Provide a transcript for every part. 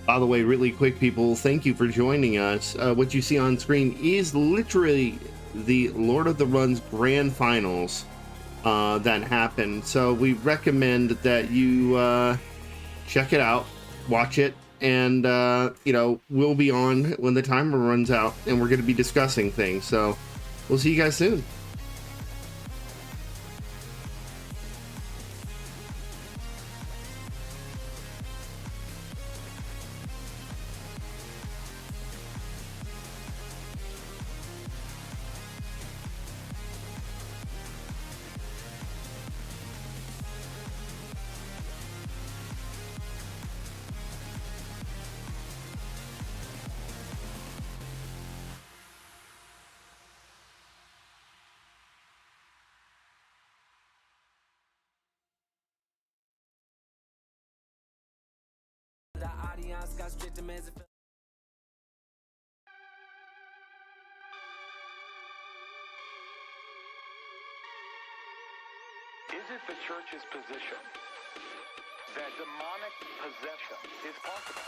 By the way, really quick, people, thank you for joining us. What you see on screen is literally the Lord of the Runs grand finals that happened. So we recommend that you check it out, watch it, and you know, we'll be on when the timer runs out, and we're going to be discussing things. So we'll see you guys soon. Is it the church's position that demonic possession is possible?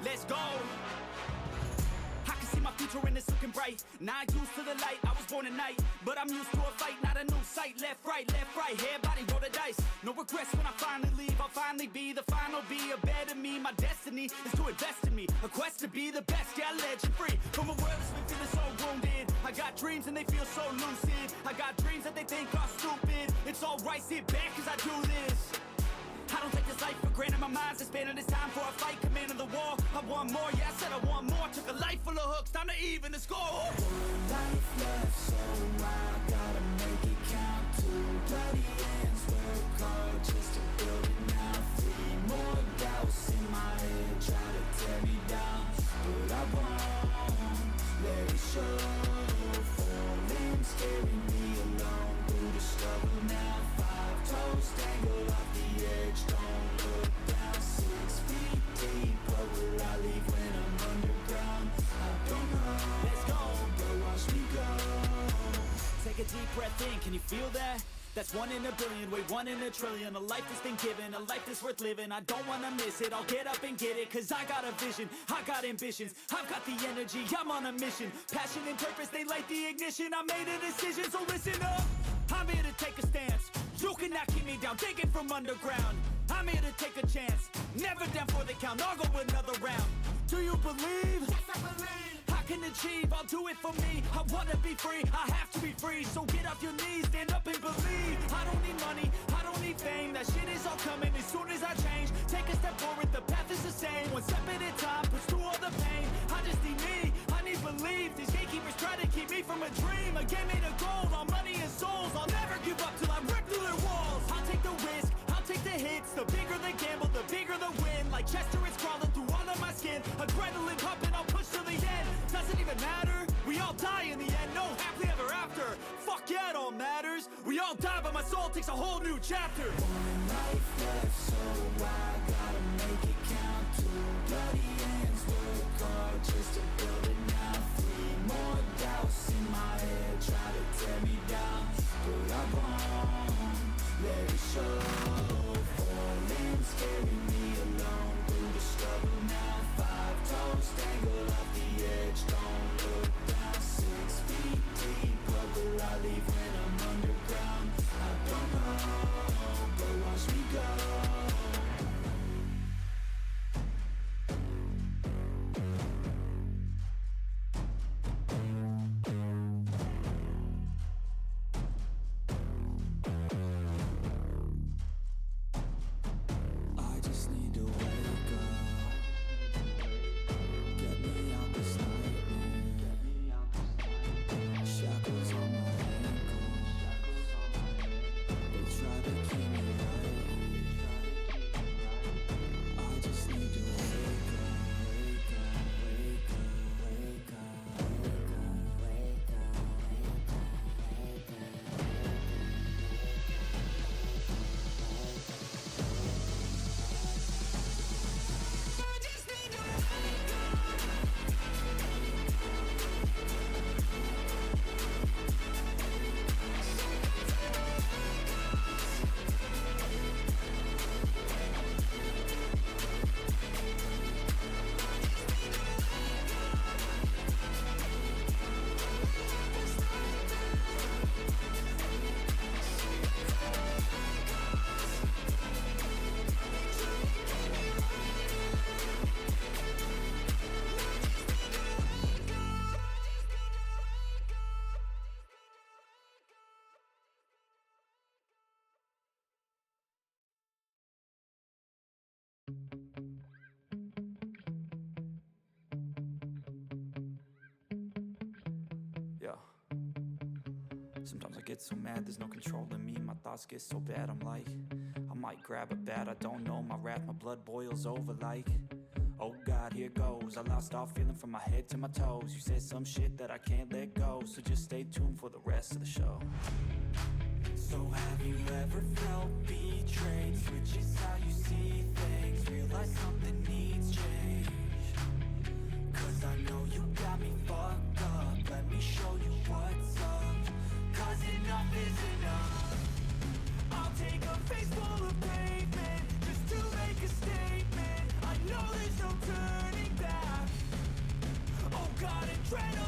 Let's go. I can see my future and it's looking bright. Not used to the light, I was born at night, but I'm used to a fight, not a new sight. Left, right, head, body, roll the dice. No regrets when I finally leave. I'll finally be the final, be a better me. My destiny is to invest in me, a quest to be the best, yeah, legend free from a world that's been feeling so wounded. I got dreams and they feel so lucid. I got dreams that they think are stupid. It's alright, sit back cause I do this. I don't take this life for granted, my mind's expanding. It's time for a fight, commanding the war. I want more, yeah, I said I want more. Took a life full of hooks, time to even the score. One life left, so I gotta make it count. Two bloody hands, work hard just to build it now. Three more doubts in my head, try to tear me down, but I won't let it show. Falling, scaring me alone through the struggle now. 5 toes dangle off the edge, don't look down. 6 feet deep, what will I leave when I'm underground? I don't know. Let's go, but watch me go. Take a deep breath in, can you feel that? That's 1 in a billion, wait, 1 in a trillion. A life that's been given, a life that's worth living. I don't wanna miss it, I'll get up and get it. Cause I got a vision, I got ambitions, I've got the energy, I'm on a mission. Passion and purpose, they light the ignition. I made a decision, so listen up. I'm here to take a stance. You cannot keep me down, digging from underground. I'm here to take a chance, never down for the count. I'll go another round. Do you believe? Yes, I believe. I can achieve, I'll do it for me. I wanna be free, I have to be free. So get off your knees, stand up and believe. I don't need money, I don't need fame. That shit is all coming as soon as I change. Take a step forward, the path is the same. One step at a time, push through all the pain. I just need me, I need belief. These gatekeepers try to keep me from a dream. A game made of gold, all money and souls. I'll never give up till I rip through their walls. I'll take the risk, I'll take the hits. The bigger the gamble, the bigger the win. Like Chester, it's crawling through all of my skin. Adrenaline pumping, I'll push to the end. Doesn't even matter, we all die in the end. No happily ever after, fuck yeah, it all matters. We all die, but my soul takes a whole new chapter. One life left, so I gotta make it count. Two bloody hands, work hard just to build it now. 3 more doubts in my head, try to tear me down, but I won't let it show. Falling, scaring me alone through the struggle now. 5 toes dangle off the edge, don't look down. 6 feet deep, what will I leave when I'm underground? I don't know, but watch me go. I just need to wake up, get me out this nightmare. Shackles on my ankles, they try to keep me right. I just need to wake up, wake up, wake up, wake up, wake up, wake up. I just need to wake up. Yeah. Sometimes I get so mad, there's no control in me. My thoughts get so bad, I'm like, I might grab a bat, I don't know. My wrath, my blood boils over like, oh God, here goes. I lost all feeling from my head to my toes. You said some shit that I can't let go, so just stay tuned for the rest of the show. So have you ever felt betrayed? Switches how you see things, realize something needs change. Cause I know you got me fucked up, let me show you what's up. Cause enough is enough. I'll take a face full of pavement, just to make a statement. I know there's no turning back. Oh God, adrenaline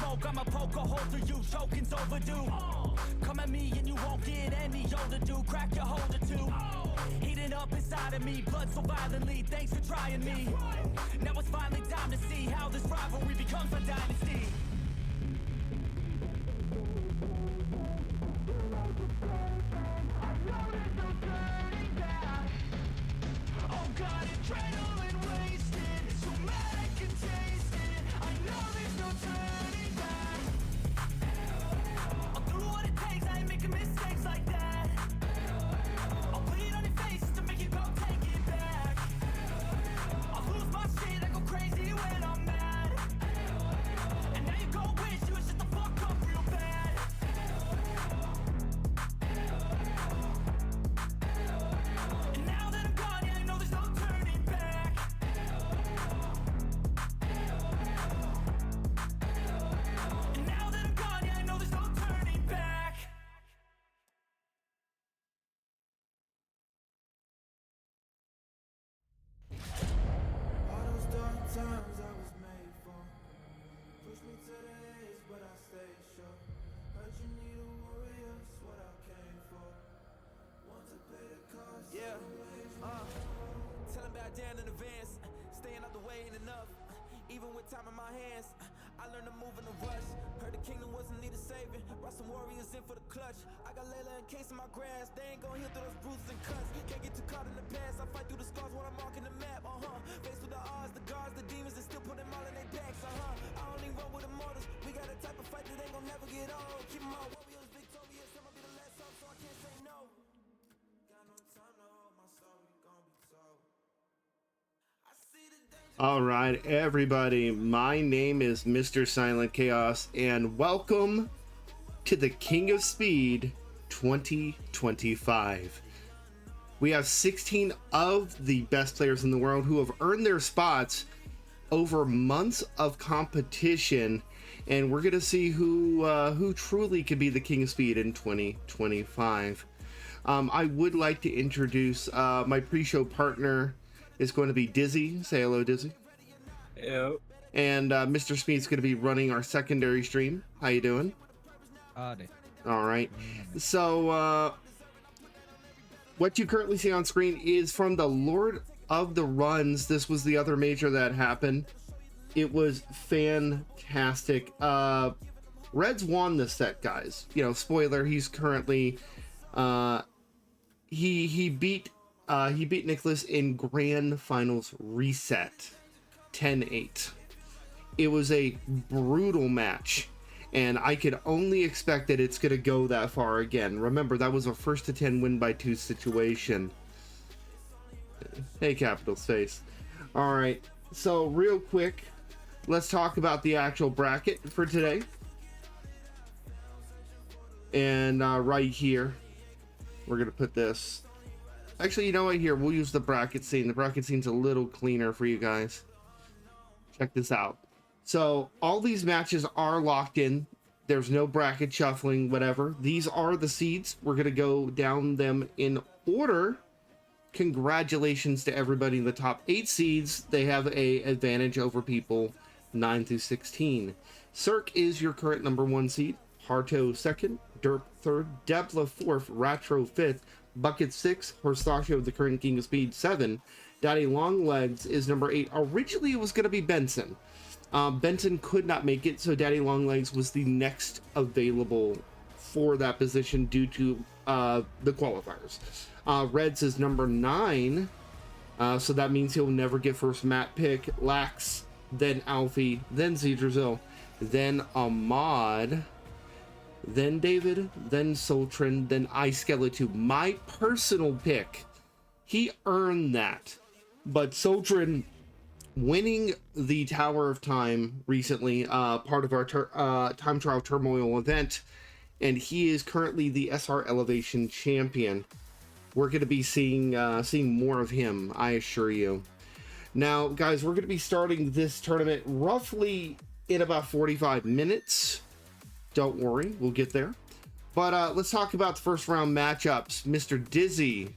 smoke, I'ma poke a hole through you, choking's overdue. Come at me and you won't get any older, dude. Crack your holder too. Heating up inside of me, blood so violently. Thanks for trying me. Now it's finally time to see how this rivalry becomes a dynasty. Oh God, adrenaline wasted. So mad I can taste it. I know there's no turning back. I'll do what it takes, I ain't making mistakes like that. I'll bleed on your face to make you go take it back. I'll lose my shit, I go crazy when I'm mad. And now you go wish you would shut the fuck up real bad. And now that I'm gone, yeah, I know there's no turning back. And now that I'm gone, yeah, I know there's no turning back. All those dark times I was made for. Push me to the edge, but I stay sure. Heard you need a warrior, that's what I came for. Want to pay the cost. Yeah, tell him bow down in advance. Staying out the way ain't enough. Even with time in my hands, I learned to move in a rush. Heard the kingdom wasn't need a saving. Brought some warriors in for the clutch. I got Layla encased in my grasp. They ain't gon' heal through those bruises and cuts. Can't get too caught in the past. I fight through the scars when I'm marking the map. Faced with the odds, the guards, the demons, and still put them all in their backs. I only run with immortals. We got a type of fight that ain't gon' never get old. Keep 'em all warriors victorious. I'ma be the last up, so I can't say no. Got no time to hold my story, gon' be told. I see the danger. All right, everybody. My name is Mr. Silent Chaos, and welcome to the King of Speed 2025. We have 16 of the best players in the world who have earned their spots over months of competition, and we're gonna see who truly could be the King of Speed in 2025. I would like to introduce my pre-show partner. Is going to be Dizzy. Say hello, Dizzy. Yep. And Mr. Speed's going to be running our secondary stream. How you doing? Howdy. All right. So what you currently see on screen is from the Lord of the Runs. This was the other major that happened. It was fantastic. Reds won this set, guys. You know, spoiler, he's currently he beat Nicholas in Grand Finals reset 10-8. It was a brutal match, and I could only expect that it's going to go that far again. Remember, that was a first to 10 win by 2 situation. Hey, Capital Space. All right, so real quick, let's talk about the actual bracket for today. And right here, we're going to put this. Actually, you know what? Here, we'll use the bracket scene. The bracket scene's a little cleaner for you guys. Check this out. So, all these matches are locked in. There's no bracket shuffling, whatever. These are the seeds. We're going to go down them in order. Congratulations to everybody in the top 8 seeds. They have a advantage over people 9 through 16. Cirque is your current number 1 seed. Harto 2nd. Derp 3rd. Depla 4th. Ratro 5th. Bucket 6, Horstasio, the current King of Speed 7. Daddy Longlegs is number 8. Originally, it was going to be Benson. Benson could not make it, so Daddy Longlegs was the next available for that position due to the qualifiers. Reds is number 9, so that means he'll never get first map pick. Lax, then Alfie, then Zedrazil, then Ahmad, then David, then Sultran, then iSkeletube. My personal pick. He earned that. But Sultran winning the Tower of Time recently, part of our Time Trial Turmoil event, and he is currently the SR Elevation champion. We're going to be seeing more of him, I assure you. Now, guys, we're going to be starting this tournament roughly in about 45 minutes. Don't worry, we'll get there. But let's talk about the first round matchups. Mr. Dizzy,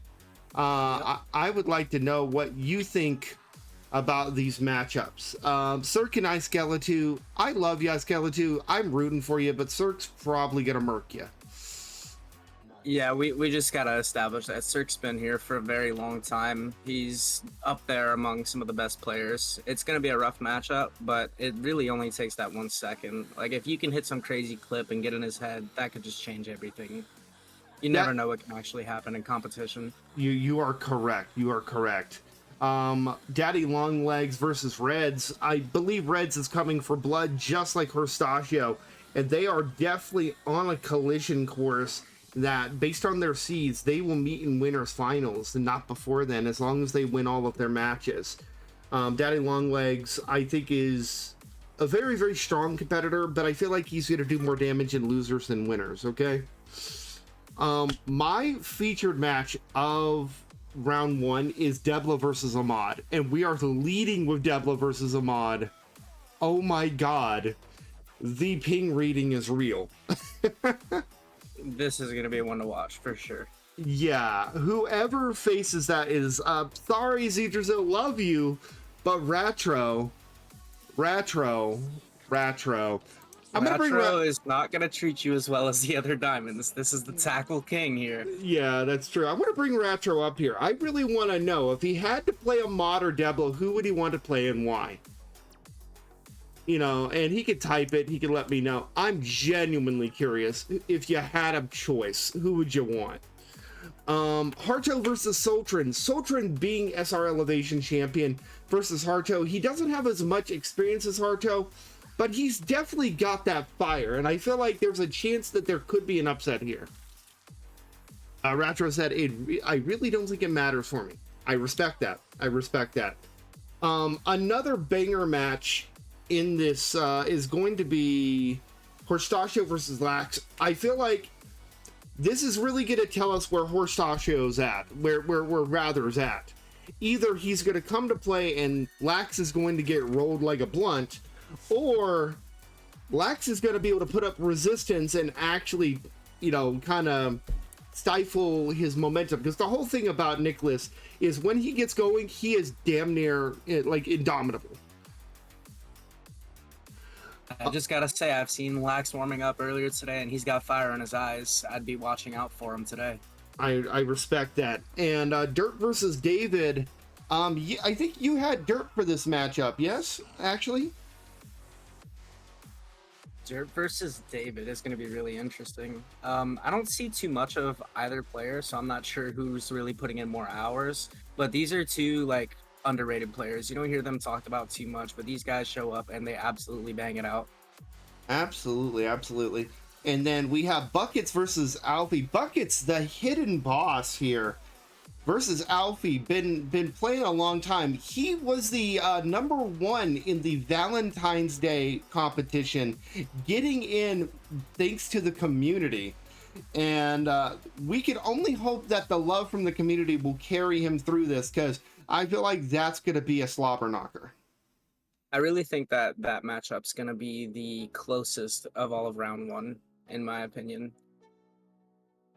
I would like to know what you think about these matchups. Cirque and iSkeletu, I love you, iSkeletu. I'm rooting for you, but Cirque's probably gonna murk you. Yeah, we just gotta establish that Cirque's been here for a very long time. He's up there among some of the best players. It's gonna be a rough matchup, but it really only takes that 1 second. Like, if you can hit some crazy clip and get in his head, that could just change everything. You never know what can actually happen in competition. You are correct. You are correct. Daddy Longlegs versus Reds. I believe Reds is coming for blood, just like Horstachio, and they are definitely on a collision course that, based on their seeds, they will meet in winners finals, and not before then, as long as they win all of their matches. Daddy Longlegs, I think, is a very, very strong competitor, but I feel like he's going to do more damage in losers than winners, okay? My featured match of round 1 is Debla versus Ahmad, and we are leading with Debla versus Ahmad. Oh my god, the ping reading is real. This is gonna be one to watch for sure. Yeah, whoever faces that is sorry, Zedrazil, love you, but Ratro. I'm gonna bring Retro is not gonna treat you as well as the other diamonds. This is the tackle king here. Yeah, that's true. I'm gonna bring Ratro up here. I really want to know, if he had to play Ahmad or Debla, who would he want to play and why? You know, and he could type it, he could let me know. I'm genuinely curious. If you had a choice, who would you want? Harto versus Sultran. Sultran being SR Elevation champion versus Harto. He doesn't have as much experience as Harto, but he's definitely got that fire, and I feel like there's a chance that there could be an upset here. Ratro said, I really don't think it matters for me. I respect that. Another banger match in this is going to be Horstachio versus Lax. I feel like this is really going to tell us where Horstachio's at, where Rather's at. Either he's going to come to play and Lax is going to get rolled like a blunt, or Lax is going to be able to put up resistance and actually, you know, kind of stifle his momentum. Because the whole thing about Nicholas is when he gets going, he is damn near like indomitable. I just gotta say, I've seen Lax warming up earlier today, and he's got fire in his eyes. I'd be watching out for him today. I respect that. And Dirt versus David. I think you had Dirt for this matchup, yes? Actually? Dirt versus David is going to be really interesting. I don't see too much of either player, so I'm not sure who's really putting in more hours. But these are two, like, underrated players. You don't hear them talked about too much, but these guys show up and they absolutely bang it out. Absolutely. And then we have Buckets versus Alfie. Buckets, the hidden boss here, versus Alfie. Been playing a long time. He was the number 1 in the Valentine's Day competition, getting in thanks to the community. And we can only hope that the love from the community will carry him through this, because I feel like that's going to be a slobber knocker. I really think that that matchup's going to be the closest of all of round 1, in my opinion.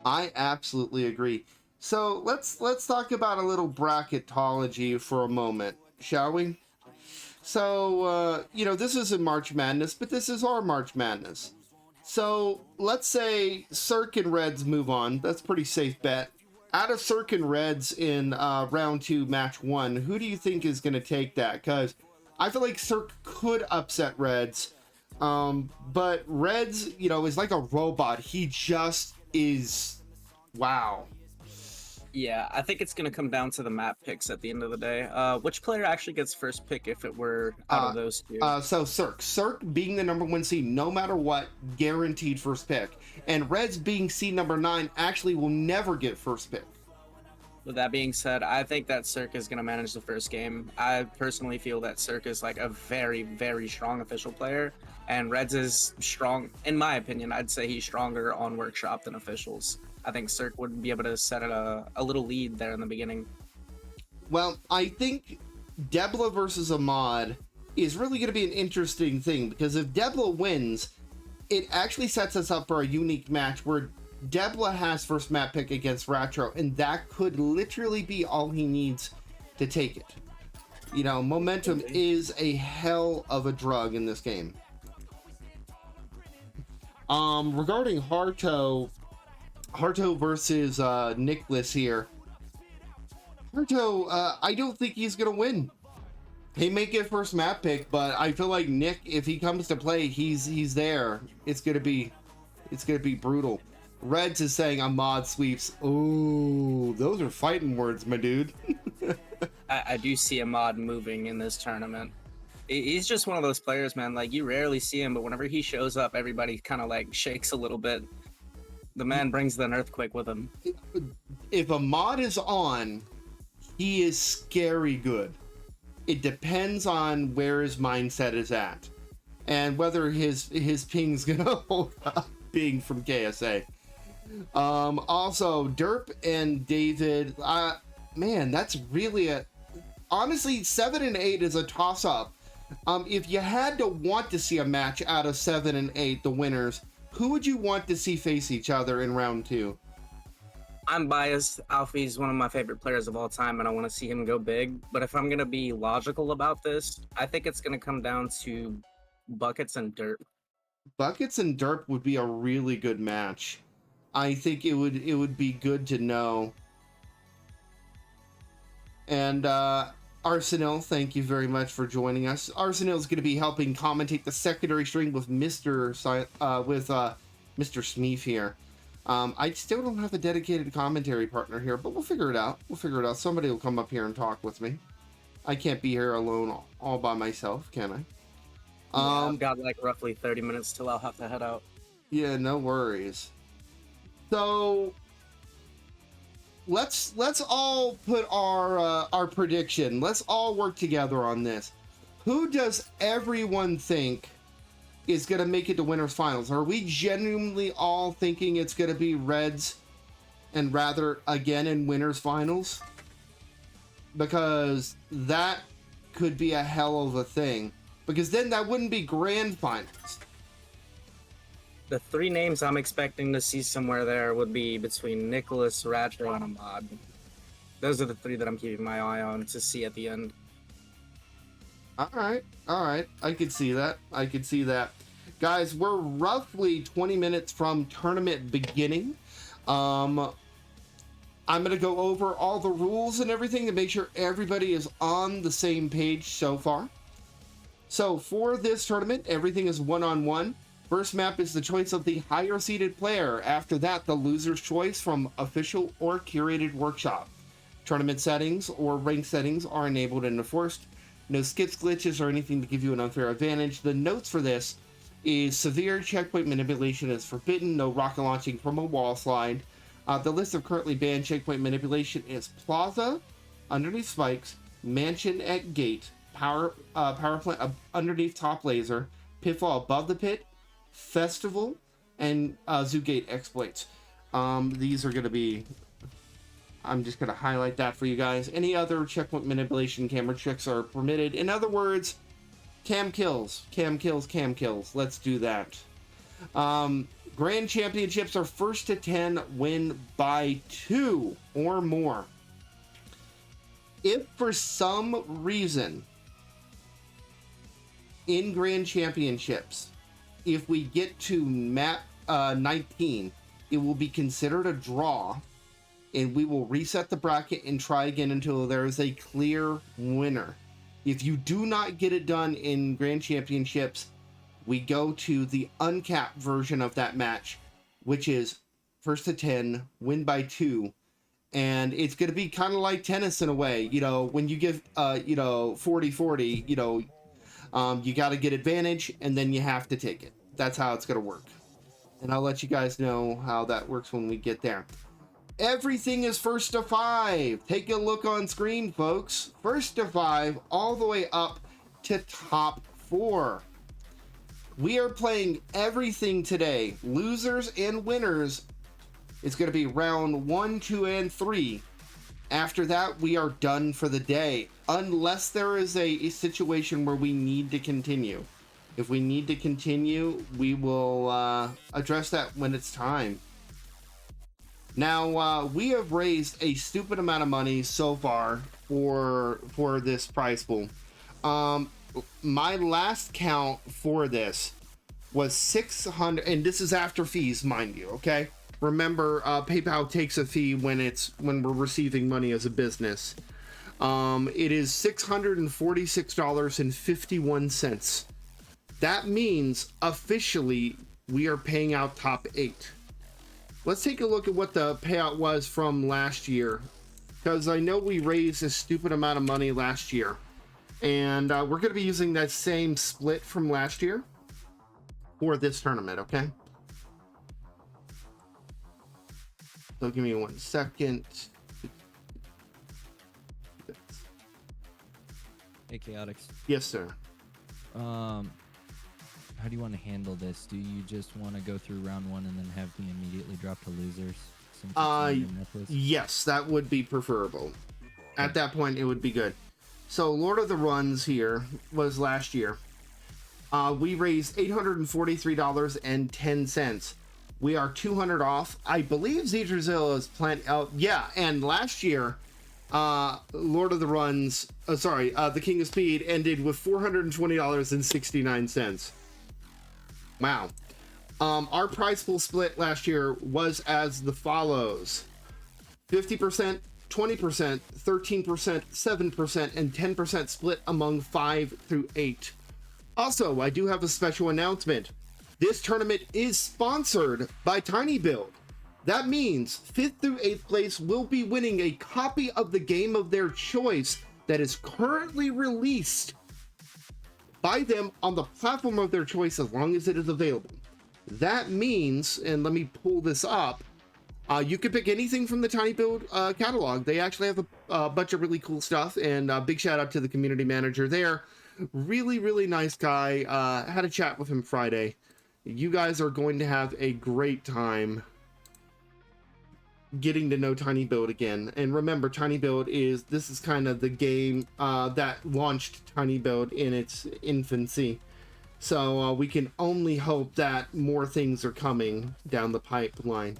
I absolutely agree. So let's talk about a little bracketology for a moment, shall we? So, you know, this isn't March Madness, but this is our March Madness. So let's say Cirque and Reds move on. That's a pretty safe bet. Out of Cirque and Reds in round 2, match 1, who do you think is going to take that? Because I feel like Cirque could upset Reds, but Reds, you know, is like a robot. He just is, wow. Yeah, I think it's going to come down to the map picks at the end of the day. Which player actually gets first pick if it were out of those two? So Cirque being the number 1 seed, no matter what, guaranteed first pick. And Reds being seed number 9 actually will never get first pick. With that being said, I think that Cirque is going to manage the first game. I personally feel that Cirque is like a very, very strong official player, and Reds is strong, in my opinion. I'd say he's stronger on workshop than officials. I think Cirque would be able to set a little lead there in the beginning. Well, I think Debla versus Ahmad is really going to be an interesting thing, because if Debla wins, it actually sets us up for a unique match where Debla has first map pick against Ratro, and that could literally be all he needs to take it. You know, momentum is a hell of a drug in this game. Regarding Harto versus Nicholas here. Harto, I don't think he's gonna win. He may get first map pick, but I feel like Nick, if he comes to play, he's there. It's gonna be brutal. Reds is saying a mod sweeps. Oh, those are fighting words, my dude. I do see a mod moving in this tournament. He's just one of those players, man. Like, you rarely see him, but whenever he shows up, everybody kind of like shakes a little bit. The man brings an earthquake with him. If a mod is on, he is scary good. It depends on where his mindset is at and whether his ping's gonna hold up being from KSA. Also, Derp and David, man, that's really honestly, 7 and 8 is a toss-up. If you had to want to see a match out of 7 and 8, the winners, who would you want to see face each other in round 2? I'm biased. Alfie's one of my favorite players of all time, and I want to see him go big. But if I'm going to be logical about this, I think it's going to come down to Buckets and Derp. Buckets and Derp would be a really good match. I think it would be good to know. And Arsenal, thank you very much for joining us. Arsenal is going to be helping commentate the secondary string with Mr. Smeef here. I still don't have a dedicated commentary partner here, but we'll figure it out. Somebody will come up here and talk with me. I can't be here alone all by myself, can I? I've got like roughly 30 minutes till I'll have to head out. Yeah, no worries. So let's all put our prediction. Let's all work together on this. Who does everyone think is going to make it to winners finals? Are we genuinely all thinking it's going to be Reds and rather again in winners finals? Because that could be a hell of a thing. Because then that wouldn't be grand finals. The 3 names I'm expecting to see somewhere there would be between Nicholas, Ratcher, and Ahmad. Those are the 3 that I'm keeping my eye on to see at the end. All right. I could see that. Guys, we're roughly 20 minutes from tournament beginning. I'm going to go over all the rules and everything to make sure everybody is on the same page so far. So for this tournament, everything is one-on-one. First map is the choice of the higher seeded player. After that, the loser's choice from official or curated workshop. Tournament settings or rank settings are enabled and enforced. No skips, glitches, or anything to give you an unfair advantage. The notes for this is severe checkpoint manipulation is forbidden. No rocket launching from a wall slide. The list of currently banned checkpoint manipulation is Plaza, underneath spikes, Mansion at gate, power plant underneath top laser, Pitfall above the pit, Festival, and Zoo Gate exploits. These are going to be... I'm just going to highlight that for you guys. Any other checkpoint manipulation camera tricks are permitted. In other words, cam kills. Let's do that. Grand Championships are 1st to 10 win by 2 or more. If for some reason in Grand Championships, if we get to map 19, it will be considered a draw, and we will reset the bracket and try again until there is a clear winner. If you do not get it done in Grand Championships, we go to the uncapped version of that match, which is 1st to 10, win by 2. And it's going to be kind of like tennis in a way. You know, when you give, 40-40, you got to get advantage, and then you have to take it. That's how it's going to work. And I'll let you guys know how that works when we get there. Everything is 1st to 5. Take a look on screen, folks. 1st to 5, all the way up to top 4. We are playing everything today. Losers and winners. It's going to be round 1, 2, and 3. After that, we are done for the day. Unless there is a situation where we need to continue. If we need to continue, we will address that when it's time. Now, we have raised a stupid amount of money so far for this prize pool. My last count for this was 600, and this is after fees, mind you, okay? Remember, PayPal takes a fee when we're receiving money as a business. It is $646.51. That means officially we are paying out top 8. Let's take a look at what the payout was from last year, because I know we raised a stupid amount of money last year, and we're going to be using that same split from last year for this tournament, okay? So give me 1 second. Hey, Chaotix. Yes, sir. How do you want to handle this? Do you just want to go through round 1 and then have me immediately drop to losers? Since it's on your necklace? Yes, that would be preferable. At that point, it would be good. So, Lord of the Runs here was last year. We raised $843.10. We are 200 off. I believe Zedrazil is planned out. Yeah, and last year, Lord of the Runs, the King of Speed ended with $420.69. Wow. Our prize pool split last year was as the follows: 50%, 20%, 13%, 7%, and 10% split among 5 through 8. Also, I do have a special announcement. This tournament is sponsored by TinyBuild. That means 5th through 8th place will be winning a copy of the game of their choice that is currently released by them on the platform of their choice, as long as it is available. That means, and let me pull this up, you can pick anything from the TinyBuild catalog. They actually have a bunch of really cool stuff, and big shout out to the community manager there. Really, really nice guy. Had a chat with him Friday. You guys are going to have a great time getting to know TinyBuild again. And remember, TinyBuild is kind of the game that launched TinyBuild in its infancy. So we can only hope that more things are coming down the pipeline.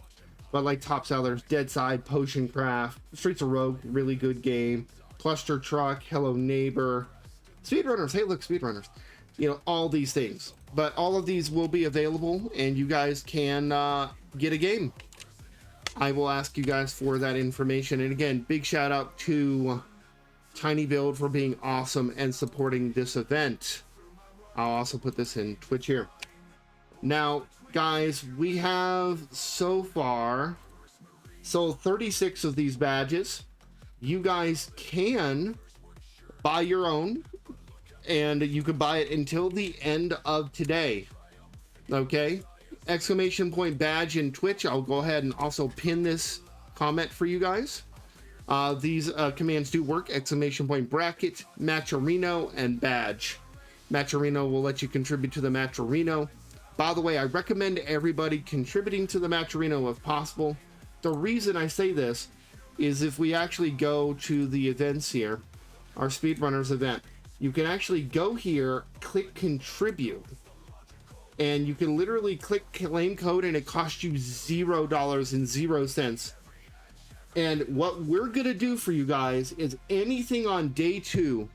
But like top sellers, Deadside, Potion Craft, Streets of Rogue, really good game. Cluster Truck, Hello Neighbor, Speedrunners, hey look, Speedrunners. You know, all these things. But all of these will be available, and you guys can get a game. I will ask you guys for that information. And again, big shout out to TinyBuild for being awesome and supporting this event. I'll also put this in Twitch here. Now, guys, we have so far sold 36 of these badges. You guys can buy your own, and you can buy it until the end of today. Okay? Exclamation point badge in Twitch. I'll go ahead and also pin this comment for you guys. These commands do work. Exclamation point bracket, Matcherino, and badge. Matcherino will let you contribute to the Matcherino. By the way, I recommend everybody contributing to the Matcherino if possible. The reason I say this is if we actually go to the events here, our Speedrunners event, you can actually go here, click contribute, and you can literally click claim code and it costs you $0.00. And what we're gonna do for you guys is anything on day 2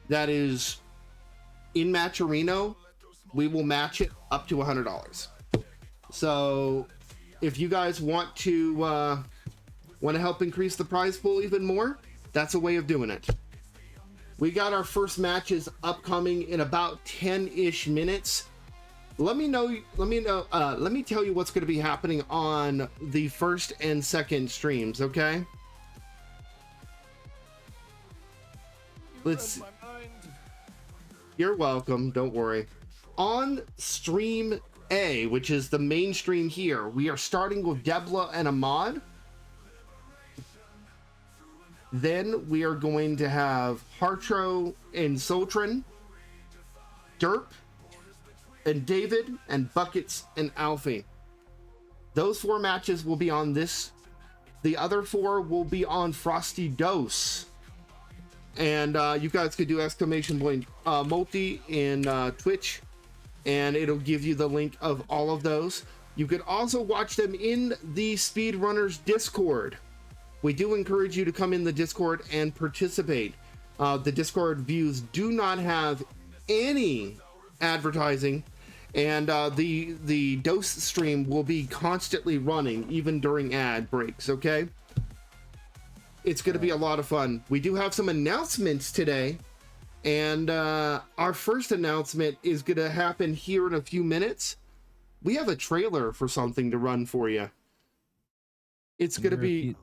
that is in Matcherino, we will match it up to $100. So if you guys want to help increase the prize pool even more, that's a way of doing it. We got our first matches upcoming in about 10-ish minutes. Let me tell you what's going to be happening on the first and second streams, okay? You're welcome, don't worry. On stream A, which is the main stream here, we are starting with Debla and Ahmad. Then we are going to have Hartro and Sultran, Derp, and David, and Buckets and Alfie. Those 4 matches will be on this. The other 4 will be on Frosty Dose. And you guys could do exclamation point multi in Twitch, and it'll give you the link of all of those. You could also watch them in the Speedrunners Discord. We do encourage you to come in the Discord and participate. The Discord views do not have any advertising, and the Dose stream will be constantly running, even during ad breaks, okay? It's going to be a lot of fun. We do have some announcements today, and our first announcement is going to happen here in a few minutes. We have a trailer for something to run for you. It's going to be...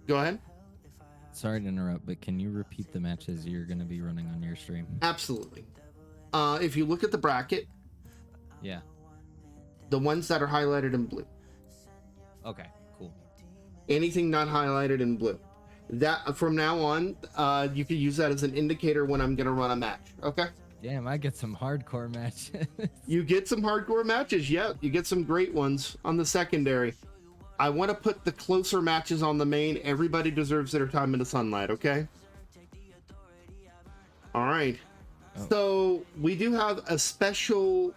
Go ahead. Sorry to interrupt, but can you repeat the matches you're going to be running on your stream? Absolutely. If you look at the bracket, Yeah. the ones that are highlighted in blue. Okay, cool. Anything not highlighted in blue. That from now on, you can use that as an indicator when I'm going to run a match. Okay? Damn, I get some hardcore matches. You get some hardcore matches. Yeah, you get some great ones on the secondary. I want to put the closer matches on the main. Everybody deserves their time in the sunlight, okay? All right. Oh. So we do have a special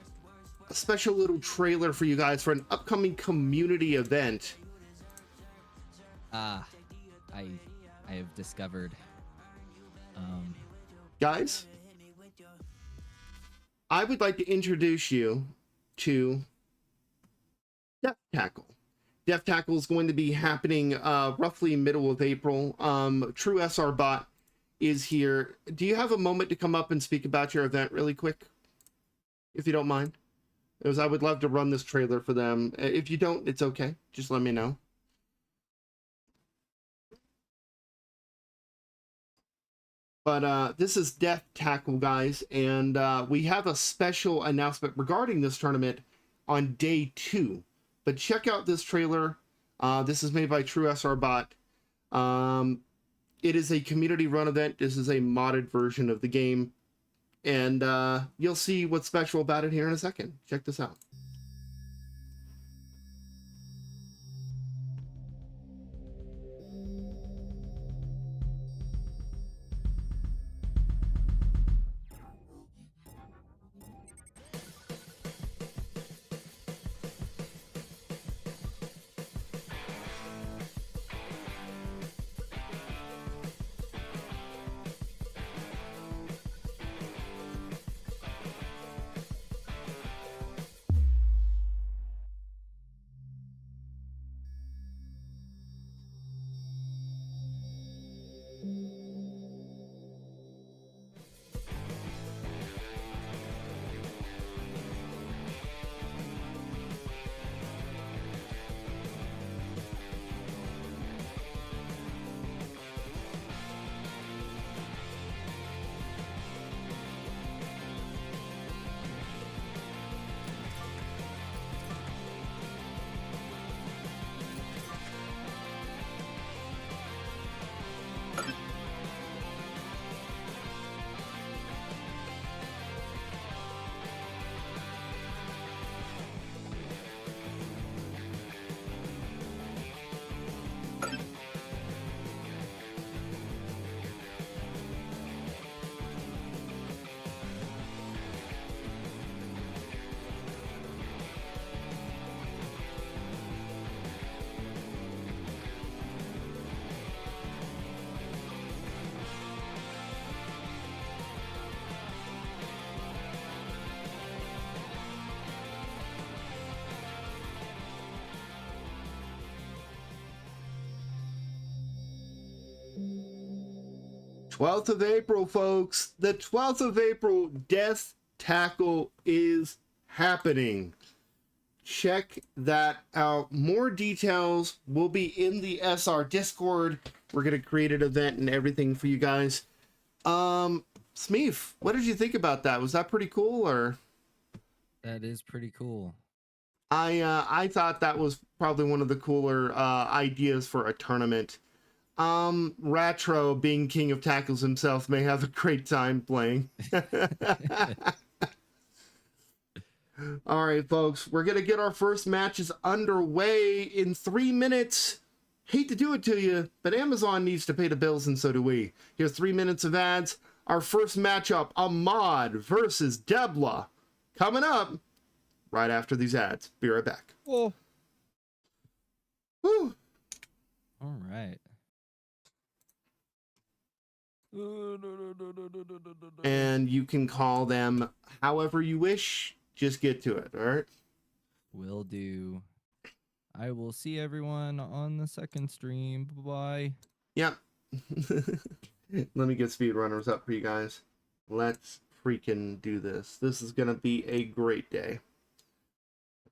little trailer for you guys for an upcoming community event. I have discovered. Guys, I would like to introduce you to Death Tackle. Death Tackle is going to be happening roughly middle of April. True SR Bot is here. Do you have a moment to come up and speak about your event really quick? If you don't mind. Because I would love to run this trailer for them. If you don't, it's okay. Just let me know. But this is Death Tackle, guys. And we have a special announcement regarding this tournament on day 2. But check out this trailer. This is made by True SR Bot. It is a community run event. This is a modded version of the game. And you'll see what's special about it here in a second. Check this out. #12th of April, folks. The 12th of April, Death Tackle is happening. Check that out. More details will be in the SR Discord. We're going to create an event and everything for you guys. Smeef, what did you think about that? Was that pretty cool, or? That is pretty cool. I thought that was probably one of the cooler ideas for a tournament. Ratro, being king of tackles himself, may have a great time playing. All right, folks, we're going to get our first matches underway in 3 minutes. Hate to do it to you, but Amazon needs to pay the bills, and so do we. Here's 3 minutes of ads. Our first matchup, Ahmad versus Debla, coming up right after these ads. Be right back. Oh. Whew. All right. And you can call them however you wish. Just get to it, all right? Will do. I will see everyone on the second stream. Bye-bye. Yep. Let me get speedrunners up for you guys. Let's freaking do this. This is going to be a great day.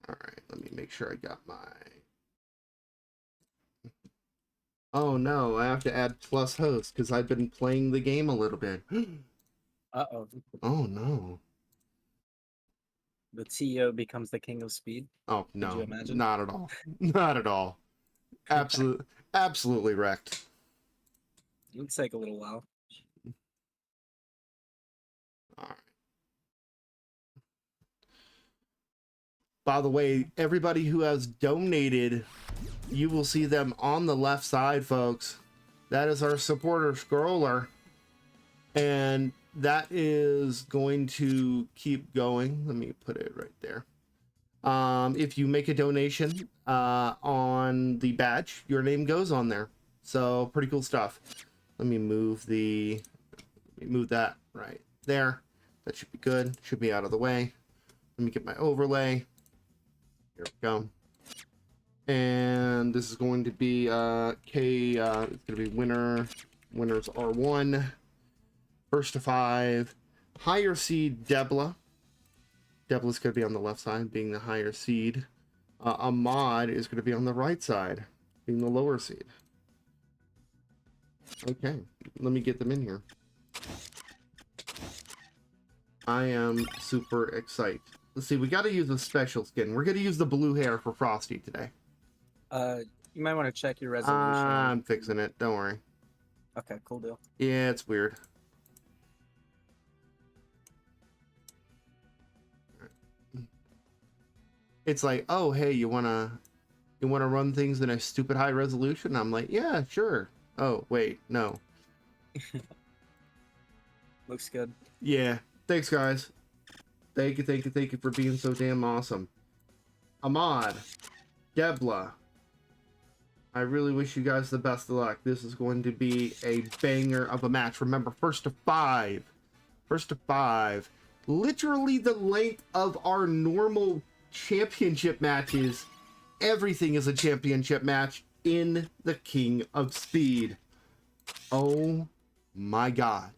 All right, let me make sure I got my... Oh no, I have to add plus host because I've been playing the game a little bit. Uh-oh. Oh no. The CEO becomes the king of speed. Oh Could no, you imagine? not at all. Not at all. Absolutely wrecked. It'll take a little while. All right. By the way, everybody who has donated, you will see them on the left side, folks. That is our supporter scroller. And that is going to keep going. Let me put it right there. If you make a donation on the badge, your name goes on there. So pretty cool stuff. Let me move that right there. That should be good. Should be out of the way. Let me get my overlay. Here we go. And this is going to be it's going to be winners R1, first to 5, higher seed Debla. Debla's going to be on the left side, being the higher seed. Ahmad is going to be on the right side, being the lower seed. Okay, let me get them in here. I am super excited. Let's see, we got to use a special skin. We're going to use the blue hair for Frosty today. You might want to check your resolution. I'm fixing it. Don't worry. Okay, cool deal. Yeah, it's weird. It's like, oh, hey, you wanna run things in a stupid high resolution? I'm like, yeah, sure. Oh, wait, no. Looks good. Yeah, thanks, guys. Thank you for being so damn awesome. Ahmad, Debla, I really wish you guys the best of luck. This is going to be a banger of a match. Remember, first to 5. First to 5. Literally the length of our normal championship matches. Everything is a championship match in the King of Speed. Oh my god.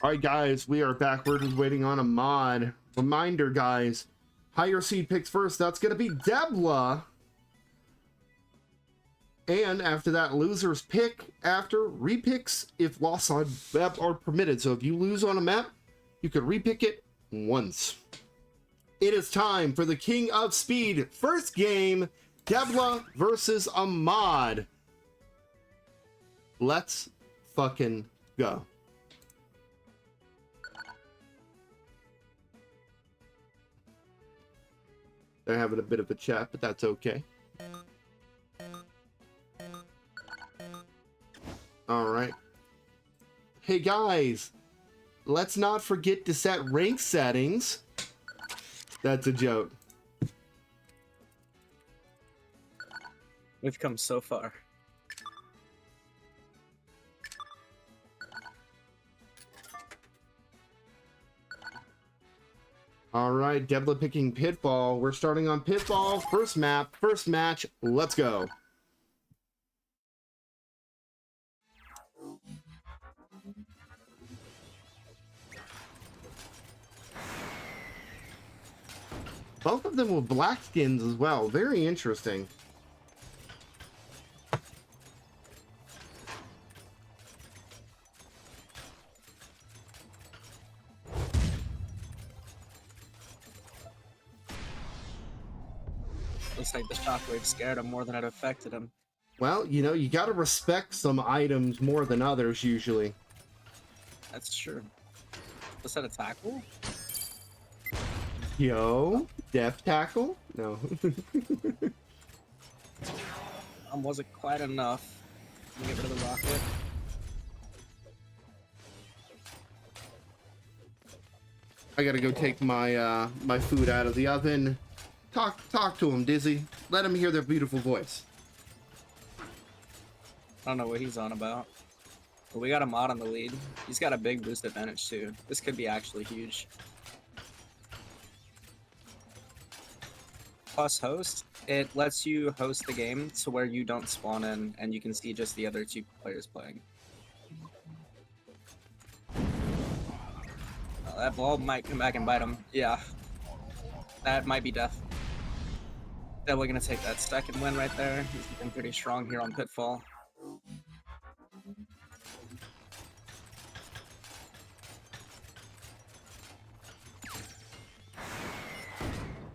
All right, guys, we are back. We're just waiting on a mod. Reminder, guys, higher seed picks first. That's going to be Debla. And after that, losers pick after repicks if loss on map are permitted. So if you lose on a map, you could repick it once. It is time for the King of Speed. First game, Debla versus Ahmad. Let's fucking go. They're having a bit of a chat, but that's okay. All right. Hey guys, let's not forget to set rank settings. That's a joke. We've come so far. All right, Debla picking Pitfall. We're starting on Pitfall. First map, first match. Let's go. Both of them with black skins as well. Very interesting. Looks like the shockwave scared him more than it affected him. Well, you know, you gotta respect some items more than others usually. That's true. Was that a tackle? Yo, death tackle? No. Wasn't quite enough. Get rid of the rocket. I gotta go take my my food out of the oven. Talk to him, Dizzy. Let him hear their beautiful voice. I don't know what he's on about. But we got a mod on the lead. He's got a big boost advantage too. This could be actually huge. Plus host, it lets you host the game to where you don't spawn in and you can see just the other two players playing. That ball might come back and bite him. Yeah. That might be death. Definitely gonna take that second win right there. He's been pretty strong here on Pitfall.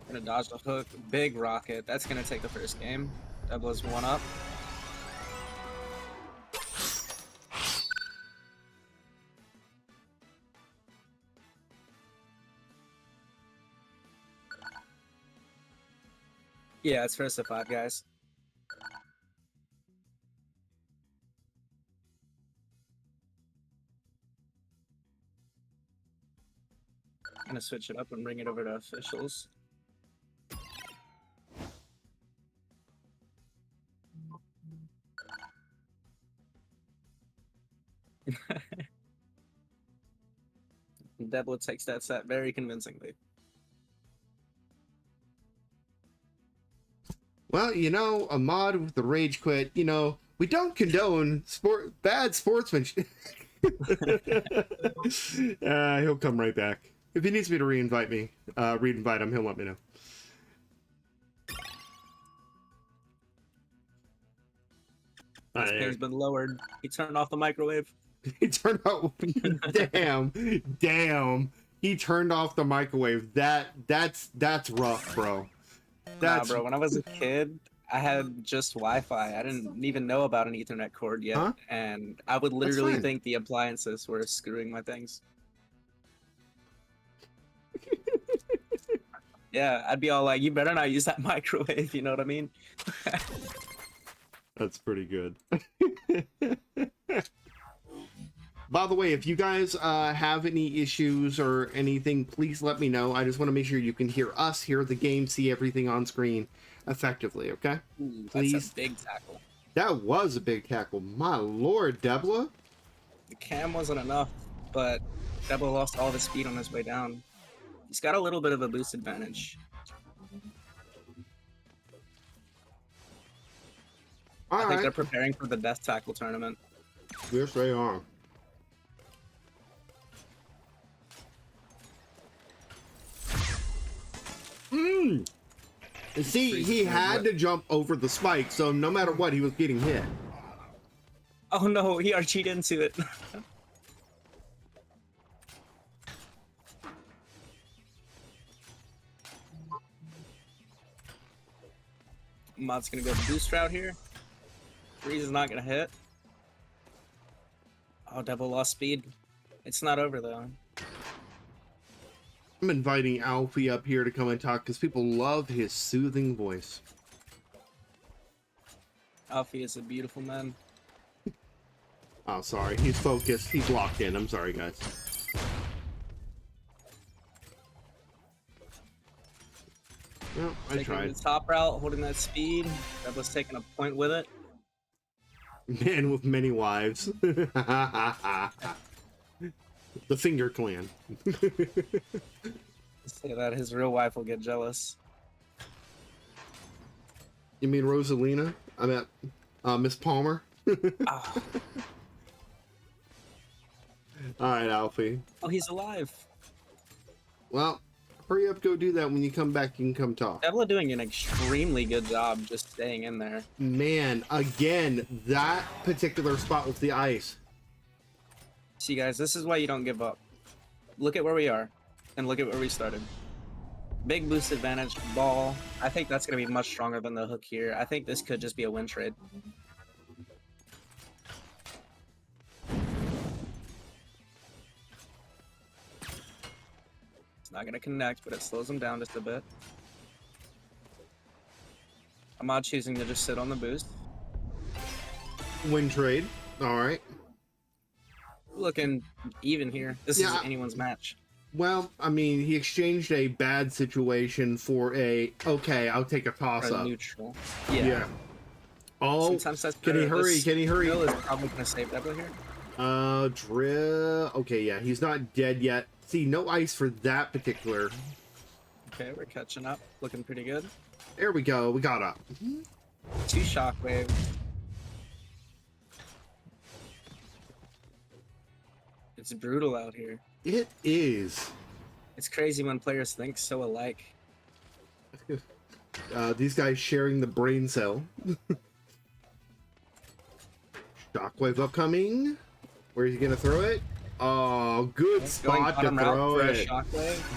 Gonna dodge the hook. Big rocket. That's gonna take the first game. Deborah's one up. Yeah, it's first to 5, guys. Gonna switch it up and bring it over to officials. Debla takes that set very convincingly. Well, you know, a mod with the rage quit, you know, we don't condone bad sportsmanship. He'll come right back. If he needs me to reinvite him, he'll let me know. His ping's been lowered. He turned off the microwave. He turned off. Damn. He turned off the microwave. That's rough, bro. Nah, bro. When I was a kid, I had just Wi-Fi. I didn't even know about an Ethernet cord yet, and I would literally think the appliances were screwing my things. Yeah, I'd be all like, "You better not use that microwave." You know what I mean? That's pretty good. By the way, if you guys have any issues or anything, please let me know. I just want to make sure you can hear us, hear the game, see everything on screen effectively, okay? Ooh, please. That's a big tackle. That was a big tackle. My lord, Debla. The cam wasn't enough, but Debla lost all the speed on his way down. He's got a little bit of a boost advantage. I think they're preparing for the death tackle tournament. Yes, they are. See, he had to jump over the spike, so no matter what, he was getting hit. Oh no, he RG'd into it. Mod's gonna go boost route here. Freeze is not gonna hit. Oh, double lost speed. It's not over though. I'm inviting Alfie up here to come and talk because people love his soothing voice. Alfie is a beautiful man. Oh, sorry. He's focused. He's locked in. I'm sorry, guys. Well, I taking tried. the top route, holding that speed. Deborah's taking a point with it. Man with many wives. The Finger Clan. Say that his real wife will get jealous. You mean Rosalina? I meant Miss Palmer. Ah. All right, Alfie. Oh, he's alive. Well, hurry up, go do that. When you come back, you can come talk. Deborah doing an extremely good job just staying in there. Man, again, that particular spot with the ice. See, guys, this is why you don't give up. Look at where we are, and look at where we started. Big boost advantage ball. I think that's going to be much stronger than the hook here. I think this could just be a win trade. It's not going to connect, but it slows him down just a bit. Ahmad choosing to just sit on the boost. Win trade. All right. Looking even here. This is anyone's match. Well, I mean, he exchanged a bad situation for a, okay, I'll take a toss-up. Neutral. Yeah. Oh, sometimes that's can he hurry? Can he hurry? Drill is probably going to save Debla here. Drill. Okay, yeah, he's not dead yet. See, no ice for that particular. Okay, we're catching up. Looking pretty good. There we go. We got up. 2 shockwaves. It's brutal out here. It is. It's crazy when players think so alike. These guys sharing the brain cell. Shockwave upcoming. Where is he gonna throw it? Oh, good spot to throw it.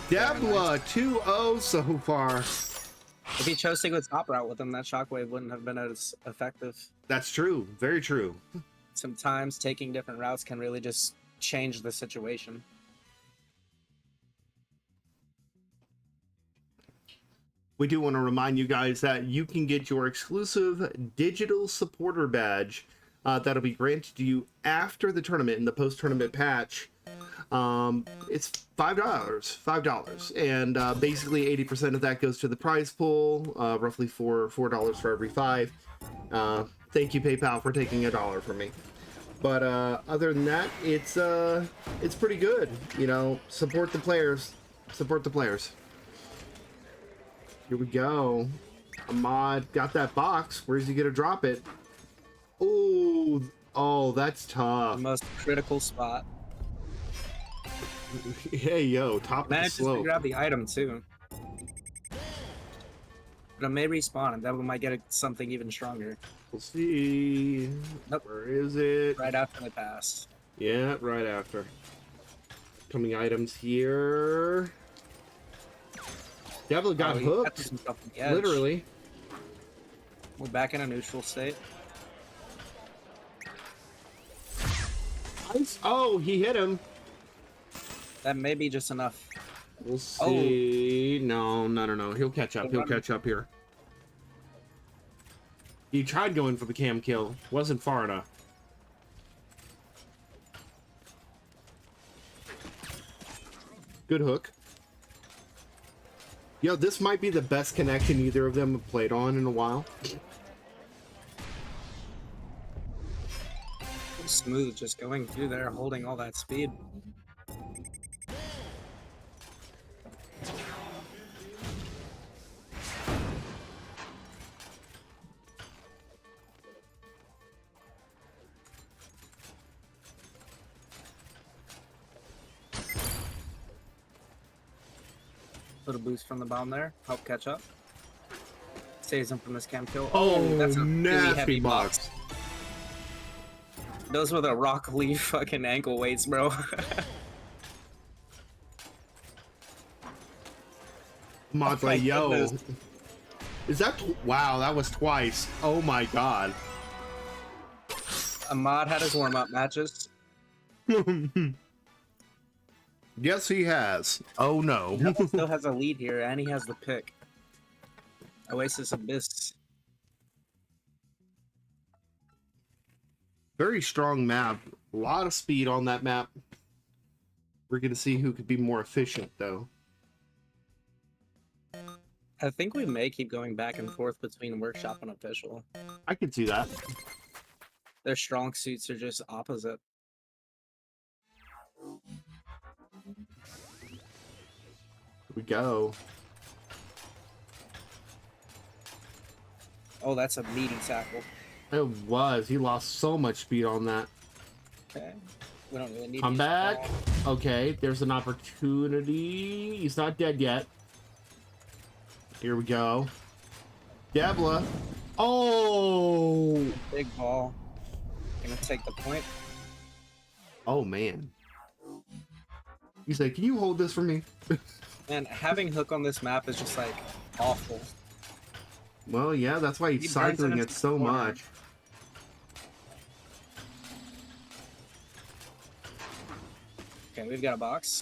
Debla 2-0 so far. If he chose to go top route with him, that shockwave wouldn't have been as effective. That's true. Very true. Sometimes taking different routes can really just change the situation. We do want to remind you guys that you can get your exclusive digital supporter badge that'll be granted to you after the tournament in the post-tournament patch. It's $5, and basically 80% of that goes to the prize pool, roughly $4 for every 5. Thank you, PayPal, for taking $1 from me. But other than that, it's pretty good. You know, support the players. Support the players. Here we go. Ahmad got that box. Where's he gonna drop it? Oh, that's tough. The most critical spot. Hey, yo, top of the Managed slope. to grab the item too. But it may respawn, and that might get something even stronger. We'll see. Nope. Where is it? Right after the pass. Yeah, right after. Coming items here. Devil got hooked. Literally. We're back in a neutral state. Nice. Oh, he hit him. That may be just enough. We'll see. No. He'll catch up. He'll catch up here. He tried going for the cam kill. Wasn't far enough. Good hook. Yo, this might be the best connection either of them have played on in a while. Smooth, just going through there, holding all that speed. Little boost from the bomb there, help catch up. Saves him from this cam kill. Oh, that's a nasty really heavy box. Those were the Rock Lee fucking ankle weights, bro. Mod's like, yo. Is that... Wow, that was twice. Oh my god. Ahmad had his warm-up matches. Yes, he has. Oh no. Devil still has a lead here, and he has the pick. Oasis Abyss. Very strong map. A lot of speed on that map. We're gonna see who could be more efficient, though. I think we may keep going back and forth between Workshop and Official. I could see that. Their strong suits are just opposite. Here we go. Oh, that's a meaty tackle. It was. He lost so much speed on that. Okay. We don't really need Come to back. Okay, there's an opportunity. He's not dead yet. Here we go. Debla. Oh! Big ball. Gonna take the point. Oh, man. He's like, can you hold this for me? And having Hook on this map is just like awful. Well, yeah, that's why He he's burns cycling into it the so corner. much. Okay, we've got a box.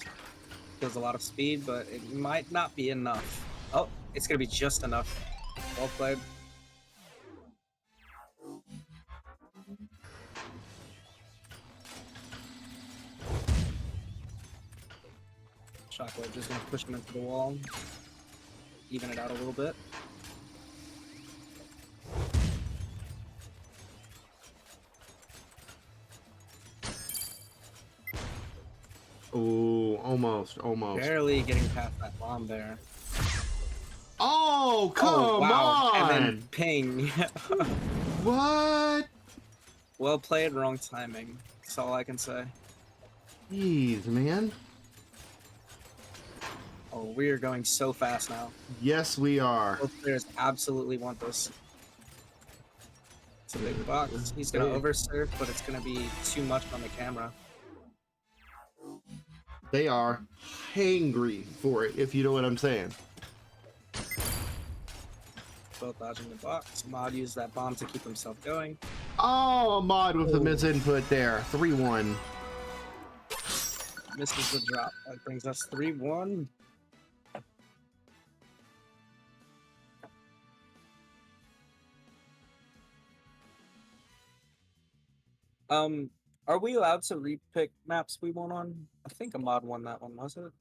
Feels a lot of speed, but it might not be enough. Oh, it's gonna be just enough. Well played. Shockwave just gonna push him into the wall. Even it out a little bit. Oh, almost. Barely getting past that bomb there. Oh, come Oh, wow. on! And then ping. What? Well played, wrong timing. That's all I can say. Jeez, man. Oh, we are going so fast now. Yes, we are. Both players absolutely want this. It's a big box. He's gonna oversurf, but it's gonna be too much on the camera. They are hangry for it, if you know what I'm saying. Both dodging the box. Mod used that bomb to keep himself going. Oh, Mod with the misinput there. 3-1. Misses the drop. That brings us 3-1. Are we allowed to repick maps we won on? I think a mod won that one, was it?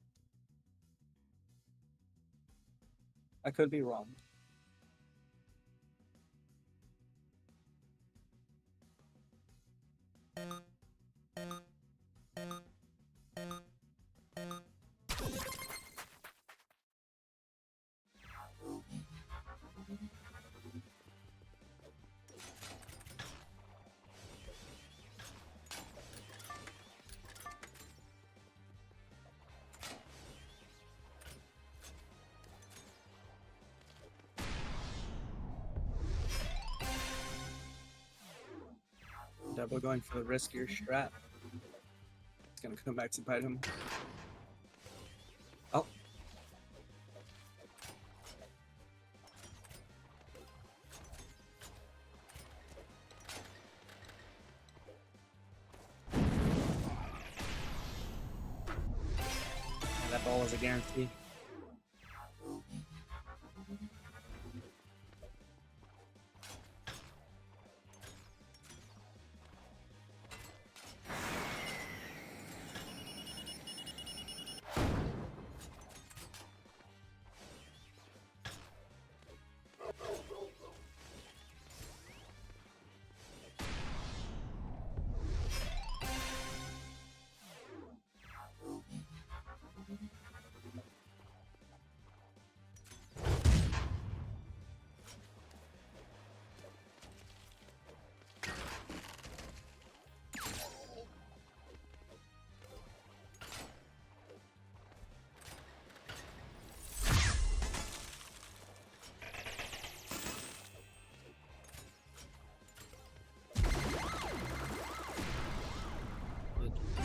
I could be wrong. Double going for the riskier strat. It's gonna come back to bite him. Oh. And that ball was a guarantee.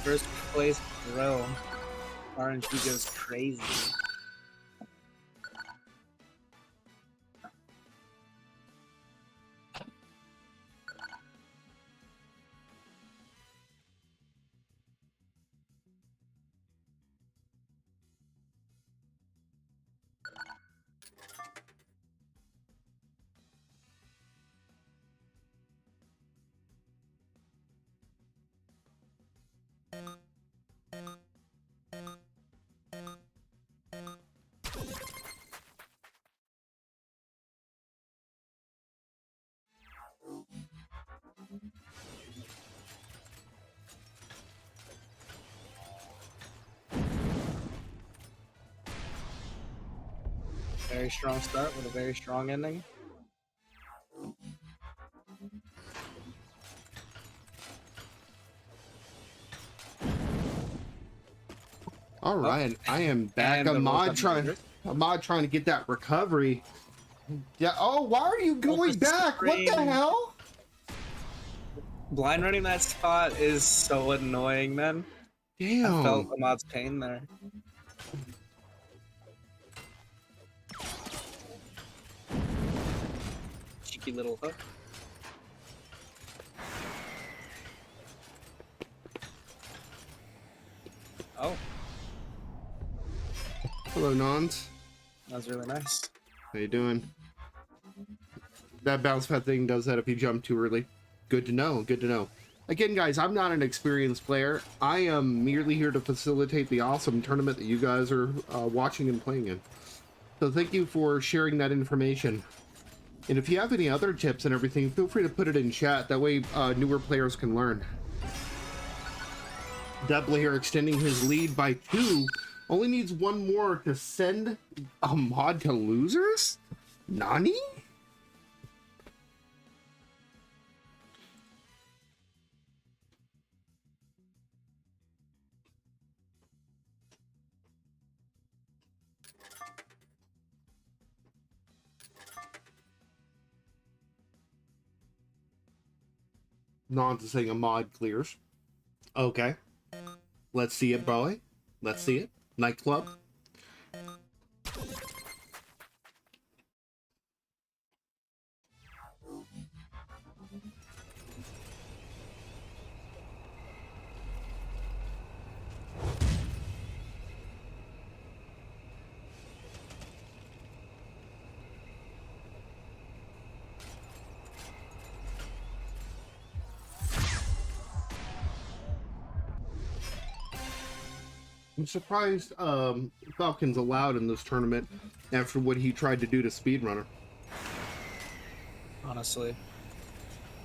First place throw. RNG goes crazy. Very strong start with a very strong ending. All right, I am back. And A the Mod Wolf trying to get that recovery. Yeah. Oh, why are you going is back? What the screaming. hell? Blind running that spot is so annoying, man. I Damn. felt the mod's pain there. cheeky little hook. Oh, Hello, Nons. that was really nice. How you doing? That bounce pad thing does that if you jump too early. Good to know. Good to know. Again, guys, I'm not an experienced player. I am merely here to facilitate the awesome tournament that you guys are watching and playing in. So thank you for sharing that information. And if you have any other tips and everything, feel free to put it in chat. That way newer players can learn. Debla here extending his lead by 2. Only needs 1 more to send a mod to losers? Nani? Non's saying a mod clears. Okay. Let's see it, boy. Let's see it. Nightclub. I'm surprised Falcon's allowed in this tournament after what he tried to do to Speedrunner. Honestly.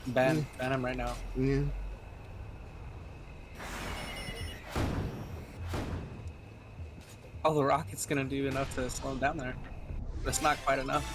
Ban him right now. Yeah. Oh, the rocket's gonna do enough to slow him down there. That's not quite enough.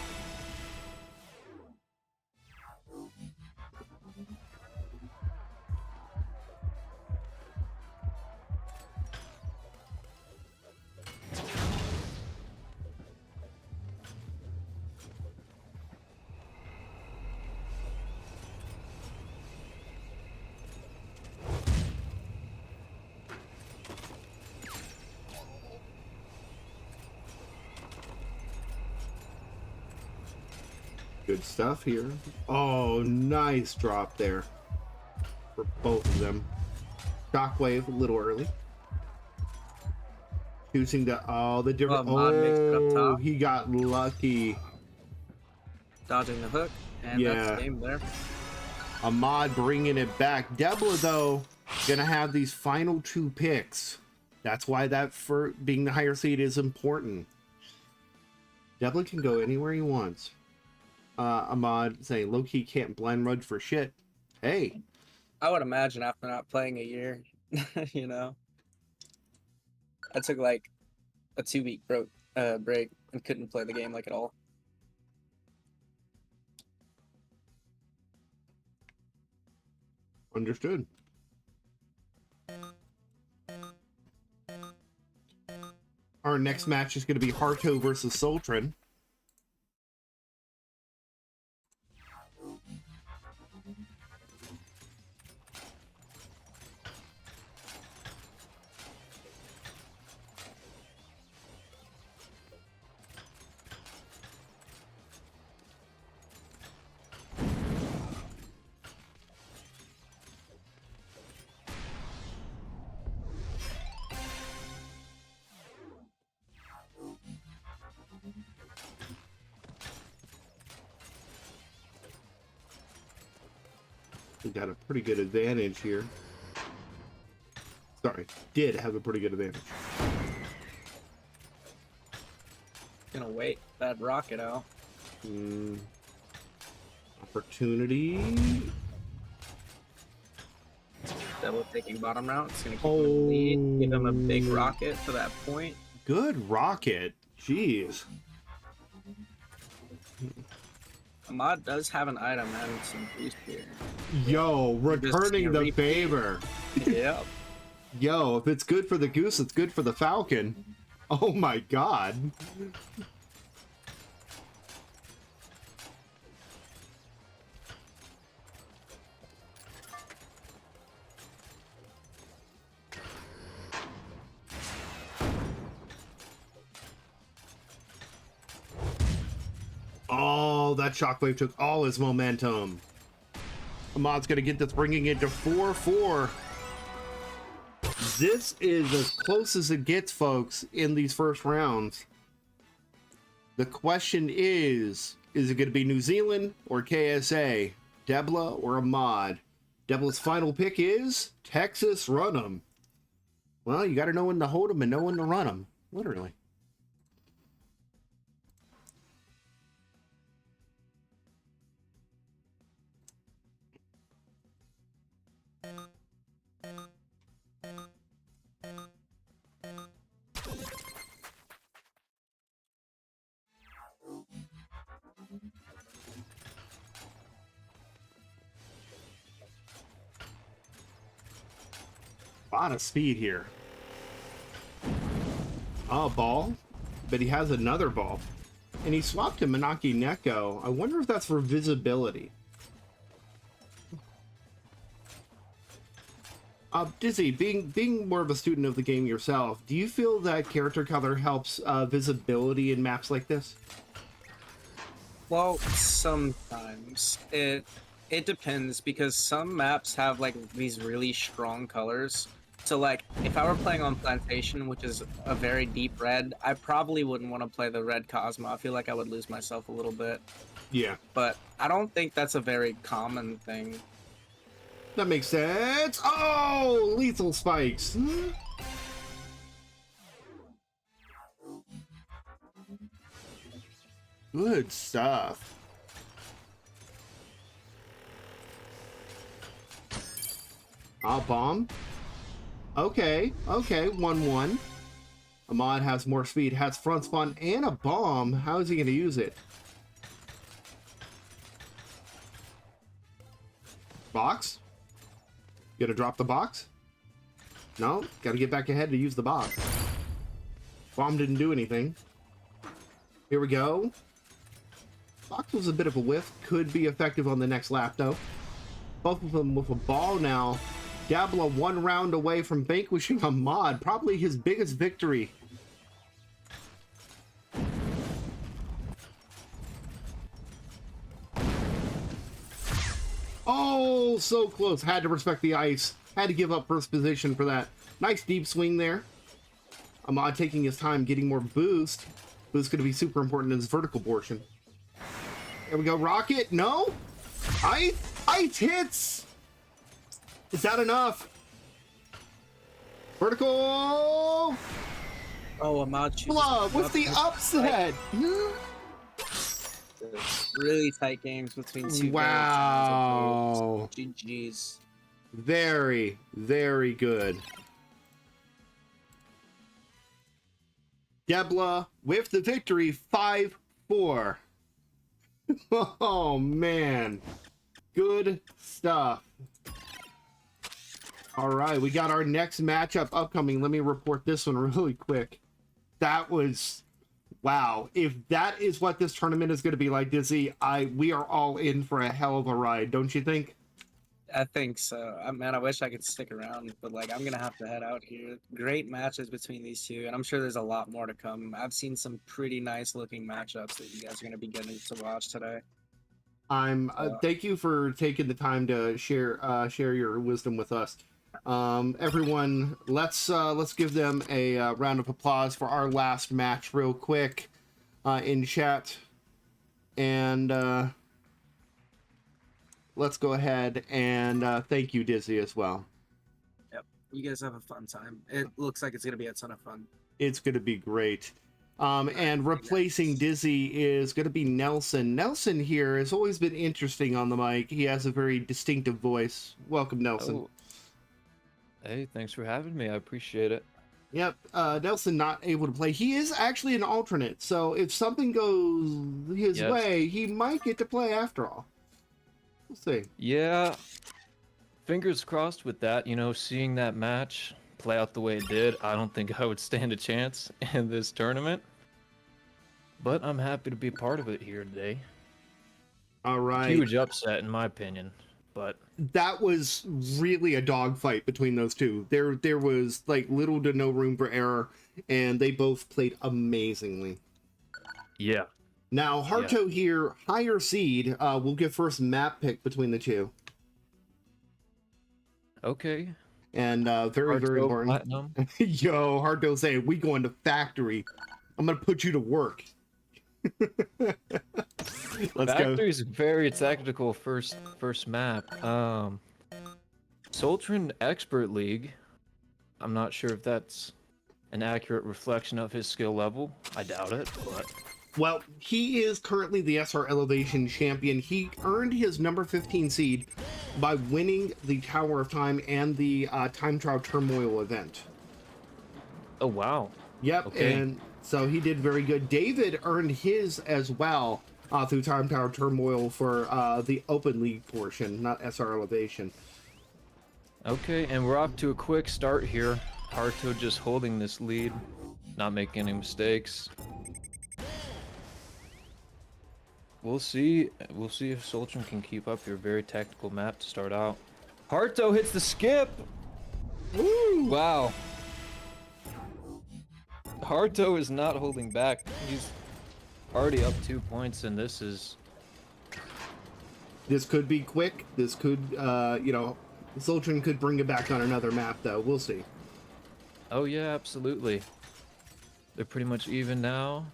Good stuff here. Oh, nice drop there for both of them. Shockwave a little early. Choosing the the different. Mod makes it up top. He got lucky. Dodging the hook, and that's game there. Ahmad bringing it back. Debla though gonna have these final 2 picks. That's why that for being the higher seed is important. Debla can go anywhere he wants. Ahmad saying low-key can't blind rudge for shit. Hey. I would imagine after not playing a year, you know. I took like a 2-week break and couldn't play the game like at all. Understood. Our next match is going to be Harto versus Sultran. We got a pretty good advantage here. Sorry, did have a pretty good advantage. Gonna wait that rocket out. Opportunity. Double taking bottom route. It's gonna keep him in the lead. Give him a big rocket for that point. Good rocket. Jeez. Ahmad does have an item and some boost here. Yo, returning the favor. Yep. Yo, if it's good for the goose, it's good for the falcon. Oh my god. Oh, Oh, that shockwave took all his momentum. Ahmad's gonna get this, bringing it to 4-4. This is as close as it gets, folks, in these first rounds. The question is it going to be New Zealand or KSA? Debla or Ahmad? Debla's final pick is Texas Run 'em. Well, you got to know when to hold 'em and know when to run 'em. Literally. A lot of speed here. Oh, ball. But he has another ball. And he swapped to Manaki Neko. I wonder if that's for visibility. Dizzy, being more of a student of the game yourself, do you feel that character color helps visibility in maps like this? Well, sometimes it depends, because some maps have like these really strong colors. So like if I were playing on Plantation, which is a very deep red, I probably wouldn't want to play the red Cosmo. I feel like I would lose myself a little bit. Yeah. But I don't think that's a very common thing. That makes sense. Oh, lethal spikes. Good stuff. Bomb. Okay, 1-1. Ahmad has more speed, has front spawn and a bomb. How is he going to use it? Box? Gonna drop the box? No, gotta get back ahead to use the box. Bomb didn't do anything. Here we go. Box was a bit of a whiff. Could be effective on the next lap, though. Both of them with a ball now. Dabla 1 round away from vanquishing Ahmad. Probably his biggest victory. Oh, so close. Had to respect the ice. Had to give up first position for that. Nice deep swing there. Ahmad taking his time, getting more boost. Boost going to be super important in his vertical portion. There we go. Rocket. No. Ice hits. Is that enough? Vertical. Oh, Ahmad. What's the upset? Really tight games between two. Wow. GG's. Very, very good. Debla with the victory, 5-4. Oh, man. Good stuff. All right, we got our next matchup upcoming. Let me report this one really quick. That was... Wow, if that is what this tournament is going to be like, Dizzy, we are all in for a hell of a ride, don't you think? I think so. Man, I wish I could stick around, but like I'm gonna have to head out here. Great matches between these two, and I'm sure there's a lot more to come. I've seen some pretty nice looking matchups that you guys are gonna be getting to watch today. Thank you for taking the time to share your wisdom with us. Everyone, let's give them a round of applause for our last match real quick in chat, and let's go ahead and thank you, Dizzy, as well. Yep, you guys have a fun time. It looks like it's gonna be a ton of fun. It's gonna be great. And replacing Dizzy is going to be Nelson. Nelson here has always been interesting on the mic. He has a very distinctive voice. Welcome, Nelson. Oh. Hey, thanks for having me. I appreciate it. Yep, Nelson not able to play. He is actually an alternate, so if something goes his way, he might get to play after all. We'll see. Yeah, fingers crossed with that. You know, seeing that match play out the way it did, I don't think I would stand a chance in this tournament. But I'm happy to be part of it here today. All right. Huge upset, in my opinion. But that was really a dogfight between those two. There was like little to no room for error, and they both played amazingly. Yeah, Now, Harto here, higher seed, will get first map pick between the two. Okay. And very, very Harto important. Platinum. Yo, Harto saying, we going to factory. I'm going to put you to work. Let's go. Factory's very tactical first map. Sultran Expert League. I'm not sure if that's an accurate reflection of his skill level. I doubt it, but Well, he is currently the SR Elevation champion. He earned his number 15 seed by winning the Tower of Time and the Time Trial Turmoil event. oh wow. Yep, Okay. and so he did very good. David earned his as well through Time Tower Turmoil for the Open League portion, not SR Elevation. Okay, and we're off to a quick start here. Harto just holding this lead, not making any mistakes. We'll see if Sultran can keep up your very tactical map to start out. Harto hits the skip! Woo! Wow. Harto is not holding back. He's already up 2 points, and this could be quick. This could, Sultran could bring it back on another map, though. We'll see. Oh yeah, absolutely. They're pretty much even now.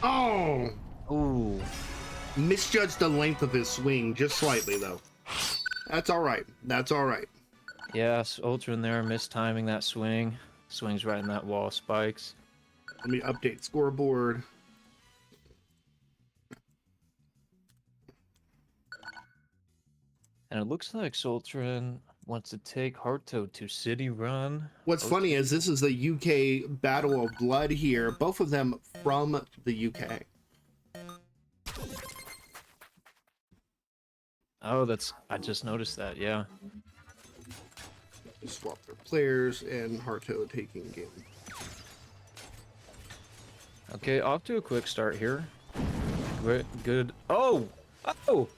Oh! Ooh. Misjudged the length of his swing just slightly, though. That's all right. That's all right. Yeah, Sultran there mistiming that swing. Swings right in that wall of spikes. Let me update scoreboard. And it looks like Sultran wants to take Harto to City Run. What's funny is this is the UK Battle of Blood here. Both of them from the UK. Oh, I just noticed that, yeah. Swap their players and Harto taking game. Okay, off to a quick start here. Good. Oh! Oh!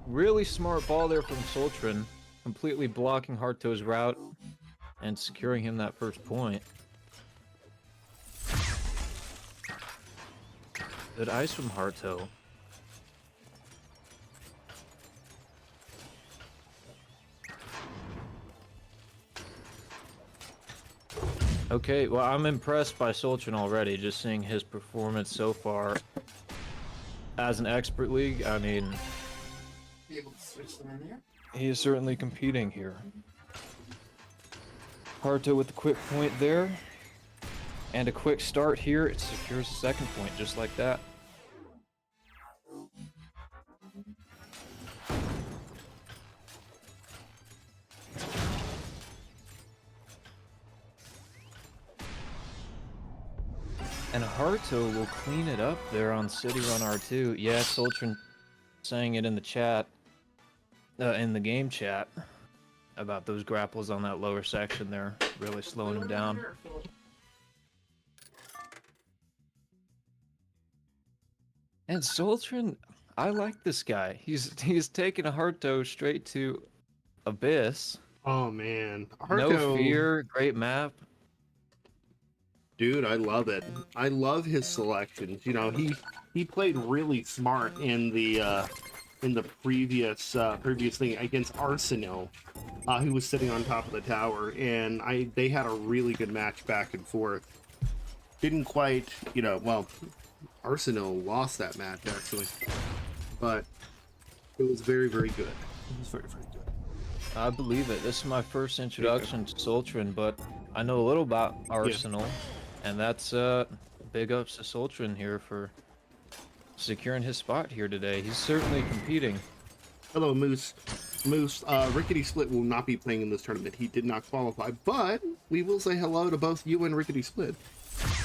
Really smart ball there from Sultran. Completely blocking Harto's route and securing him that first point. Good ice from Harto. Okay, well, I'm impressed by Sultran already, just seeing his performance so far. As an expert league, I mean, he is certainly competing here. Harto with the quick point there. And a quick start here, it secures the second point, just like that. And Harto will clean it up there on City Run R2. Yeah, Sultran saying it in the chat, in the game chat, about those grapples on that lower section there, really slowing him down. And Sultran, I like this guy. He's taking a Harto straight to Abyss. Oh man, No fear, great map. Dude, I love it. I love his selections. You know, he played really smart in the previous thing against Arsenal, who was sitting on top of the tower, and they had a really good match back and forth. Didn't quite, well, Arsenal lost that match actually, but it was very, very good. It was very, very good. I believe it. This is my first introduction to Sultran, but I know a little about Arsenal. Yeah. And that's big ups to Sultran here for securing his spot here today. He's certainly competing. Hello, Moose. Rickety Split will not be playing in this tournament. He did not qualify, but we will say hello to both you and Rickety Split.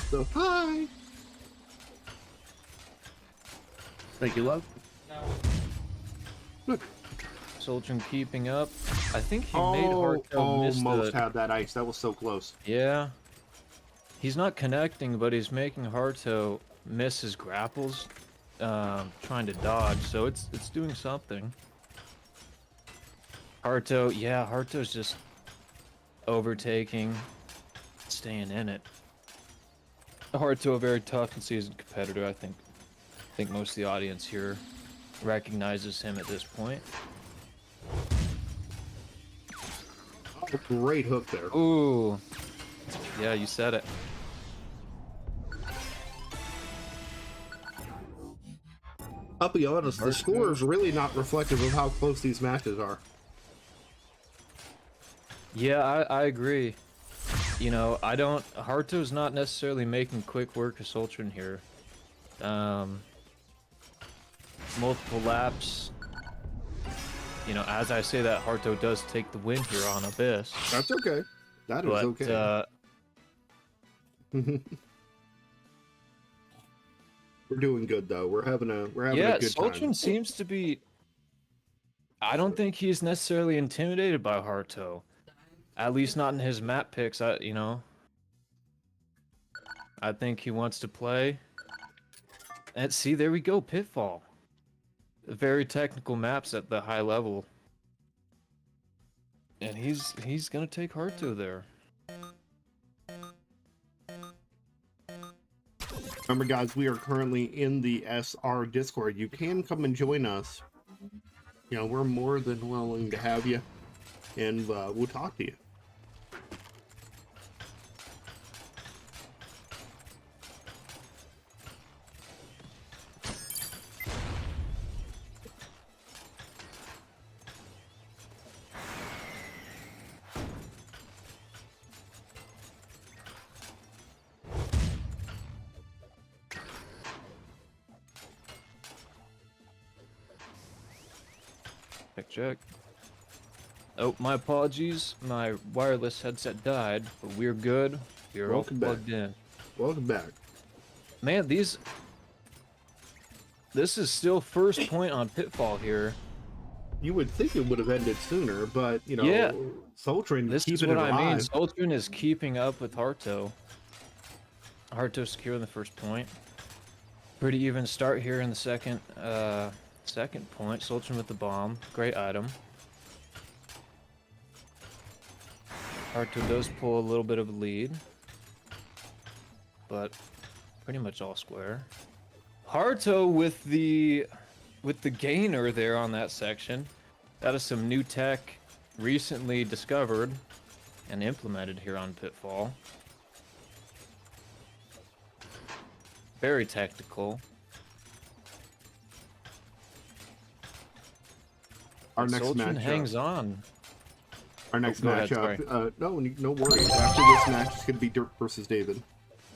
So, hi! Thank you, love. No. Look. Sultran keeping up. I think he made Harto miss almost had that ice. That was so close. Yeah. He's not connecting, but he's making Harto miss his grapples, trying to dodge, so it's doing something. Harto's just overtaking, staying in it. Harto, a very tough and seasoned competitor, I think I think most of the audience here recognizes him at this point. Oh, great hook there. Ooh. Yeah, you said it. I'll be honest, the score is really not reflective of how close these matches are. Yeah, I agree. You know, Harto's not necessarily making quick work of Sultran here. Multiple laps. You know, as I say that, Harto does take the win here on Abyss. That's okay. That is okay. We're doing good though. We're having a good time. Sultran seems to be. I don't think he's necessarily intimidated by Harto. At least not in his map picks. I think he wants to play. And see, there we go, Pitfall. Very technical maps at the high level. And he's gonna take Harto there. Remember, guys, we are currently in the SR Discord. You can come and join us. You know, we're more than willing to have you, and we'll talk to you. Check. Oh, my apologies. My wireless headset died, but we're good. We're all plugged in. Welcome back. Man, this is still first point on Pitfall here. You would think it would have ended sooner, but you know, yeah. Sultran This is what I mean. Sultran is keeping up with Harto. Harto securing the first point. Pretty even start here in the second point. Sultran with the bomb. Great item. Harto does pull a little bit of a lead, but pretty much all square. Harto with the gainer there on that section. That is some new tech recently discovered and implemented here on Pitfall. Very technical. Our next Sultran matchup hangs on. Our next ahead, matchup. No worries. After this match, it's gonna be Dirk versus David.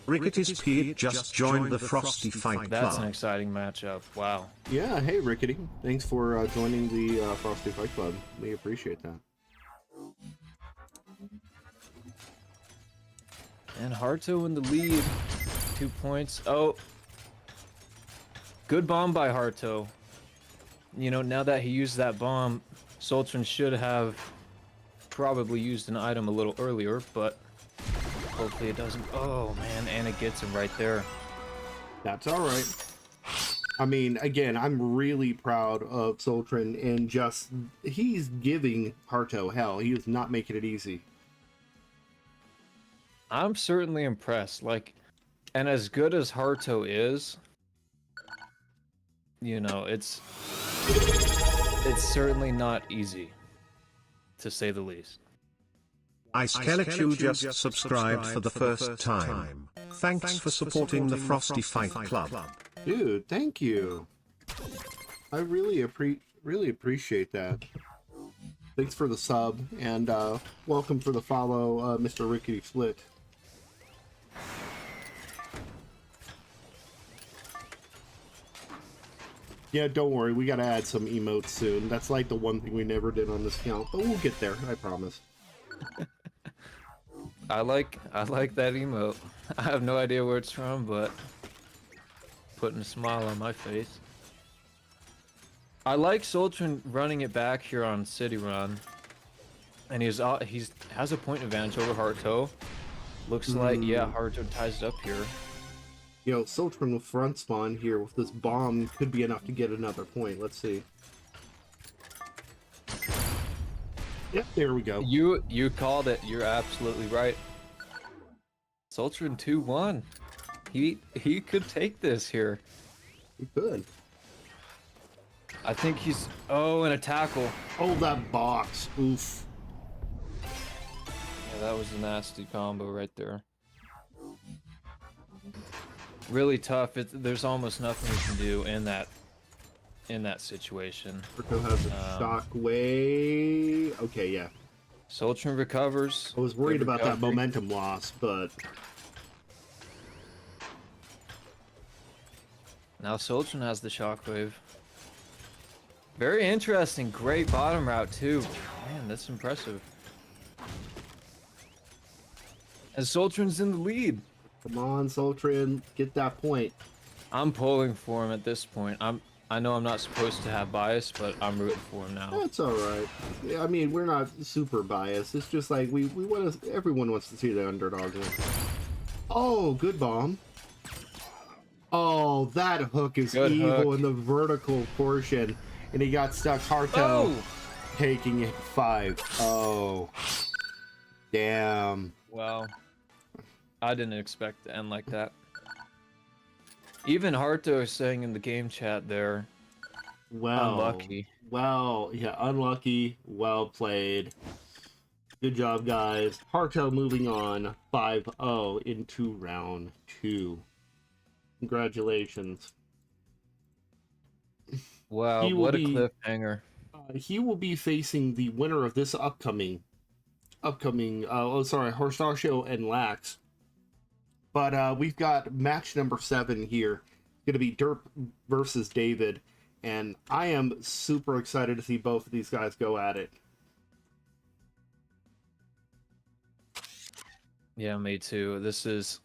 Rickety's Pete just joined the Frosty Fight Club. That's an exciting matchup. Wow. Yeah. Hey, Rickety. Thanks for joining the Frosty Fight Club. We appreciate that. And Harto in the lead. 2 points. Oh. Good bomb by Harto. You know, now that he used that bomb, Sultran should have probably used an item a little earlier, but hopefully it doesn't. Oh, man, and it gets him right there. That's all right. I mean, again, I'm really proud of Sultran, and just, he's giving Harto hell. He is not making it easy. I'm certainly impressed. Like, and as good as Harto is, you know, it's certainly not easy, to say the least. Iskeleq just subscribed for the first time. Thanks for supporting the Frosty Fight Club. Dude, thank you. I really appreciate that. Thanks for the sub, and welcome for the follow, Mr. Rickety Split. Yeah, don't worry, we gotta add some emotes soon. That's like the one thing we never did on this account, but we'll get there, I promise. I like that emote. I have no idea where it's from, but putting a smile on my face. I like Sultran running it back here on City Run, and he has a point advantage over Harto. Looks like, yeah, Harto ties it up here. You know, Sultran with front spawn here with this bomb could be enough to get another point. Let's see. Yep, there we go. You called it. You're absolutely right. Sultran 2-1. He could take this here. He could. I think he's... Oh, and a tackle. Oh, that box. Oof. Yeah, that was a nasty combo right there. Really tough. There's almost nothing we can do in that situation. Rico has a shockwave. Okay, yeah. Sultran recovers. I was worried Good about that recovery. momentum loss, but Now Sultran has the shockwave. Very interesting. Great bottom route too. Man, that's impressive. And Sultran's in the lead. come on, Sultran, get that point. I'm pulling for him at this point. I know I'm not supposed to have bias, but I'm rooting for him now. That's all right. Yeah, I mean, we're not super biased. It's just like we want to. Everyone wants to see the underdog win. Oh, good bomb. Oh, that hook is Good evil hook. in the vertical portion, and he got stuck. Harto Oh! taking it 5. Oh, damn. Wow. I didn't expect to end like that. Even Harto is saying in the game chat there, Well, unlucky. Well, yeah, unlucky. Well played. Good job, guys. Harto moving on 5-0 into round 2. Congratulations. Wow, He will what a be- cliffhanger. He will be facing the winner of this upcoming, Horsasho and Lax. But we've got match number 7 here. Going to be Derp versus David. And I am super excited to see both of these guys go at it. Yeah, me too. This is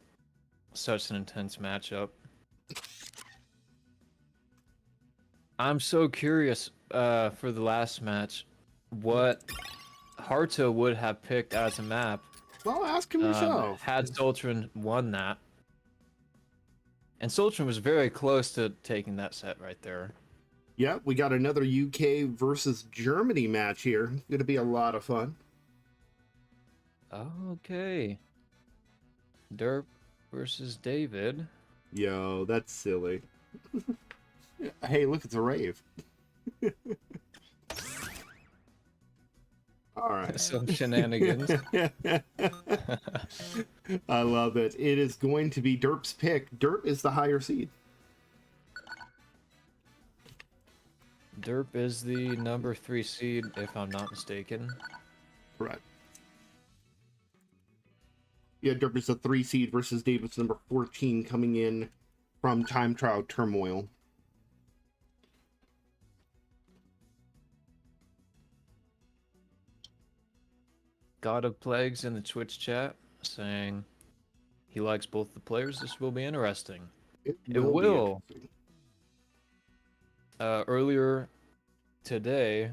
such an intense matchup. I'm so curious for the last match what Harto would have picked as a map Well, ask him yourself. had Sultran won that. And Sultran was very close to taking that set right there. Yeah, we got another UK versus Germany match here. Going to be a lot of fun. Okay. Derp versus David. Yo, that's silly. Hey, look, it's a rave. All right. Some shenanigans. I love it. It is going to be Derp's pick. Derp is the higher seed. Derp is the number 3 seed, if I'm not mistaken. Correct. Yeah, Derp is the 3 seed versus David's number 14 coming in from Time Trial Turmoil. God of Plagues in the Twitch chat saying he likes both the players. This will be interesting. It will be will. interesting. Earlier today,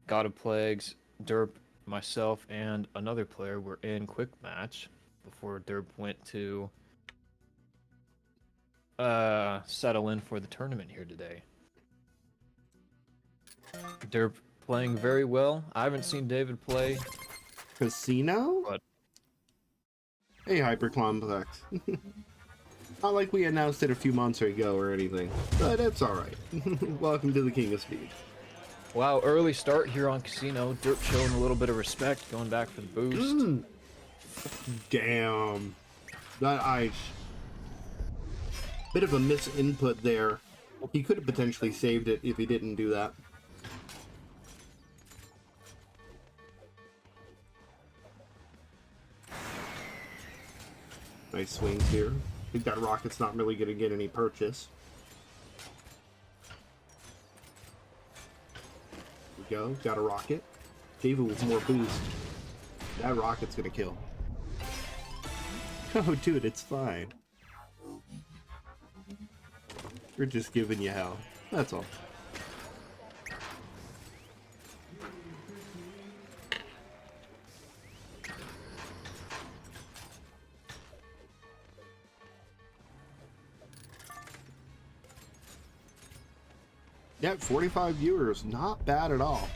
God of Plagues, Derp, myself, and another player were in quick match before Derp went to settle in for the tournament here today. Derp playing very well. I haven't seen David play. Casino? What? Hey, Hypercomplex. Not like we announced it a few months ago or anything, but it's alright. Welcome to the King of Speed. Wow, early start here on Casino. Derp showing a little bit of respect, going back for the boost. Damn. That ice. Bit of a misinput there. He could have potentially saved it if he didn't do that. Nice swings here. I think that rocket's not really going to get any purchase. There we go. Got a rocket. David with more boost. That rocket's going to kill. Oh, dude, it's fine. We're just giving you hell. That's all. Yeah, 45 viewers. Not bad at all.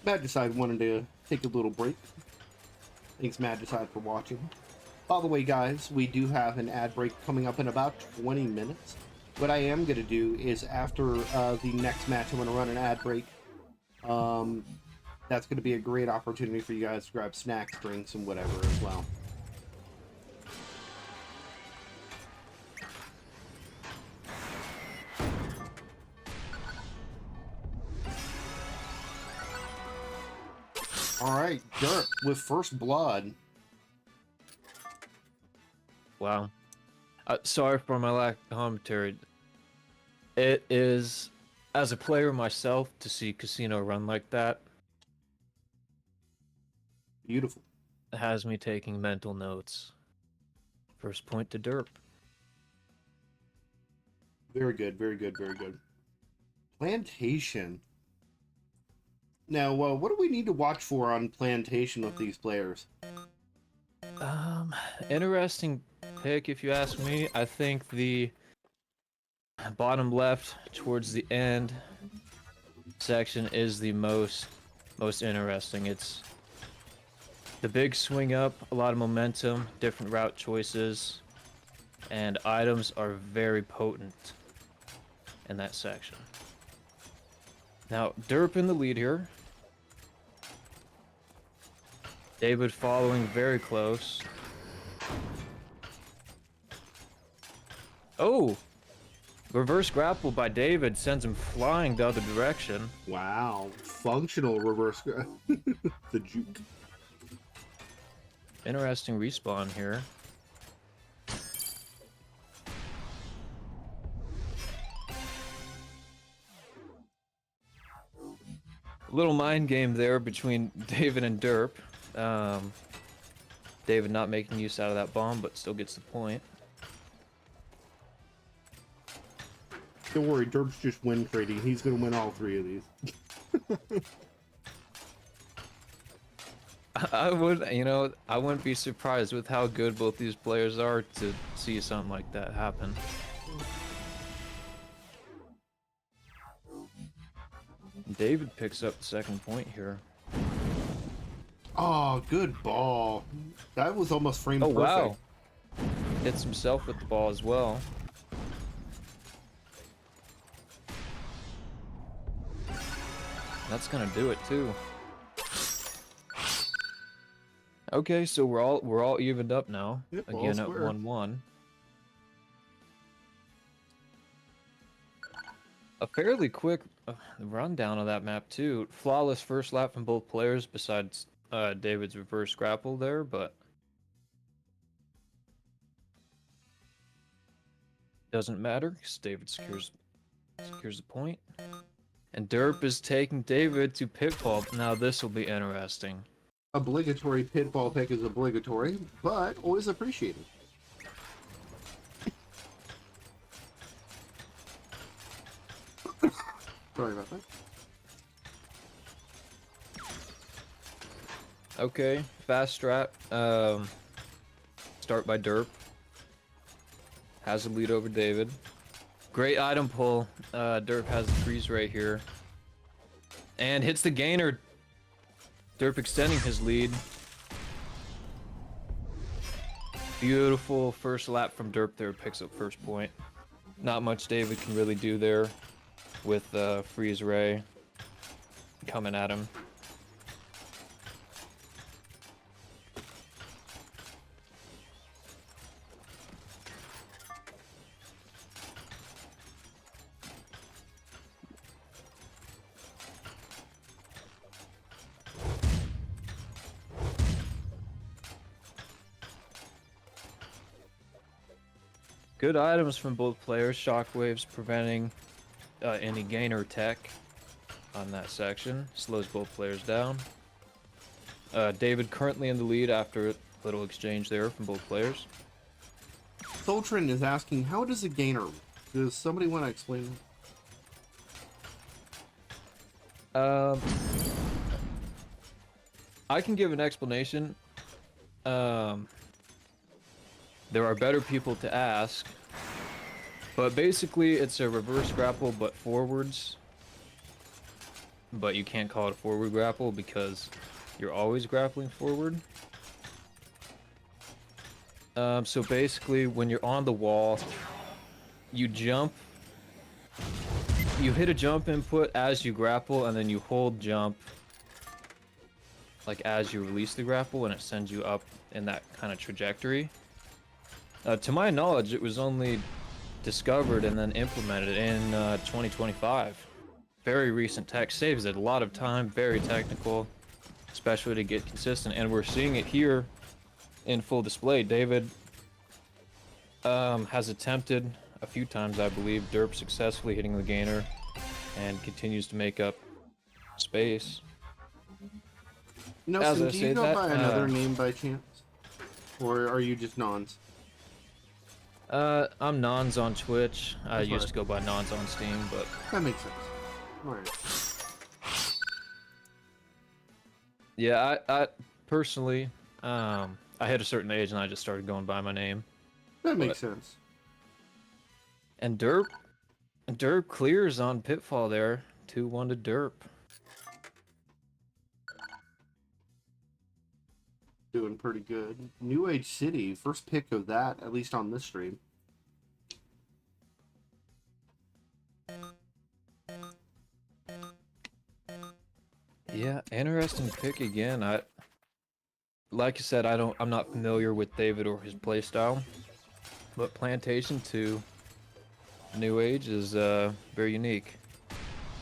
Matt decided wanted to take a little break. Thanks, Magicide, for watching. By the way, guys, we do have an ad break coming up in about 20 minutes. What I am going to do is after the next match, I'm going to run an ad break. That's going to be a great opportunity for you guys to grab snacks, drinks, and whatever as well. Alright, Dirk with first blood. Wow. Sorry for my lack of commentary. It is, as a player myself, to see Casino run like that Beautiful. has me taking mental notes. First point to Derp. Very good, very good, very good. Plantation. Now, what do we need to watch for on Plantation with these players? Interesting pick, if you ask me. I think the bottom left towards the end section is the most interesting. It's the big swing up, a lot of momentum, different route choices, and items are very potent in that section. Now, Derp in the lead here. David following very close. Oh! Reverse grapple by David sends him flying the other direction. Wow. Functional reverse. The juke. Interesting respawn here. Little mind game there between David and Derp. David not making use out of that bomb, but still gets the point. Don't worry, Derp's just win trading. He's going to win all three of these. I wouldn't be surprised with how good both these players are to see something like that happen. David picks up the second point here. Oh, good ball. That was almost framed perfect. Wow. Hits himself with the ball as well. That's gonna do it too. Okay, so we're all evened up now. Yep, again at square. 1-1. A fairly quick rundown of that map too. Flawless first lap from both players, besides David's reverse grapple there, but doesn't matter because David secures the point. And Derp is taking David to pitfall. Now this will be interesting. Obligatory pitfall pick is obligatory, but always appreciated. Sorry about that. Okay, fast strat. Start by Derp. Has a lead over David. Great item pull. Derp has the freeze right here. And hits the gainer. Derp extending his lead. Beautiful first lap from Derp there. Picks up first point. Not much David can really do there with freeze ray coming at him. Good items from both players. Shockwaves preventing any gainer tech on that section. Slows both players down. David currently in the lead after a little exchange there from both players. Soltrin is asking, how does a gainer? Does somebody want to explain that? I can give an explanation. There are better people to ask, but basically it's a reverse grapple but forwards. But you can't call it a forward grapple because you're always grappling forward. So basically, when you're on the wall, you jump. You hit a jump input as you grapple, and then you hold jump, like as you release the grapple, and it sends you up in that kind of trajectory. To my knowledge, it was only discovered and then implemented in 2025. Very recent tech, saves it a lot of time, very technical, especially to get consistent, and we're seeing it here in full display. David has attempted a few times, I believe, derp successfully hitting the gainer and continues to make up space. As Nelson, I do say you go that, by another name by chance? Or are you just Nons? I'm Nons on Twitch. I That's used right. to go by Nons on Steam, but That makes sense. Alright. yeah, I personally, I hit a certain age and I just started going by my name. That makes sense. And Derp clears on Pitfall there. 2-1 to Derp. Doing pretty good. New Age City, first pick of that, at least on this stream. Yeah, interesting pick again. Like I said, I'm not familiar with David or his playstyle, but Plantation 2 New Age is very unique.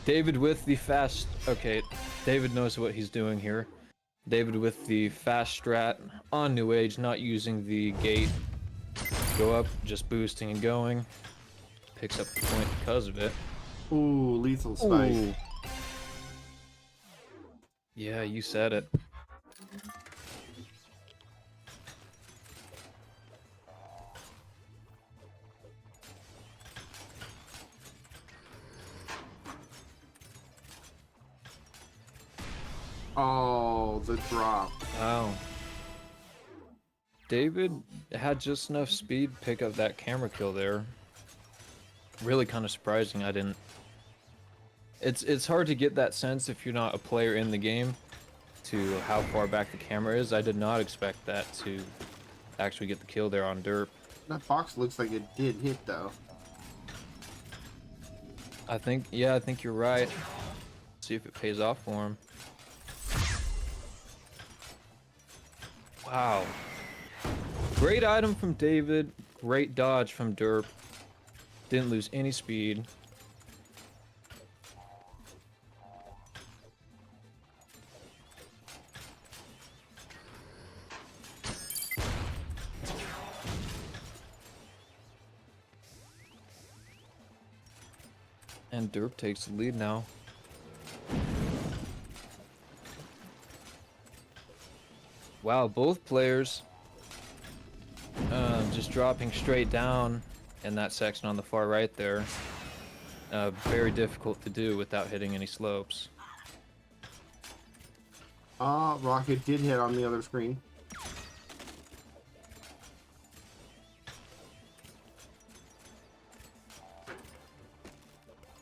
David with the fast. Okay, David knows what he's doing here. David with the fast strat on New Age, not using the gate. Go up, just boosting and going. Picks up the point because of it. Ooh, lethal spike. Ooh. Yeah, you said it. Oh, the drop. Wow. David had just enough speed to pick up that camera kill there. Really kind of surprising. I didn't. It's hard to get that sense if you're not a player in the game to how far back the camera is. I did not expect that to actually get the kill there on Derp. That box looks like it did hit, though. I think you're right. See if it pays off for him. Wow. Great item from David. Great dodge from Derp. Didn't lose any speed. And Derp takes the lead now. Wow, both players just dropping straight down in that section on the far right there. Very difficult to do without hitting any slopes. Rocket did hit on the other screen.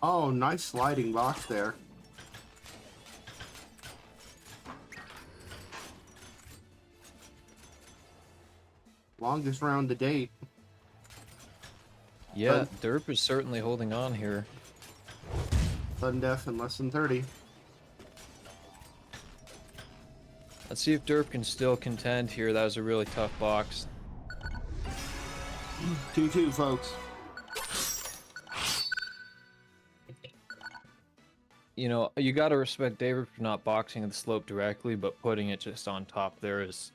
Oh, nice sliding box there. Longest round to date. Yeah, Derp is certainly holding on here. Sudden death in less than 30. Let's see if Derp can still contend here. That was a really tough box. 2-2, folks. You know, you gotta respect David for not boxing the slope directly, but putting it just on top there is...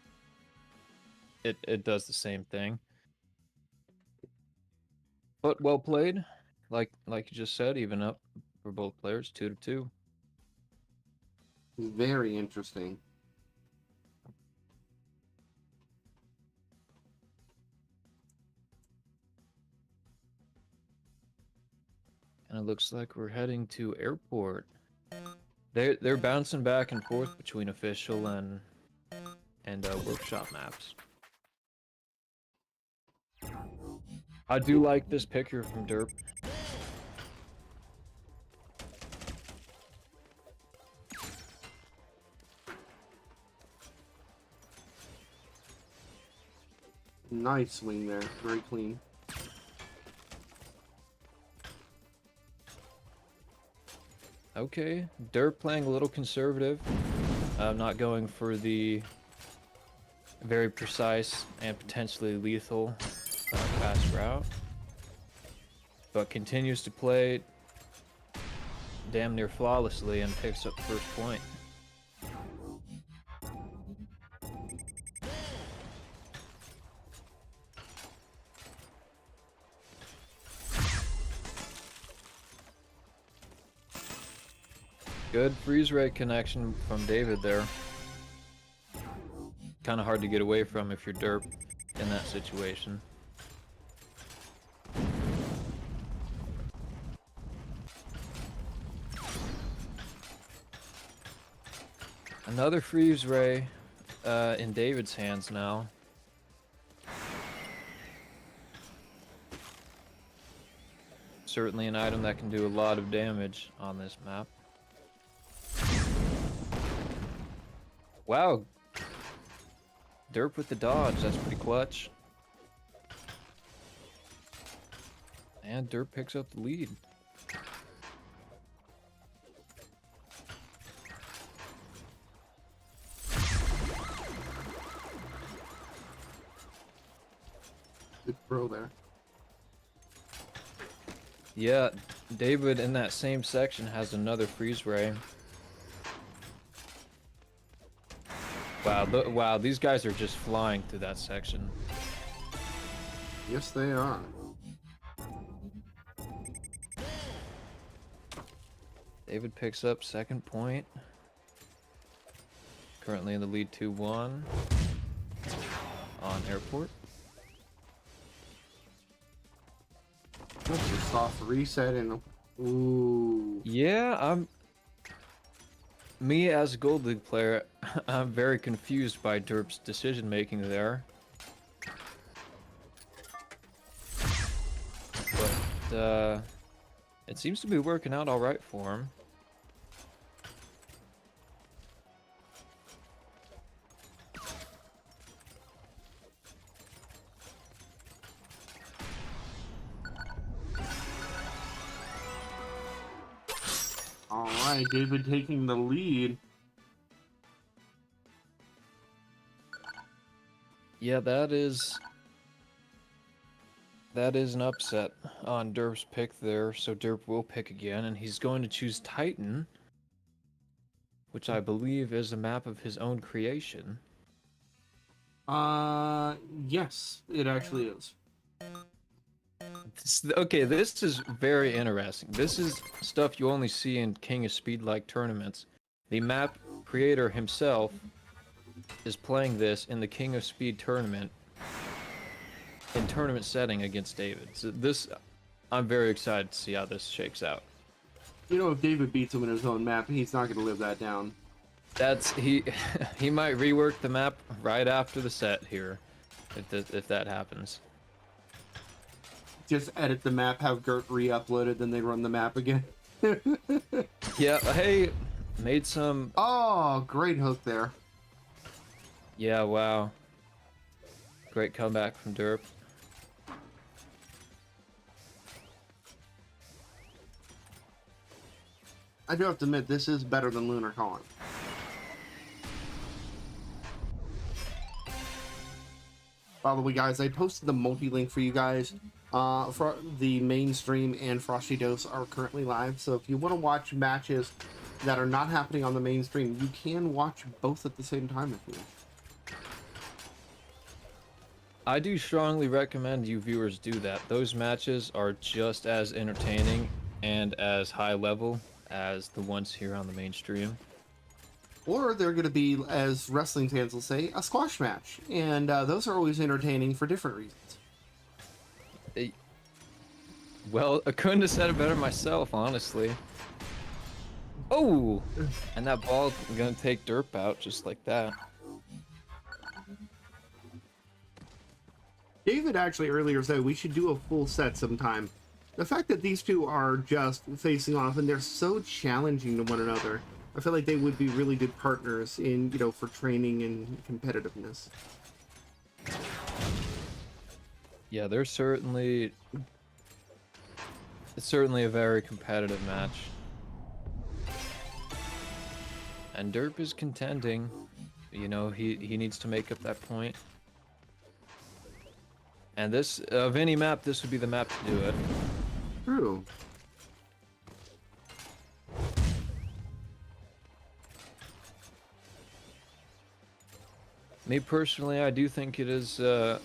It does the same thing. But well played. Like you just said, even up for both players, 2-2. Very interesting. And it looks like we're heading to airport. They're bouncing back and forth between official and workshop maps. I do like this picture from Derp. Nice swing there. Very clean. Okay, Derp playing a little conservative. Not going for the very precise and potentially lethal pass route. But continues to play damn near flawlessly and picks up first point. Good freeze ray connection from David there. Kind of hard to get away from if you're Derp in that situation. Another freeze ray in David's hands now. Certainly an item that can do a lot of damage on this map. Wow. Derp with the dodge, that's pretty clutch. And Derp picks up the lead. Good throw there. Yeah, David in that same section has another freeze ray. Wow, wow, these guys are just flying through that section. Yes, they are. David picks up second point. Currently in the lead 2-1 on Airport. That's a soft reset and ooh. Yeah, me as a Gold League player, I'm very confused by Derp's decision making there. But it seems to be working out all right for him. Alright, David taking the lead. Yeah, that is an upset on Derp's pick there, so Derp will pick again, and he's going to choose Titan, which I believe is a map of his own creation. Yes, it actually is. Okay, this is very interesting. This is stuff you only see in King of Speed-like tournaments. The map creator himself is playing this in the King of Speed tournament, in tournament setting against David. So this, I'm very excited to see how this shakes out. You know, if David beats him in his own map, he's not going to live that down. That's he might rework the map right after the set here, if that happens. Just edit the map, have Gert re-uploaded, then they run the map again. Yeah, hey, made some... Oh, great hook there. Yeah, wow. Great comeback from Derp. I do have to admit, this is better than Lunar Calling. By the way, guys, I posted the multi-link for you guys. For the main stream and Frosty Dose are currently live, so if you want to watch matches that are not happening on the main stream, you can watch both at the same time if you wish. I do strongly recommend you viewers do that. Those matches are just as entertaining and as high level as the ones here on the main stream. Or they're going to be, as wrestling fans will say, a squash match, and those are always entertaining for different reasons. Well, I couldn't have said it better myself, honestly. Oh! And that ball gonna take Derp out just like that. David actually earlier said we should do a full set sometime. The fact that these two are just facing off and they're so challenging to one another, I feel like they would be really good partners in, you know, for training and competitiveness. Yeah, there's certainly it's certainly a very competitive match. And Derp is contending. You know, he needs to make up that point. And this, of any map, this would be the map to do it. True. Me personally, I do think it is a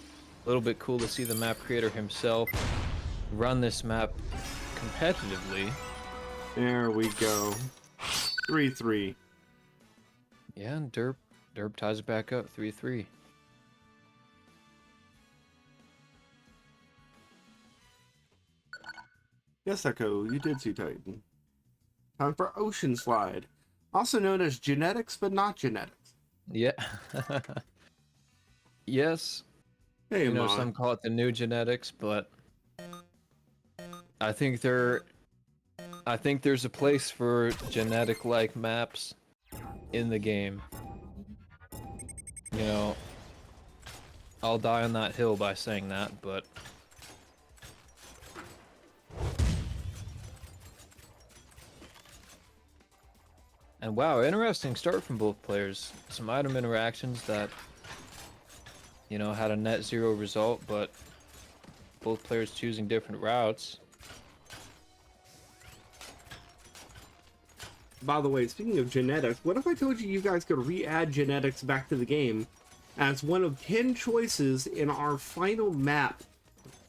little bit cool to see the map creator himself run this map competitively. There we go. 3-3. Yeah, and Derp ties it back up 3-3. Yes, Echo, you did see Titan. Time for Ocean Slide, also known as genetics, but not genetics. Yeah. Yes. Hey, You know, Ma. some call it the new genetics, but I think there's a place for genetic-like maps in the game. You know, I'll die on that hill by saying that, but and wow, interesting start from both players. Some item interactions that, you know, had a net zero result, but both players choosing different routes. By the way, speaking of genetics, what if I told you guys could re-add genetics back to the game as one of 10 choices in our final map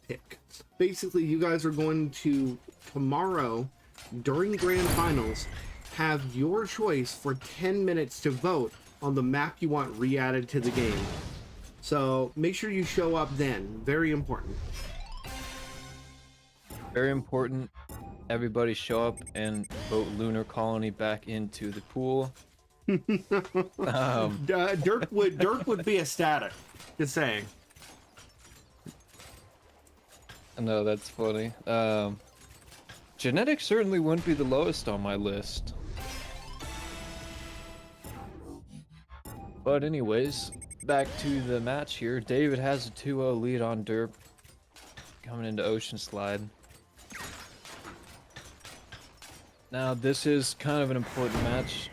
pick? Basically, you guys are going to, tomorrow, during Grand Finals, have your choice for 10 minutes to vote on the map you want re-added to the game. So make sure you show up then. Very important. Very important. Everybody show up and vote Lunar Colony back into the pool. Dirk would be ecstatic. Just saying. No, that's funny. Genetics certainly wouldn't be the lowest on my list. But anyways, back to the match here. David has a 2-0 lead on Derp coming into Ocean Slide. Now, this is kind of an important match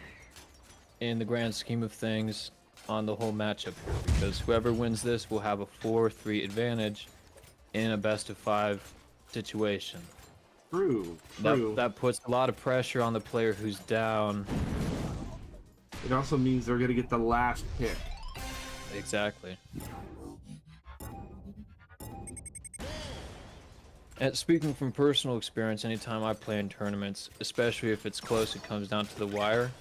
in the grand scheme of things on the whole matchup here, because whoever wins this will have a 4-3 advantage in a best-of-5 situation. True. That puts a lot of pressure on the player who's down. It also means they're going to get the last pick. Exactly. And speaking from personal experience, anytime I play in tournaments, especially if it's close, it comes down to the wire,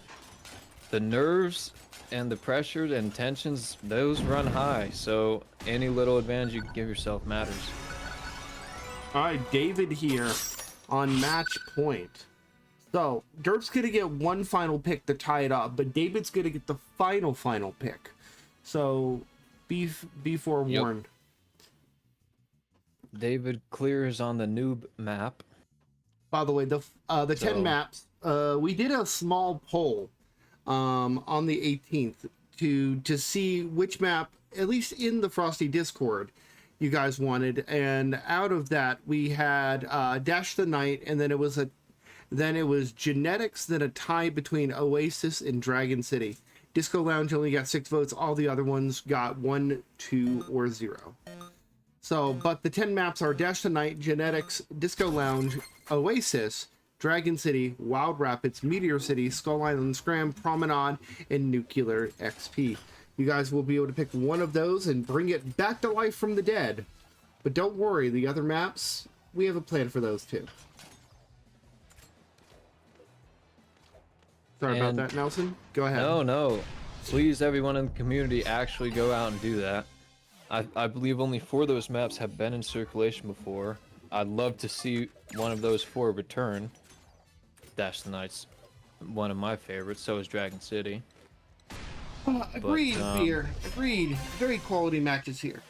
the nerves and the pressure and tensions, those run high. So any little advantage you can give yourself matters. All right, David here on match point. So Derp's going to get one final pick to tie it up, but David's going to get the final pick. So be forewarned. Yep. David clears on the noob map. By the way, the 10 maps, we did a small poll on the 18th to see which map, at least in the Frosty Discord, you guys wanted, and out of that we had Dash the Night, and then it was Genetics, then a tie between Oasis and Dragon City. Disco Lounge only got 6 votes. All the other ones got 1, 2, or 0. So, but the 10 maps are Dash the Night, Genetics, Disco Lounge, Oasis, Dragon City, Wild Rapids, Meteor City, Skull Island, Scram, Promenade, and Nuclear XP. You guys will be able to pick one of those and bring it back to life from the dead. But don't worry, the other maps, we have a plan for those too. Sorry about that, Nelson. Go ahead. No. Please, everyone in the community, actually go out and do that. I believe only 4 of those maps have been in circulation before. I'd love to see one of those 4 return. Dash the Night's one of my favorites, so is Dragon City. Agreed, Beer. Agreed. Very quality matches here.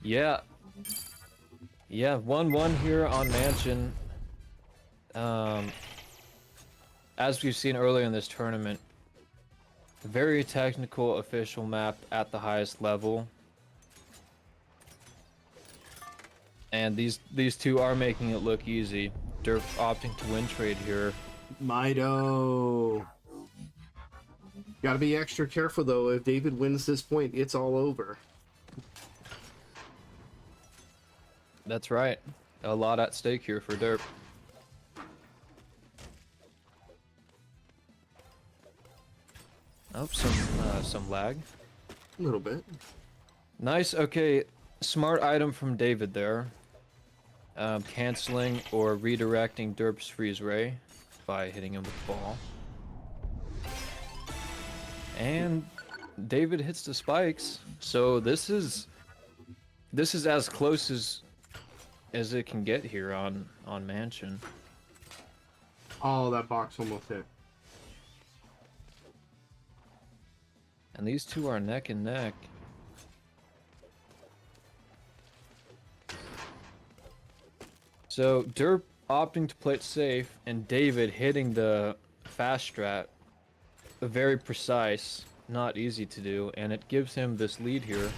Yeah. Yeah, 1-1 here on Mansion. As we've seen earlier in this tournament, very technical official map at the highest level. And these two are making it look easy. Derp opting to win trade here. Mido. Gotta be extra careful though. If David wins this point, it's all over. That's right. A lot at stake here for Derp. Oh, some lag. A little bit. Nice. Okay, smart item from David there. Canceling or redirecting Derp's freeze ray by hitting him with the ball. And David hits the spikes. So this is as close as it can get here on Mansion. Oh, that box almost hit. And these two are neck and neck. So Derp opting to play it safe, and David hitting the fast strat. Very precise, not easy to do, and it gives him this lead here.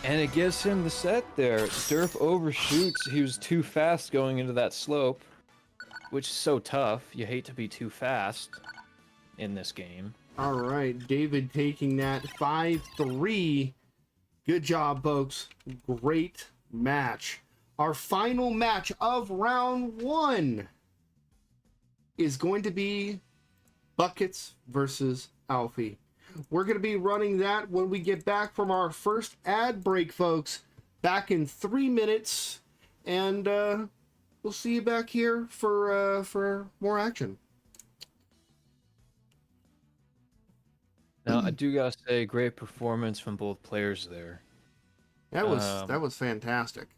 And it gives him the set there. Derp overshoots. He was too fast going into that slope, which is so tough. You hate to be too fast in this game. All right, David taking that 5-3. Good job, folks. Great match. Our final match of round 1 is going to be Buckets versus Alfie. We're going to be running that when we get back from our first ad break, folks. Back in 3 minutes, and we'll see you back here for more action. Now, I do gotta say, great performance from both players there. That was fantastic.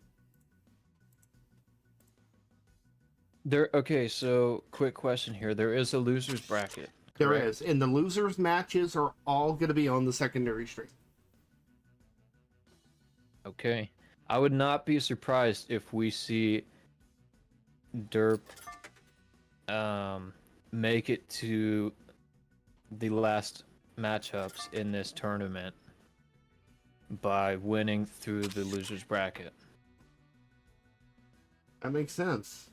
Okay, so quick question here. There is a loser's bracket. There correct? is, and the losers matches are all going to be on the secondary stream. Okay. I would not be surprised if we see Derp make it to the last matchups in this tournament by winning through the loser's bracket. That makes sense.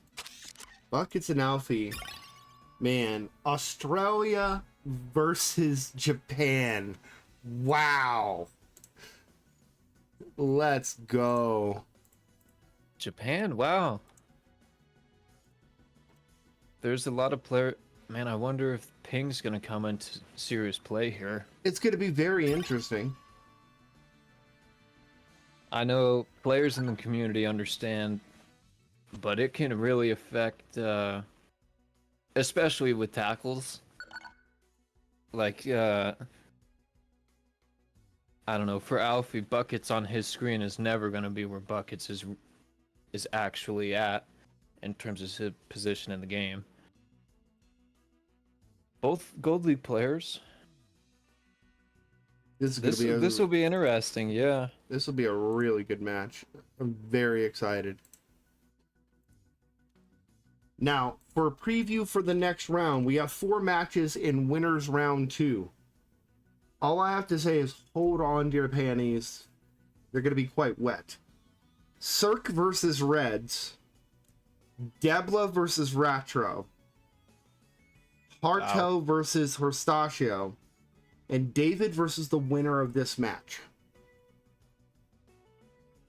Buckets and Alfie. Man, Australia versus Japan. Wow. Let's go. Japan, wow. There's a lot of player. Man, I wonder if ping's gonna come into serious play here. It's going to be very interesting. I know players in the community understand, but it can really affect, especially with tackles. Like, I don't know, for Alfie, Buckets on his screen is never going to be where Buckets is actually at in terms of his position in the game. Both Gold League players. This will be interesting, yeah. This will be a really good match. I'm very excited. Now, for a preview for the next round, we have 4 matches in winners round 2. All I have to say is hold on to your panties. They're going to be quite wet. Cirque versus Reds. Debla versus Ratro. Harto versus Horstachio. And David versus the winner of this match.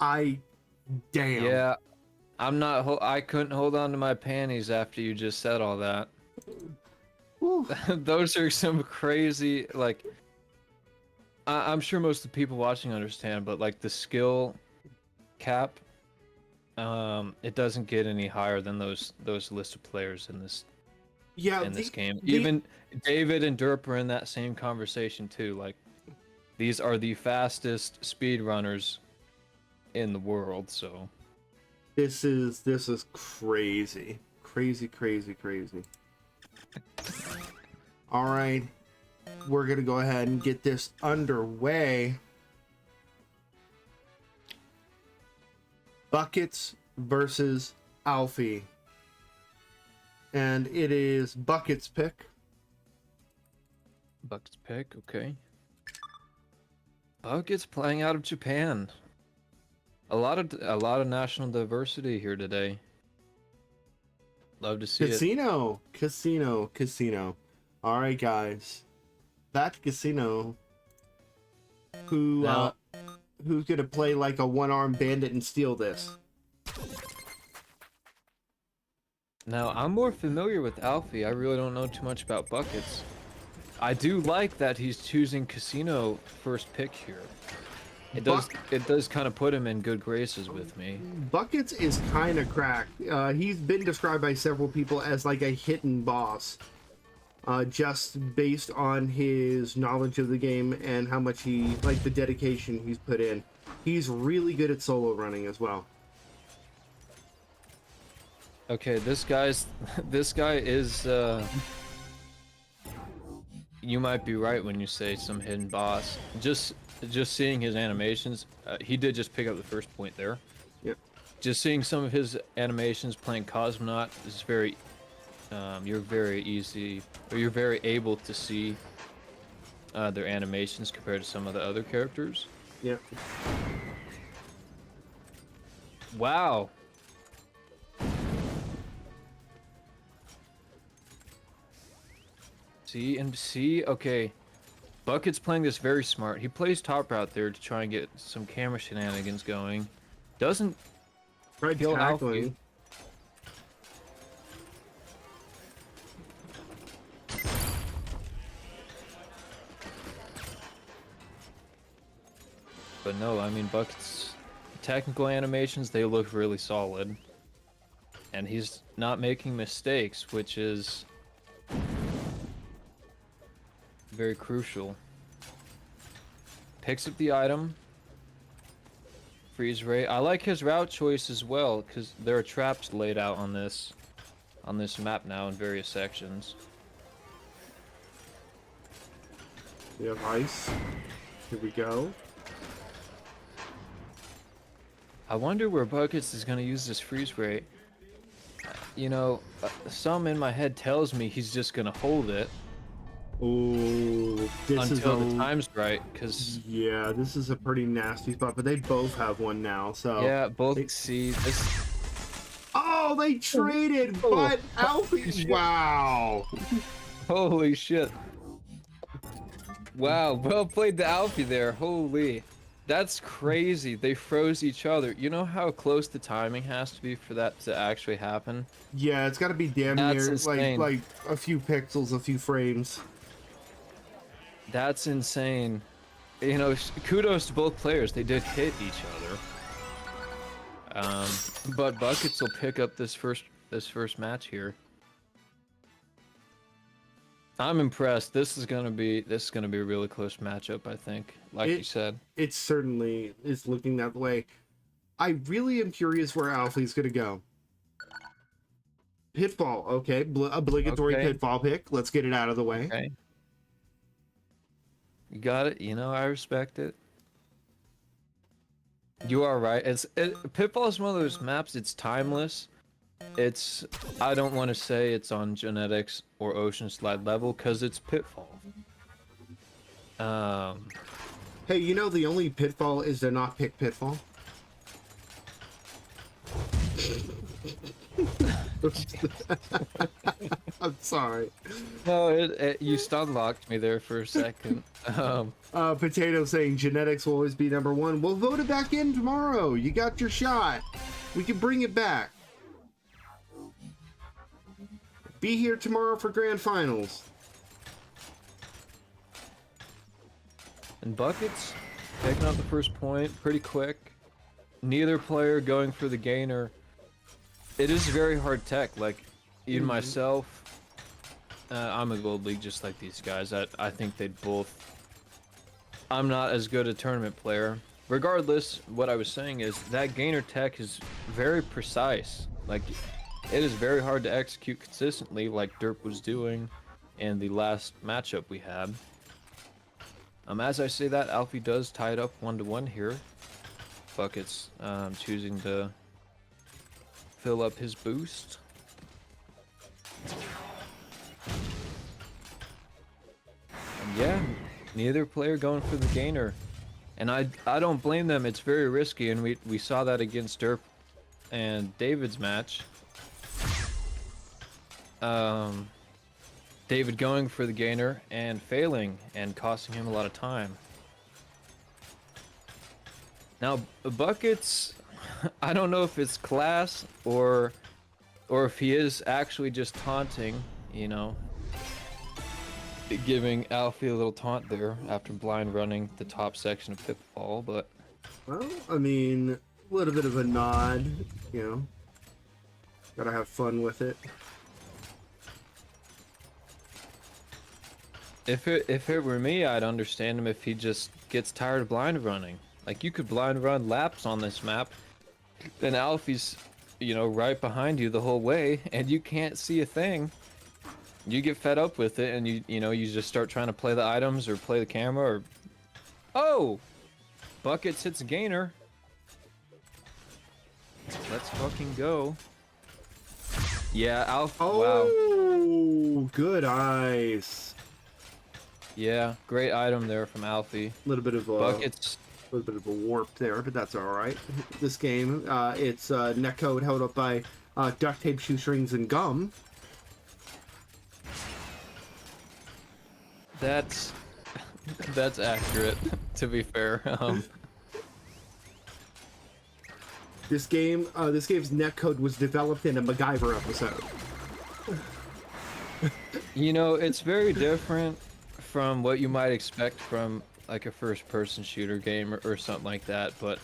Damn. Yeah, I couldn't hold on to my panties after you just said all that. Those are some crazy, like, I'm sure most of the people watching understand, but like the skill cap, it doesn't get any higher than those list of players in this game. Even David and Derp are in that same conversation too. Like, these are the fastest speedrunners in the world, so this is crazy. Crazy. All right. We're going to go ahead and get this underway. Buckets versus Alfie. And it is Buckets' pick. Buckets pick, okay. Buckets playing out of Japan. A lot of national diversity here today. Love to see it. Casino. All right, guys. That casino. Who's gonna play like a one-armed bandit and steal this? Now, I'm more familiar with Alfie. I really don't know too much about Buckets. I do like that he's choosing Casino first pick here. It does kind of put him in good graces with me. Buckets is kind of cracked. He's been described by several people as like a hidden boss. Just based on his knowledge of the game and how much the dedication he's put in. He's really good at solo running as well. Okay, this guy is you might be right when you say some hidden boss. Just seeing his animations, he did just pick up the first point there. Yep. Just seeing some of his animations playing Cosmonaut is very you're very able to see their animations compared to some of the other characters. Yep. Wow. Okay. Bucket's playing this very smart. He plays top route there to try and get some camera shenanigans going. Doesn't kill Alfie. But no, I mean, Bucket's technical animations, they look really solid. And he's not making mistakes, which is very crucial. Picks up the item. Freeze ray. I like his route choice as well, because there are traps laid out on this map now in various sections. We have ice. Here we go. I wonder where Buckets is going to use this freeze ray. You know, some in my head tells me he's just going to hold it. Ooh, until the time's right, because yeah, this is a pretty nasty spot. But they both have one now, so yeah, both see this. Oh, they traded, but Alfie! Wow! Holy shit! Wow, well played to Alfie there. Holy, that's crazy. They froze each other. You know how close the timing has to be for that to actually happen? Yeah, it's got to be damn near like a few pixels, a few frames. That's insane. You know, kudos to both players. They did hit each other. But Buckets will pick up this first match here. I'm impressed. This is gonna be a really close matchup, I think. Like you said, it certainly is looking that way. I really am curious where Alfie's gonna go. Pitfall, okay, obligatory pitfall pick. Let's get it out of the way. Okay. You got it. You know, I respect it. You are right. Pitfall is one of those maps. It's timeless. I don't want to say it's on genetics or ocean slide level because it's Pitfall. Hey, you know the only pitfall is to not pick Pitfall. I'm sorry. No, you stun locked me there for a second. Potato saying genetics will always be number one. We'll vote it back in tomorrow. You got your shot. We can bring it back. Be here tomorrow for grand finals. And Buckets picking up the first point pretty quick. Neither player going for the gainer. It is very hard tech. Like, even myself, I'm a gold league just like these guys. I think they'd both. I'm not as good a tournament player. Regardless, what I was saying is that gainer tech is very precise. Like, it is very hard to execute consistently, like Derp was doing in the last matchup we had. As I say that, Alfie does tie it up 1-1 here. Buckets choosing to fill up his boost. And yeah, neither player going for the gainer. And I don't blame them. It's very risky, and we saw that against Derp and David's match. David going for the gainer and failing and costing him a lot of time. Now, Buckets, I don't know if it's class or if he is actually just taunting, you know, giving Alfie a little taunt there after blind running the top section of Pitfall, but... Well, I mean, a little bit of a nod, you know. Gotta have fun with it. If it were me, I'd understand him if he just gets tired of blind running. Like, you could blind run laps on this map, and Alfie's, you know, right behind you the whole way, and you can't see a thing. You get fed up with it, and you know, you just start trying to play the items or play the camera or... Oh! Buckets hits gainer. Let's fucking go. Yeah, Alfie, wow. Oh, good eyes. Yeah, great item there from Alfie. A little bit of Buckets. A little bit of a warp there, but that's all right. This game, it's netcode held up by duct tape, shoestrings, and gum. That's accurate, to be fair. This game's netcode was developed in a MacGyver episode. You know, it's very different from what you might expect from like a first-person shooter game or something like that, but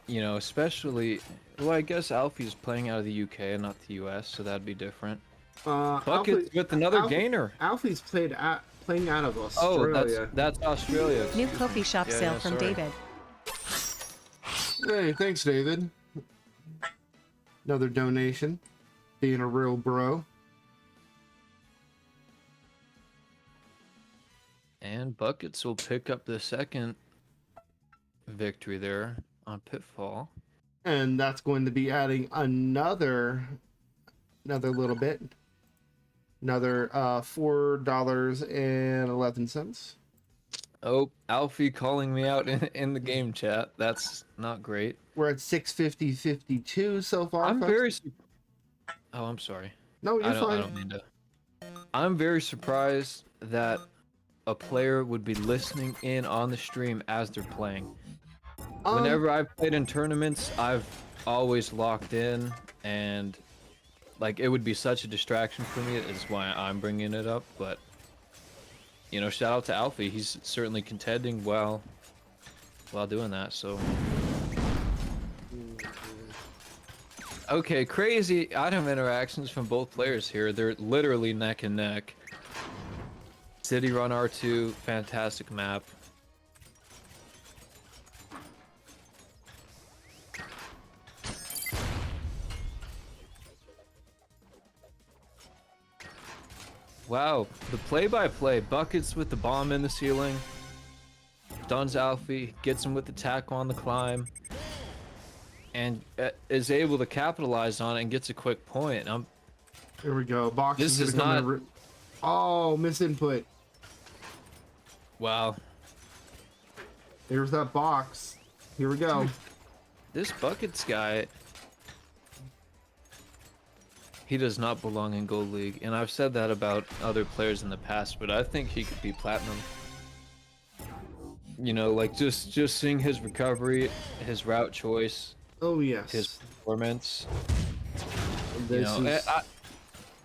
you know, especially, well, I guess Alfie's playing out of the UK and not the US, so that'd be different. Buckets with another gainer. Alfie's playing out of Australia. Oh, that's Australia. New coffee shop sale from sorry. David. Hey, thanks, David. Another donation. Being a real bro. And Buckets will pick up the second victory there on Pitfall. And that's going to be adding another little bit. Another $4.11. Oh, Alfie calling me out in the game chat. That's not great. We're at 650.52 so far. I'm folks. very... Oh, I'm sorry. No, you're fine. I don't mean to. I'm very surprised that a player would be listening in on the stream as they're playing. Whenever I've played in tournaments, I've always locked in, and like it would be such a distraction for me. Is why I'm bringing it up. But you know, shout out to Alfie. He's certainly contending while doing that. So okay, crazy item interactions from both players here. They're literally neck and neck. City Run R2, fantastic map. Wow, the play-by-play. Buckets with the bomb in the ceiling. Stuns Alfie, gets him with the tackle on the climb. And is able to capitalize on it and gets a quick point. Here we go. Box This is not... Oh, misinput. Wow. There's that box. Here we go. Dude, this Buckets guy, he does not belong in Gold League, and I've said that about other players in the past, but I think he could be Platinum. You know, like just seeing his recovery, his route choice. Oh yes. His performance.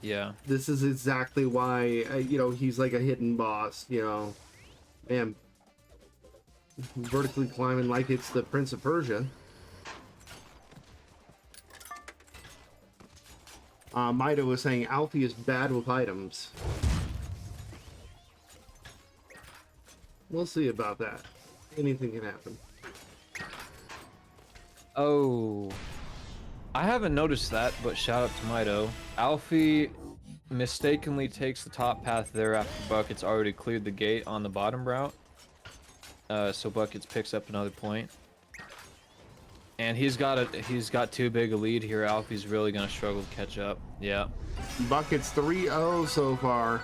Yeah. This is exactly why you know, he's like a hidden boss. You know, man, vertically climbing like it's the Prince of Persia. Maito was saying Alfie is bad with items. We'll see about that. Anything can happen. Oh, I haven't noticed that, but shout out to Maito. Alfie mistakenly takes the top path there after Buckets already cleared the gate on the bottom route. So Buckets picks up another point. And he's got too big a lead here. Alfie's really gonna struggle to catch up. Yeah. Buckets 3-0 so far.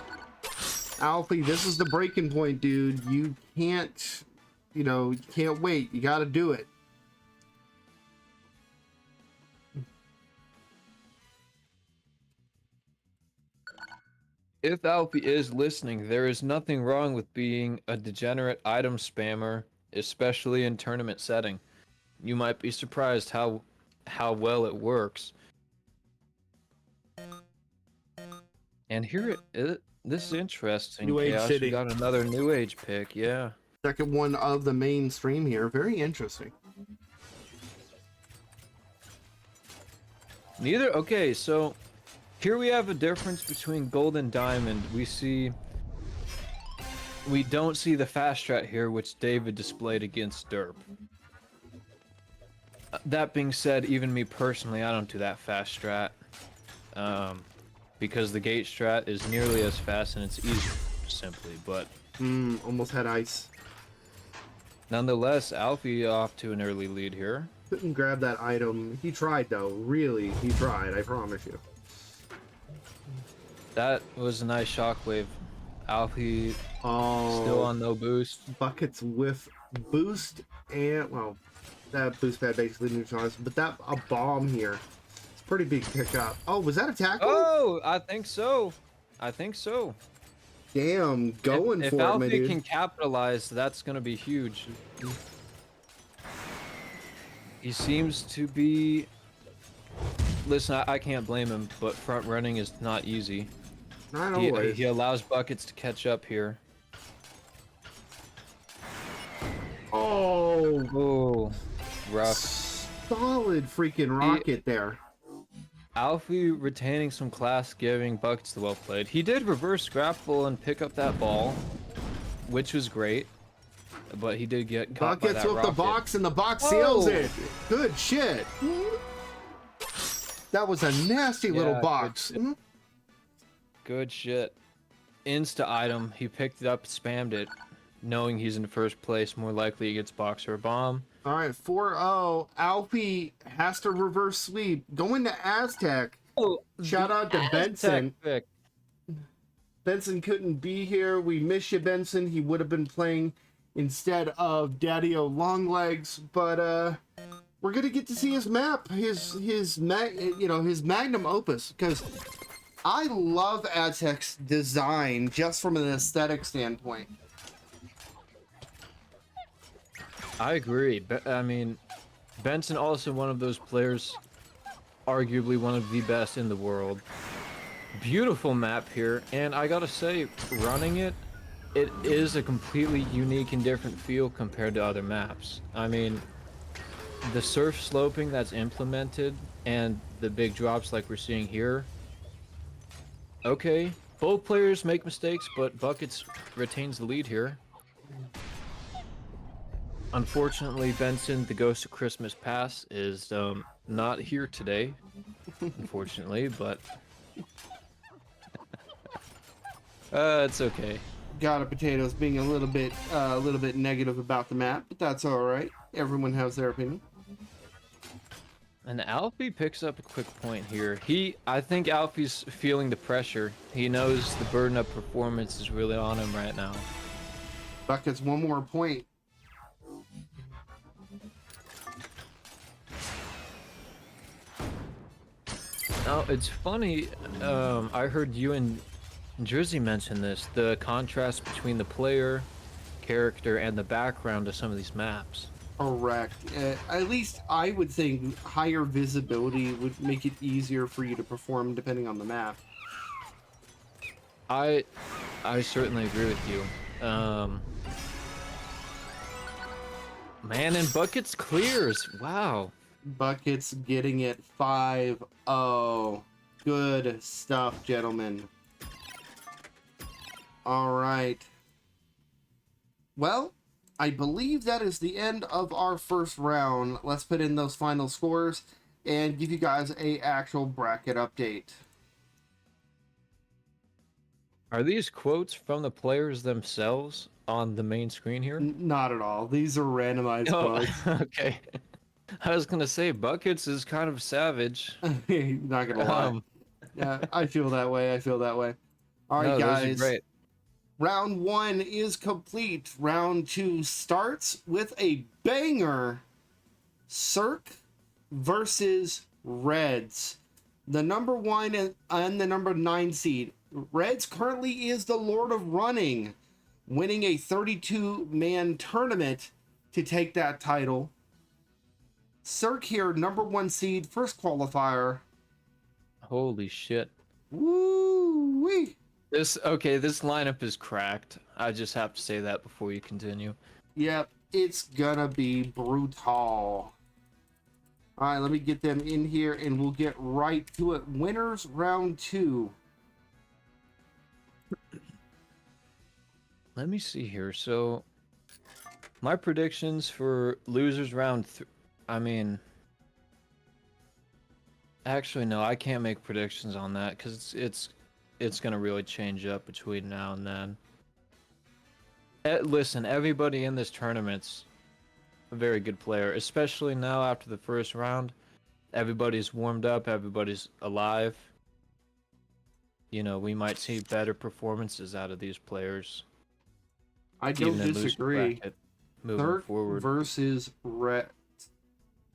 Alfie, this is the breaking point, dude. You can't, you can't wait. You got to do it. If Alfie is listening, there is nothing wrong with being a degenerate item spammer, especially in tournament setting. You might be surprised how well it works. And here this is interesting. New Age Chaos, City. you got another New Age pick, yeah. Second one of the main stream here. Very interesting. Okay, so here we have a difference between Gold and Diamond. We don't see the fast strat here, which David displayed against Derp. That being said, even me personally, I don't do that fast strat. Because the gate strat is nearly as fast and it's easier, simply, but... Almost had ice. Nonetheless, Alfie off to an early lead here. Couldn't grab that item. He tried, though. Really, he tried. I promise you. That was a nice shockwave. Alfie still on no boost. Buckets with boost and, well, that boost pad basically neutralized, but a bomb here. It's a pretty big pickup. Oh, was that a tackle? Oh, I think so. Damn, going if for it, Alfie my dude. can capitalize, that's going to be huge. He seems to be... Listen, I can't blame him, but front running is not easy. Not always. He allows buckets to catch up here. Oh, rough. Solid freaking rocket there. Alfie retaining some class, giving buckets the well played. He did reverse grapple and pick up that ball, which was great. But he did get caught by Buckets that with rocket. the box, and the box seals it. Good shit. That was a nasty little box. Good shit. Insta item. He picked it up, spammed it, knowing he's in first place. More likely he gets box or a bomb. All right, 4-0. Alfie has to reverse sweep. Going to Aztec. Shout out to Benson. Pick. Benson couldn't be here. We miss you, Benson. He would have been playing instead of Daddy-O Longlegs, but we're gonna get to see his map, his magnum opus, because I love Aztec's design just from an aesthetic standpoint. I agree. I mean, Benson also one of those players, arguably one of the best in the world. Beautiful map here, and I gotta say, running it is a completely unique and different feel compared to other maps. I mean, the surf sloping that's implemented and the big drops like we're seeing here. Okay, both players make mistakes, but Buckets retains the lead here. Unfortunately, Benson, the Ghost of Christmas Past, is not here today, unfortunately, but it's okay. Got a Potatoes being a little bit negative about the map, but that's all right. Everyone has their opinion. And Alfie picks up a quick point here. I think Alfie's feeling the pressure. He knows the burden of performance is really on him right now. Buckets, one more point. Now, it's funny, I heard you and Jersey mention this, the contrast between the player, character, and the background of some of these maps. Correct. At least I would think higher visibility would make it easier for you to perform depending on the map. I certainly agree with you. Man, and Buckets clears. Wow. Buckets getting it 5-0. Good stuff, gentlemen. All right. Well, I believe that is the end of our first round. Let's put in those final scores and give you guys a actual bracket update. Are these quotes from the players themselves on the main screen here? Not at all. These are randomized quotes. Okay. I was gonna say Buckets is kind of savage. Not gonna lie. Yeah, I feel that way. All right, no, guys. those are great. Round 1 is complete. Round 2 starts with a banger. Cirque versus Reds. The number 1 and the number 9 seed. Reds currently is the Lord of Running, winning a 32-man tournament to take that title. Cirque here, number 1 seed, first qualifier. Holy shit. Woo-wee. This lineup is cracked. I just have to say that before you continue. Yep, it's gonna be brutal. Alright, let me get them in here and we'll get right to it. Winners round 2. Let me see here. So, my predictions for losers round actually no, I can't make predictions on that because it's gonna really change up between now and then. Listen, everybody in this tournament's a very good player, especially now after the first round. Everybody's warmed up, everybody's alive. You know, we might see better performances out of these players. I don't disagree. Moving Cirque forward. versus Reds.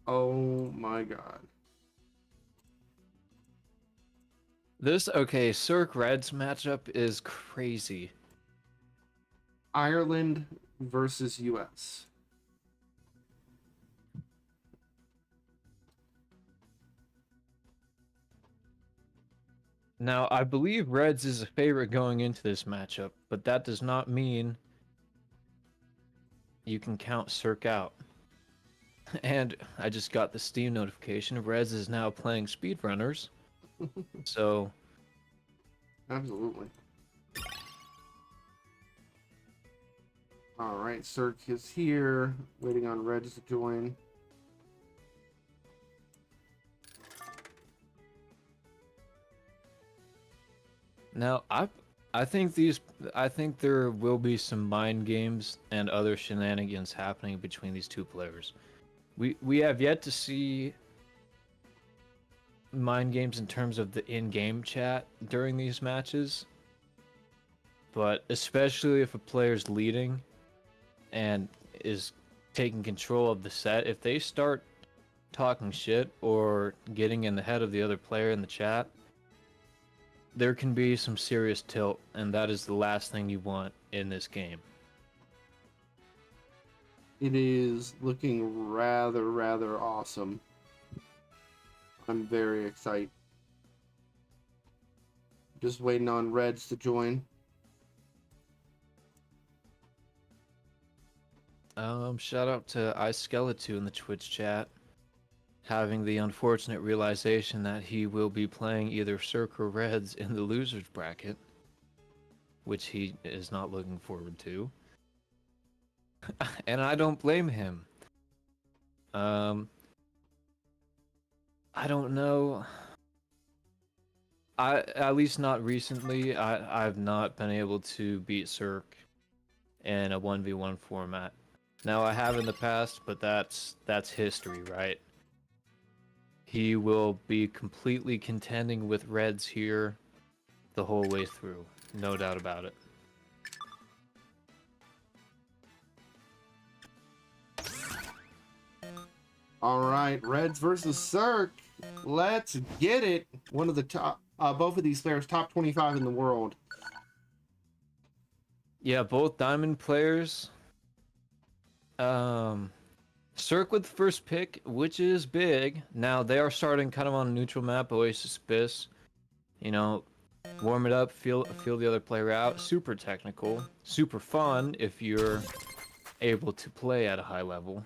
Oh my god. Cirque Reds matchup is crazy. Ireland versus US. Now, I believe Reds is a favorite going into this matchup, but that does not mean you can count Cirque out. And I just got the Steam notification. Reds is now playing speedrunners. So... Absolutely. Alright, Cirque is here, waiting on Reds to join. Now, I think there will be some mind games and other shenanigans happening between these two players. We have yet to see mind games in terms of the in-game chat during these matches, but especially if a player's leading and is taking control of the set, if they start talking shit or getting in the head of the other player in the chat, there can be some serious tilt, and that is the last thing you want in this game. It is looking rather awesome. I'm very excited. Just waiting on Reds to join. Shout out to iSkeleton in the Twitch chat, having the unfortunate realization that he will be playing either Cirque or Reds in the losers bracket, which he is not looking forward to. And I don't blame him. I don't know. At least not recently. I've not been able to beat Cirque in a 1v1 format. Now I have in the past, but that's history, right? He will be completely contending with Reds here the whole way through. No doubt about it. Alright, Reds versus Cirque. Let's get it. One of the top, both of these players, top 25 in the world. Yeah, both Diamond players. Cirque with the first pick, which is big. Now, they are starting kind of on a neutral map, Oasis Abyss. You know, warm it up, feel the other player out. Super technical, super fun if you're able to play at a high level.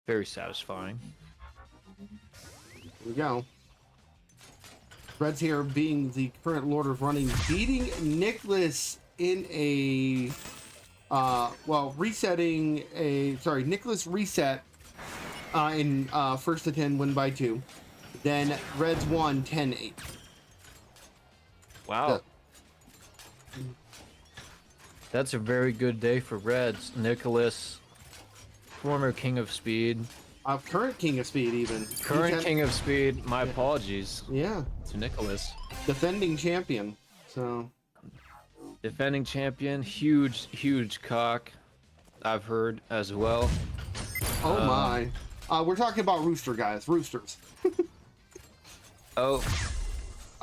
Very satisfying. Here we go. Reds here being the current Lord of Running, beating Nicholas in a... Nicholas reset in first to 10, win by 2. Then Reds won 10-8. Wow. That's a very good day for Reds. Nicholas, former King of Speed. Current King of Speed, even. Current King of Speed. My apologies. Yeah. To Nicholas. Defending champion. So... Defending champion, huge cock. I've heard as well. Oh my. We're talking about Rooster, guys. Roosters. Oh.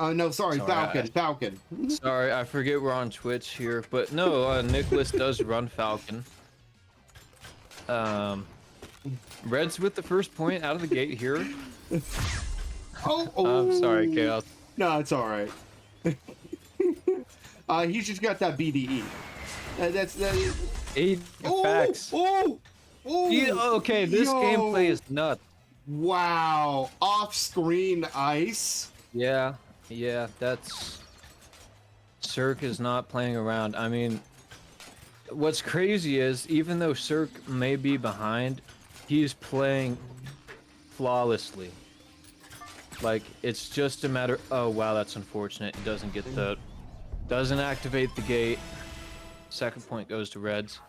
No, sorry, Falcon. Falcon. Sorry, I forget we're on Twitch here, but no, Nicholas does run Falcon. Reds with the first point out of the gate here. Oh, I'm sorry, Chaos. No, it's all right. He's just got that BDE. That's that. Eight facts. Okay, this gameplay is nuts. Wow, off-screen ice. Yeah, that's... Cirque is not playing around. I mean, what's crazy is, even though Cirque may be behind, he's playing flawlessly. Like, it's just a matter... Oh, wow, that's unfortunate. It doesn't get the... Doesn't activate the gate. Second point goes to Reds.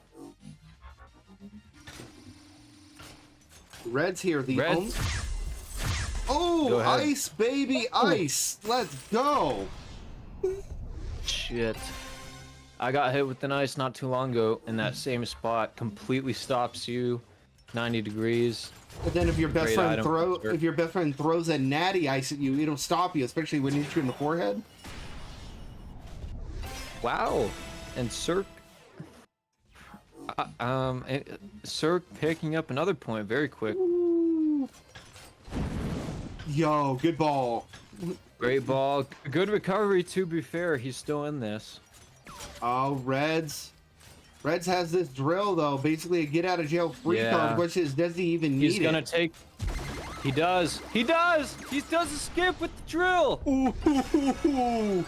Reds here, the Reds. Oh, ice, baby, ice. Let's go. Shit. I got hit with an ice not too long ago in that same spot. Completely stops you. 90 degrees. And then if your best friend throws a natty ice at you, it'll stop you, especially when you hit you in the forehead. Wow. And Cirque Cirque picking up another point very quick. Yo, good ball. Great ball. Good recovery, to be fair. He's still in this. Oh, Reds has this drill, though. Basically a get-out-of-jail-free card, which is, does he even need it? He's gonna take... He does! He does! He does a skip with the drill! Ooh.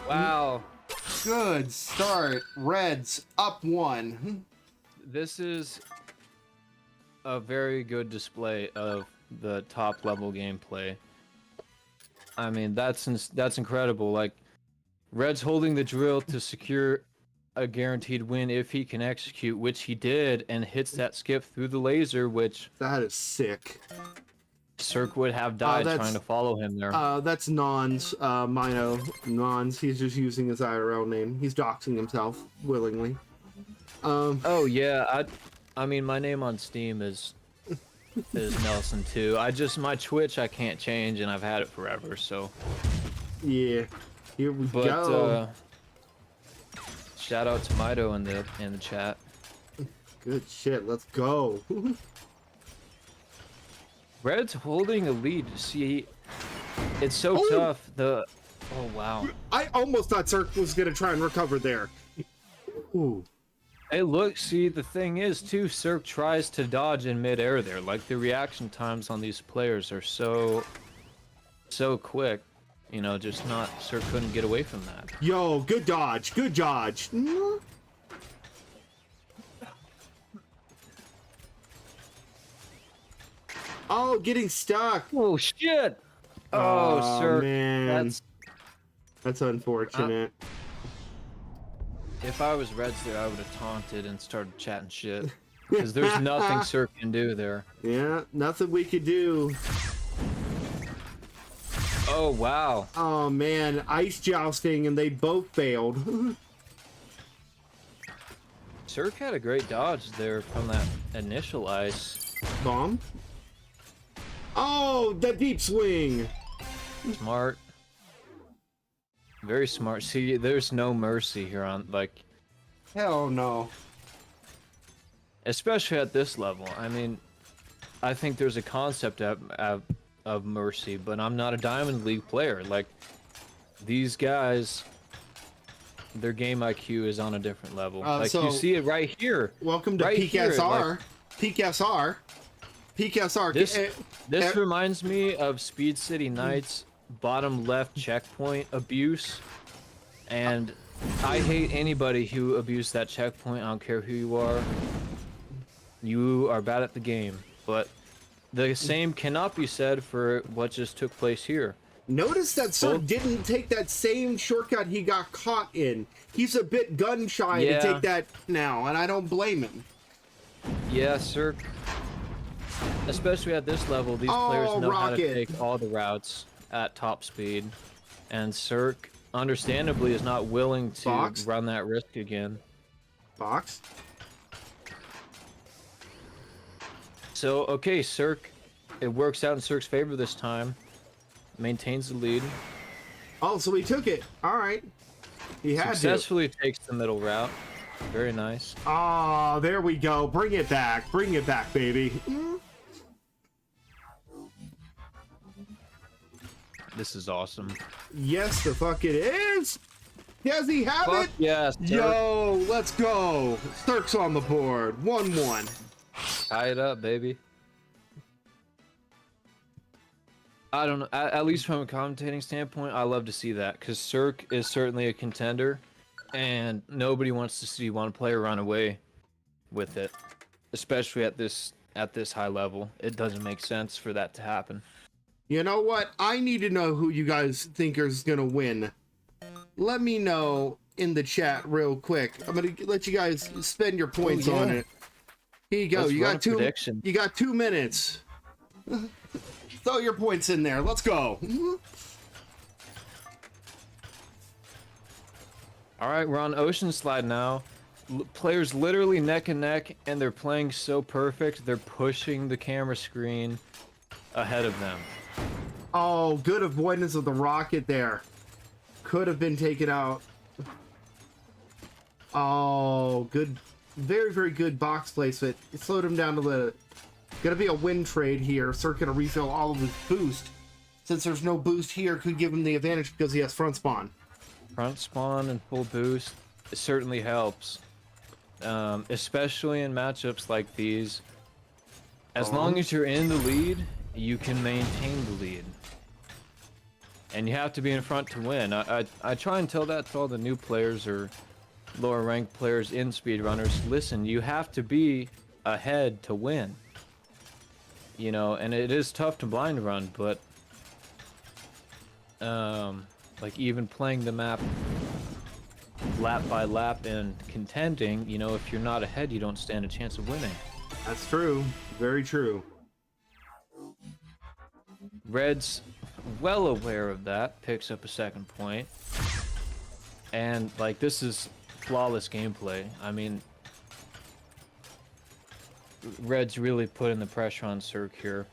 Wow. Good start. Reds up 1. This is a very good display of the top level gameplay. I mean, that's incredible. Like, Red's holding the drill to secure a guaranteed win if he can execute, which he did, and hits that skip through the laser, which... That is sick. Cirque would have died trying to follow him there. That's Nons, Mino. Nons, he's just using his IRL name. He's doxing himself willingly. Oh yeah, I mean my name on Steam is Nelson too. My Twitch I can't change, and I've had it forever, so. Yeah, here we go. Shout out to Mito in the chat. Good shit, let's go. Red's holding a lead. See, it's so tough. Oh wow. I almost thought Cirque was gonna try and recover there. Ooh. Hey, look, see, the thing is, too, Cirque tries to dodge in midair there. Like, the reaction times on these players are so quick. You know, just not... Cirque couldn't get away from that. Yo, good dodge. Good dodge. Oh, getting stuck. Oh, shit. Oh, Cirque. Man. That's unfortunate. If I was Reds there, I would have taunted and started chatting shit. Because there's nothing Cirque can do there. Yeah, nothing we could do. Oh, wow. Oh, man. Ice jousting, and they both failed. Cirque had a great dodge there from that initial ice. Bomb? Oh, the deep swing. Smart. Very smart. See, there's no mercy here on, like... Hell no. Especially at this level. I mean, I think there's a concept of mercy, but I'm not a Diamond League player. Like, these guys, their game IQ is on a different level. Like, so you see it right here. Welcome to right Peak here, SR. like, Peak SR. Peak SR. This reminds me of Speed City Nights bottom left checkpoint abuse, and I hate anybody who abused that checkpoint. I don't care who you are. You are bad at the game, but the same cannot be said for what just took place here. Notice that Cirque didn't take that same shortcut he got caught in. He's a bit gun shy to take that now, and I don't blame him. Yeah, Cirque. Especially at this level, these players know how to take all the routes at top speed, and Cirque, understandably, is not willing to Box? run that risk again. Box. So, okay, Cirque, it works out in Cirque's favor this time. Maintains the lead. Oh, so he took it. All right. He had Successfully takes the middle route. Very nice. to. Oh, there we go. Bring it back. Bring it back, baby. This is awesome. Yes, the fuck it is. Does he have Fuck it? yes. Yo, let's go. Cirque's on the board. 1-1. Tie it up, baby. I don't know. At least from a commentating standpoint, I love to see that because Cirque is certainly a contender, and nobody wants to see one player run away with it, especially at this high level. It doesn't make sense for that to happen. You know what? I need to know who you guys think is gonna win. Let me know in the chat real quick. I'm gonna let you guys spend your points on it. Here you go. Let's You run got a 2. prediction. You got 2 minutes. Throw your points in there. Let's go. All right, we're on Ocean Slide now. Players literally neck and neck, and they're playing so perfect. They're pushing the camera screen ahead of them. Oh, good avoidance of the rocket there. Could have been taken out. Oh, good. Very, very good box placement. It slowed him down to the... Gonna be a win trade here. Cirque gonna refill all of his boost. Since there's no boost here, could give him the advantage because he has front spawn. Front spawn and full boost, it certainly helps. Especially in matchups like these. As long as you're in the lead, you can maintain the lead. And you have to be in front to win. I try and tell that to all the new players or lower ranked players in speedrunners. Listen, you have to be ahead to win. You know, and it is tough to blind run, but like even playing the map lap by lap and contending, you know, if you're not ahead, you don't stand a chance of winning. That's true. Very true. Red's well aware of that, picks up a second point. And like this is flawless gameplay. I mean, Red's really putting the pressure on Cirque here.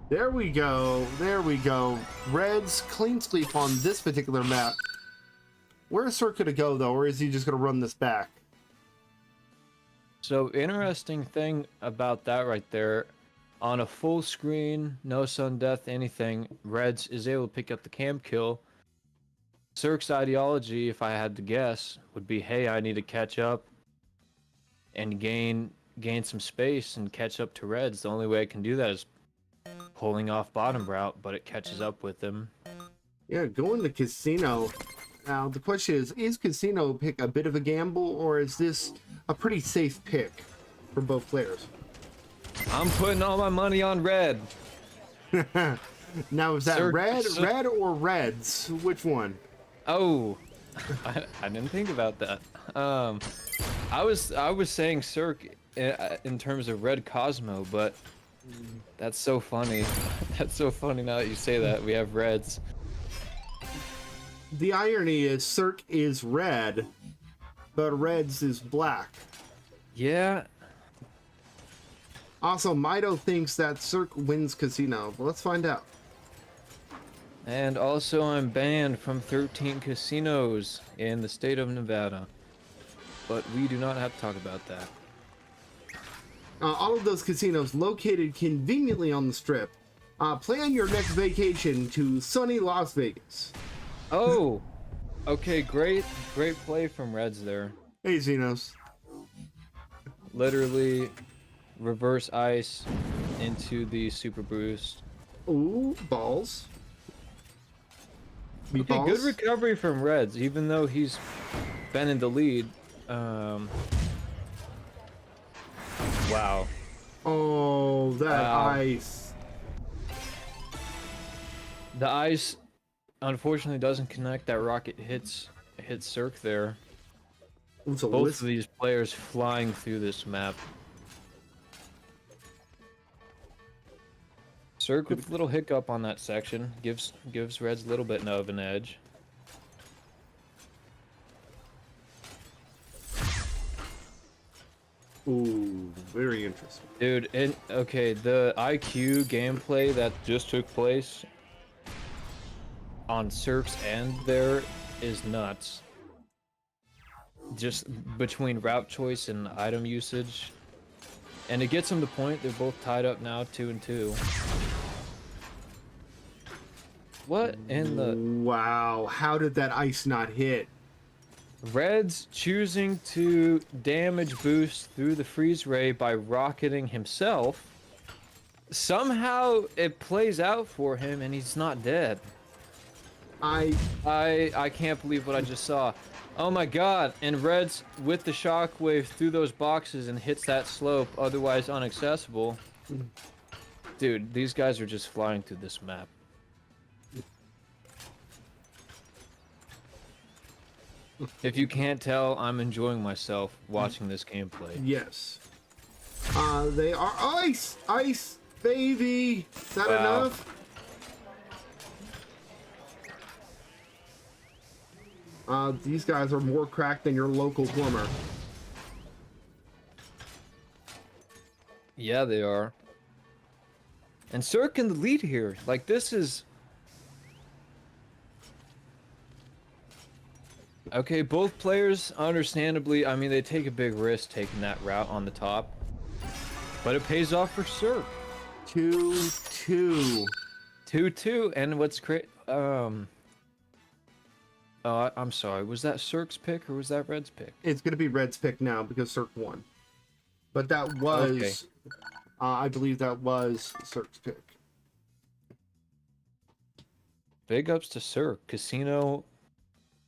There we go. There we go. Red's clean sweep on this particular map. Where is Cirque gonna go though, or is he just gonna run this back? So interesting thing about that right there, on a full screen, no sudden death, anything, Reds is able to pick up the cam kill. Cirque's ideology, if I had to guess, would be, hey, I need to catch up and gain some space and catch up to Reds. The only way I can do that is pulling off bottom route, but it catches up with them. Yeah, going to Casino. Now the question is Casino pick a bit of a gamble, or is this a pretty safe pick for both players? I'm putting all my money on Red. Now is that red or Reds? Which one? Oh, I didn't think about that. I was saying Cirque in terms of Red Cosmo, but that's so funny. That's so funny now that you say that. We have Reds. The irony is Cirque is red, but Reds is black. Yeah. Also, Mido thinks that Cirque wins Casino, but let's find out. And also, I'm banned from 13 casinos in the state of Nevada. But we do not have to talk about that. All of those casinos located conveniently on the strip. Plan your next vacation to sunny Las Vegas. Oh, okay, great play from Reds there. Hey, Xenos. Literally reverse ice into the super boost. Ooh, balls. Okay, good recovery from Reds, even though he's been in the lead. Wow. Oh, that ice. The ice, unfortunately, doesn't connect. That rocket hits Cirque there. Both of these players flying through this map. Cirque with a little hiccup on that section gives Reds a little bit of an edge. Ooh, very interesting. Dude, and okay, the IQ gameplay that just took place on Cirque's end there is nuts. Just between route choice and item usage. And to get them to point, they're both tied up now, 2-2. What in the... Wow, how did that ice not hit? Red's choosing to damage boost through the freeze ray by rocketing himself. Somehow it plays out for him and he's not dead. I can't believe what I just saw. Oh my god, and Red's with the shockwave through those boxes and hits that slope, otherwise inaccessible. Dude, these guys are just flying through this map. If you can't tell, I'm enjoying myself watching this gameplay. Yes. They are ice! Ice, baby! Is that Wow. enough? These guys are more cracked than your local plumber. Yeah, they are. And Cirque in the lead here. Like, this is... Okay, both players, understandably, I mean, they take a big risk taking that route on the top. But it pays off for Cirque. 2-2. 2-2, and what's great... I'm sorry, was that Cirque's pick or was that Red's pick? It's going to be Red's pick now because Cirque won. But that was... Okay. I believe that was Cirque's pick. Big ups to Cirque. Casino,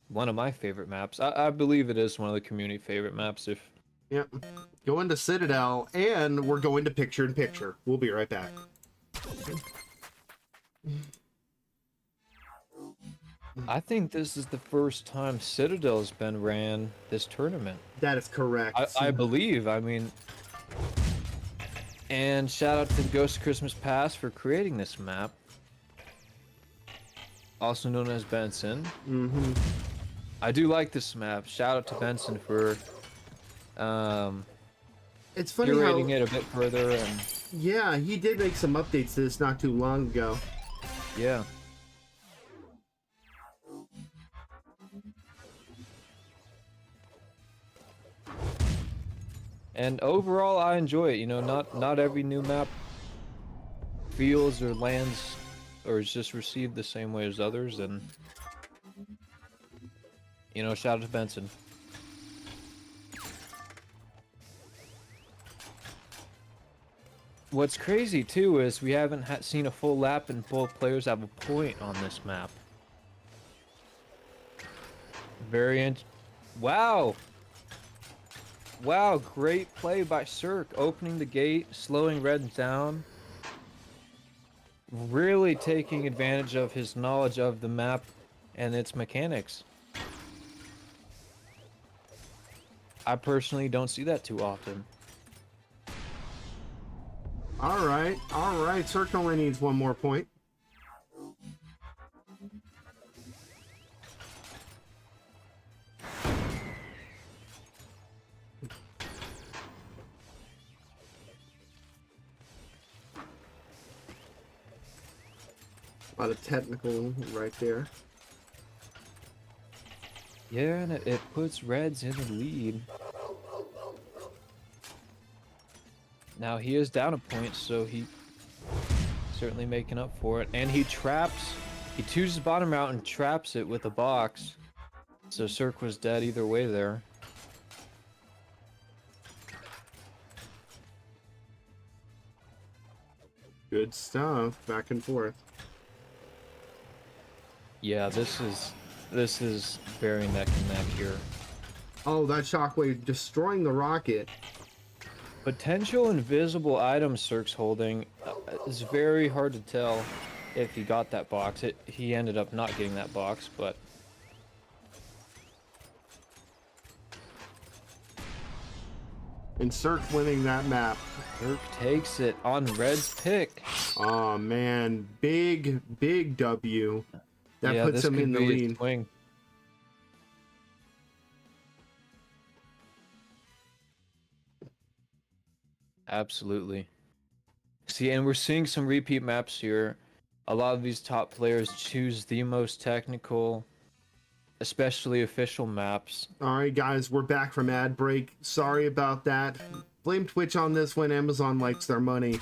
one of my favorite maps. I believe it is one of the community favorite maps. If Yep. Going to Citadel, and we're going to picture-in-picture. We'll be right back. I think this is the first time Citadel's been ran this tournament. That is correct. I believe, I mean... And shout out to Ghost of Christmas Past for creating this map. Also known as Benson. Mm-hmm. I do like this map. Shout out to Benson for It's funny how... curating it a bit further and... Yeah, he did make some updates to this not too long ago. Yeah. And overall, I enjoy it. You know, not every new map feels or lands or is just received the same way as others. And you know, shout out to Benson. What's crazy too is we haven't seen a full lap and both players have a point on this map. Wow. Wow, great play by Cirque, opening the gate, slowing Red down. Really taking advantage of his knowledge of the map and its mechanics. I personally don't see that too often. Alright. Cirque only needs one more point. A lot of technical right there. Yeah, and it puts Reds in the lead. Now he is down a point, so he certainly making up for it. And he chooses bottom route and traps it with a box. So Cirque was dead either way there. Good stuff. Back and forth. Yeah, this is very neck and neck here. Oh, that shockwave destroying the rocket. Potential invisible item Cirque's holding is very hard to tell if he got that box. He ended up not getting that box, but... And Cirque winning that map. Cirque takes it on Red's pick. Oh man, big W. That Yeah, puts this him could in the be his lead. swing. Absolutely. See, and we're seeing some repeat maps here. A lot of these top players choose the most technical, especially official maps. All right, guys, we're back from ad break. Sorry about that. Blame Twitch on this one. Amazon likes their money.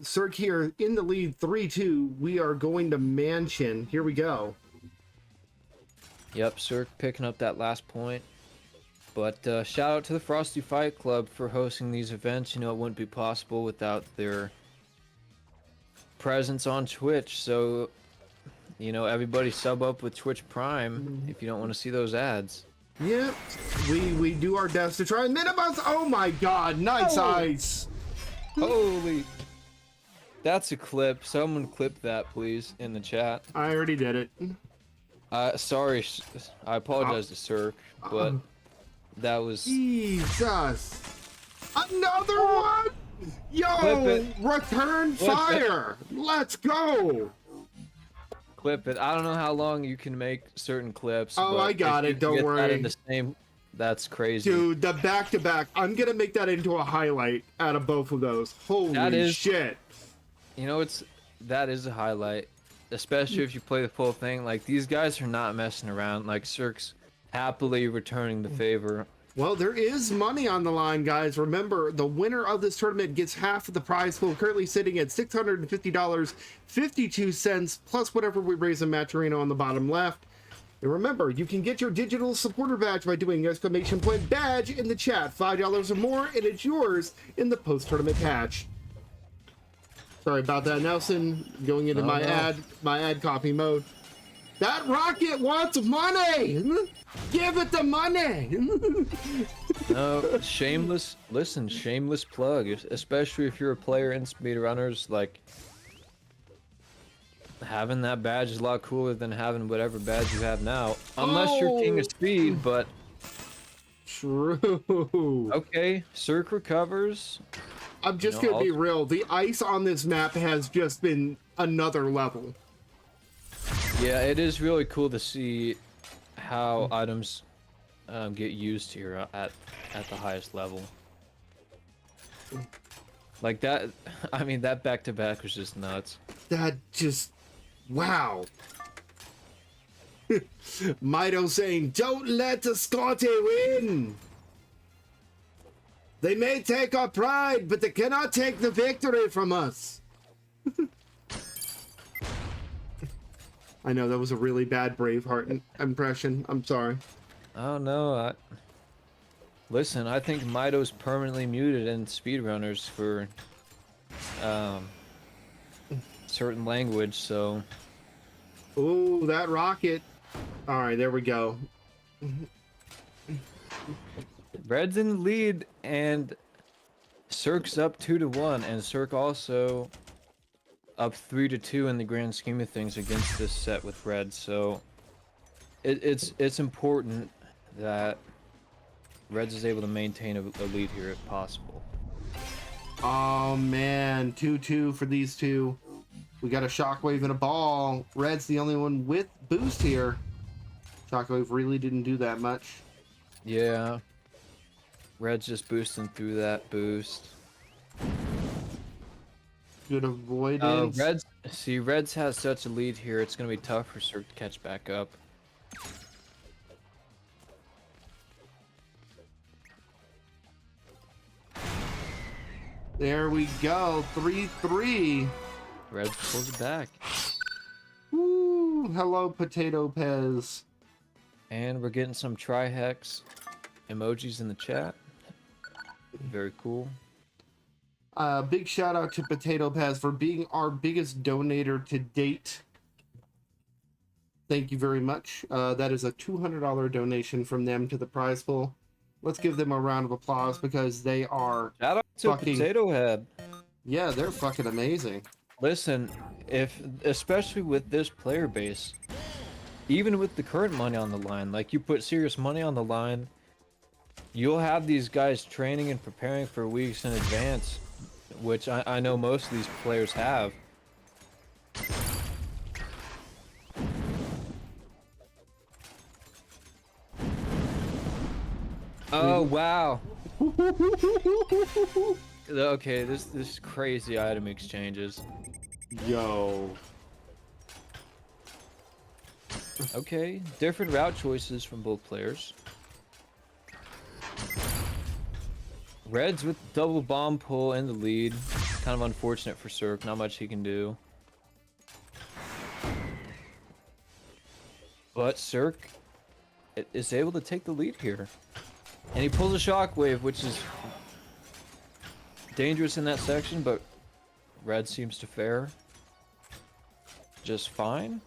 Cirque here in the lead, 3-2. We are going to Mansion. Here we go. Yep, Cirque picking up that last point. But shout out to the Frosty Fight Club for hosting these events. You know, it wouldn't be possible without their presence on Twitch. So, you know, everybody sub up with Twitch Prime if you don't want to see those ads. Yep, we do our best to try and minimize. Oh my god, nice ice. Holy. That's a clip. Someone clip that, please, in the chat. I already did it. Sorry, I apologize to Cirque, but that was... Jesus. Another one? Yo, return fire. Let's go. Clip it. I don't know how long you can make certain clips. Oh, but I got if it. you Don't get worry. That in the same, that's crazy. Dude, the back-to-back. I'm going to make that into a highlight out of both of those. Holy shit. You know, that is a highlight, especially if you play the full thing. Like, these guys are not messing around. Like, Cirque's happily returning the favor. Well, there is money on the line, guys. Remember, the winner of this tournament gets half of the prize pool, currently sitting at $650.52, plus whatever we raise in Matcherino on the bottom left. And remember, you can get your digital supporter badge by doing !badge in the chat. $5 or more, and it's yours in the post-tournament patch. Sorry about that, Nelson. Going into my ad copy mode. That rocket wants money! Give it the money! No, shameless plug, especially if you're a player in speedrunners. Like, having that badge is a lot cooler than having whatever badge you have now. Unless you're King of Speed, but... True. Okay, Cirque recovers. I'm just gonna be real. The ice on this map has just been another level. Yeah, it is really cool to see how items get used here at the highest level. Like that, I mean, that back-to-back was just nuts. That just, wow. Mido saying, don't let the Scotty win. They may take our pride, but they cannot take the victory from us. I know that was a really bad Braveheart impression. I'm sorry. Oh no, listen, I think Mido's permanently muted in speedrunners for certain language, so... Ooh, that rocket. Alright, there we go. Red's in the lead, and Cirque's up 2-1, and Cirque also up 3-2 in the grand scheme of things against this set with Red. So it's important that Reds is able to maintain a lead here if possible. Oh man, 2-2 for these two. We got a Shockwave and a ball. Red's the only one with boost here. Shockwave really didn't do that much. Yeah. Red's just boosting through that boost. Good avoidance. Reds has such a lead here, it's going to be tough for Cirque to catch back up. There we go, 3-3. Reds pulls it back. Woo, hello Potato Pez. And we're getting some Trihex emojis in the chat. Very cool. Big shout out to Potato Pez for being our biggest donator to date. Thank you very much. That is a $200 donation from them to the prize pool. Let's give them a round of applause because they are shout out to Potato Head. Yeah, they're fucking amazing. Listen, especially with this player base, even with the current money on the line, like you put serious money on the line, you'll have these guys training and preparing for weeks in advance, which I know most of these players have. Oh, wow. Okay, this crazy item exchanges. Yo. Okay, different route choices from both players. Reds with double bomb pull in the lead. Kind of unfortunate for Cirque, not much he can do. But Cirque is able to take the lead here. And he pulls a shockwave, which is dangerous in that section, but Red seems to fare just fine.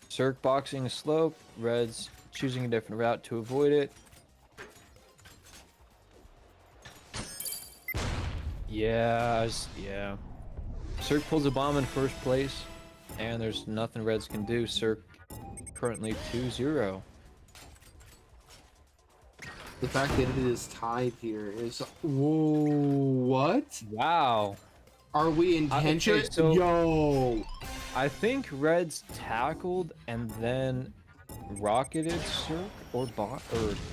Cirque boxing a slope, Red's choosing a different route to avoid it. Yeah. Cirque pulls a bomb in first place, and there's nothing Reds can do. Cirque currently 2-0. The fact that it is tied here is... Whoa, what? Wow. Are we intentional? Okay, so- Yo! I think Reds tackled and then rocketed Cirque or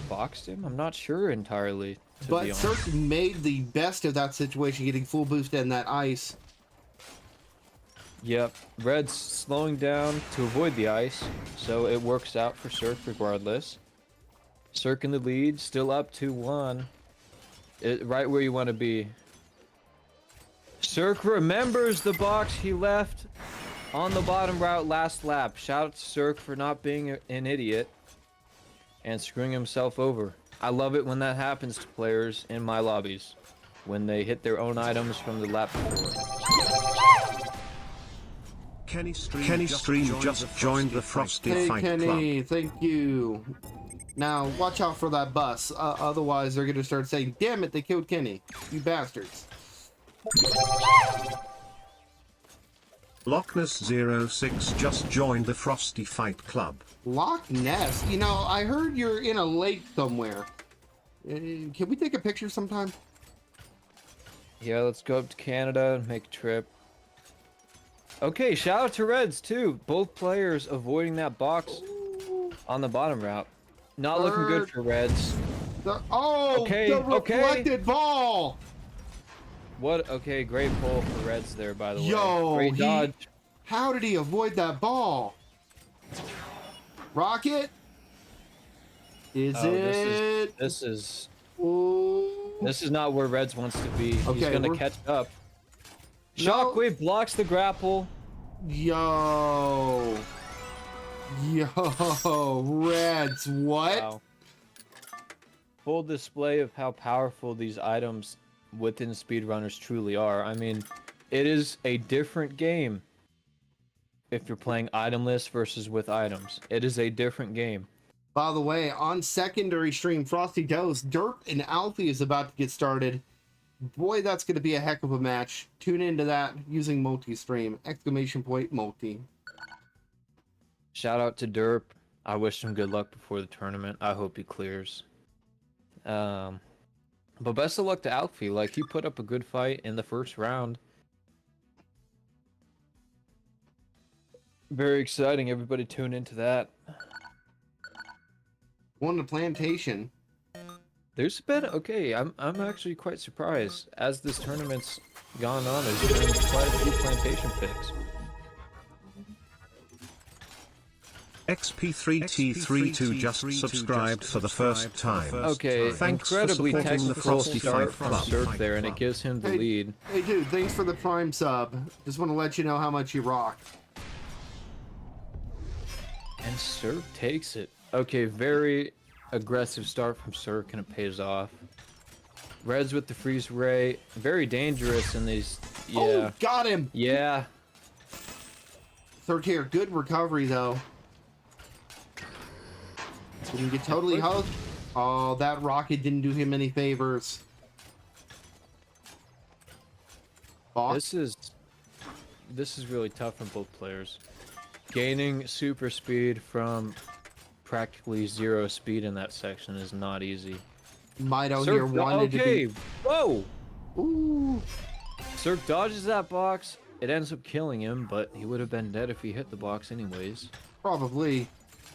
boxed him. I'm not sure entirely. To be But honest. Cirque made the best of that situation, getting full boost in that ice. Yep, Red's slowing down to avoid the ice, so it works out for Cirque regardless. Cirque in the lead, still up 2-1. Right where you want to be. Cirque remembers the box he left on the bottom route last lap. Shout out to Cirque for not being an idiot and screwing himself over. I love it when that happens to players in my lobbies, when they hit their own items from the lap before. Kenny Stream just joined the Frosty Hey, Fight Kenny, Club. thank you. Now, watch out for that bus. Otherwise, they're going to start saying, damn it, they killed Kenny. You bastards. Loch Ness 06 just joined the Frosty Fight Club. Loch Ness? You know, I heard you're in a lake somewhere. Can we take a picture sometime? Yeah, let's go up to Canada and make a trip. Okay, shout out to Reds too. Both players avoiding that box on the bottom route. Not looking good for Reds. Okay, the reflected ball! What? Okay, great pull for Reds there, by the way. Yo, Great dodge. How did he avoid that ball? Rocket? Is it? This is Ooh. This is not where Reds wants to be. He's Okay, gonna catch up. Shockwave blocks the grapple. Yo, Reds, what? Wow. Full display of how powerful these items within speedrunners truly are. I mean, it is a different game if you're playing itemless versus with items. It is a different game. By the way, on secondary stream, Frosty Dose, Derp and Alfie is about to get started. Boy, that's going to be a heck of a match. Tune into that using multi-stream. ! Multi. Shout out to Derp. I wish him good luck before the tournament. I hope he clears. But best of luck to Alfie. Like, he put up a good fight in the first round. Very exciting. Everybody tune into that. Won the plantation. There's been I'm actually quite surprised. As this tournament's gone on, there's been quite a few plantation picks. XP3T32 just subscribed for the first time. Okay, Thanks incredibly for supporting the technical Frosty start Fight from Club. Cirque there, and it gives him the lead. Hey, dude, thanks for the Prime sub. Just want to let you know how much you rock. And Cirque takes it. Okay, very aggressive start from Cirque, and it pays off. Reds with the freeze ray, very dangerous in these. Yeah. Oh, got him. Yeah. Third tier, good recovery though. Didn't get totally hugged. Oh, that rocket didn't do him any favors. Boss? This is really tough for both players. Gaining super speed from practically zero speed in that section is not easy. Mido here wanted to be... Whoa! Ooh. Cirque dodges that box. It ends up killing him, but he would have been dead if he hit the box anyways. Probably.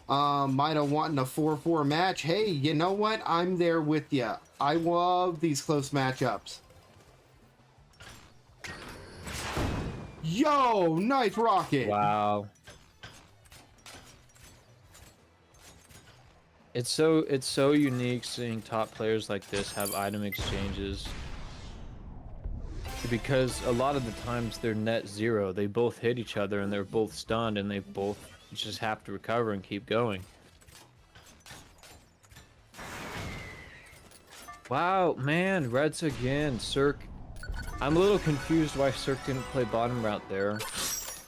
Mida wanting a 4-4 match. Hey, you know what? I'm there with you. I love these close matchups. Yo, nice rocket. Wow. It's so unique seeing top players like this have item exchanges. Because a lot of the times they're net zero. They both hit each other and they're both stunned and they both just have to recover and keep going. Wow, man, Reds again. Cirque. I'm a little confused why Cirque didn't play bottom route there.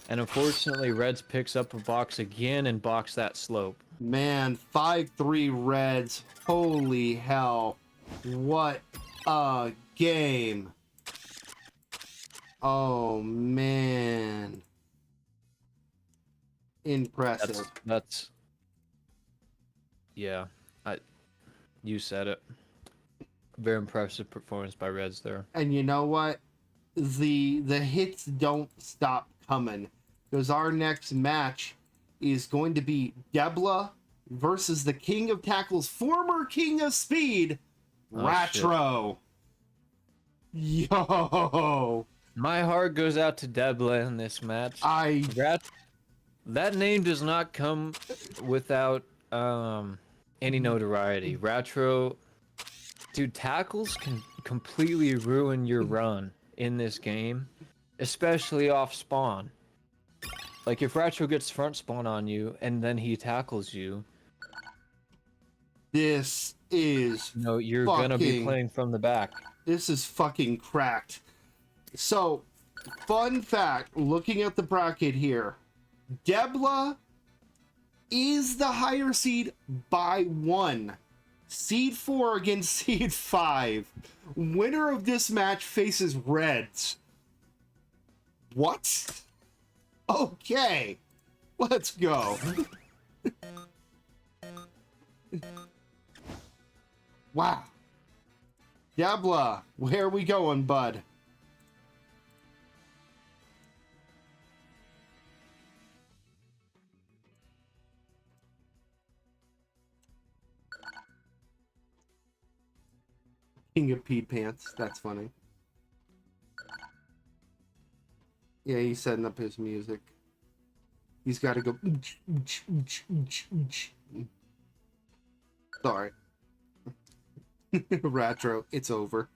And unfortunately, Reds picks up a box again and box that slope. Man, 5-3 Reds. Holy hell. What a game. Oh, man. Impressive. Yeah, you said it. Very impressive performance by Reds there. And you know what? The hits don't stop coming. Because our next match is going to be Debla versus the King of Tackles, former King of Speed, Ratro. Yo! My heart goes out to Debla in this match. That name does not come without any notoriety. Ratro, dude, tackles can completely ruin your run in this game, especially off spawn. Like if Ratro gets front spawn on you and then he tackles you, this is you're gonna be playing from the back. This is fucking cracked. So, fun fact, looking at the bracket here, Debla is the higher seed by 1. Seed 4 against Seed 5. Winner of this match faces Reds. What? Okay. Let's go. Wow. Debla, where are we going, bud? King of Pete Pants. That's funny. Yeah, he's setting up his music. He's got to go. Sorry. Ratro, it's over.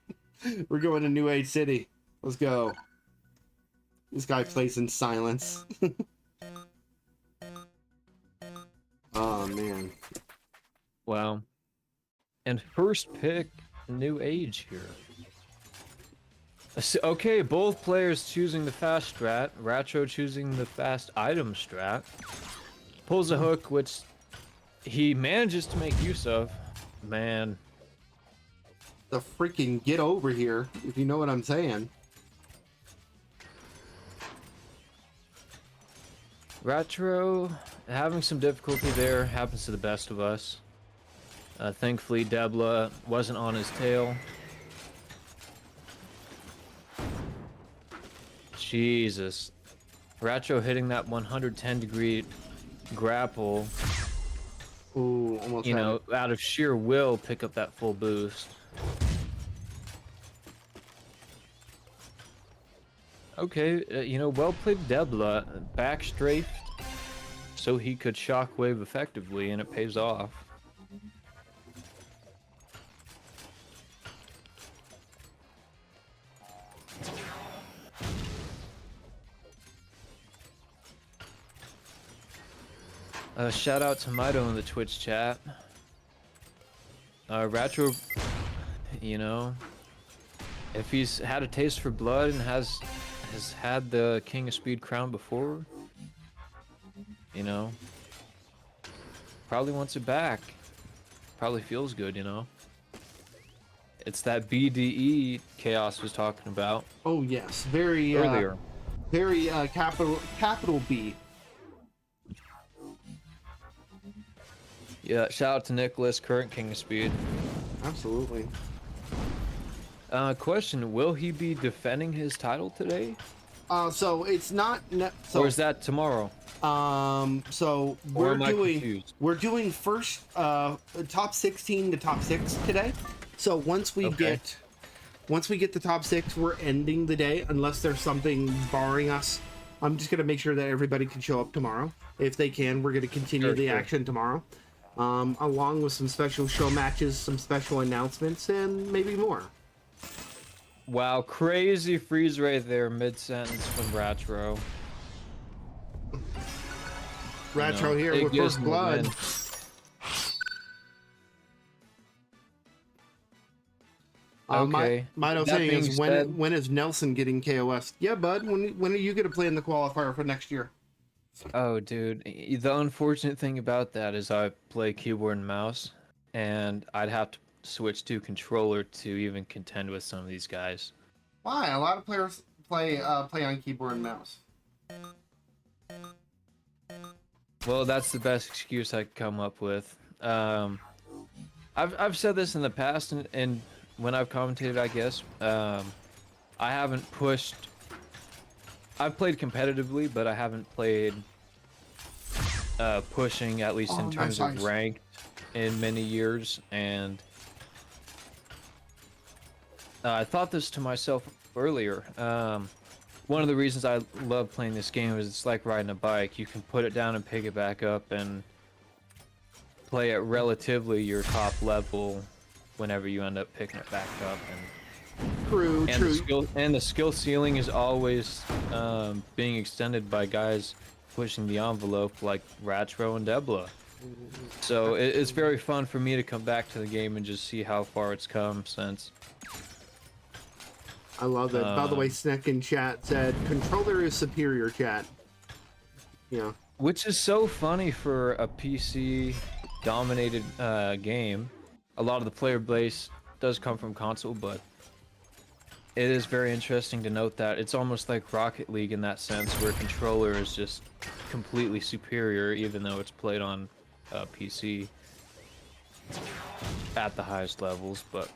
We're going to New Age City. Let's go. This guy plays in silence. Oh, man. Wow. And first pick, New Age here. Okay, both players choosing the fast strat. Ratro choosing the fast item strat. Pulls a hook, which he manages to make use of. Man. The freaking get over here, if you know what I'm saying. Ratro having some difficulty there. Happens to the best of us. Thankfully, Debla wasn't on his tail. Jesus. Ratro hitting that 110-degree grapple. Ooh, almost out of sheer will, pick up that full boost. Okay, well played Debla. Back strafed so he could shockwave effectively, and it pays off. Shout out to Mido in the Twitch chat. Ratro, if he's had a taste for blood and has had the King of Speed crown before, probably wants it back. Probably feels good, It's that BDE Chaos was talking about. Oh yes, very earlier. Very capital B. Yeah, shout out to Nicholas, current King of Speed. Absolutely. Question, will he be defending his title today? So it's not... or is that tomorrow? So Or am I confused? we're doing first top 16 to top 6 today. So once we get the top 6, we're ending the day unless there's something barring us. I'm just gonna make sure that everybody can show up tomorrow. If they can, we're gonna continue the action tomorrow. Along with some special show matches, some special announcements, and maybe more. Wow, crazy freeze right there, mid-sentence from Ratro. Ratro here with First Blood. Okay. Mito saying is when is Nelson getting KOS? Yeah, bud. When are you gonna play in the qualifier for next year? Oh, dude. The unfortunate thing about that is I play keyboard and mouse, and I'd have to switch to controller to even contend with some of these guys. Why? A lot of players play on keyboard and mouse. Well, that's the best excuse I could come up with. I've said this in the past, and when I've commentated, I guess, I haven't pushed. I've played competitively, but I haven't played pushing, at least in terms of ranked, in many years. And I thought this to myself earlier. One of the reasons I love playing this game is it's like riding a bike. You can put it down and pick it back up and play at relatively your top level whenever you end up picking it back up. True. The skill ceiling is always being extended by guys pushing the envelope like Ratro and Debla. So it's very fun for me to come back to the game and just see how far it's come since. I love it. By the way, Sneck in chat said controller is superior, chat. Yeah. Which is so funny for a PC dominated game. A lot of the player base does come from console, but it is very interesting to note that it's almost like Rocket League in that sense, where controller is just completely superior, even though it's played on PC at the highest levels. But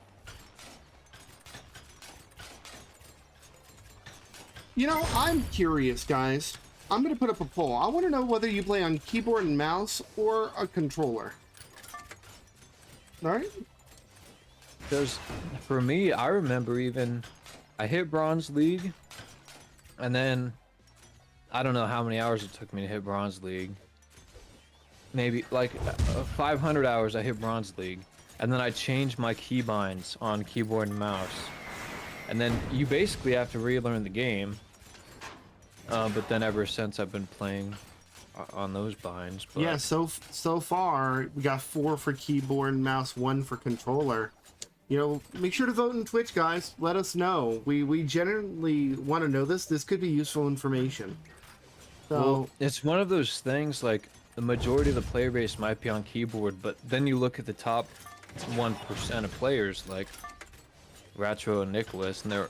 you know, I'm curious, guys. I'm gonna put up a poll. I want to know whether you play on keyboard and mouse or a controller. All right. Because for me, I remember I hit Bronze League, and then I don't know how many hours it took me to hit Bronze League. Maybe like 500 hours I hit Bronze League, and then I changed my keybinds on keyboard and mouse. And then you basically have to relearn the game. But then ever since I've been playing on those binds. But... yeah, so far we got 4 for keyboard and mouse, 1 for controller. You know, make sure to vote in Twitch, guys. Let us know. We genuinely want to know this. This could be useful information. So well, it's one of those things, like the majority of the player base might be on keyboard, but then you look at the top 1% of players like Ratro and Nicholas, and they're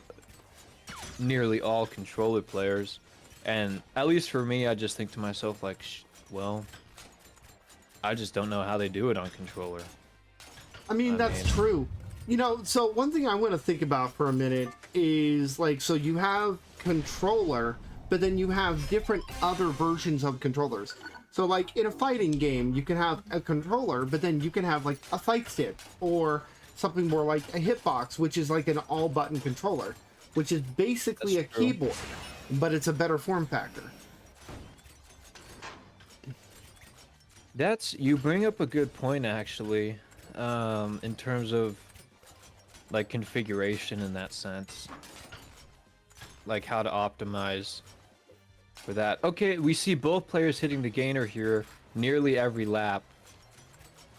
nearly all controller players. And at least for me, I just think to myself, like, well, I just don't know how they do it on controller. I mean, that's true. You know, so one thing I want to think about for a minute is, like, so you have controller, but then you have different other versions of controllers. So, like, in a fighting game, you can have a controller, but then you can have, like, a fight stick, or something more like a hitbox, which is like an all-button controller, which is basically a keyboard, but it's a better form factor. You bring up a good point, actually, in terms of, like, configuration in that sense. Like, how to optimize for that. Okay, we see both players hitting the gainer here nearly every lap.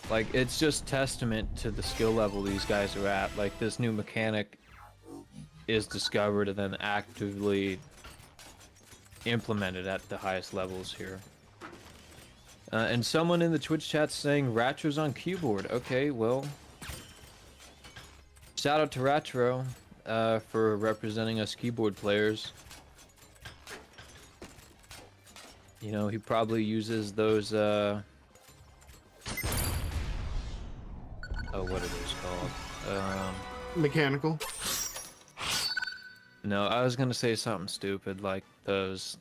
Like, it's just testament to the skill level these guys are at. Like, this new mechanic is discovered and then actively implemented at the highest levels here. And someone in the Twitch chat's saying Ratro's on keyboard. Okay, well, shout out to Ratro for representing us keyboard players. You know, he probably uses those, oh, what are those called? Mechanical? No, I was gonna say something stupid, like those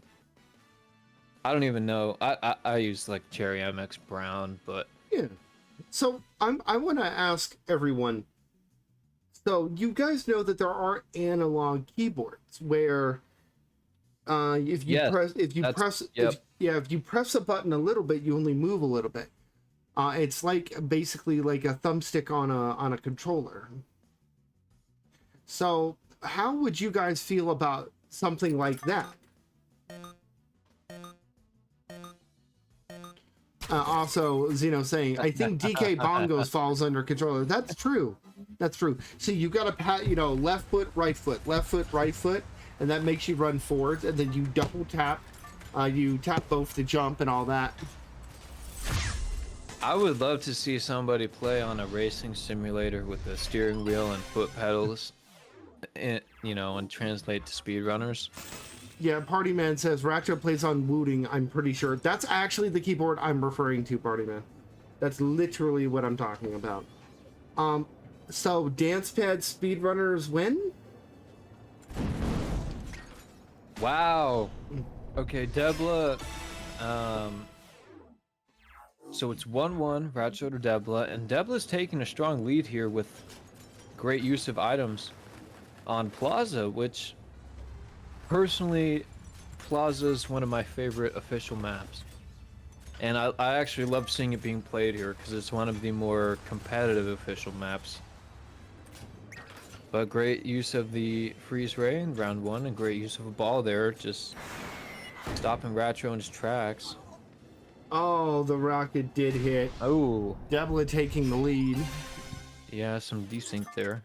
I don't even know. I use like Cherry MX Brown, but Yeah. So I want to ask everyone. So you guys know that there are analog keyboards where if you yes, press yep. if you press a button a little bit, you only move a little bit. It's like basically like a thumbstick on a controller. So how would you guys feel about something like that? Also, Zeno saying, I think DK Bongos falls under controller. That's true. That's true. So you got to pat, left foot, right foot, and that makes you run forward. And then you double tap. You tap both to jump and all that. I would love to see somebody play on a racing simulator with a steering wheel and foot pedals, and translate to speedrunners. Yeah, Party Man says Ratcho plays on Wooting. I'm pretty sure that's actually the keyboard I'm referring to, Party Man. That's literally what I'm talking about. So dance pad speedrunners win? Wow. Okay, Debla. So it's 1-1, Ratcho to Debla, and Debla's taking a strong lead here with great use of items on Plaza, which personally, Plaza's one of my favorite official maps. And I actually love seeing it being played here because it's one of the more competitive official maps. But great use of the freeze ray in round 1 and great use of a ball there, just stopping Ratcho in his tracks. Oh, the rocket did hit. Oh. Debla taking the lead. Yeah, some desync there.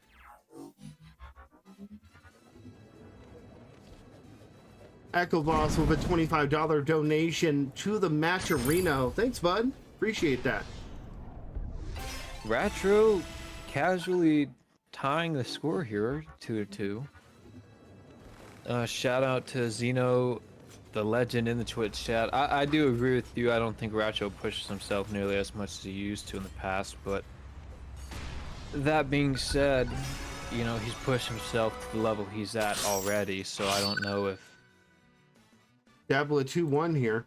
Echo Boss with a $25 donation to the Matcherino. Thanks, bud. Appreciate that. Ratcho casually tying the score here, 2-2. Shout out to Zeno, the legend in the Twitch chat. I do agree with you. I don't think Ratcho pushes himself nearly as much as he used to in the past, but that being said, he's pushed himself to the level he's at already, so I don't know if Dabble at 2-1 here.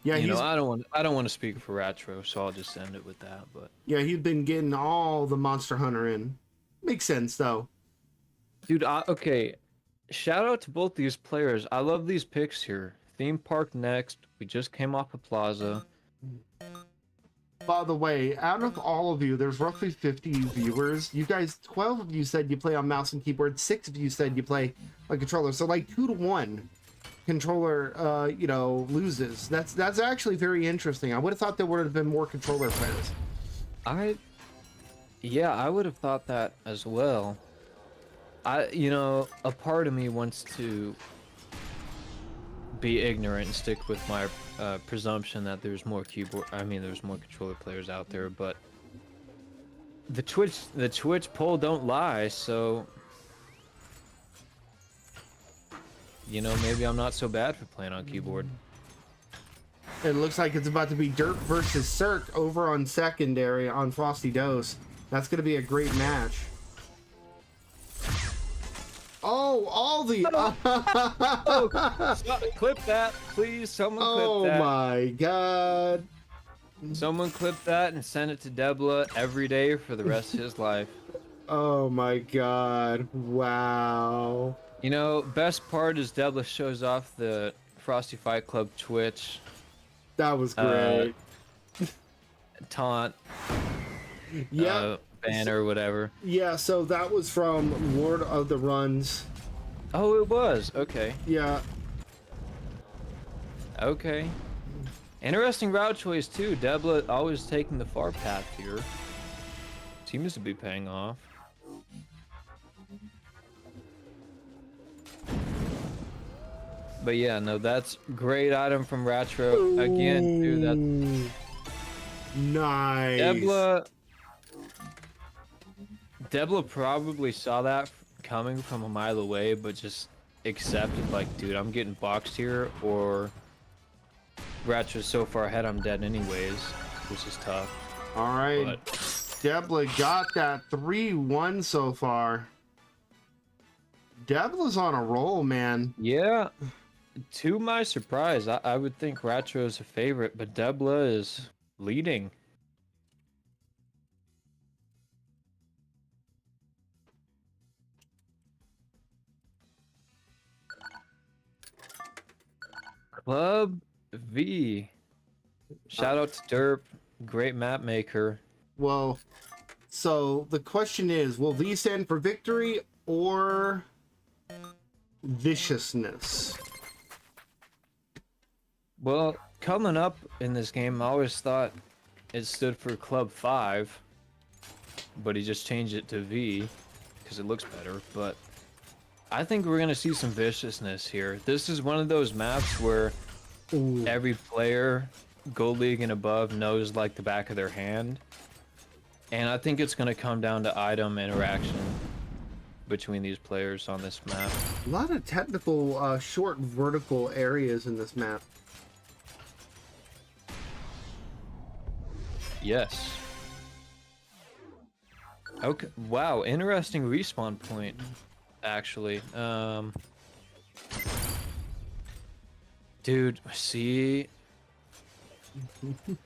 Yeah, I don't want to speak for Ratcho, so I'll just end it with that. But yeah, he's been getting all the Monster Hunter in. Makes sense though. Dude, okay. Shout out to both these players. I love these picks here. Theme Park next. We just came off of Plaza. By the way, out of all of you, there's roughly 50 viewers. You guys, 12 of you said you play on mouse and keyboard. 6 of you said you play on controller. So like 2-1 controller, loses. That's actually very interesting. I would have thought there would have been more controller players. I would have thought that as well. A part of me wants to be ignorant and stick with my presumption that there's more controller players out there, but the Twitch poll don't lie, so maybe I'm not so bad for playing on keyboard. It looks like it's about to be Dirk versus Cirque over on secondary on Frosty Dose. That's going to be a great match. Oh, all the... Clip that, please. Someone clip that. Oh my god. Someone clip that and send it to Debla every day for the rest of his life. Oh my god. Wow. Best part is Debla shows off the Frosty Fight Club Twitch. That was great. Taunt. Yeah. Banner, whatever. Yeah, so that was from Lord of the Runs. Oh, it was. Okay. Yeah. Okay. Interesting route choice too. Debla always taking the far path here. Seems to be paying off. But yeah, no, that's great item from Ratcho. Again, dude, that's nice. Debla probably saw that coming from a mile away, but just accepted, like, dude, I'm getting boxed here, or Ratcho's so far ahead I'm dead anyways, which is tough. All right, Debla got that 3-1 so far. Debla's on a roll, man. Yeah. To my surprise, I would think Ratro is a favorite, but Debla is leading. Club V. Shout out to Derp, great map maker. Well, so the question is, will V stand for victory or viciousness? Well, coming up in this game, I always thought it stood for Club 5, but he just changed it to V because it looks better. But I think we're going to see some viciousness here. This is one of those maps where every player, Gold League and above, knows like the back of their hand. And I think it's going to come down to item interaction between these players on this map. A lot of technical, short vertical areas in this map. Yes. Okay. Wow. Interesting respawn point, actually. Dude, see,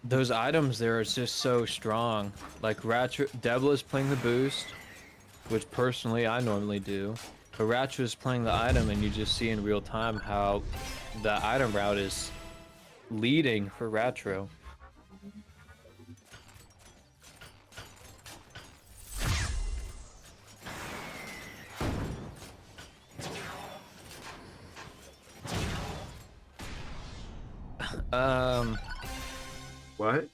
those items there is just so strong. Like Debla is playing the boost, which personally I normally do. But Ratcha is playing the item, and you just see in real time how the item route is leading for Ratro. What?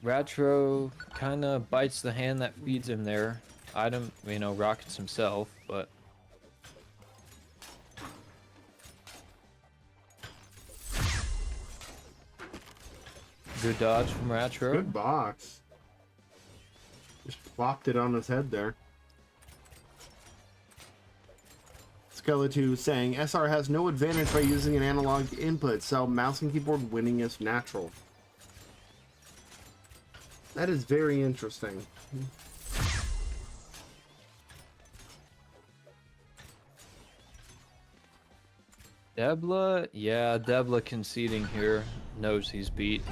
Ratro kind of bites the hand that feeds him there. Item, rockets himself, but... Good dodge from Ratro. Good box. Just plopped it on his head there. Skeleton saying SR has no advantage by using an analog input, so mouse and keyboard winning is natural. That is very interesting. Debla, yeah, Debla conceding here, knows he's beat.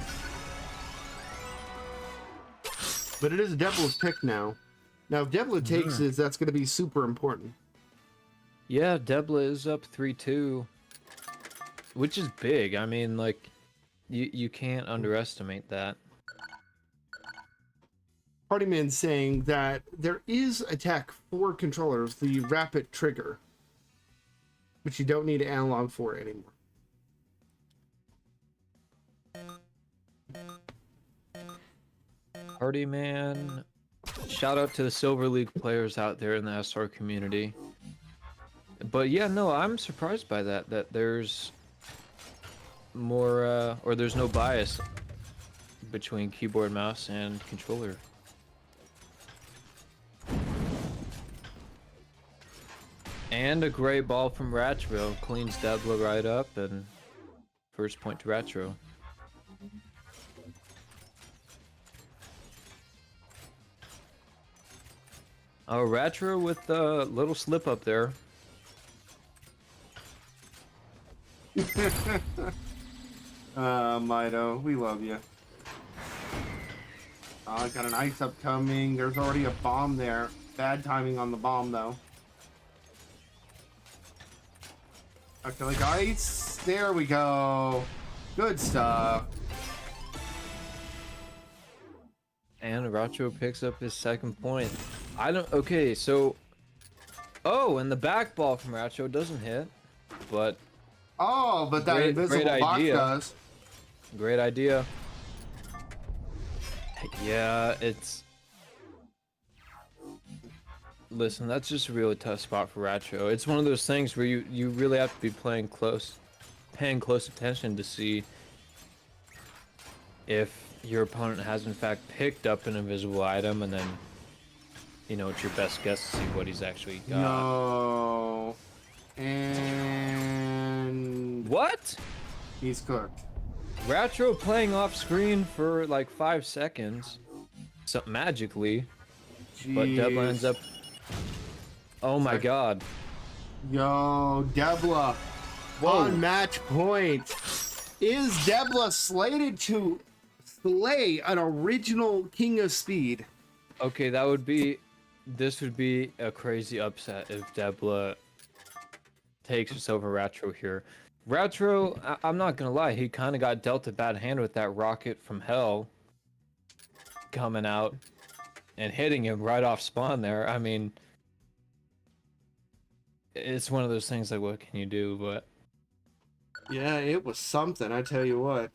But it is Debla's pick now. Now if Debla takes it, that's going to be super important. Yeah, Debla is up 3-2, which is big. I mean, like, you can't underestimate that. Partyman saying that there is a tech for controllers, the rapid trigger, which you don't need analog for anymore. Partyman, shout out to the Silver League players out there in the SR community. But yeah, no, I'm surprised by that there's more, or there's no bias between keyboard, mouse, and controller. And a great ball from Ratro, cleans Debla right up, and first point to Ratro. Oh, Ratro with a little slip up there. Mido, we love you. I got an ice upcoming. There's already a bomb there. Bad timing on the bomb, though. Okay, like ice. There we go. Good stuff. And Ratcho picks up his second point. Okay, so... Oh, and the back ball from Ratcho doesn't hit, but... Oh, but that invisible box does. Great idea. Yeah, it's... Listen, that's just a really tough spot for Ratcho. It's one of those things where you really have to be paying close attention to see if your opponent has in fact picked up an invisible item, and then, it's your best guess to see what he's actually got. No. And... What? He's cooked. Ratcho playing off screen for like 5 seconds. magically. Jeez. But Debla ends up... Oh my god. Yo, Debla. on match point. Is Debla slated to slay an original King of Speed? Okay, this would be a crazy upset if Debla takes us over Retro here. Retro, I'm not gonna lie, he kind of got dealt a bad hand with that rocket from hell coming out and hitting him right off spawn there. I mean, it's one of those things like, what can you do? But yeah, it was something, I tell you what.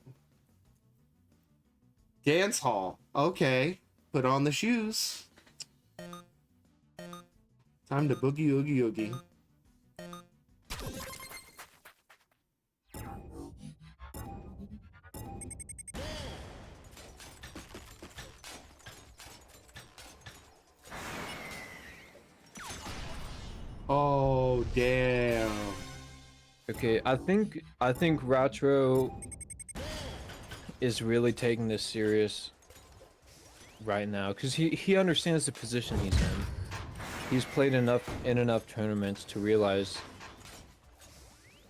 Dance hall. Okay, put on the shoes. Time to boogie oogie oogie. Oh damn. okay, I think Retro is really taking this serious right now because he understands the position he's in. He's played in enough tournaments to realize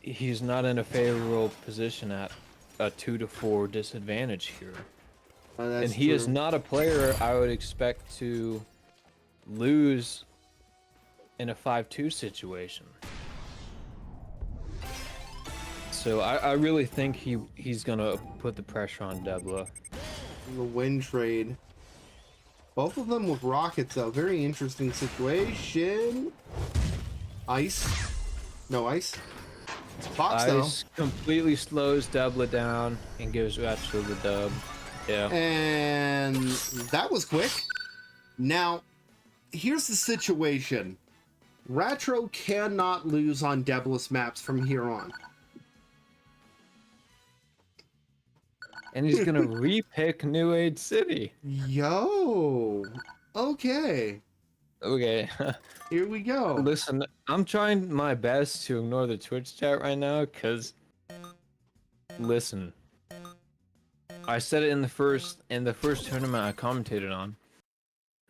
he's not in a favorable position at a 2-4 disadvantage here. And he is not a player I would expect to lose in a 5-2 situation. So I really think he's gonna put the pressure on Debla. The win trade. Both of them with rockets though. Very interesting situation. Ice. No ice. Fox though. Ice completely slows Debla down and gives Retro the dub. Yeah. And that was quick. Now, here's the situation. Retro cannot lose on Debla's maps from here on. And he's gonna repick New Age City. Yo. Okay. Okay. Here we go. Listen, I'm trying my best to ignore the Twitch chat right now, cause listen. I said it in the first tournament I commentated on,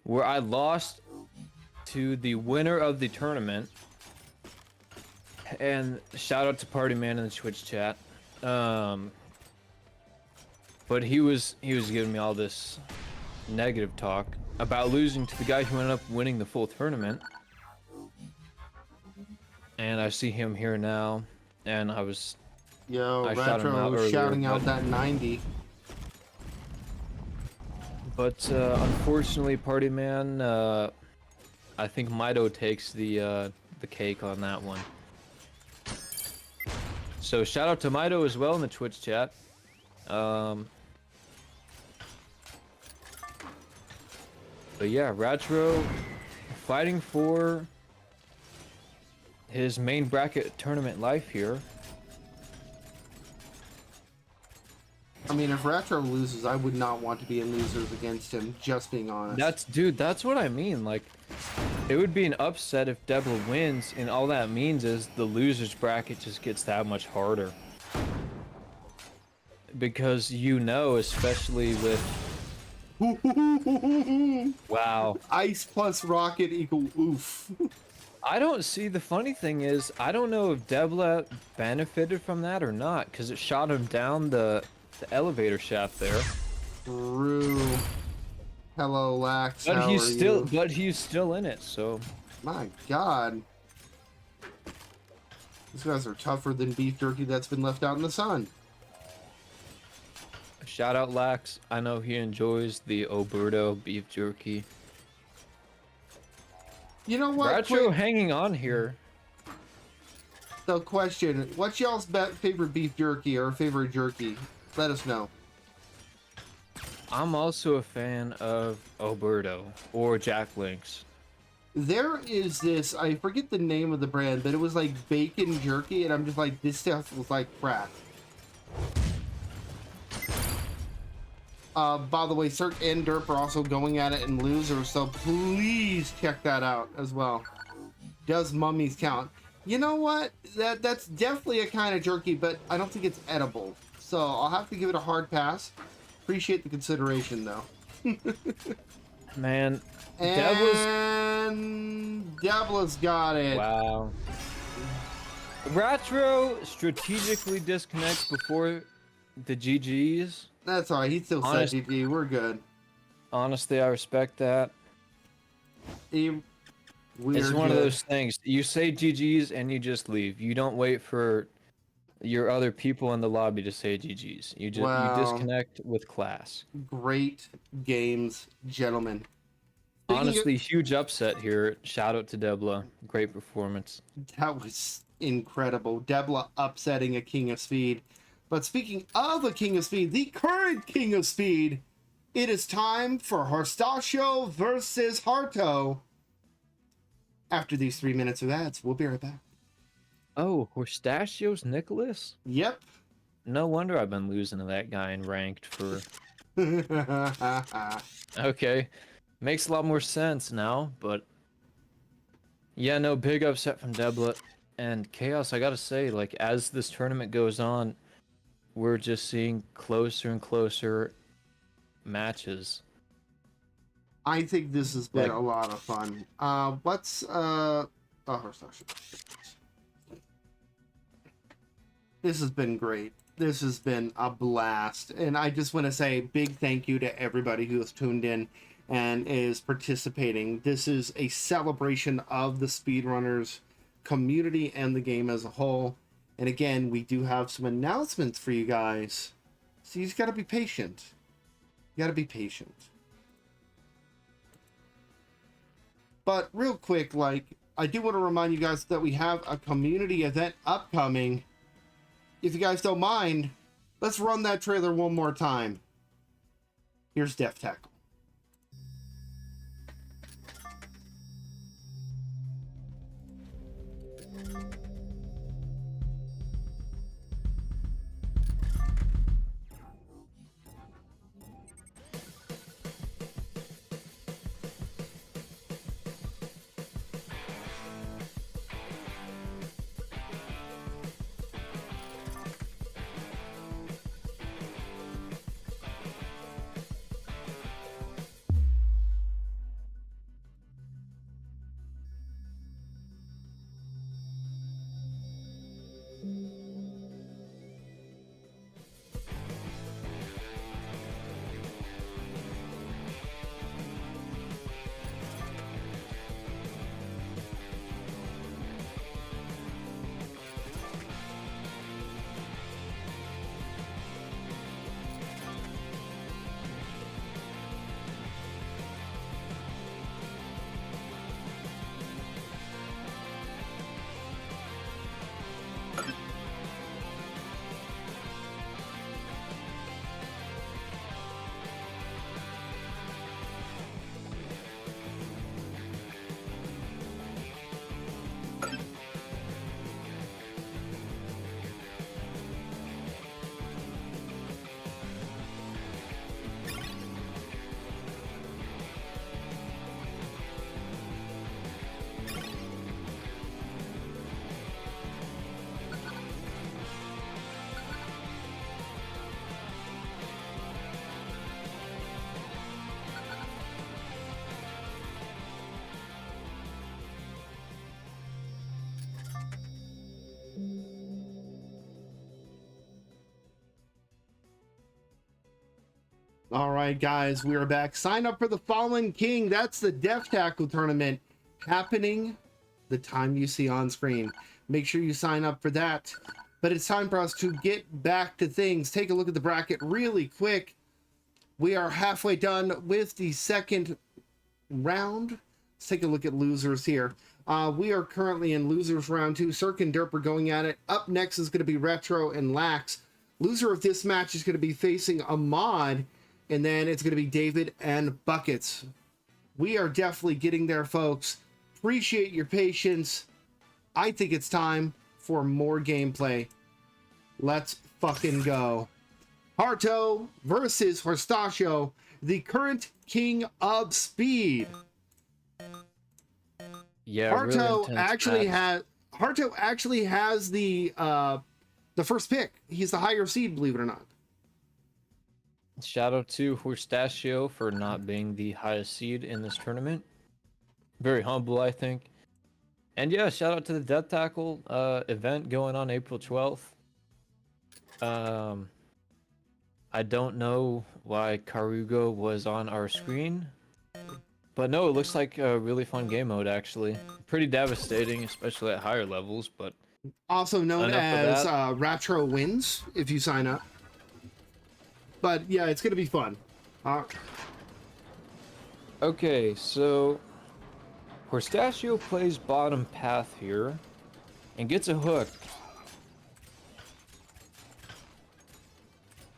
where I lost to the winner of the tournament. And shout out to Party Man in the Twitch chat. But he was giving me all this negative talk about losing to the guy who ended up winning the full tournament. And I see him here now, and I shot him out earlier, shouting out that 90. But unfortunately, Party Man, I think Mido takes the cake on that one. So shout out to Mido as well in the Twitch chat. But yeah, Retro fighting for his main bracket tournament life here. I mean, if Retro loses, I would not want to be in losers against him, just being honest. That's what I mean. Like, it would be an upset if Debla wins, and all that means is the losers bracket just gets that much harder. Because especially with wow. Ice plus rocket equal oof. I don't see, the funny thing is, I don't know if Debla benefited from that or not, because it shot him down the elevator shaft there. True. Hello, Lax. But how he's are still you? but he's still in it, so My god. These guys are tougher than beef jerky that's been left out in the sun. shout out Lax. I know he enjoys the Oberto beef jerky. You know what? Retro hanging on here. So question, what's y'all's favorite beef jerky or favorite jerky? Let us know. I'm also a fan of Oberto or Jack Link's. There is this, I forget the name of the brand, but it was like bacon jerky, and I'm just like, this stuff was like crap. By the way, Cirque and Derp are also going at it in losers, so please check that out as well. Does mummies count? You know what? That's definitely a kind of jerky, but I don't think it's edible. So I'll have to give it a hard pass. Appreciate the consideration, though. Man, and Devla's got it. Wow. Ratro strategically disconnects before the GGs. That's all right. He still said GG. We're good. Honestly, I respect that. It's one of those things. You say GGs and you just leave. You don't wait for your other people in the lobby to say GGs. You disconnect with class. Great games, gentlemen. Honestly, huge upset here. Shout out to Debla. Great performance. That was incredible. Debla upsetting a King of Speed. But speaking of a King of Speed, the current King of Speed, it is time for Frosty versus Harto. After these 3 minutes of ads, we'll be right back. Oh, Horstachio's Nicholas? Yep. No wonder I've been losing to that guy in ranked for... Okay. Makes a lot more sense now, but... Yeah, no, big upset from Debla. And Chaos, I gotta say, like, as this tournament goes on, we're just seeing closer and closer matches. I think this has been a lot of fun. This has been great. This has been a blast. And I just want to say big thank you to everybody who has tuned in and is participating. This is a celebration of the speedrunners community and the game as a whole. And again, we do have some announcements for you guys. So you just got to be patient. You got to be patient. But real quick, I do want to remind you guys that we have a community event upcoming. If you guys don't mind, let's run that trailer one more time. Here's Def Tackle. All right, guys, we are back. Sign up for the Fallen King. That's the Def Tackle tournament happening the time you see on screen. Make sure you sign up for that. But it's time for us to get back to things. Take a look at the bracket really quick. We are halfway done with the second round. Let's take a look at losers here. We are currently in losers round 2. Cirque and Derp are going at it. Up next is going to be Retro and Lax. Loser of this match is going to be facing Ahmad. And then it's going to be David and Buckets. We are definitely getting there, folks. Appreciate your patience. I think it's time for more gameplay. Let's fucking go. Harto versus Horstachio, the current king of speed. Yeah, Harto really actually has the first pick. He's the higher seed, believe it or not. Shout out to Horstachio for not being the highest seed in this tournament. Very humble, I think. And yeah, shout out to the Death Tackle event going on April 12th. I don't know why Karugo was on our screen, but no, it looks like a really fun game mode actually. Pretty devastating, especially at higher levels, but Also known enough of as that. Retro Wins if you sign up. But yeah, it's gonna be fun. Okay, so Horstachio plays bottom path here and gets a hook.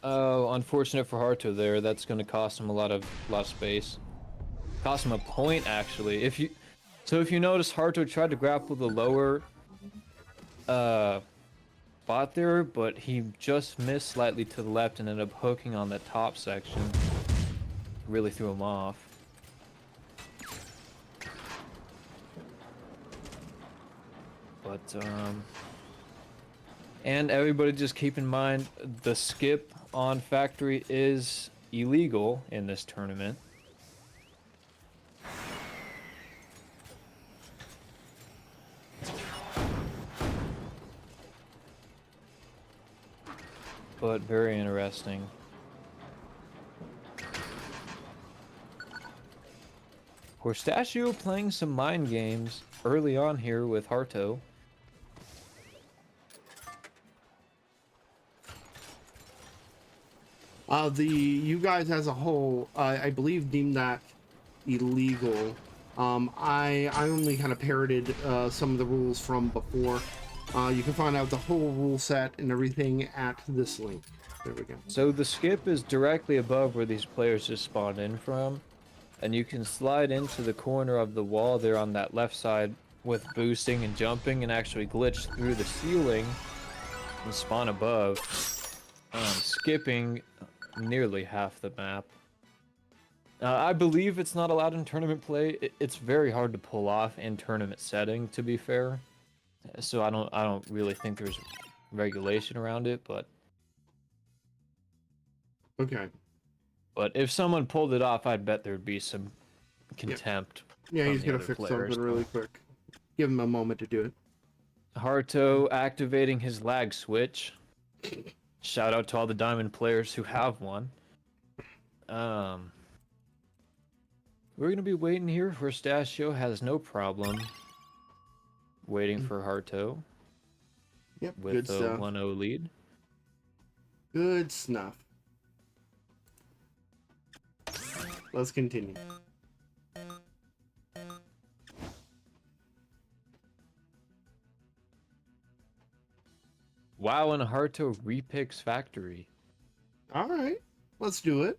Oh, unfortunate for Harto there. That's going to cost him a lot of space. Cost him a point actually. If you notice, Harto tried to grapple the lower spot there, but he just missed slightly to the left and ended up hooking on the top section. Really threw him off. But and everybody just keep in mind the skip on factory is illegal in this tournament. But very interesting. Horstachio playing some mind games early on here with Harto. You guys as a whole, I believe, deemed that illegal. I only kind of parroted some of the rules from before. You can find out the whole rule set and everything at this link. There we go. So the skip is directly above where these players just spawned in from, and you can slide into the corner of the wall there on that left side with boosting and jumping and actually glitch through the ceiling and spawn above, skipping nearly half the map. I believe it's not allowed in tournament play. It's very hard to pull off in tournament setting, to be fair. So I don't really think there's regulation around it, but okay. But if someone pulled it off, I'd bet there'd be some contempt. Yeah, from he's the gonna other fix players. something really quick. Give him a moment to do it. Harto activating his lag switch. Shout out to all the diamond players who have one. We're gonna be waiting here. Horstachio has no problem waiting for Harto Yep, with good the stuff. 1-0 lead. Good stuff. Let's continue. Wow, and Harto repicks factory. All right, let's do it.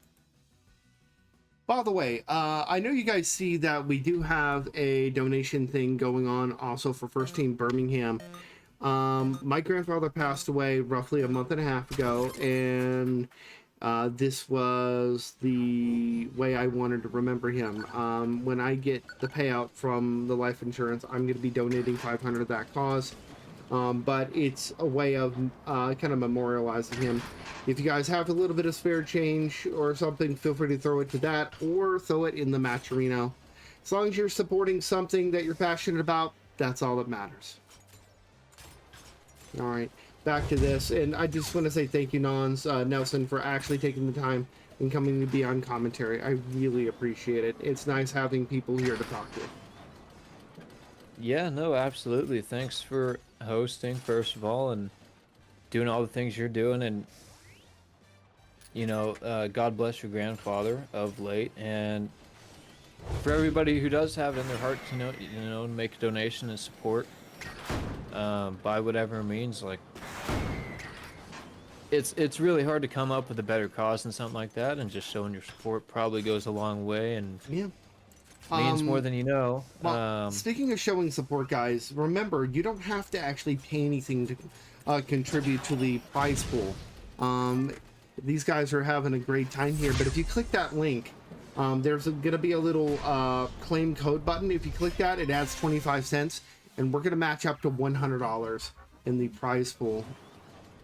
By the way, I know you guys see that we do have a donation thing going on also for First Team Birmingham. My grandfather passed away roughly a month and a half ago, and this was the way I wanted to remember him. When I get the payout from the life insurance, I'm going to be donating $500 to that cause. But it's a way of kind of memorializing him. If you guys have a little bit of spare change or something, feel free to throw it to that or throw it in the Matcherino. As long as you're supporting something that you're passionate about, that's all that matters. All right, back to this. And I just want to say thank you, Nelson, for actually taking the time and coming to be on commentary. I really appreciate it. It's nice having people here to talk to. Yeah, no, absolutely. Thanks for hosting, first of all, and doing all the things you're doing. And, you know, God bless your grandfather of late. And for everybody who does have it in their heart to make a donation and support by whatever means, like, it's really hard to come up with a better cause than something like that, and just showing your support probably goes a long way and means more than you know. Well, speaking of showing support, guys, remember, you don't have to actually pay anything to contribute to the prize pool. These guys are having a great time here, but if you click that link, there's going to be a little claim code button. If you click that, it adds 25 cents, and we're going to match up to $100 in the prize pool.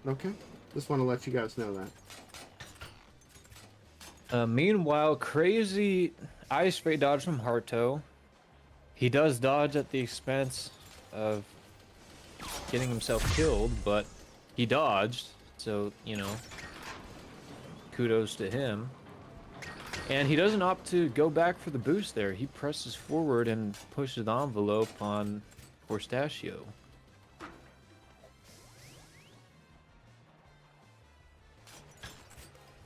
Okay? Just want to let you guys know that. Meanwhile, crazy ice spray dodge from Harto. He does dodge at the expense of getting himself killed, but he dodged, so, you know, kudos to him. And he doesn't opt to go back for the boost there. He presses forward and pushes the envelope on Pistachio.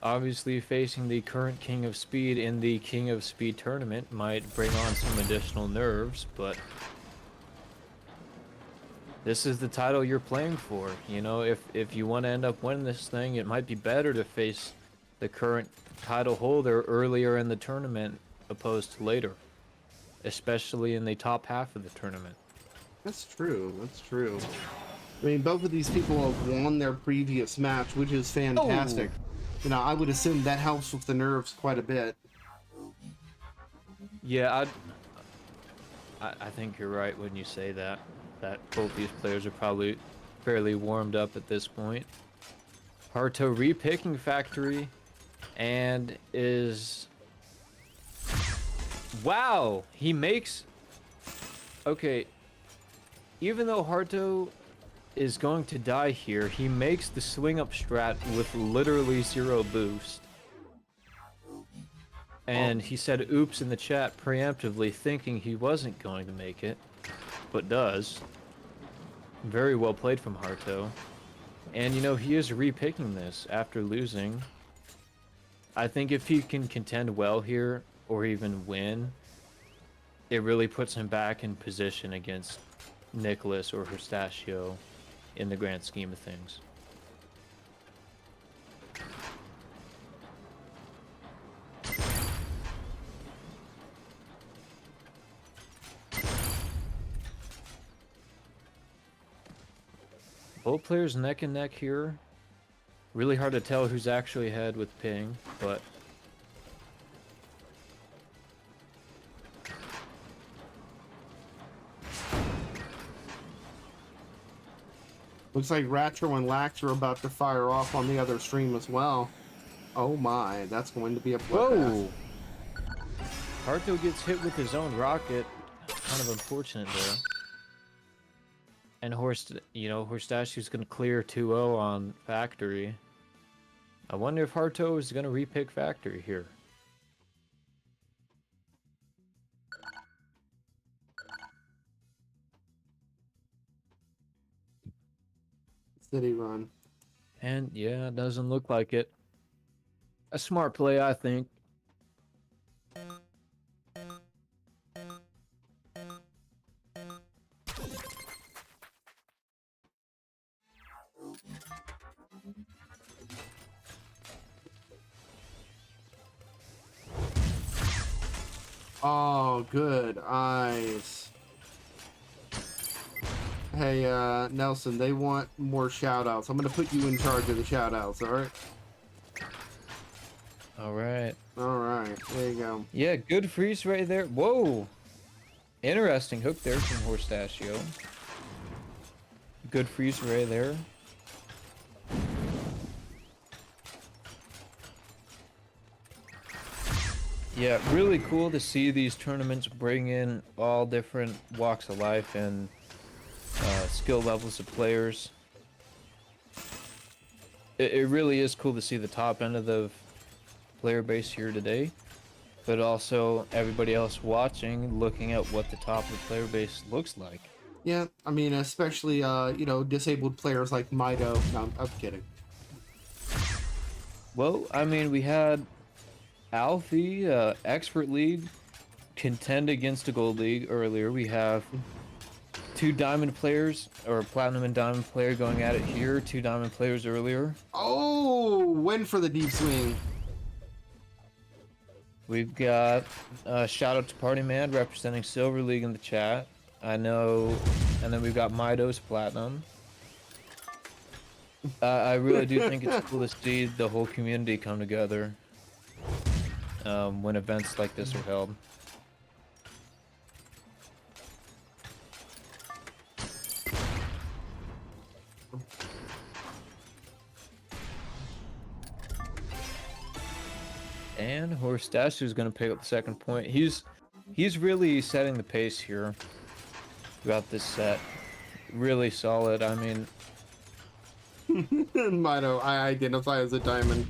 Obviously, facing the current King of Speed in the King of Speed tournament might bring on some additional nerves, but this is the title you're playing for. You know, if you want to end up winning this thing, it might be better to face the current title holder earlier in the tournament opposed to later, especially in the top half of the tournament. That's true. That's true. I mean, both of these people have won their previous match, which is fantastic. Oh. You know, I would assume that helps with the nerves quite a bit. Yeah, I think you're right when you say that both these players are probably fairly warmed up at this point. Harto repicking Factory and is... Wow! He makes... Okay, even though Harto is going to die here, he makes the swing up strat with literally 0 boost. And he said oops in the chat preemptively, thinking he wasn't going to make it, but does. Very well played from Harto. And you know, he is repicking this after losing. I think if he can contend well here, or even win, it really puts him back in position against Nicholas or Pistachio in the grand scheme of things. Both players neck and neck here. Really hard to tell who's actually ahead with ping, but Looks like Ratcho and Lax are about to fire off on the other stream as well. Oh my, that's going to be a bloodbath. whoa! Harto gets hit with his own rocket. Kind of unfortunate there. And Horstachio's gonna clear 2-0 on Factory. I wonder if Harto is gonna repick Factory here. City run. And yeah, it doesn't look like it. A smart play, I think. Oh, good eyes. Hey, Nelson, they want more shout-outs. I'm gonna put you in charge of the shout-outs, alright? Alright. Alright, there you go. Yeah, good freeze right there. Whoa! Interesting hook there from Horstachio. Good freeze right there. Yeah, really cool to see these tournaments bring in all different walks of life and skill levels of players. It really is cool to see the top end of the player base here today, but also everybody else watching, looking at what the top of the player base looks like. Yeah, I mean, especially, you know, disabled players like Mido. No, I'm kidding. Well, I mean, we had Alfie, Expert League, contend against a Gold League earlier. We have 2 Diamond players, or Platinum and Diamond player going at it here. 2 Diamond players earlier. Oh, win for the deep swing. We've got shout out to Party Man representing Silver League in the chat. I know, and then we've got Mido's Platinum. I really do think it's cool to see the whole community come together when events like this are held. And Horstachio is going to pick up the second point. He's really setting the pace here. throughout this set. Really solid. I mean, Mito, I identify as a diamond.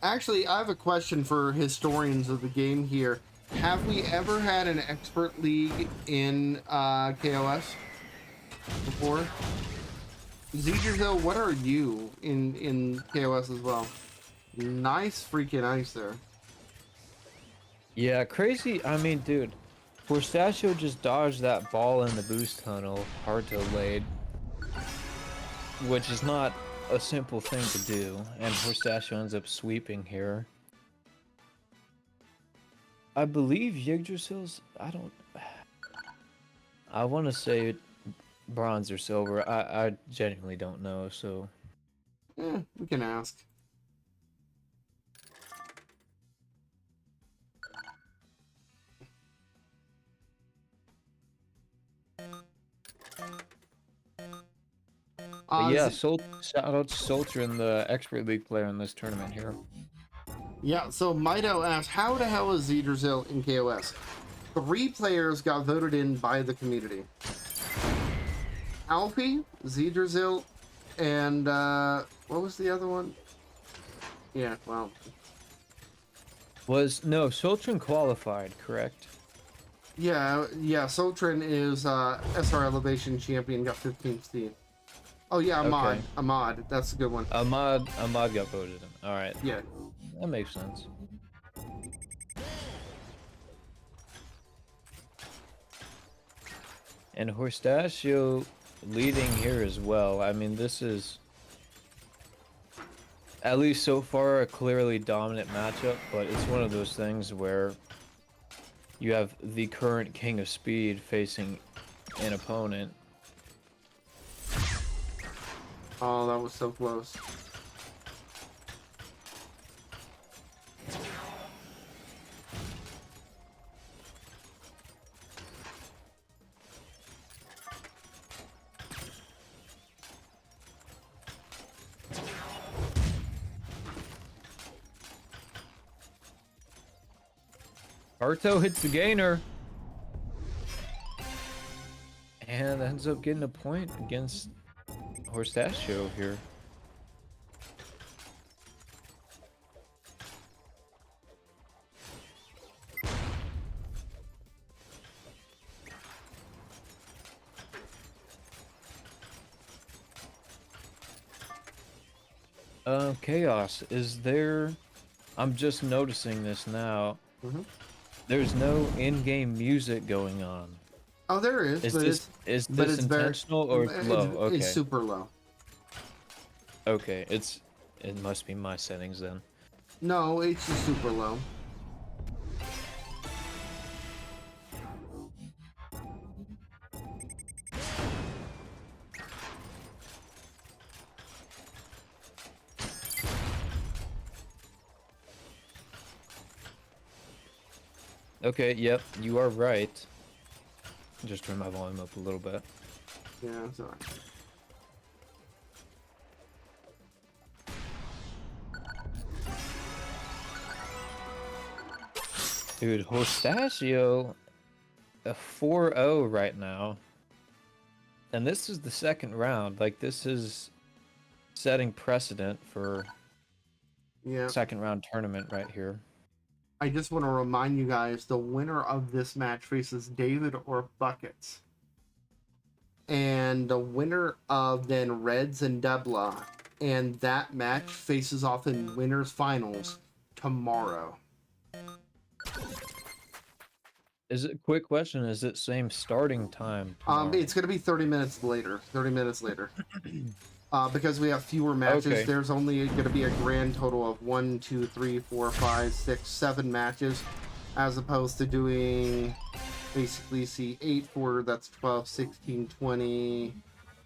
Actually, I have a question for historians of the game here. Have we ever had an expert league in KOS before? Zedrazil, what are you in KOS as well? Nice freaking ice there. yeah, crazy. I mean, dude, Pistachio just dodged that ball in the boost tunnel, hard to lade, which is not a simple thing to do, and Pistachio ends up sweeping here. I believe Yggdrasil's, I want to say bronze or silver. I genuinely don't know, so. We can ask. But yeah, shout out to Solter and the expert league player in this tournament here. Yeah, so Mito asked, how the hell is Zedrazil in KOS? 3 players got voted in by the community. Alfie, Zedrazil, and what was the other one? Yeah, well. No, Soltrin qualified, correct? Yeah, Soltrin is SR Elevation champion, got 15th seed. Oh yeah, Ahmad. Okay. Ahmad, that's a good one. Ahmad got voted in. Alright. Yeah. That makes sense. And Horstachio leading here as well. I mean, this is, at least so far, a clearly dominant matchup, but it's one of those things where you have the current King of Speed facing an opponent. Oh, that was so close. Arto hits the gainer. And ends up getting a point against Horstachio here. Chaos, is there... I'm just noticing this now. There's no in-game music going on. Oh, there is. Is this intentional or low? Okay. It's super low. Okay, it must be my settings then. No, it's just super low. Okay, yep, you are right. Just turn my volume up a little bit. Yeah, sorry. Dude, Horstachio, a 4-0 right now. And this is the second round. Like, this is setting precedent for second round tournament right here. I just want to remind you guys, the winner of this match faces David or Buckets. And the winner of then Reds and Debla. And that match faces off in winners finals tomorrow. Quick question, is it same starting time tomorrow? It's going to be 30 minutes later. Because we have fewer matches, Okay. There's only going to be a grand total of 1, 2, 3, 4, 5, 6, 7 matches, as opposed to doing basically 8 for that's 12, 16, 20,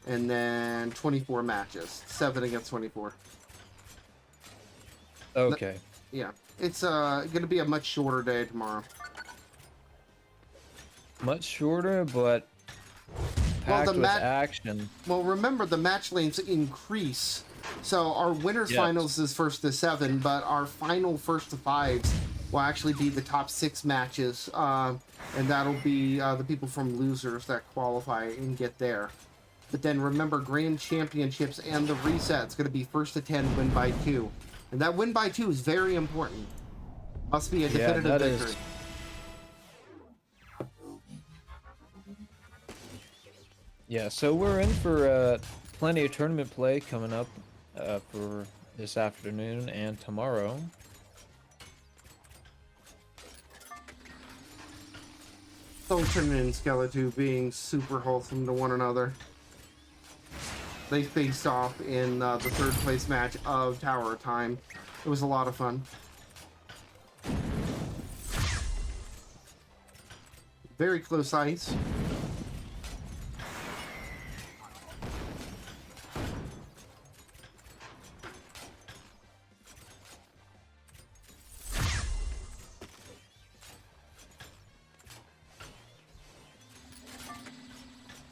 and then 24 matches, 7 against 24. Okay. Yeah, it's going to be a much shorter day tomorrow. Much shorter, but packed with action. Well, remember, the match lanes increase So our winners Yes. finals is first to 7, but our final first to 5s will actually be the top 6 matches, and that'll be the people from losers that qualify and get there. But then remember, grand championships and the reset's going to be first to 10, win by 2, and that win by 2 is very important. Must be a definitive that victory. is. Yeah, so we're in for plenty of tournament play coming up for this afternoon and tomorrow. Sultan and Skeletu being super wholesome to one another. They faced off in the 3rd place match of Tower Time. It was a lot of fun. Very close ice.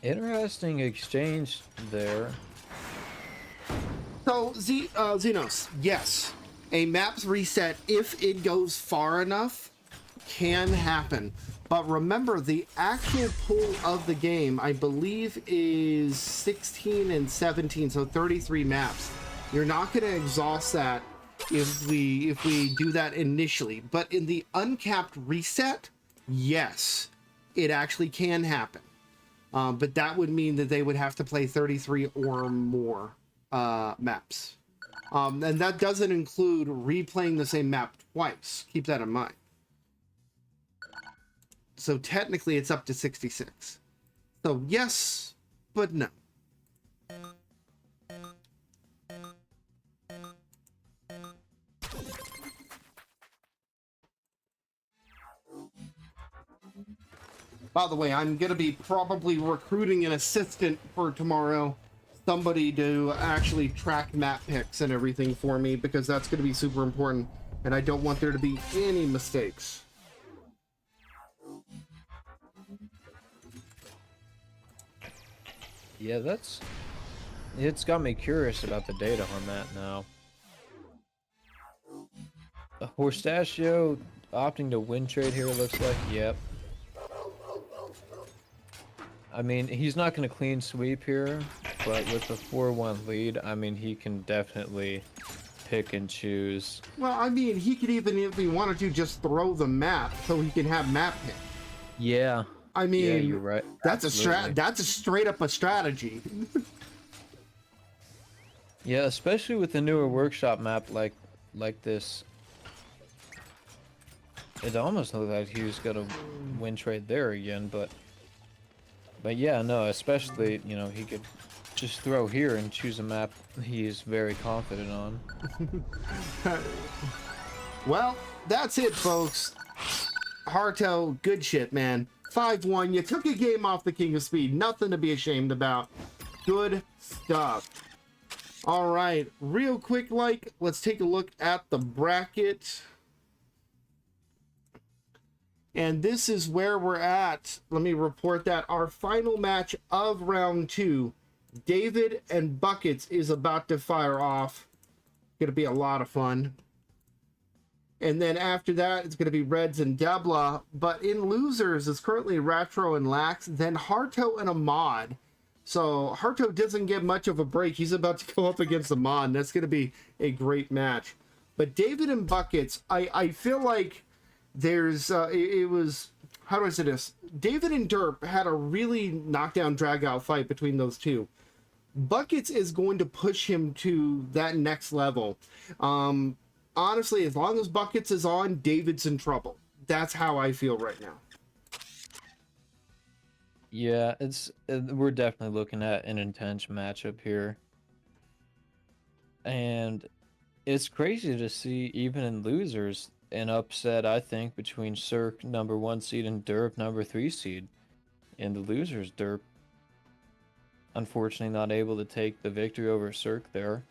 Interesting exchange there. So, Xenos, yes, a map's reset, if it goes far enough, can happen. But remember, the actual pool of the game, I believe, is 16 and 17, so 33 maps. You're not going to exhaust that if we do that initially. But in the uncapped reset, yes, it actually can happen. But that would mean that they would have to play 33 or more maps. And that doesn't include replaying the same map twice. Keep that in mind. So technically it's up to 66. So yes, but no. By the way, I'm going to be probably recruiting an assistant for tomorrow. Somebody to actually track map picks and everything for me, because that's going to be super important. And I don't want there to be any mistakes. Yeah, it's got me curious about the data on that now. Horstachio opting to win trade here, looks like. Yep. I mean, he's not going to clean sweep here, but with the 4-1 lead, I mean, he can definitely pick and choose. Well, I mean, he could even, if he wanted to, just throw the map so he can have map pick. Yeah. I mean, yeah, you're right. That's Absolutely. that's a straight up a strategy. Yeah, especially with the newer workshop map like this. It almost looked like he was gonna win trade there again, but yeah, no, especially, you know, he could just throw here and choose a map he is very confident on. Well, that's it, folks. Harto, good shit, man. 5-1. You took a game off the King of Speed. Nothing to be ashamed about. Good stuff. All right, real quick, let's take a look at the bracket. And this is where we're at. Let me report that our final match of round 2, David and Buckets, is about to fire off. Gonna be a lot of fun. And then after that, it's gonna be Reds and Debla. But in losers, it's currently Retro and Lax, then Harto and Ahmad. So Harto doesn't get much of a break. He's about to go up against Ahmad. That's gonna be a great match. But David and Buckets, I feel like there's it was, how do I say this? David and Derp had a really knockdown drag out fight between those two. Buckets is going to push him to that next level. Honestly, as long as Buckets is on, David's in trouble. That's how I feel right now. Yeah, we're definitely looking at an intense matchup here. And it's crazy to see, even in losers, an upset, I think, between Cirque #1 seed and Derp #3 seed. In the losers, Derp unfortunately not able to take the victory over Cirque there.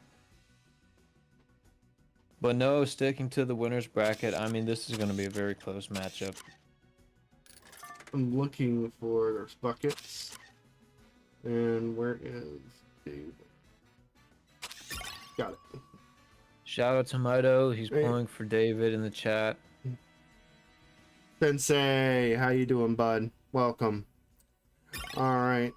But no, sticking to the winner's bracket, I mean, this is going to be a very close matchup. I'm looking for, there's Buckets. And where is David? Got it. Shout out to Mido. He's pulling for David in the chat. Sensei, how you doing, bud? Welcome. All right.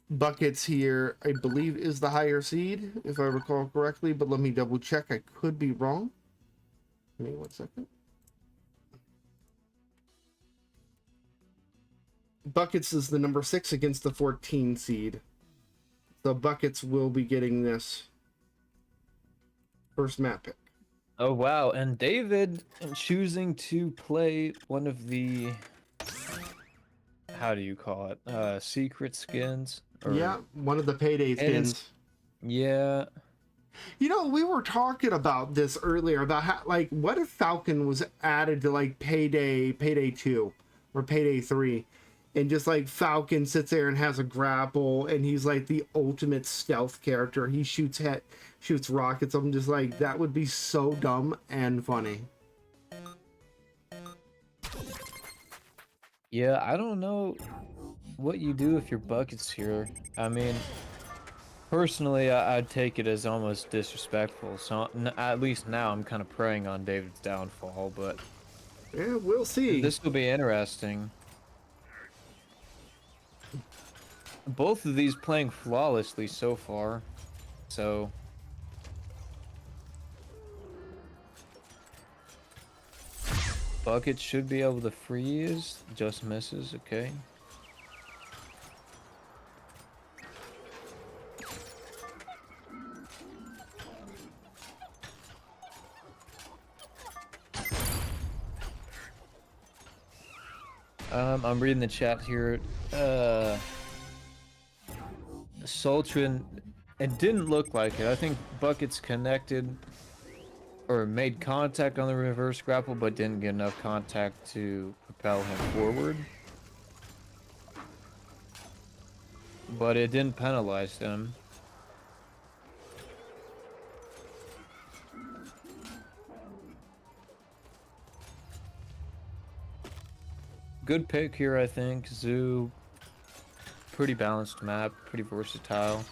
Buckets here, I believe, is the higher seed, if I recall correctly, but let me double check. I could be wrong. Give me 1 second. Buckets is the number 6 against the 14 seed. So Buckets will be getting this first map pick. Oh wow, and David choosing to play one of the, how do you call it, secret skins? Or... Yeah, one of the payday skins. Yeah. You know, we were talking about this earlier about how, like, what if Falcon was added to like Payday 2 or Payday 3, and just like Falcon sits there and has a grapple, and he's like the ultimate stealth character. He shoots rockets. I'm just like, that would be so dumb and funny. Yeah, I don't know what you do if your Buckets here. I mean, personally, I'd take it as almost disrespectful. So at least now I'm kind of preying on David's downfall, but yeah, we'll see. This will be interesting. Both of these playing flawlessly so far, so... Bucket should be able to freeze, just misses, okay. I'm reading the chat here. Sultran, it didn't look like it. I think Bucket's connected or made contact on the reverse grapple, but didn't get enough contact to propel him forward. But it didn't penalize him. Good pick here, I think. Zoo, pretty balanced map, pretty versatile.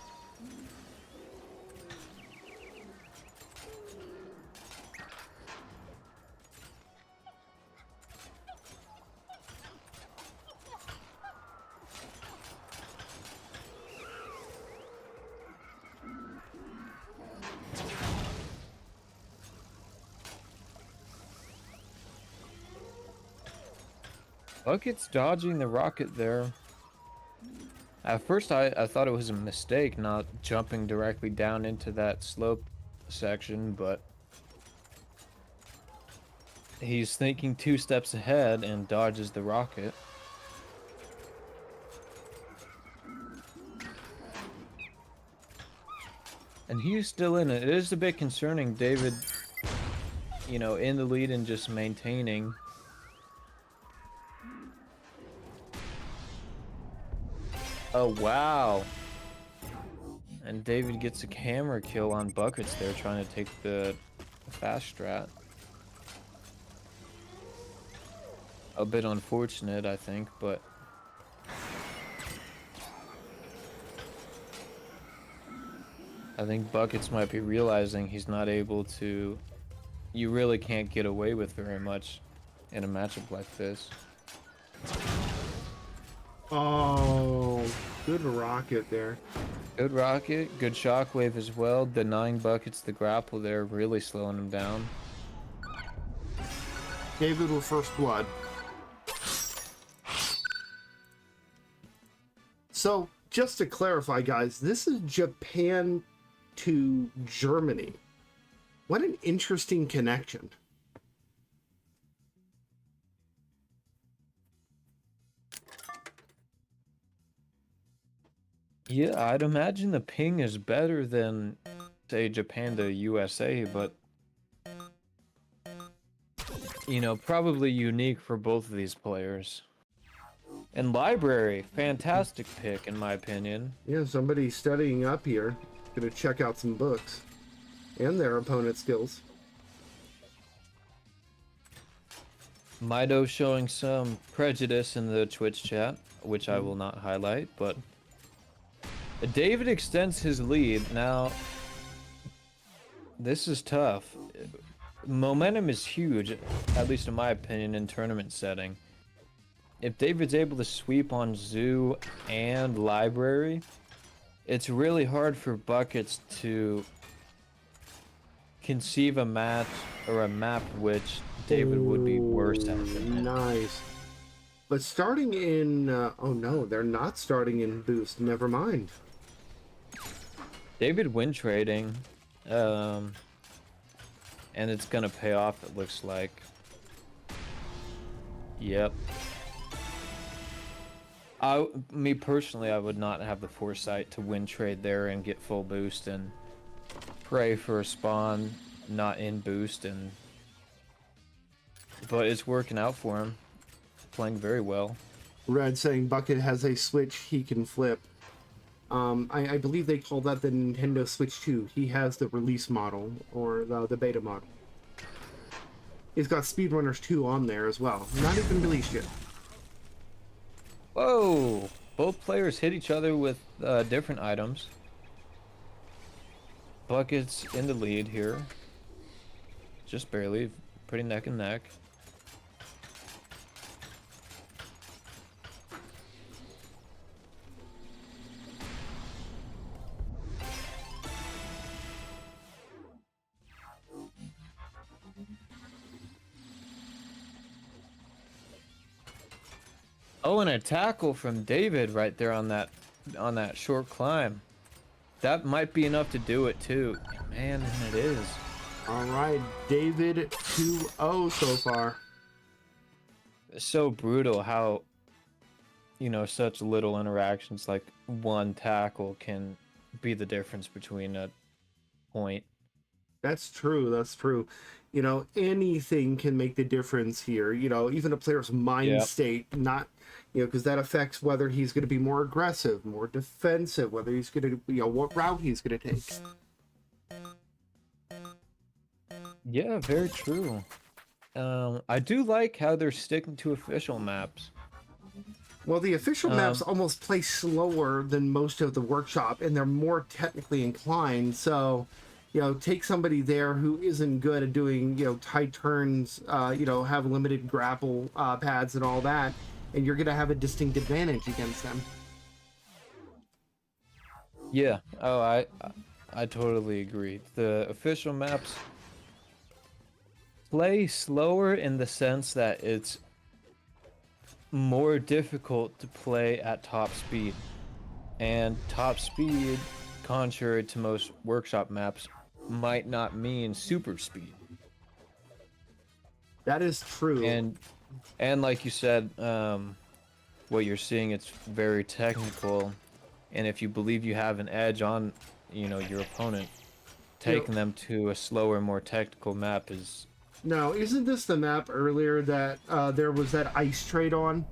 Bucket's dodging the rocket there. At first I thought it was a mistake not jumping directly down into that slope section, but he's thinking 2 steps ahead and dodges the rocket. And he's still in it. It is a bit concerning, David, you know, in the lead and just maintaining. Oh, wow. And David gets a camera kill on Buckets there, trying to take the fast strat. A bit unfortunate, I think, but... I think Buckets might be realizing he's not able to... You really can't get away with very much in a matchup like this. Oh, good rocket there. Good rocket, good shockwave as well, denying Buckets the grapple there, really slowing him down. David with first blood. So, just to clarify, guys, this is Japan to Germany. What an interesting connection. Yeah, I'd imagine the ping is better than, say, Japan to USA, but... You know, probably unique for both of these players. And Library, fantastic pick in my opinion. Yeah, somebody studying up here. Gonna check out some books. And their opponent skills. Mido showing some prejudice in the Twitch chat, which I will not highlight, but... David extends his lead. Now, this is tough. Momentum is huge, at least in my opinion, in tournament setting. If David's able to sweep on Zoo and Library, it's really hard for Buckets to conceive a match or a map which David would be worse at than him. Nice. But starting in... oh no, they're not starting in Boost. Never mind. David win trading, and it's gonna pay off, it looks like. Yep. Me personally, I would not have the foresight to win trade there and get full boost and pray for a spawn not in boost, but it's working out for him. Playing very well. Red saying Bucket has a Switch he can flip. I believe they call that the Nintendo Switch 2. He has the release model, or the beta model. He's got Speedrunners 2 on there as well. Not even released yet. Whoa! Both players hit each other with different items. Bucket's in the lead here. Just barely. Pretty neck and neck. Oh, and a tackle from David right there on that short climb. That might be enough to do it too. Man, and it is. All right, David 2-0 so far. It's so brutal how, you know, such little interactions like one tackle can be the difference between a point. That's true. That's true. You know, anything can make the difference here. You know, even a player's mind state, not, you know, because that affects whether he's going to be more aggressive, more defensive, whether he's going to, you know, what route he's going to take. Yeah, very true. I do like how they're sticking to official maps. Well, the official maps almost play slower than most of the workshop, and they're more technically inclined, so... You know, take somebody there who isn't good at doing, you know, tight turns, you know, have limited grapple pads and all that, and you're going to have a distinct advantage against them. Yeah. Oh, I totally agree. The official maps play slower in the sense that it's more difficult to play at top speed. And top speed, contrary to most workshop maps, might not mean super speed. That is true. And like you said, what you're seeing, it's very technical, and if you believe you have an edge on, you know, your opponent, taking them to a slower, more technical map is... Now, isn't this the map earlier that there was that ice trade on?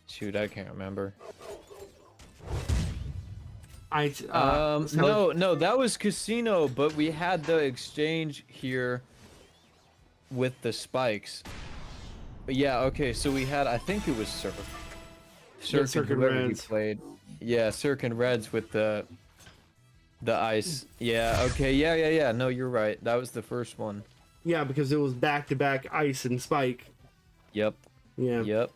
Shoot, I can't remember. So no, that was Casino, but we had the exchange here with the spikes. But yeah, okay, so we had, I think it was Cirque and Reds. Played. Yeah, Cirque and Reds with the ice. Yeah, okay, yeah. No, you're right. That was the first one. Yeah, because it was back-to-back ice and spike. Yep. Yeah. Yep.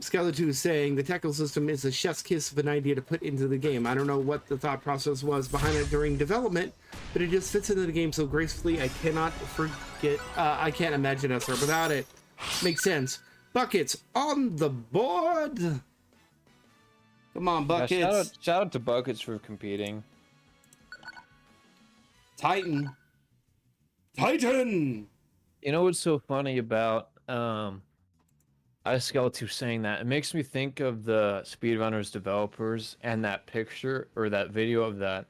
Skeleton is saying the tackle system is a chef's kiss of an idea to put into the game. I don't know what the thought process was behind it during development, but it just fits into the game so gracefully. I cannot forget. I can't imagine us without it. Makes sense. Buckets on the board. Come on, Buckets. Yeah, shout out to Buckets for competing. Titan. You know what's so funny about iSkeleton saying that? It makes me think of the Speedrunners developers and that picture or that video of that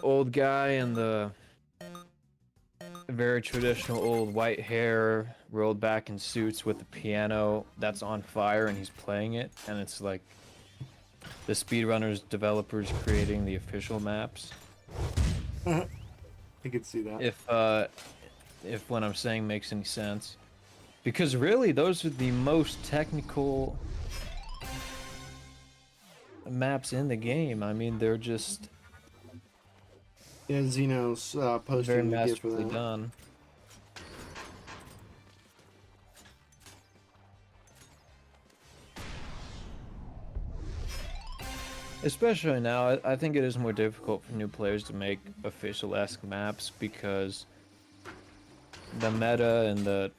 old guy in the very traditional old white hair, rolled back in suits with the piano that's on fire and he's playing it, and it's like the Speedrunners developers creating the official maps. I could see that. If what I'm saying makes any sense. Because really, those are the most technical maps in the game. I mean, they're just Yeah, Xeno's very posting a gift for masterfully that. done. Especially now, I think it is more difficult for new players to make official-esque maps because the meta and the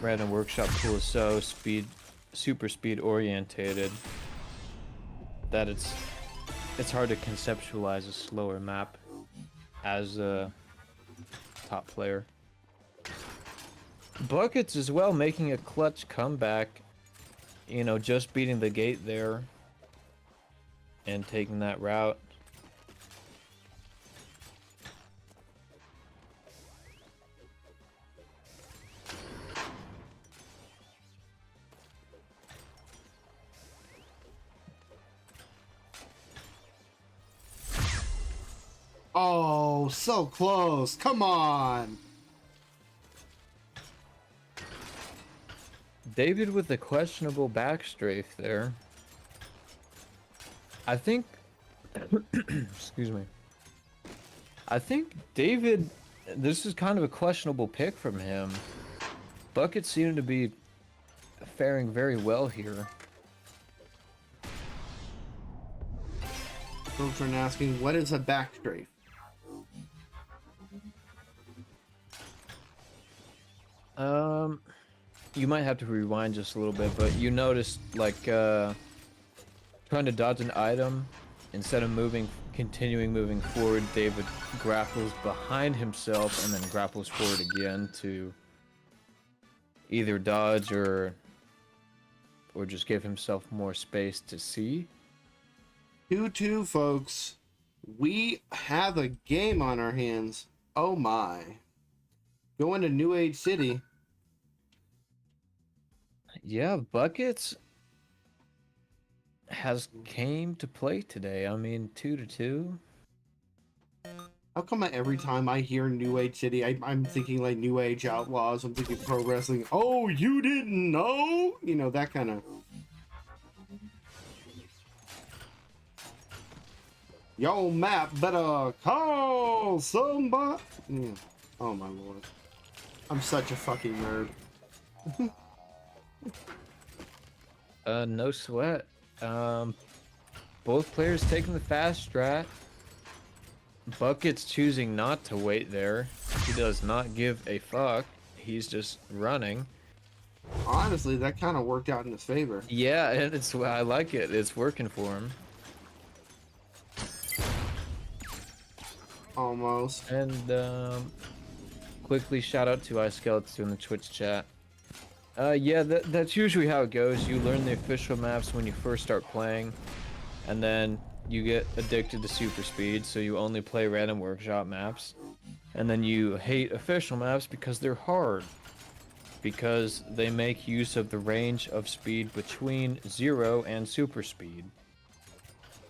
random workshop tool is so super speed orientated that it's hard to conceptualize a slower map as a top player. Buckets as well, making a clutch comeback, you know, just beating the gate there and taking that route. Oh, so close. Come on. David with the questionable back strafe there. I think excuse me. I think David, this is kind of a questionable pick from him. Buckets seem to be faring very well here. Folks are asking, what is a back strafe? You might have to rewind just a little bit, but you noticed like trying to dodge an item, instead of continuing moving forward, David grapples behind himself and then grapples forward again to either dodge or just give himself more space to see. 2-2, folks. We have a game on our hands. Oh my. Going to New Age City. Yeah, Buckets has came to play today. I mean, 2-2. How come every time I hear New Age City, I'm thinking like New Age Outlaws, I'm thinking pro wrestling. Oh, you didn't know? You know, that kind of... Yo, map, better call somebody. Yeah. Oh my lord. I'm such a fucking nerd. No sweat. Both players taking the fast strat. Bucket's choosing not to wait there. He does not give a fuck. He's just running. Honestly, that kind of worked out in his favor. Yeah, and I like it. It's working for him. Almost. And quickly shout out to iSkeletons in the Twitch chat. Yeah, that's usually how it goes. You learn the official maps when you first start playing, and then you get addicted to super speed, so you only play random workshop maps. And then you hate official maps because they're hard. Because they make use of the range of speed between 0 and super speed.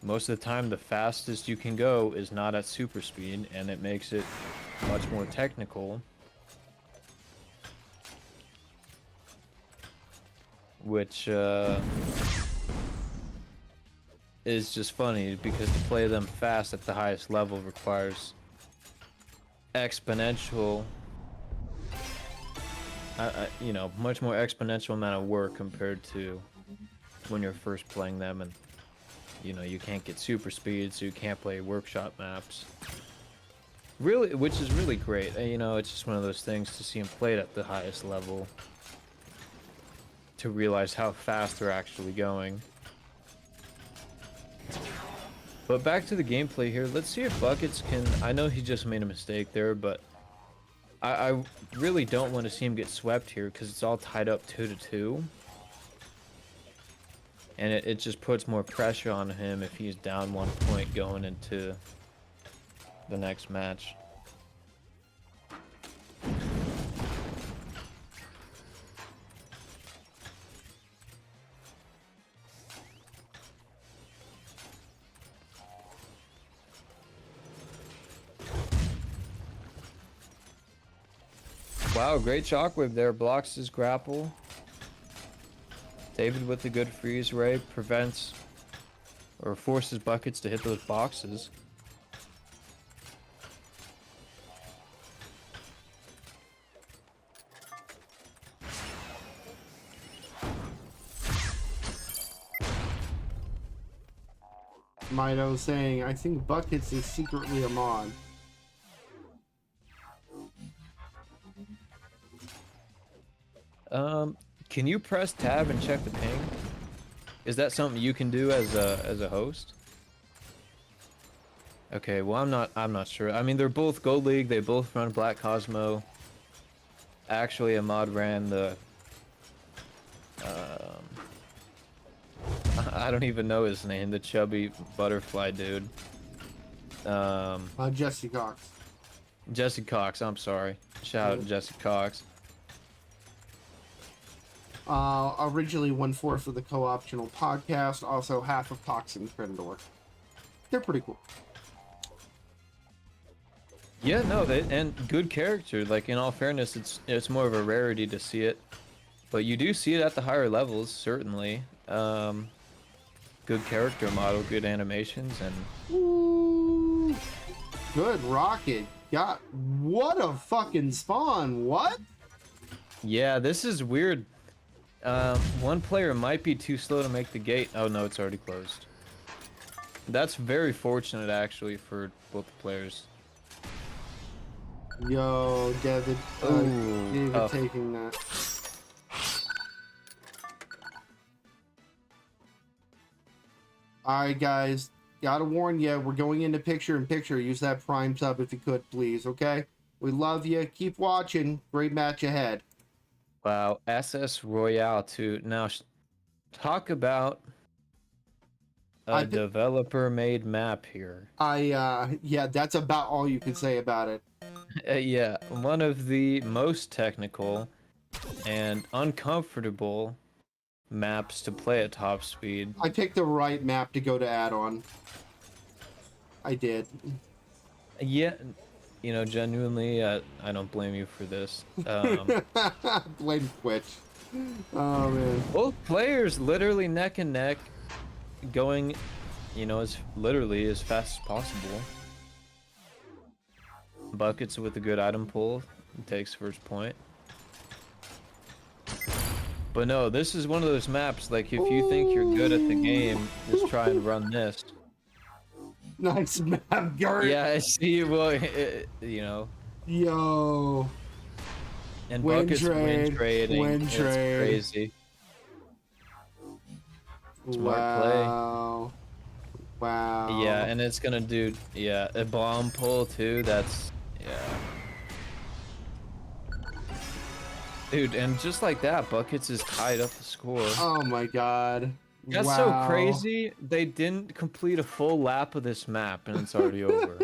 Most of the time, the fastest you can go is not at super speed, and it makes it much more technical. Which is just funny, because to play them fast at the highest level requires exponential, you know, much more exponential amount of work compared to when you're first playing them, and you know, you can't get super speed, so you can't play workshop maps. Really, which is really great. You know, it's just one of those things to see them played at the highest level, to realize how fast they're actually going. But back to the gameplay here. Let's see if Buckets can... I know he just made a mistake there, but I really don't want to see him get swept here, because it's all tied up 2-2. And it just puts more pressure on him if he's down 1 point going into the next match. Wow, great shockwave there. Blocks his grapple. David with a good freeze ray prevents or forces buckets to hit those boxes. Mido saying, I think Buckets is secretly a mod. Can you press tab and check the ping? Is that something you can do as a host? Okay, well I'm not sure. I mean, they're both Gold League. They both run Black Cosmo. Actually, a mod ran the. I don't even know his name. The chubby butterfly dude. Jesse Cox. Jesse Cox. I'm sorry. Shout out to Jesse Cox. Originally 1/4 of the co-optional podcast, also half of Cox and Trendor. They're pretty cool. Yeah, no, and good character. Like, in all fairness, it's more of a rarity to see it, but you do see it at the higher levels, certainly. Good character model, good animations, and Ooh, good rocket. God, what a fucking spawn! What? yeah, this is weird. One player might be too slow to make the gate. Oh no, it's already closed. That's very fortunate, actually, for both players. Yo, David. Ooh, David taking that. Alright, guys. Gotta warn you, we're going into picture-in-picture. Use that Prime sub if you could, please, okay? We love you. Keep watching. Great match ahead. Wow, SS Royale 2. Now, talk about a developer-made map here. Yeah, that's about all you can say about it. Yeah, one of the most technical and uncomfortable maps to play at top speed. I picked the right map to go to add-on. I did. Yeah, you know, genuinely, I don't blame you for this. Blame Twitch. Oh, man. Both players literally neck and neck, going, you know, literally as fast as possible. Buckets with a good item pull takes first point. But no, this is one of those maps, like, if you think you're good at the game, just try and run this. Nice map, Gert. Yeah, I see. Well, you know. Yo. And Buckets win trading. It's trade. crazy. Smart wow. Play. Wow. Yeah, and it's gonna do, yeah, a bomb pull too. That's, yeah. Dude, and just like that, Buckets is tied up the score. Oh my god. That's so crazy. They didn't complete a full lap of this map and it's already over.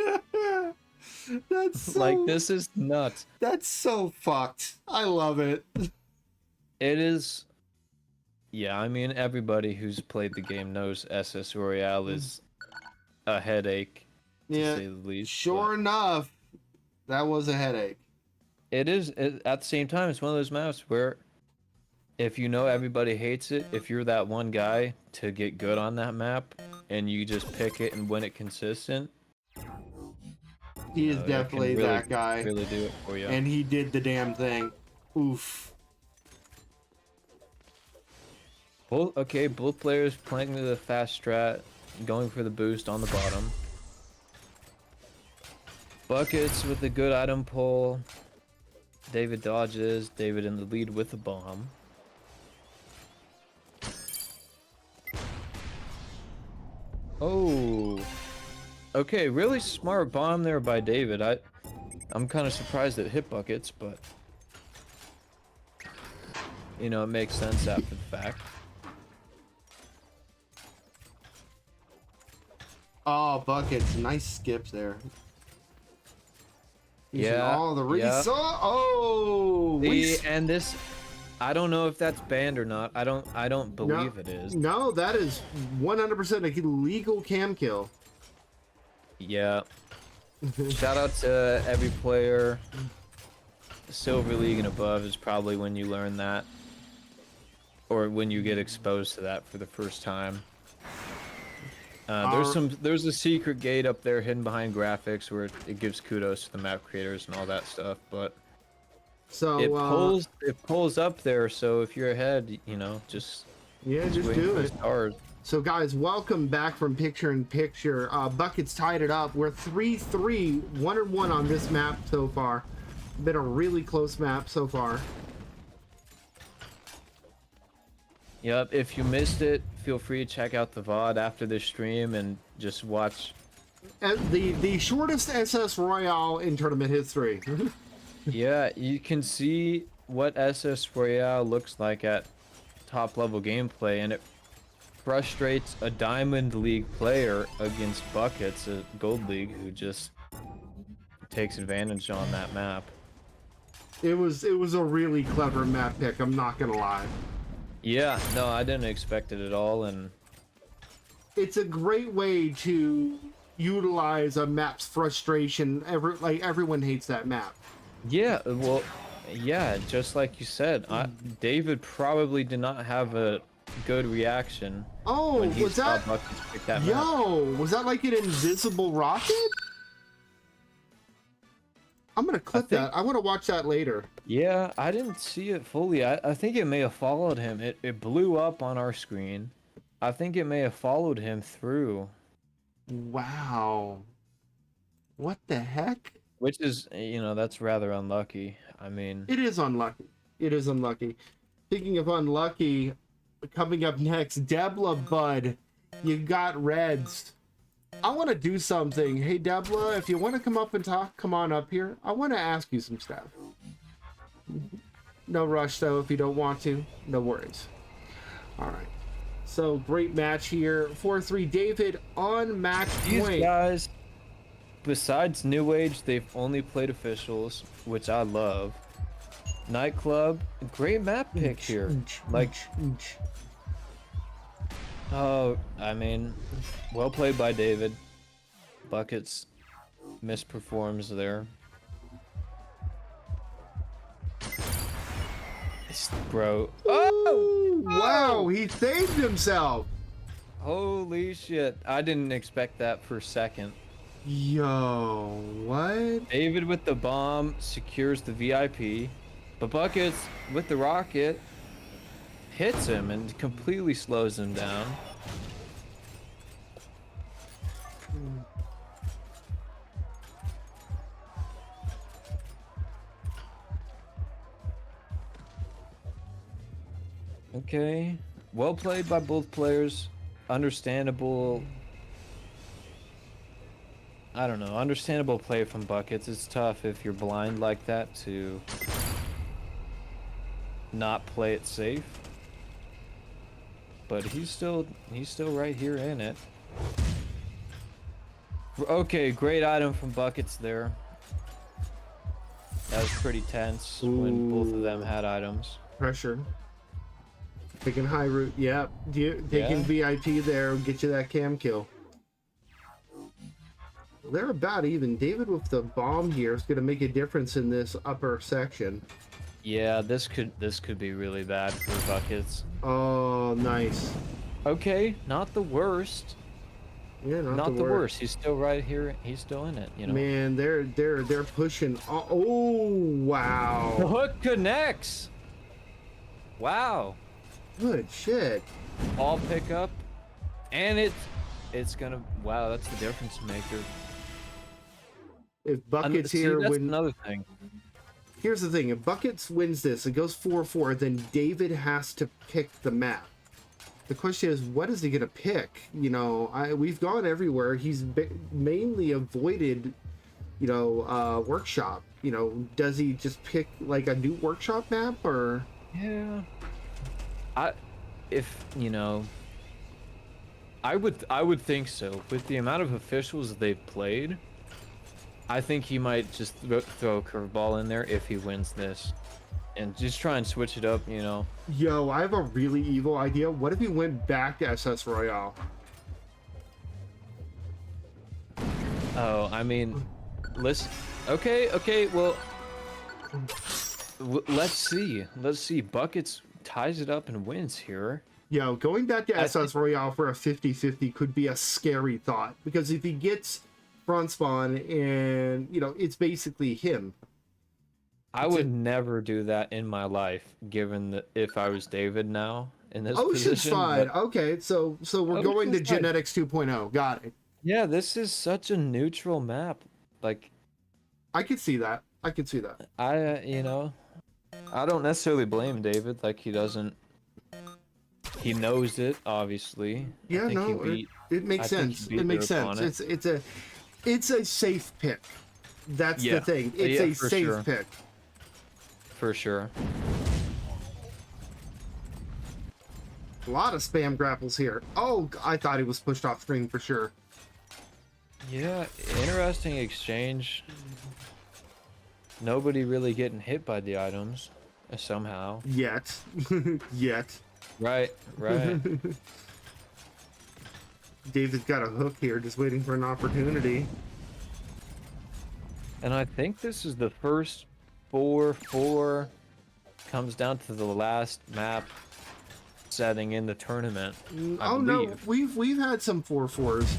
That's so... like, this is nuts. That's so fucked. I love it. It is. Yeah, I mean, everybody who's played the game knows SS Royale is a headache, to say the least. Sure enough, that was a headache. It is. At the same time, it's one of those maps where if you know everybody hates it, if you're that one guy to get good on that map and you just pick it and win it consistent, he is definitely really, that guy. Really do it for you. And he did the damn thing. Oof. Both players playing the fast strat, going for the boost on the bottom. Buckets with a good item pull. David dodges. David in the lead with the bomb. Oh. Okay, really smart bomb there by David. I'm kind of surprised it hit Buckets, but you know, it makes sense after the fact. Oh, Buckets. Nice skips there. Yeah. All the Oh. And this, I don't know if that's banned or not. I don't believe it is. No, that is 100% a legal cam kill. Yeah. Shout out to every player Silver League and above is probably when you learn that, or when you get exposed to that for the first time. There's a secret gate up there hidden behind graphics where it gives kudos to the map creators and all that stuff, but So it pulls up there. So if you're ahead, you know, just just wait do for the it. stars. So guys, welcome back from picture in picture. Buckets tied it up. We're 3-3, 1-1 on this map so far. Been a really close map so far. Yep, if you missed it, feel free to check out the VOD after this stream and just watch. The shortest SS Royale in tournament history. Yeah, you can see what SS Royale looks like at top level gameplay, and it frustrates a Diamond League player against Buckets, a Gold League, who just takes advantage on that map. It was a really clever map pick, I'm not gonna lie. Yeah, no, I didn't expect it at all, and it's a great way to utilize a map's frustration. Everyone hates that map. yeah, well, yeah, just like you said, David probably did not have a good reaction. Oh, when he was saw that? Buckets pick that map. Yo, was that like an invisible rocket? I'm gonna clip that. I want to watch that later. Yeah, I didn't see it fully. I think it may have followed him. It blew up on our screen. I think it may have followed him through. Wow. What the heck? Which is, you know, that's rather unlucky. I mean, It is unlucky. It is unlucky. Speaking of unlucky, coming up next, Debla Bud, you got Reds. I want to do something. Hey, Debla, if you want to come up and talk, come on up here. I want to ask you some stuff. No rush, though, if you don't want to. No worries. All right. So, great match here. 4-3, David on match point. these guys, besides New Age, they've only played officials, which I love. Nightclub, great map pick here. Like, oh, I mean, well played by David. Buckets misperforms there. Bro. Oh! Wow, he saved himself. Holy shit. I didn't expect that for a second. Yo, what? David with the bomb secures the VIP, but Buckets with the rocket hits him and completely slows him down. Okay, well played by both players. Understandable. I don't know, understandable play from Buckets. It's tough if you're blind like that to not play it safe. But he's still right here in it. Okay, great item from Buckets there. That was pretty tense when both of them had items. Pressure. Taking high route, yep. Taking VIP there, get you that cam kill. They're about even. David with the bomb here is going to make a difference in this upper section. Yeah, this could be really bad for Buckets. Oh, nice. Okay, not the worst. Yeah, not the worst. He's still right here. He's still in it. You know. Man, they're pushing. Oh, wow. The hook connects. Wow. Good shit. All pickup, and it's gonna. Wow, that's the difference maker. If Buckets here that's win, another thing. Here's the thing: if Buckets wins this, it goes 4-4. Then David has to pick the map. The question is, what is he gonna pick? You know, we've gone everywhere. He's mainly avoided, you know, workshop. You know, does he just pick like a new workshop map or? Yeah. If you know, I would think so. With the amount of officials they've played, I think he might just throw a curveball in there if he wins this, and just try and switch it up. You know. Yo, I have a really evil idea. What if he went back to SS Royale? Oh, I mean, listen. Okay, well, let's see. Let's see. Buckets ties it up and wins here. Yo, going back to I SS Royale for a 50-50 could be a scary thought, because if he gets front spawn and, you know, it's basically him. I would never do that in my life, given that if I was David now in this Ocean's position. fine. But Okay, so we're going to Ocean's fine. Genetics 2.0. Got it. yeah, this is such a neutral map. Like, I could see that. I could see that. you know, I don't necessarily blame David. Like, he knows it, obviously. Yeah, I think no, he beat, it makes I think he sense. beat It makes their sense. opponent. It's a safe pick. That's Yeah. the thing. It's Yeah, a for safe sure. pick. For sure. A lot of spam grapples here. Oh, I thought he was pushed off screen for sure. Yeah, interesting exchange. Nobody really getting hit by the items somehow. Yet. Yet. Right. David's got a hook here, just waiting for an opportunity. And I think this is the first 4-4. Comes down to the last map setting in the tournament. I no, believe. we've had some 4-4s.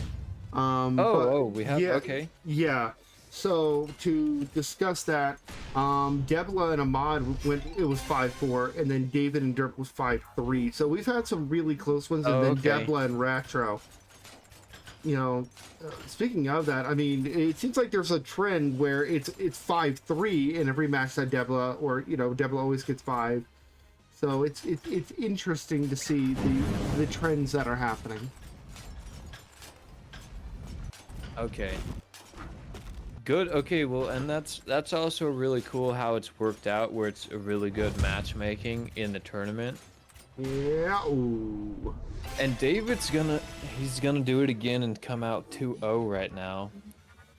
We have. Yeah, Okay. Yeah. So to discuss that, Debla and Ahmad went. It was 5-4, and then David and Dirk was 5-3. So we've had some really close ones, and then okay. Debla and Ratro. You know, speaking of that, I mean, it seems like there's a trend where it's 5-3 in every match that Debla, or you know, Debla always gets 5. So it's interesting to see the trends that are happening. Okay. Good. Okay. Well, and that's also really cool how it's worked out, where it's a really good matchmaking in the tournament. Yeah. Ooh. And David's he's gonna do it again and come out 2-0 right now.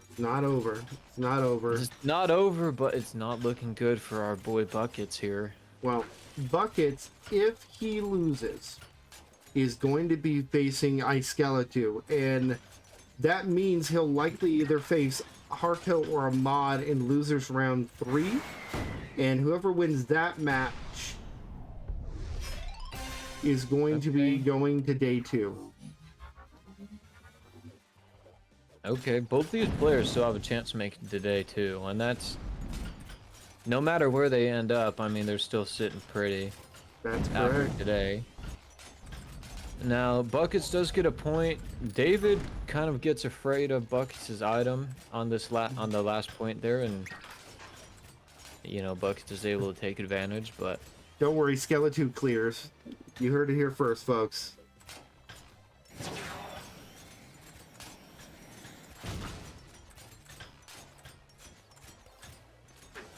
It's not over. It's not over. It's not over, but it's not looking good for our boy Buckets here. Well, Buckets, if he loses, is going to be facing Iskeletu, and that means he'll likely either face Harko or Ahmad in losers round 3, and whoever wins that match is going to be going to day 2. Okay, both these players still have a chance to make it today too, and that's no matter where they end up. I mean, they're still sitting pretty. That's after correct. today. Now, Buckets does get a point. David kind of gets afraid of Buckets' item on this on the last point there, and you know, Buckets is able to take advantage, but Don't worry, Skeleton clears. You heard it here first, folks.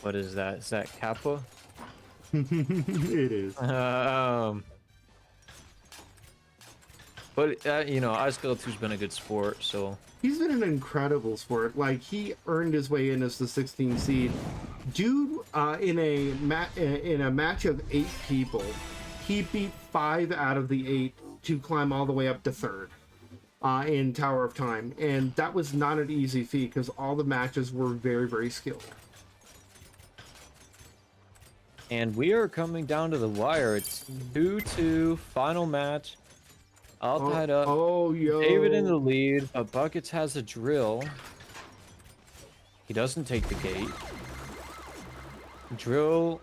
what is that? Is that Kappa? It is. But you know, Iskeletu's been a good sport, so He's been an incredible sport. Like, he earned his way in as the 16th seed. Dude, in a match of 8 people, he beat 5 out of the 8 to climb all the way up to 3rd in Tower of Time. And that was not an easy feat because all the matches were very, very skilled. and we are coming down to the wire. It's 2-2, final match. All tied up. Oh, yo. David in the lead, but Buckets has a drill. He doesn't take the gate. Drill,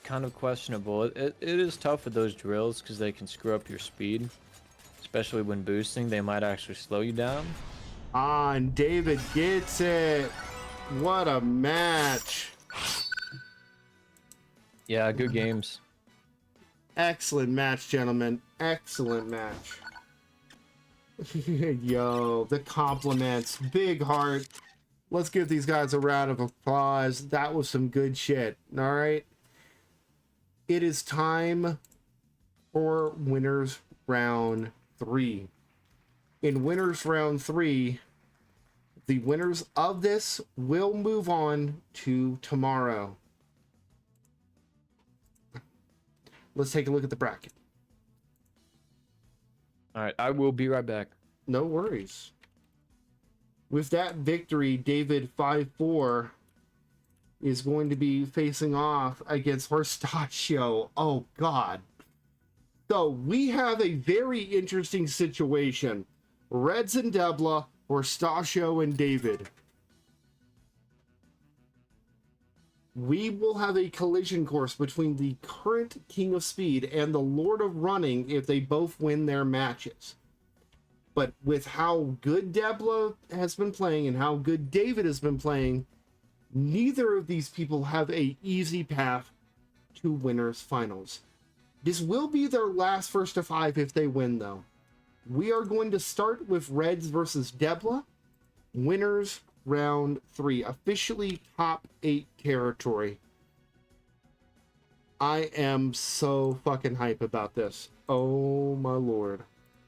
kind of questionable. It is tough with those drills because they can screw up your speed, especially when boosting. They might actually slow you down. And David gets it. What a match. Yeah, good games. Excellent match, gentlemen. Excellent match. Yo, the compliments. Big heart. Let's give these guys a round of applause. That was some good shit. All right. It is time for winners round 3. In winners round 3, the winners of this will move on to tomorrow. Let's take a look at the bracket. All right, I will be right back. No worries. With that victory, David 5-4 is going to be facing off against Horstachio. Oh, God. So we have a very interesting situation. Reds and Debla, Horstachio and David. We will have a collision course between the current King of Speed and the Lord of Running if they both win their matches. But with how good Debla has been playing and how good David has been playing, neither of these people have a easy path to winners finals. This will be their last first to 5 if they win, though. We are going to start with Reds versus Debla. Winners round 3, officially top 8 territory. I am so fucking hype about this. Oh my lord.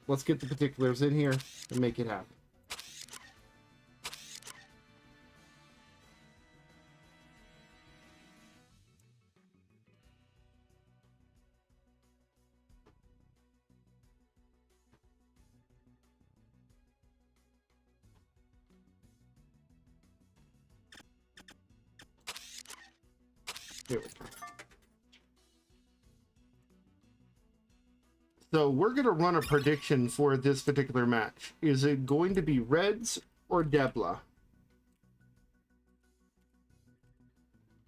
Let's get the particulars in here and make it happen. Here we go. So we're going to run a prediction for this particular match. Is it going to be Reds or Debla?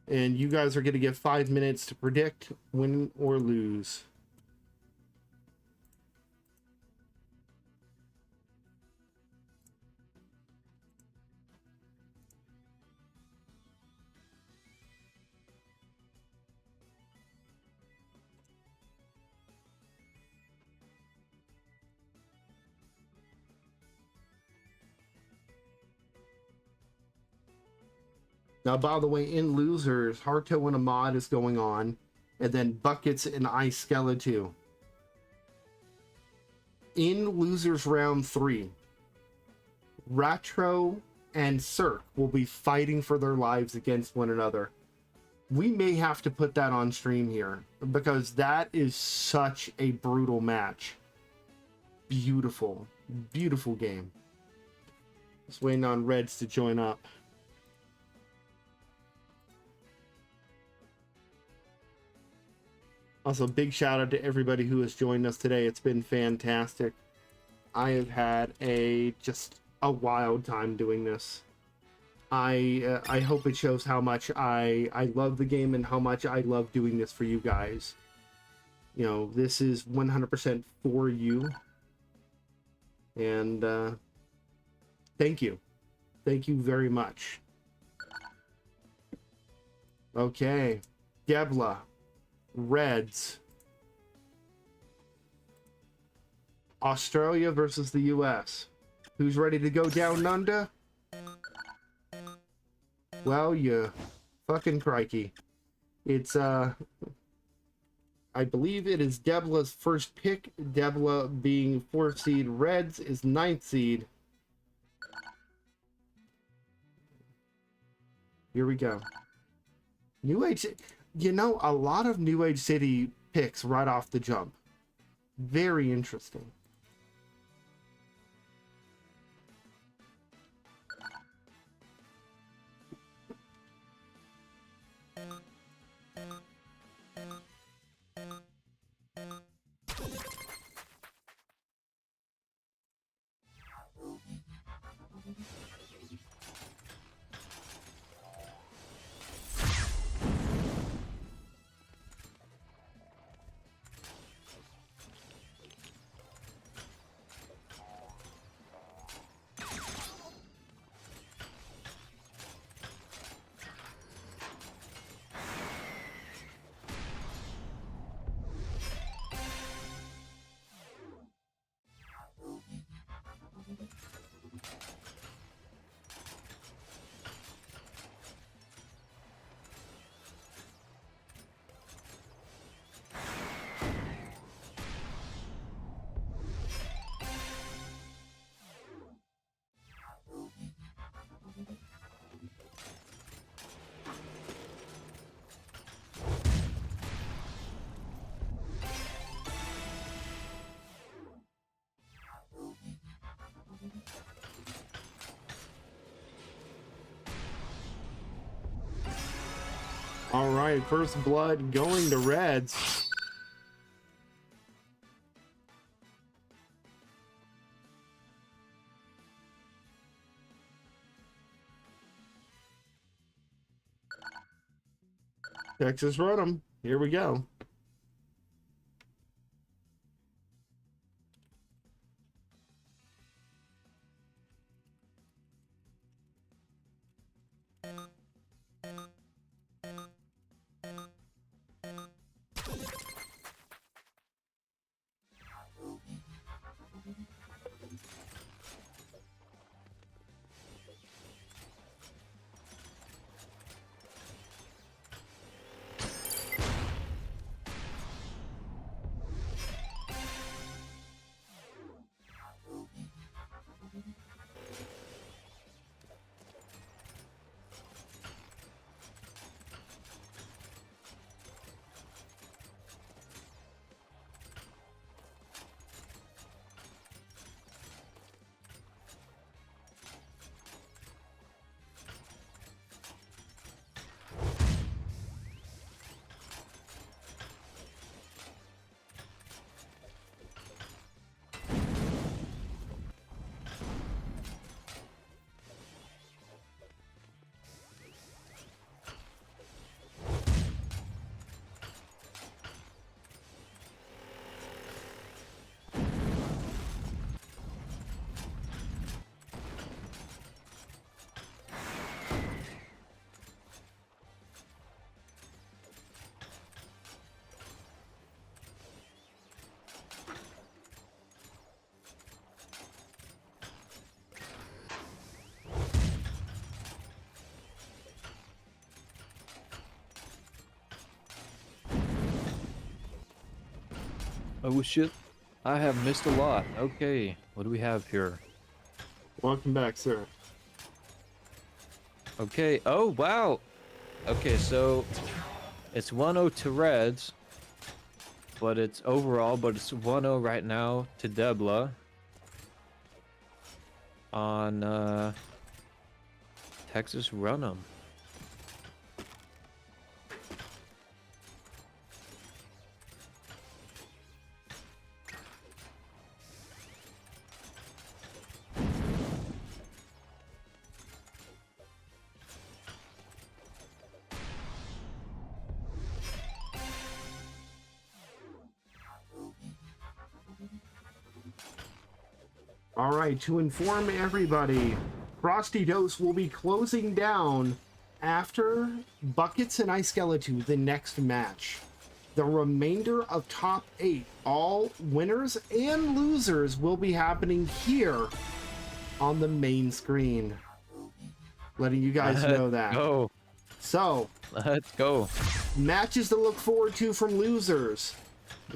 And you guys are going to get 5 minutes to predict, win or lose. Now, by the way, in losers, Harto and Ahmad is going on, and then Buckets and Ice Skeleton. In losers round 3, Ratro and Cirque will be fighting for their lives against one another. We may have to put that on stream here, because that is such a brutal match. Beautiful, beautiful game. Just waiting on Reds to join up. Also, big shout out to everybody who has joined us today. It's been fantastic. I have had just a wild time doing this. I hope it shows how much I love the game and how much I love doing this for you guys. You know, this is 100% for you. And thank you. Thank you very much. Okay. Debla. Reds. Australia versus the US. Who's ready to go down under? Well, you fucking crikey. It's, I believe it is Debla's first pick. Debla being 4th seed. Reds is 9th seed. Here we go. New Age... You know, a lot of New Age City picks right off the jump. Very interesting. All right, first blood going to Reds. Texas Rodham. Here we go. Oh shit. I have missed a lot. Okay, what do we have here? Welcome back, sir. Okay, oh wow. Okay, so it's 1-0 to Reds, but it's overall, but it's 1-0 right now to Debla on Texas Run'em. All right, to inform everybody, Frosty Dose will be closing down after Buckets and iSkeleton the next match. The remainder of top 8, all winners and losers, will be happening here on the main screen. Letting you guys know that. Go. So, Let's go. matches to look forward to from losers.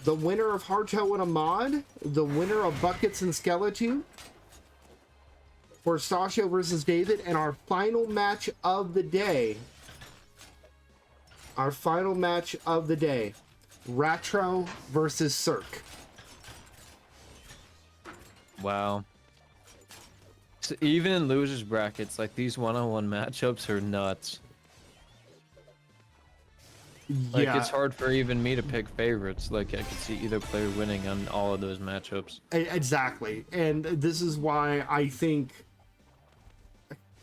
The winner of Harto and Ahmad, the winner of Buckets and Skeleton, for Stasio versus David, and our final match of the day. Our final match of the day. Ratro versus Cirque. Wow. So even in losers brackets, like these one-on-one matchups are nuts. Like Yeah, it's hard for even me to pick favorites. Like I could see either player winning on all of those matchups. exactly. And this is why I think,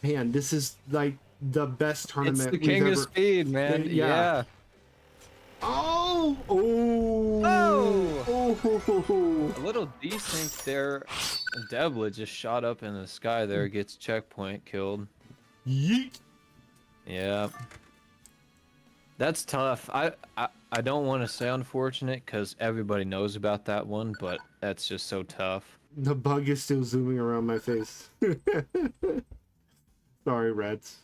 man, this is like the best tournament It's the we've king ever... of speed, man. Yeah. Yeah. Oh! Oh! Oh! A little desync there. Debla just shot up in the sky there, gets checkpoint killed. Yeet! Yeah. That's tough. I don't want to say unfortunate because everybody knows about that one, but that's just so tough. The bug is still zooming around my face. Sorry, Reds.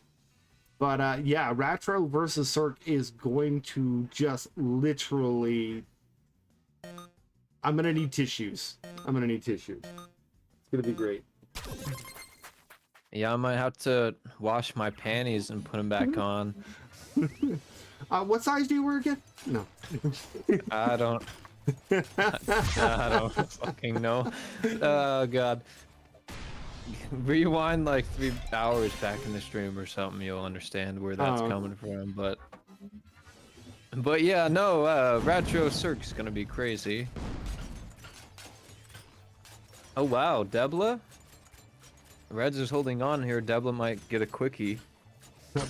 But yeah, Ratro versus Cirque is going to just literally... I'm gonna need tissues. I'm gonna need tissues. It's gonna be great. Yeah, I might have to wash my panties and put them back on. What size do you wear again? No. I don't fucking know. Oh god. Rewind like 3 hours back in the stream or something, you'll understand where that's coming from, but But yeah, no, Retro Cirque's gonna be crazy. Oh wow, Debla? Reds is holding on here. Debla might get a quickie.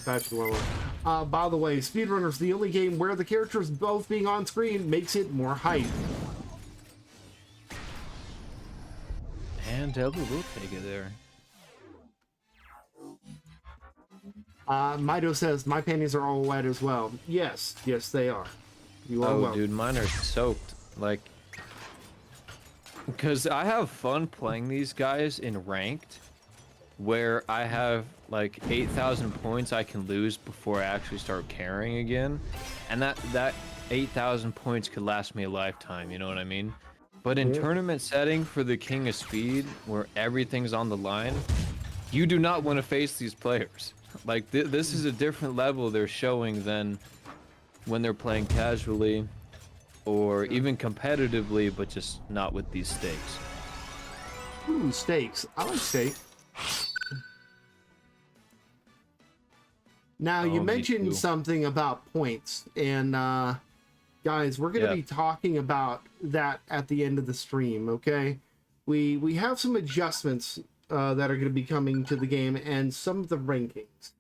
That's lower. By the way, Speedrunner's the only game where the characters both being on screen makes it more hype. And Debla will take it there. Mido says, my panties are all wet as well. Yes, yes they are. You are welcome. Dude, mine are soaked. Like, because I have fun playing these guys in ranked, where I have like 8,000 points I can lose before I actually start carrying again, and that 8,000 points could last me a lifetime. You know what I mean? But in tournament setting for the King of Speed, where everything's on the line, you do not want to face these players. Like this is a different level they're showing than when they're playing casually or even competitively, but just not with these stakes. Ooh, steaks. I like steak. Now, you mentioned something about points, and guys, we're going to be talking about that at the end of the stream, okay? We have some adjustments that are going to be coming to the game, and some of the rankings.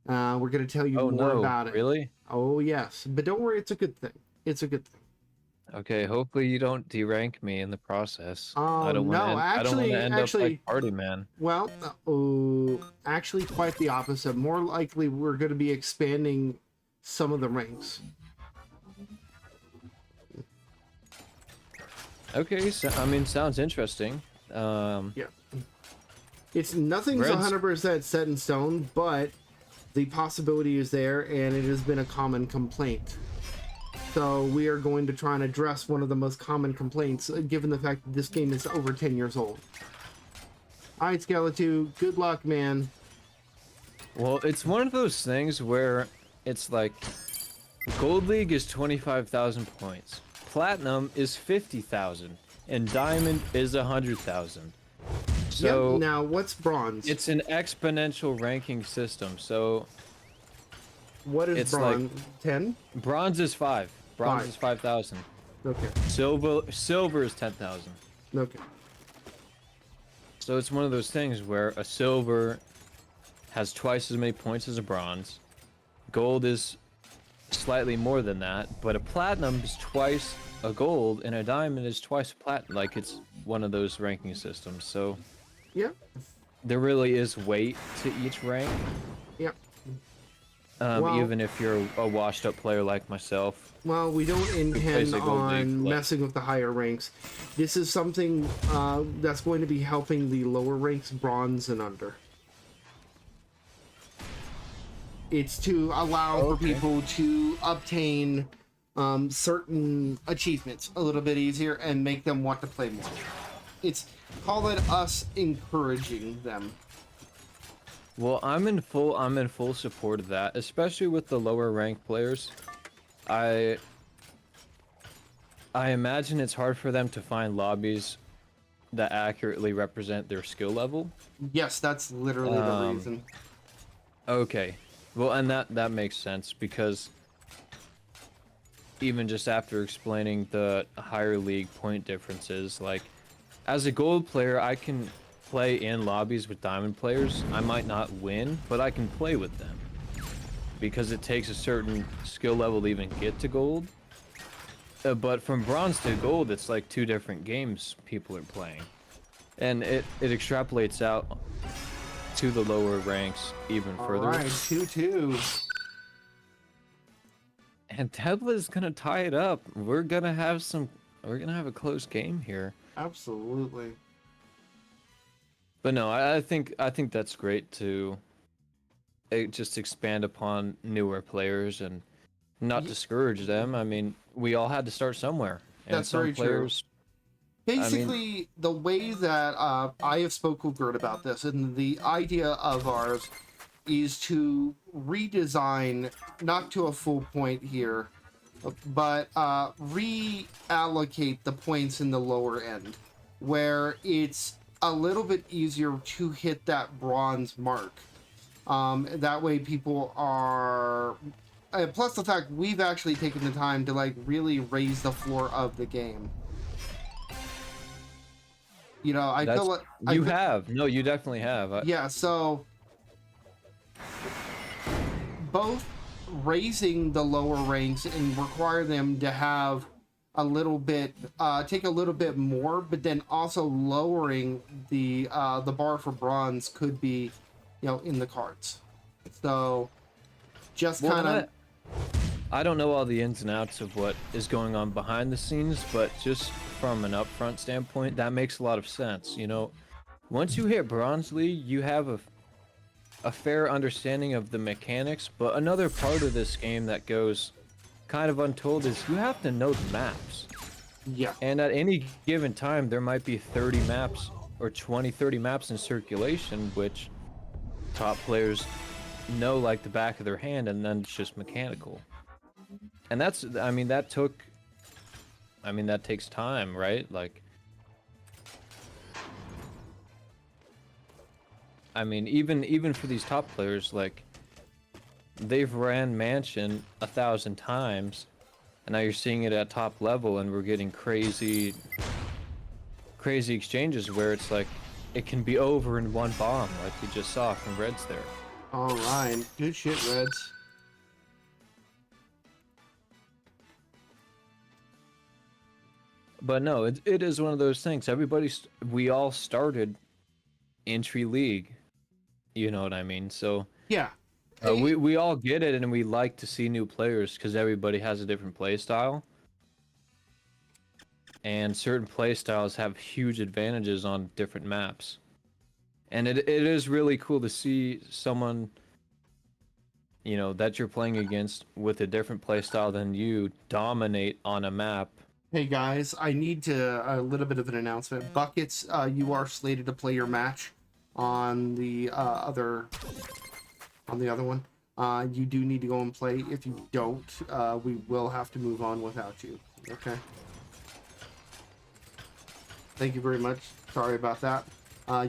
We're going to tell you more about it. Really? Oh, yes. But don't worry, it's a good thing. It's a good thing. Okay, hopefully you don't derank me in the process. I don't want to end up like Party Man. Well, actually quite the opposite. More likely we're going to be expanding some of the ranks. Okay, so I mean, sounds interesting. Yeah. It's nothing's 100% set in stone, but the possibility is there, and it has been a common complaint. So we are going to try and address one of the most common complaints, given the fact that this game is over 10 years old. Alright, Skeletu, good luck, man. Well, it's one of those things where it's like, Gold League is 25,000 points, Platinum is 50,000, and Diamond is 100,000. So yep, now what's Bronze? It's an exponential ranking system, so... What is Bronze? Like, 10? Bronze is 5. Bronze is 5,000. Okay. Silver is 10,000. Okay. So it's one of those things where a silver has twice as many points as a bronze. Gold is slightly more than that, but a platinum is twice a gold, and a diamond is twice a platinum. Like, it's one of those ranking systems. So yeah, there really is weight to each rank. Yep. Even if you're a washed-up player like myself. Well, we don't intend on messing with the higher ranks. This is something that's going to be helping the lower ranks, bronze and under. It's to allow for people to obtain certain achievements a little bit easier and make them want to play more. It's, call it us encouraging them. Well, I'm in full support of that, especially with the lower ranked players. I imagine it's hard for them to find lobbies that accurately represent their skill level. Yes, that's literally the reason. Okay. Well, and that makes sense, because even just after explaining the higher league point differences, like, as a gold player, I can play in lobbies with diamond players. I might not win, but I can play with them, because it takes a certain skill level to even get to gold. But from bronze to gold, it's like 2 different games people are playing, and it extrapolates out to the lower ranks even further. Alright, 2-2. And Tesla's gonna tie it up. We're gonna have a close game here. Absolutely. But no, I think that's great to just expand upon newer players and not discourage them. I mean, we all had to start somewhere. And that's very players, true. Basically, the way that I have spoken with Gert about this, and the idea of ours is to redesign, not to a full point here, but reallocate the points in the lower end, where it's a little bit easier to hit that bronze mark. That way people are plus the fact we've actually taken the time to like really raise the floor of the game. You know, I feel like you have. No, you definitely have. Yeah, so both raising the lower ranks and require them to have a little bit, take a little bit more, but then also lowering the bar for bronze could be, you know, in the cards. So just kind of. I don't know all the ins and outs of what is going on behind the scenes, but just from an upfront standpoint, that makes a lot of sense. You know, once you hit Bronze League, you have a fair understanding of the mechanics, but another part of this game that goes kind of untold is you have to know the maps. Yeah. And at any given time, there might be 30 maps or 30 maps in circulation, which top players know like the back of their hand, and then it's just mechanical. And that takes time, right? Like, I mean, even for these top players, like, they've ran Mansion 1,000 times, and now you're seeing it at top level, and we're getting crazy exchanges where it's like, it can be over in one bomb, like we just saw from Reds there. All right, good shit, Reds. But no, it is one of those things. We all started entry league. You know what I mean? So yeah, we all get it, and we like to see new players because everybody has a different play style, and certain play styles have huge advantages on different maps. And it is really cool to see someone, you know, that you're playing against with a different play style than you dominate on a map. Hey guys, I need a little bit of an announcement. Buckets, you are slated to play your match on the other one. You do need to go and play. If you don't, we will have to move on without you. Okay. Thank you very much. Sorry about that.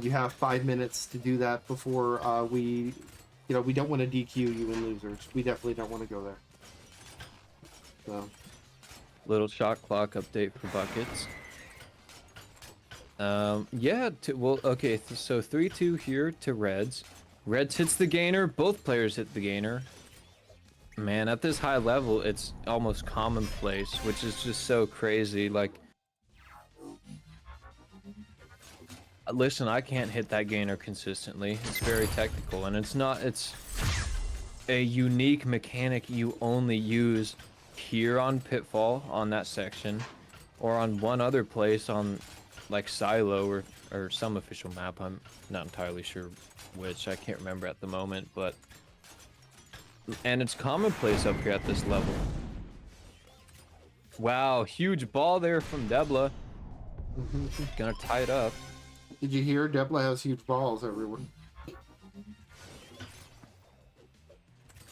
You have 5 minutes to do that before we don't want to DQ you and losers. We definitely don't want to go there. So. Little shot clock update for buckets. Yeah, okay, so 3-2 here to Reds. Reds hits the gainer, both players hit the gainer. Man, at this high level, it's almost commonplace, which is just so crazy. Like, listen, I can't hit that gainer consistently. It's very technical, and it's a unique mechanic you only use here on Pitfall, on that section, or on one other place on like Silo or some official map. I'm not entirely sure which, I can't remember at the moment, and it's commonplace up here at this level. Wow, huge ball there from Debla. Gonna tie it up. Did you hear? Debla has huge balls everywhere.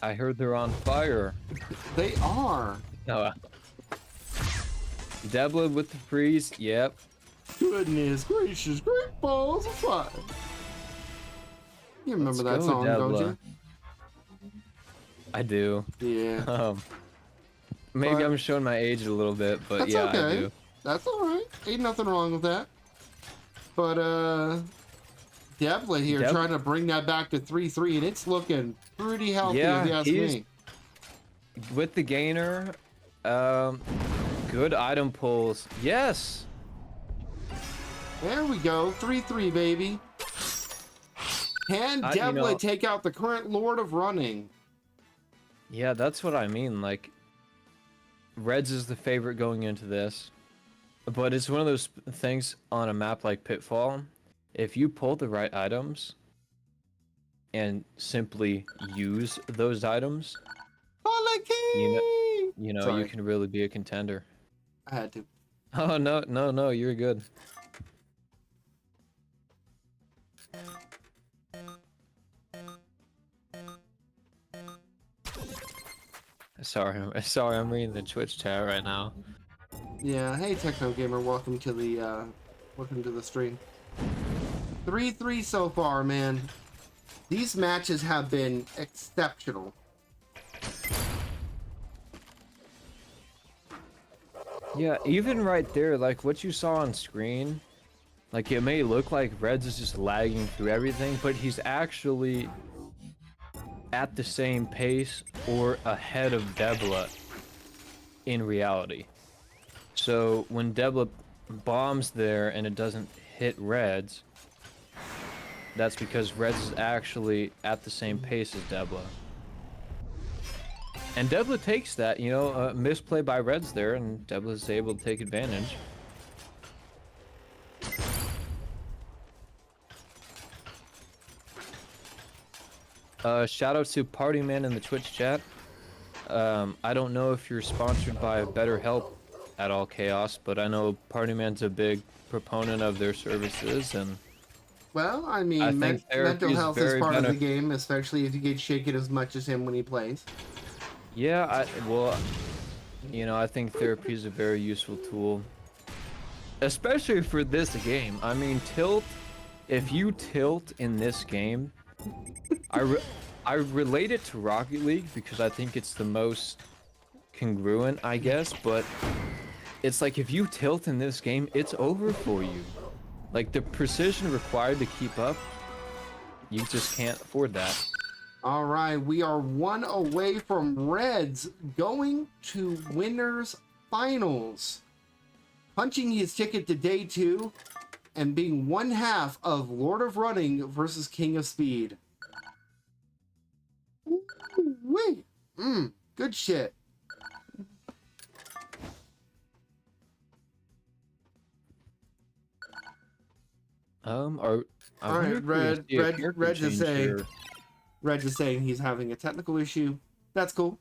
I heard they're on fire. They are. Oh, Debla with the freeze. Yep. Goodness gracious, great balls of fire. You remember that song, Debla. don't you? I do. Yeah. Maybe I'm showing my age a little bit, but that's yeah, okay. I do. That's alright. Ain't nothing wrong with that. But Debla here trying to bring that back to 3-3, and it's looking pretty healthy, if you ask me. With the gainer, good item pulls. Yes! There we go. 3-3, baby. Can Debla take out the current Lord of Running? Yeah, that's what I mean. Like, Reds is the favorite going into this. But it's one of those things on a map like Pitfall. If you pull the right items and simply use those items, you know, you can really be a contender. I had to. Oh, no, you're good. Sorry, I'm reading the Twitch chat right now. Yeah, hey Techno Gamer, welcome to the stream. 3-3 so far, man. These matches have been exceptional. Yeah, even right there, like what you saw on screen, like it may look like Reds is just lagging through everything, but he's actually at the same pace or ahead of Debla in reality. So when Debla bombs there and it doesn't hit Reds, that's because Reds is actually at the same pace as Debla. And Debla takes that, you know, misplay by Reds there, and Debla is able to take advantage. Shout out to Partyman in the Twitch chat. I don't know if you're sponsored by BetterHelp at all, Chaos, but I know Partyman's a big proponent of their services, and Well, I I mean, think therapy mental is health is very part of the game, especially if you get shaken as much as him when he plays. Yeah, well, you know, I think therapy is a very useful tool, especially for this game. I mean, tilt. If you tilt in this game, I relate it to Rocket League because I think it's the most congruent, I guess. But it's like if you tilt in this game, it's over for you. Like the precision required to keep up, you just can't afford that. All right, we are one away from Reds going to winners finals, punching his ticket to day 2 and being one half of Lord of Running versus King of Speed. Wait, good shit. All right, Red is saying he's having a technical issue. That's cool.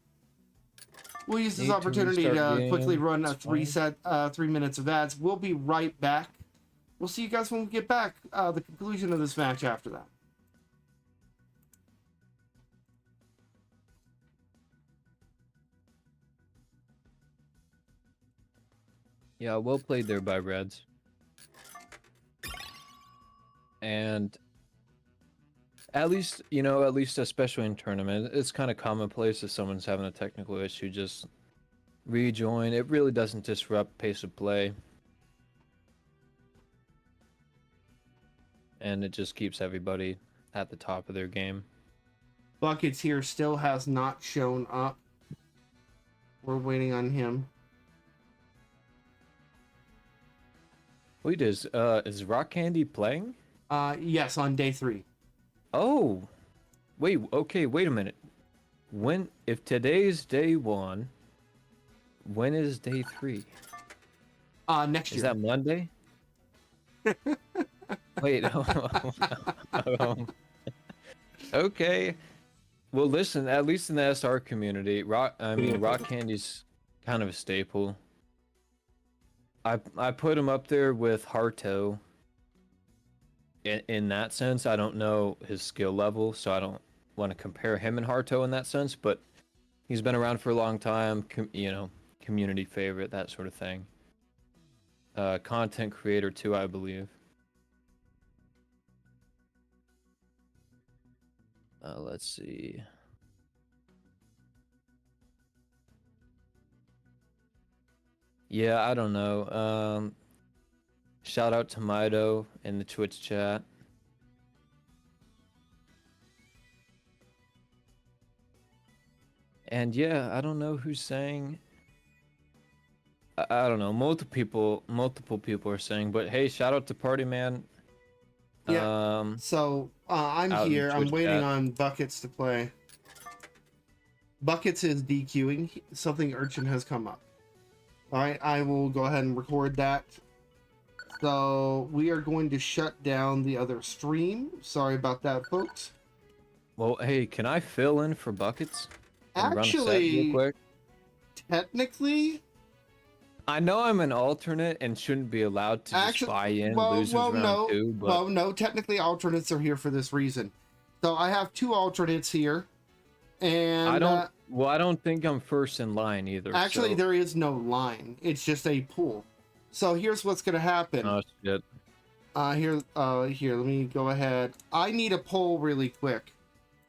We'll use this Need to opportunity restart to quickly game. run a It's fine. 3 minutes of ads. We'll be right back. We'll see you guys when we get back. The conclusion of this match after that. Yeah, well played there by Reds. And at least, you know, especially in tournament, it's kind of commonplace if someone's having a technical issue, just rejoin. It really doesn't disrupt pace of play. And it just keeps everybody at the top of their game. Buckets here still has not shown up. We're waiting on him. Wait, is Rock Candy playing? Yes, on day 3. Oh, wait, okay, wait a minute. If today's day 1, when is day 3? Next year. Is that Monday? Wait. Okay. Well, listen. At least in the SR community, Rock Candy's kind of a staple. I put him up there with Harto. In that sense, I don't know his skill level, so I don't want to compare him and Harto in that sense. But he's been around for a long time. You know, community favorite, that sort of thing. Content creator too, I believe. Let's see. Yeah, I don't know. Shout out to Mido in the Twitch chat. And yeah, I don't know who's saying. I don't know. Multiple people are saying, but hey, shout out to Party Man. Yeah. So I'm here. I'm waiting on Buckets to play. Buckets is DQing. Something urgent has come up. All right, I will go ahead and record that. So we are going to shut down the other stream. Sorry about that, folks. Well, hey, can I fill in for Buckets? And Actually, run a set real quick? Technically, I know I'm an alternate and shouldn't be allowed to just buy in losers round 2, but... Well, no, technically alternates are here for this reason. So I have 2 alternates here, and I don't think I'm first in line either. Actually, so... there is no line. It's just a pool. So here's what's gonna happen. Oh shit. Here, let me go ahead. I need a poll really quick.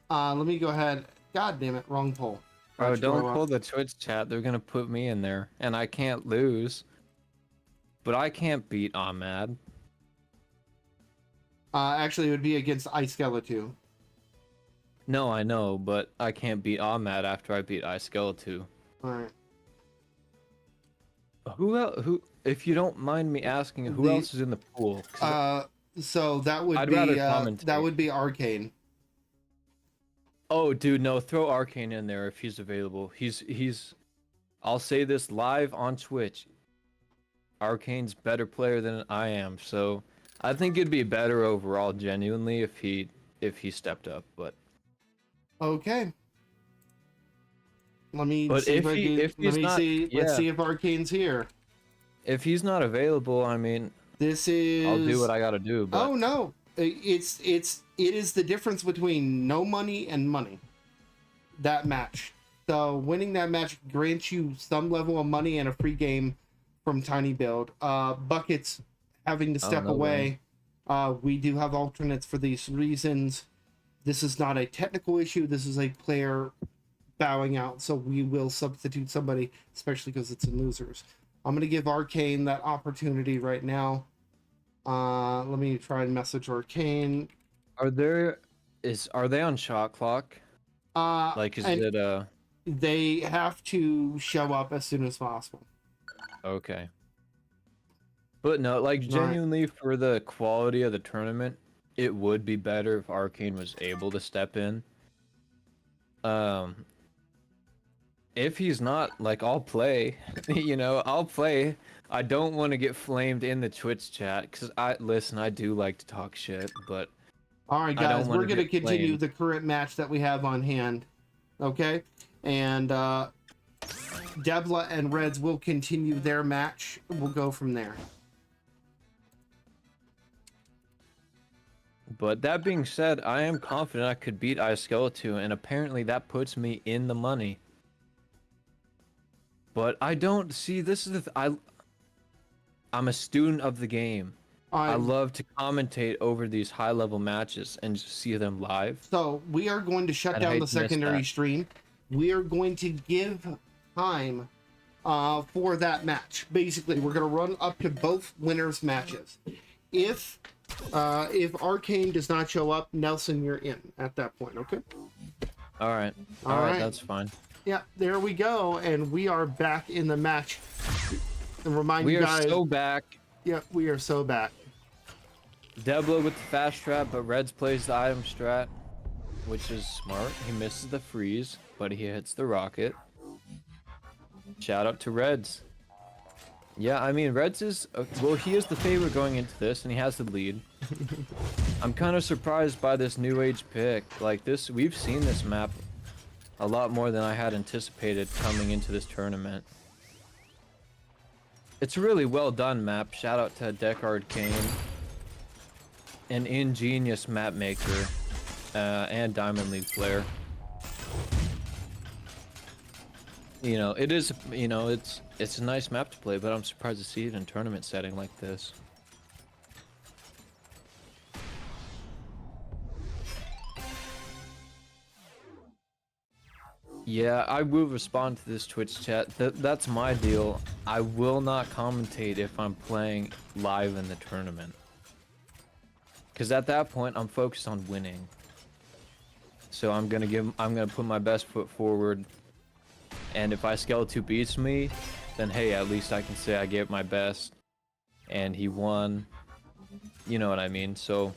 Let me go ahead. God damn it, wrong poll. Bro, don't pull the Twitch chat. They're gonna put me in there, and I can't lose. but I can't beat Ahmad. Actually, it would be against iSkeleton. No, I know, but I can't beat Ahmad after I beat iSkeleton. All right. Who else? Who? If you don't mind me asking, who else is in the pool? 'Cause So that would I'd be rather that commentate. would be Arcane. Oh, dude, no, throw Arcane in there if he's available. He's. I'll say this live on Twitch. Arcane's better player than I am, so I think it'd be better overall, genuinely, if he stepped up. But Okay. Let me But see if I he- can- if let he's me not- see. Let's yeah. see if Arcane's here. if he's not available, I mean, This is. I'll do what I gotta do. But Oh no! It is the difference between no money and money. That match. So winning that match grants you some level of money and a free game from TinyBuild. Buckets having to step no away. We do have alternates for these reasons. This is not a technical issue. This is a player bowing out. So we will substitute somebody, especially because it's in losers. I'm going to give Arcane that opportunity right now. Let me try and message Arcane. are they on shot clock? Like, is and it they have to show up as soon as possible. okay? But no, like genuinely for the quality of the tournament, it would be better if Arcane was able to step in. If he's not, like, I'll play. I'll play. I don't want to get flamed in the Twitch chat because I do like to talk shit, but All right, I don't guys, wanna we're going to get continue flamed. the current match that we have on hand. Okay? And Debla and Reds will continue their match. We'll go from there. But that being said, I am confident I could beat iSkeleton, and apparently that puts me in the money. But I don't see this is I'm a student of the game. I love to commentate over these high-level matches and just see them live. So we are going to shut And I down hate the to miss secondary that. stream. We are going to give time for that match. Basically, we're going to run up to both winners' matches. If Arcane does not show up, Nelson, you're in at that point. Okay. All right, All right. that's fine. Yeah, there we go, and we are back in the match. And remind We you are guys. so back. Yeah, we are so back. Debla with the fast strat, but Reds plays the item strat, which is smart. He misses the freeze, but he hits the rocket. Shout out to Reds. Yeah, I mean, Reds is... well, he is the favorite going into this, and he has the lead. I'm kind of surprised by this new age pick. Like, we've seen this map a lot more than I had anticipated coming into this tournament. It's a really well done map. Shout out to Deckard Kane, an ingenious map maker, and Diamond League player. It is, it's a nice map to play, but I'm surprised to see it in tournament setting like this. Yeah, I will respond to this Twitch chat. That's my deal. I will not commentate if I'm playing live in the tournament. Because at that point, I'm focused on winning. So I'm gonna put my best foot forward. And if iSkeleton beats me, then hey, at least I can say I gave my best. And he won. You know what I mean? So...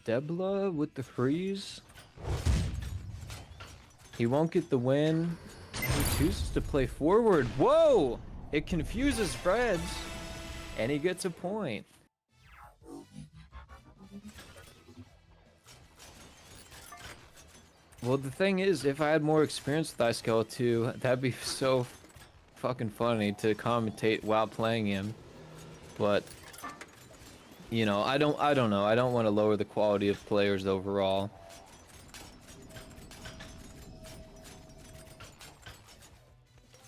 Debla with the freeze. He won't get the win. He chooses to play forward. Whoa! It confuses Reds. And he gets a point. Well, the thing is, if I had more experience with iSkeleton, that'd be so fucking funny to commentate while playing him. But... I don't know. I don't want to lower the quality of players overall.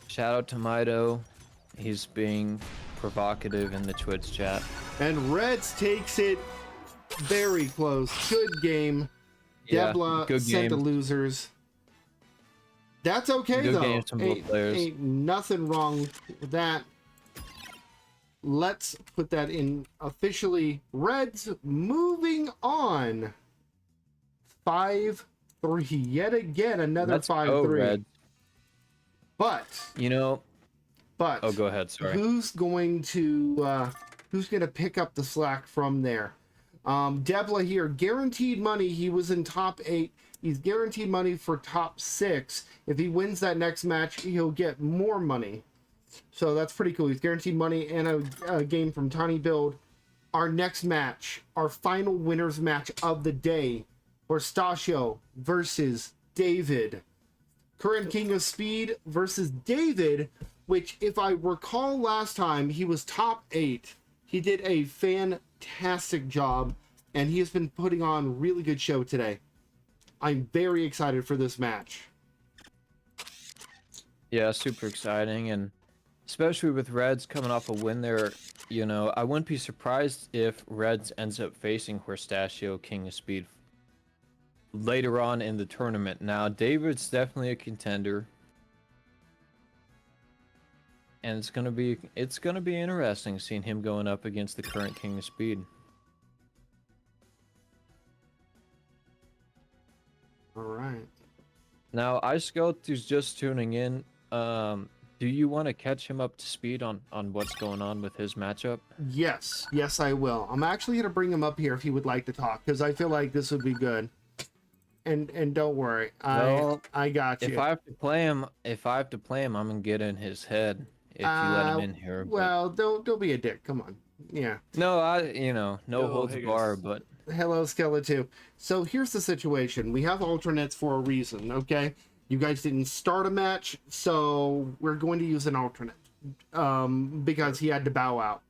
Shout out to Mido. He's being provocative in the Twitch chat. And Reds takes it very close. Good game. Yeah, Debla good sent the game. losers. That's okay, Good though. games from both players. Ain't nothing wrong with that. Let's put that in officially. Reds moving on. 5-3. Yet again, another Let's 5-3. go, Red. But oh, go ahead. Sorry. who's going to pick up the slack from there? Debla here, guaranteed money. He was in top 8. He's guaranteed money for top 6. If he wins that next match, he'll get more money. So that's pretty cool. He's guaranteed money and a game from TinyBuild. Our next match, our final winners match of the day, Frosty versus David. Current King of Speed versus David, which, if I recall last time, he was top 8. He did a fantastic job, and he has been putting on a really good show today. I'm very excited for this match. Yeah, super exciting, and especially with Reds coming off a win there, I wouldn't be surprised if Reds ends up facing Frosty, King of Speed, later on in the tournament. Now, David's definitely a contender, and it's gonna be interesting seeing him going up against the current King of Speed. All right. Now, iScout who's just tuning in. Do you want to catch him up to speed on what's going on with his matchup? Yes, I will. I'm actually gonna bring him up here if he would like to talk, because I feel like this would be good. And don't worry, I got you. If I have to play him, I'm gonna get in his head if you let him in here. Well, don't be a dick. Come on. Yeah. No, no holds hey, bar, guys. but Hello, Skeleton. So here's the situation. We have alternates for a reason, okay? You guys didn't start a match, so we're going to use an alternate. Because he had to bow out.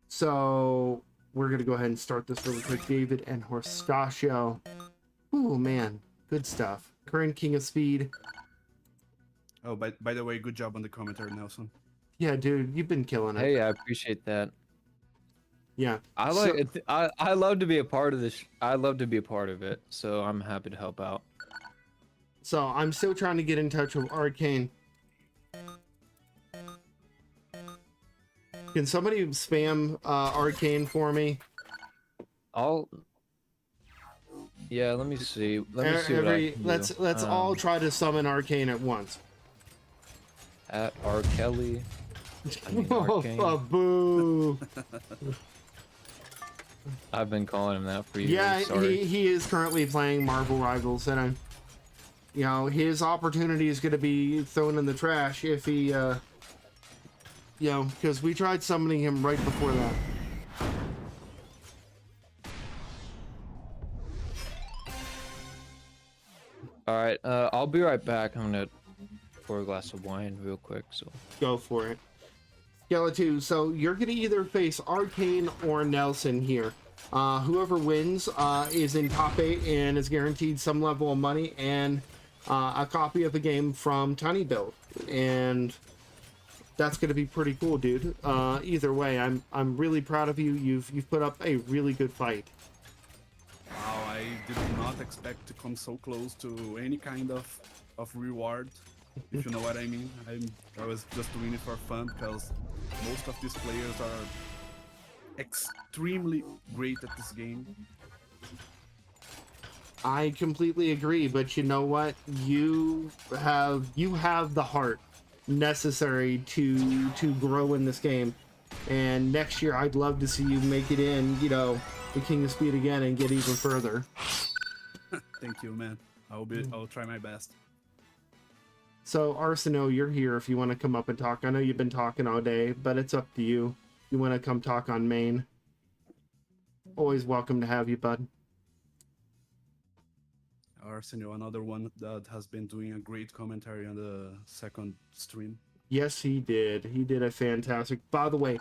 So we're gonna go ahead and start this really quick. David and Frosty. Ooh, man. Good stuff. Current King of Speed. Oh, by the way, good job on the commentary, Nelson. Yeah, dude, you've been killing it. hey, I appreciate that. Yeah. I like it. I love to be a part of this. I love to be a part of it, so I'm happy to help out. So I'm still trying to get in touch with Arcane. Can somebody spam Arcane for me? Yeah, let me see. Let me see what I can do. Let's all try to summon Arcane at once. At R. Kelly. I mean, Oh, Arcane. boo! I've been calling him that for years. Yeah, Sorry. he is currently playing Marvel Rivals, and his opportunity is going to be thrown in the trash if he, because we tried summoning him right before that. All right, I'll be right back. I'm gonna pour a glass of wine real quick. So Go for it. Skeleton, so you're going to either face Arcane or Nelson here. Whoever wins is in top 8 and is guaranteed some level of money and a copy of the game from TinyBuild. And that's going to be pretty cool, dude. Either way, I'm really proud of you. You've put up a really good fight. Wow, I did not expect to come so close to any kind of reward, if you know what I mean. I was just doing it for fun because most of these players are extremely great at this game. I completely agree, but you know what? You have the heart necessary to grow in this game. And next year, I'd love to see you make it in, the King of Speed again and get even further. Thank you, man. I'll try my best. So, Arseno, you're here if you want to come up and talk. I know you've been talking all day, but it's up to you. You want to come talk on main? Always welcome to have you, bud. Arsenio, another one that has been doing a great commentary on the second stream. Yes, he did. He did a fantastic. By the way,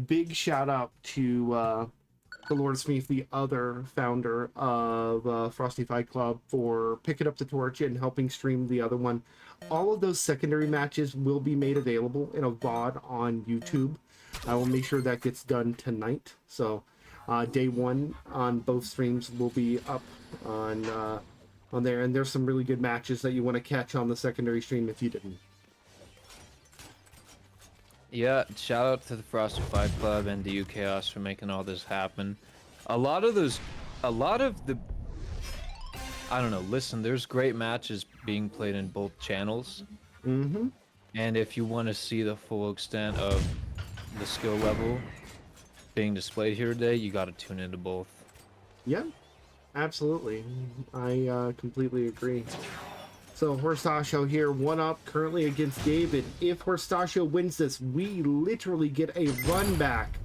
big shout out to the Lord Smith, the other founder of Frosty Fight Club, for picking up the torch and helping stream the other one. All of those secondary matches will be made available in a VOD on YouTube. I will make sure that gets done tonight. So day 1 on both streams will be up on on there, and there's some really good matches that you want to catch on the secondary stream if you didn't. Yeah, shout out to the Frosty Fight Club and DU Chaos for making all this happen. A lot of the, I don't know, listen, there's great matches being played in both channels. Mm-hmm. And if you want to see the full extent of the skill level being displayed here today, you got to tune into both. Yeah, absolutely. I completely agree. So Horstasio here, 1-up currently against David. If Horstasio wins this, we literally get a run back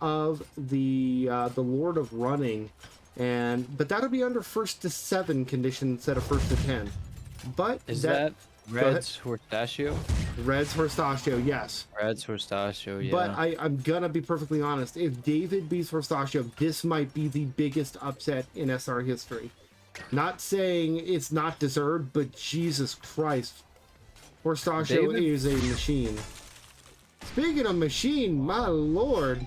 of the Lord of Running, but that'll be under 1st to 7 condition instead of 1st to 10. But is that Red's Horstasio? Red's Horstasio, yes. Red's Horstasio, yeah. But I'm gonna be perfectly honest. If David beats Horstasio, this might be the biggest upset in SR history. Not saying it's not deserved, but Jesus Christ. Horstasio is a machine. Speaking of machine, my lord.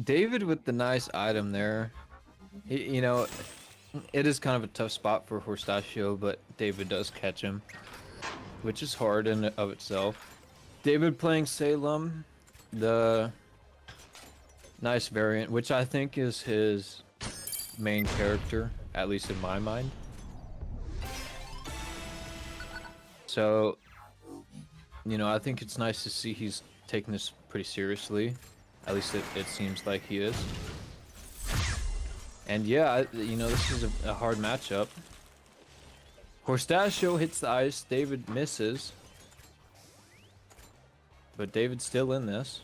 David with the nice item there. You know, it is kind of a tough spot for Horstasio, but David does catch him, which is hard in and of itself. David playing Salem, the nice variant, which I think is his main character, at least in my mind. So, you know, I think it's nice to see he's taking this pretty seriously. At least it seems like he is. And yeah, you know, this is a hard matchup. Horstasio hits the ice, David misses. But David's still in this.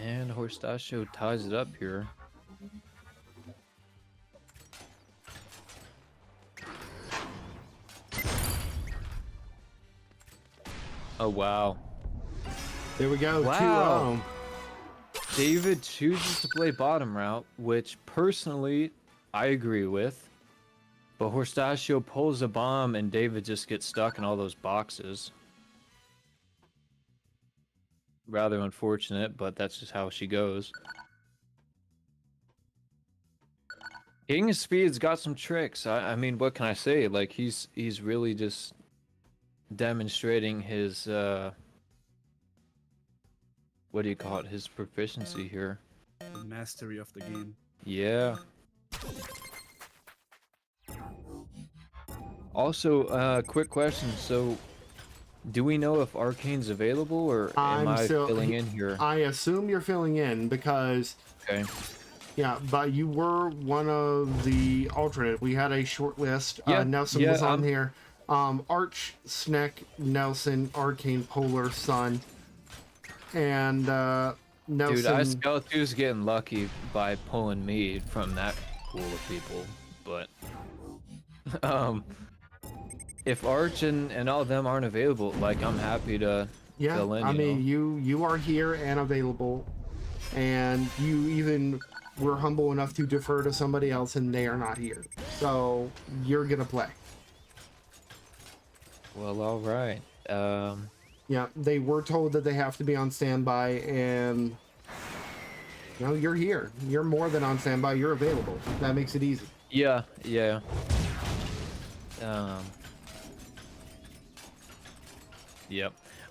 And Horstasio ties it up here. Oh, wow. There we go. Wow. David chooses to play bottom route, which personally I agree with. But Horstasio pulls a bomb and David just gets stuck in all those boxes. Rather unfortunate, but that's just how she goes. King of Speed's got some tricks. I mean, what can I say? Like, he's really just demonstrating his what do you call it, his proficiency here. The mastery of the game. Yeah. Also, quick question, so do we know if Arcane's available, or am I filling in here? I assume you're filling in because okay, yeah, but you were one of the alternate. We had a short list. Yeah, Nelson was on here. Arch, Sneck, Nelson, Arcane, Polar, Sun, and Nelson. Dude, Skeletor's getting lucky by pulling me from that pool of people, but if Arch and all of them aren't available, like, I'm happy to fill in. I mean, know? you are here and available, and you even were humble enough to defer to somebody else, and they are not here, so you're gonna play. Well, all right. Yeah, they were told that they have to be on standby, and you know, you're here. You're more than on standby. You're available. That makes it easy. Yeah. Yep.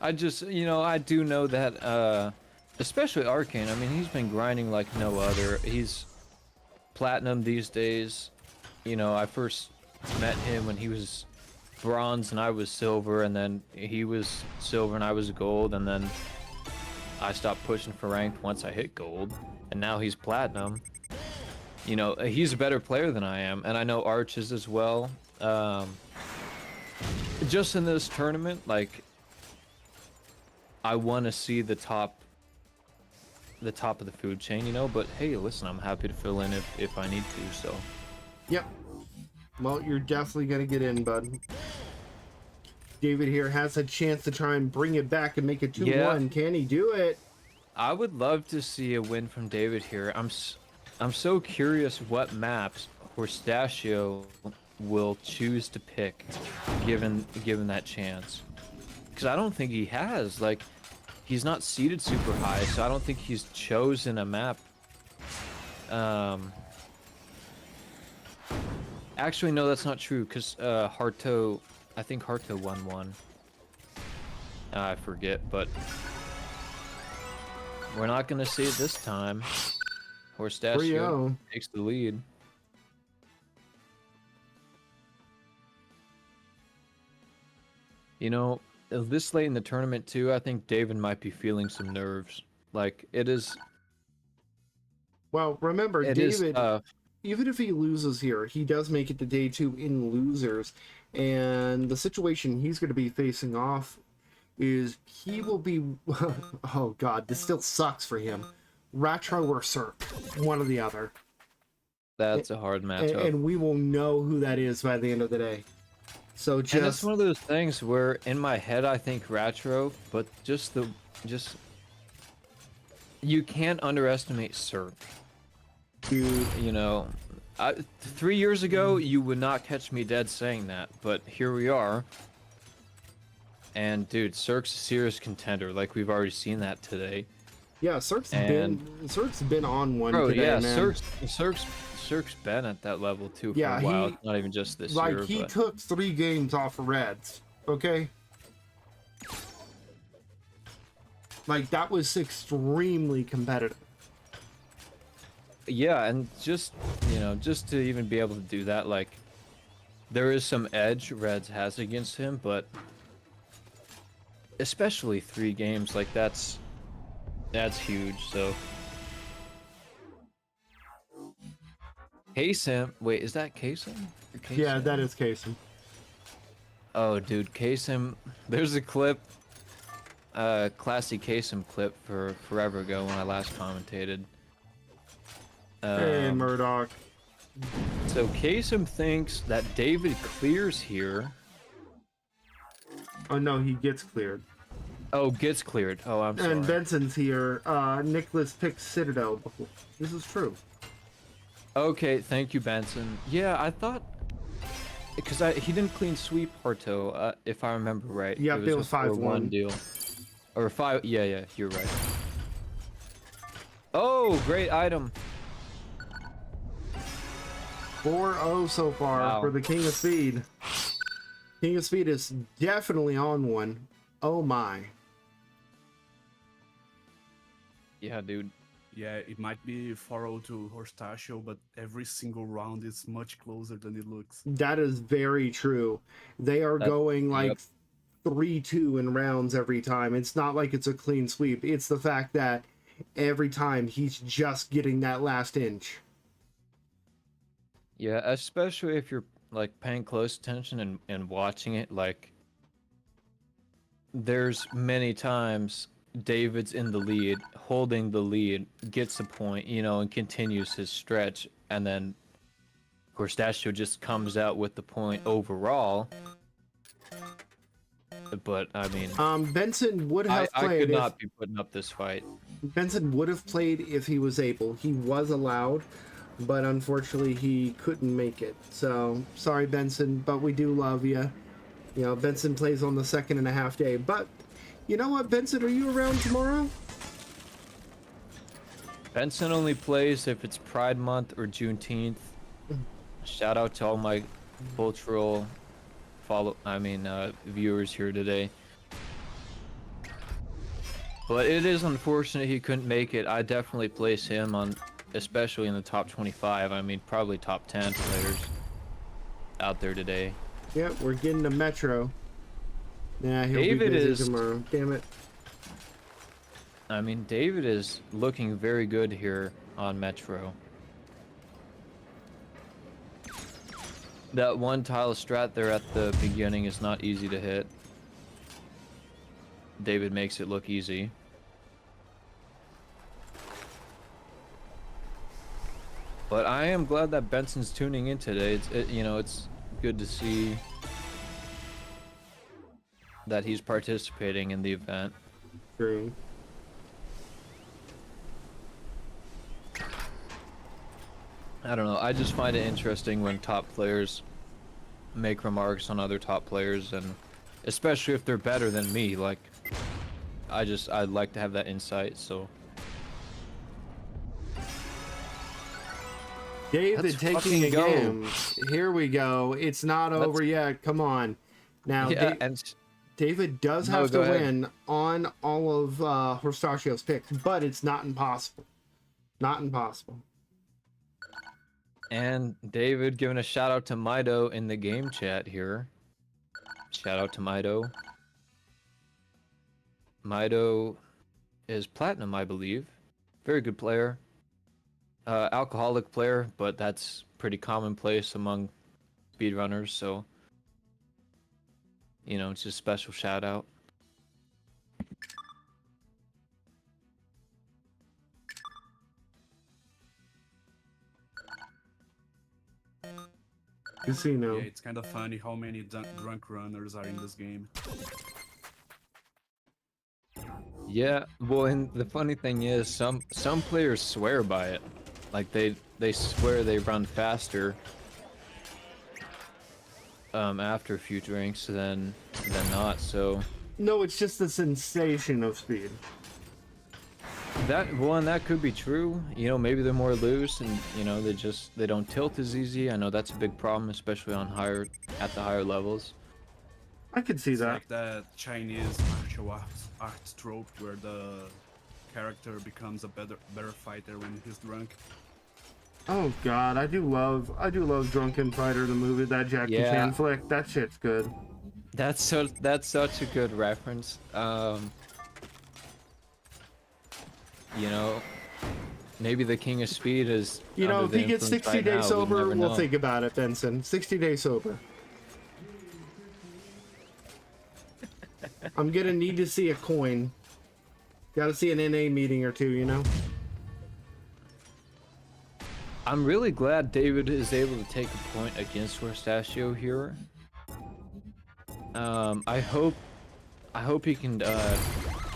I just, you know, I do know that, especially Arcane, I mean, he's been grinding like no other. He's platinum these days. You know, I first met him when he was bronze and I was silver, and then he was silver and I was gold, and then I stopped pushing for ranked once I hit gold, and now he's platinum. You know, he's a better player than I am, and I know Arch is as well. Just in this tournament, like, I want to see the top of the food chain, you know, but hey, listen, I'm happy to fill in if I need to, so. Yep. Well, you're definitely going to get in, bud. David here has a chance to try and bring it back and make it 2-1. Yeah. Can he do it? I would love to see a win from David here. I'm so curious what maps Horstasio will choose to pick, given that chance. Because I don't think he has. Like, he's not seeded super high, so I don't think he's chosen a map. Actually, no, that's not true. Because Harto, I think Harto won one. I forget, but we're not gonna see it this time. Horstachio takes the lead. You know, this late in the tournament too, I think David might be feeling some nerves. Like, it is. Well, remember, It David, is, even if he loses here, he does make it to day 2 in losers. And the situation he's going to be facing off is he will be... oh, God, this still sucks for him. Retro or Cirque, one or the other. That's a hard matchup. And we will know who that is by the end of the day. So just... And it's one of those things where, in my head, I think Retro, but you can't underestimate Cirque. Dude. You know, 3 years ago, you would not catch me dead saying that, but here we are. And dude, Cirque's a serious contender. Like, we've already seen that today. Yeah, Cirque's been on one today, yeah, man. Cirque's been at that level too for Yeah, a while. Not even just this year. He took 3 games off of Reds. Okay. Like, that was extremely competitive. Yeah, and just, you know, just to even be able to do that, like, there is some edge Reds has against him, but especially 3 games, like, that's huge. So Kasem, wait, is that Kasem? Yeah, that is Kasem. Oh, dude, Kasem, there's a clip, classy Kasem clip for forever ago when I last commentated. Hey, Murdoch. So Kasem thinks that David clears here. Oh no, he gets cleared. Oh, gets cleared. Oh, I'm sorry. And Benson's here. Nicholas picked Citadel before. This is true. Okay, thank you, Benson. Yeah, I thought... Because he didn't clean sweep Harto, if I remember right. Yep, it was 5-1 deal. Or 5... Yeah, you're right. Oh, great item. 4-0 so far for the King of Speed. King of Speed is definitely on one. Oh my. Yeah, dude. Yeah, it might be 4-0 to Horstachio, but every single round is much closer than it looks. That is very true. They are going like 3-2 in rounds every time. It's not like it's a clean sweep. It's the fact that every time he's just getting that last inch. Yeah, especially if you're like paying close attention and watching it, like there's many times David's in the lead, holding the lead, gets a point, you know, and continues his stretch, and then Horstachio just comes out with the point overall. But I mean, Benson would have played. I could not be putting up this fight. Benson would have played if he was able. He was allowed, but unfortunately he couldn't make it. So sorry, Benson, but we do love you. You know, Benson plays on the 2.5 day. But you know what, Benson, are you around tomorrow? Benson only plays if it's Pride Month or Juneteenth. Shout out to all my cultural viewers here today. But it is unfortunate he couldn't make it. I definitely place him on, especially in the top 25. I mean, probably top 10 players out there today. Yep, we're getting to Metro. Yeah, he'll David be busy is tomorrow. Damn it. I mean, David is looking very good here on Metro. That one tile strat there at the beginning is not easy to hit. David makes it look easy. But I am glad that Benson's tuning in today. It's good to see that he's participating in the event. True. I don't know. I just find it interesting when top players make remarks on other top players, and especially if they're better than me. Like, I'd like to have that insight. So David Let's taking a fucking go. game. Here we go. It's not over yet. Come on. Now, yeah, and David does No, have to go ahead. win on all of Horstachio's picks, but it's not impossible. Not impossible. And David giving a shout out to Mido in the game chat here. Shout out to Mido. Mido is platinum, I believe. Very good player. Alcoholic player, but that's pretty commonplace among speedrunners, so you know, it's just a special shout out. Casino. Yeah, it's kind of funny how many drunk runners are in this game. Yeah, well, and the funny thing is, some players swear by it. Like they swear they run faster after a few drinks than not. So No, it's just the sensation of speed. that could be true. You know, maybe they're more loose, and you know they don't tilt as easy. I know that's a big problem, especially on at the higher levels. I could see It's that. like that Chinese martial arts trope where the character becomes a better fighter when he's drunk. Oh god, I do love Drunken Fighter, the movie, that Jackie Yeah. Chan flick. That shit's good. That's such a good reference. You know, maybe the King of Speed is. You know, under if the he gets influence 60 right days now, sober, never we'll know. think about it, Benson. 60 days sober. I'm gonna need to see a coin. Gotta see an NA meeting or two, you know? I'm really glad David is able to take a point against Horstachio here. I hope he can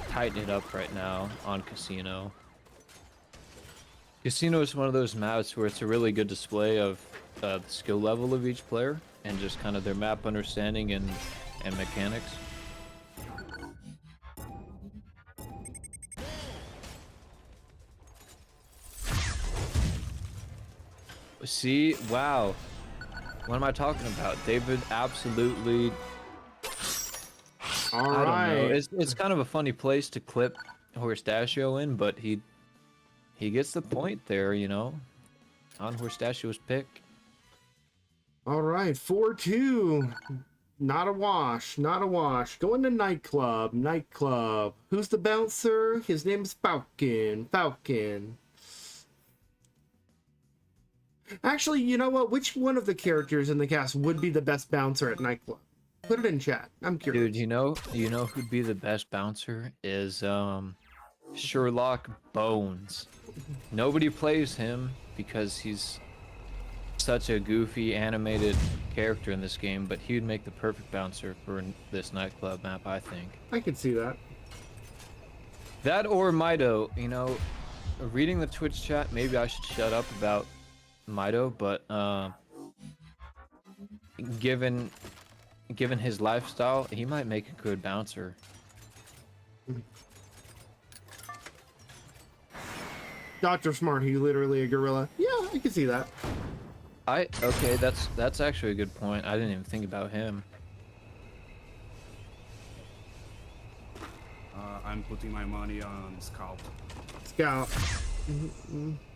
tighten it up right now on Casino. Casino is one of those maps where it's a really good display of the skill level of each player and just kind of their map understanding and mechanics. See, wow. What am I talking about? David absolutely. I don't know. It's kind of a funny place to clip Horstachio in, but he gets the point there, you know, on Horstachio's pick. All right, 4-2. Not a wash, not a wash. Going to nightclub. Who's the bouncer? His name's Falcon. Actually, you know what? Which one of the characters in the cast would be the best bouncer at nightclub? Put it in chat. I'm curious. Dude, you know who'd be the best bouncer is Sherlock Bones. Nobody plays him because he's such a goofy animated character in this game, but he would make the perfect bouncer for this nightclub map, I think. I could see that. That or Mido, you know, reading the Twitch chat, maybe I should shut up about Mido, but given his lifestyle, he might make a good bouncer. Dr. Smart, he's literally a gorilla. Yeah, I can see that. Okay, that's actually a good point. I didn't even think about him. I'm putting my money on Scout. Scout.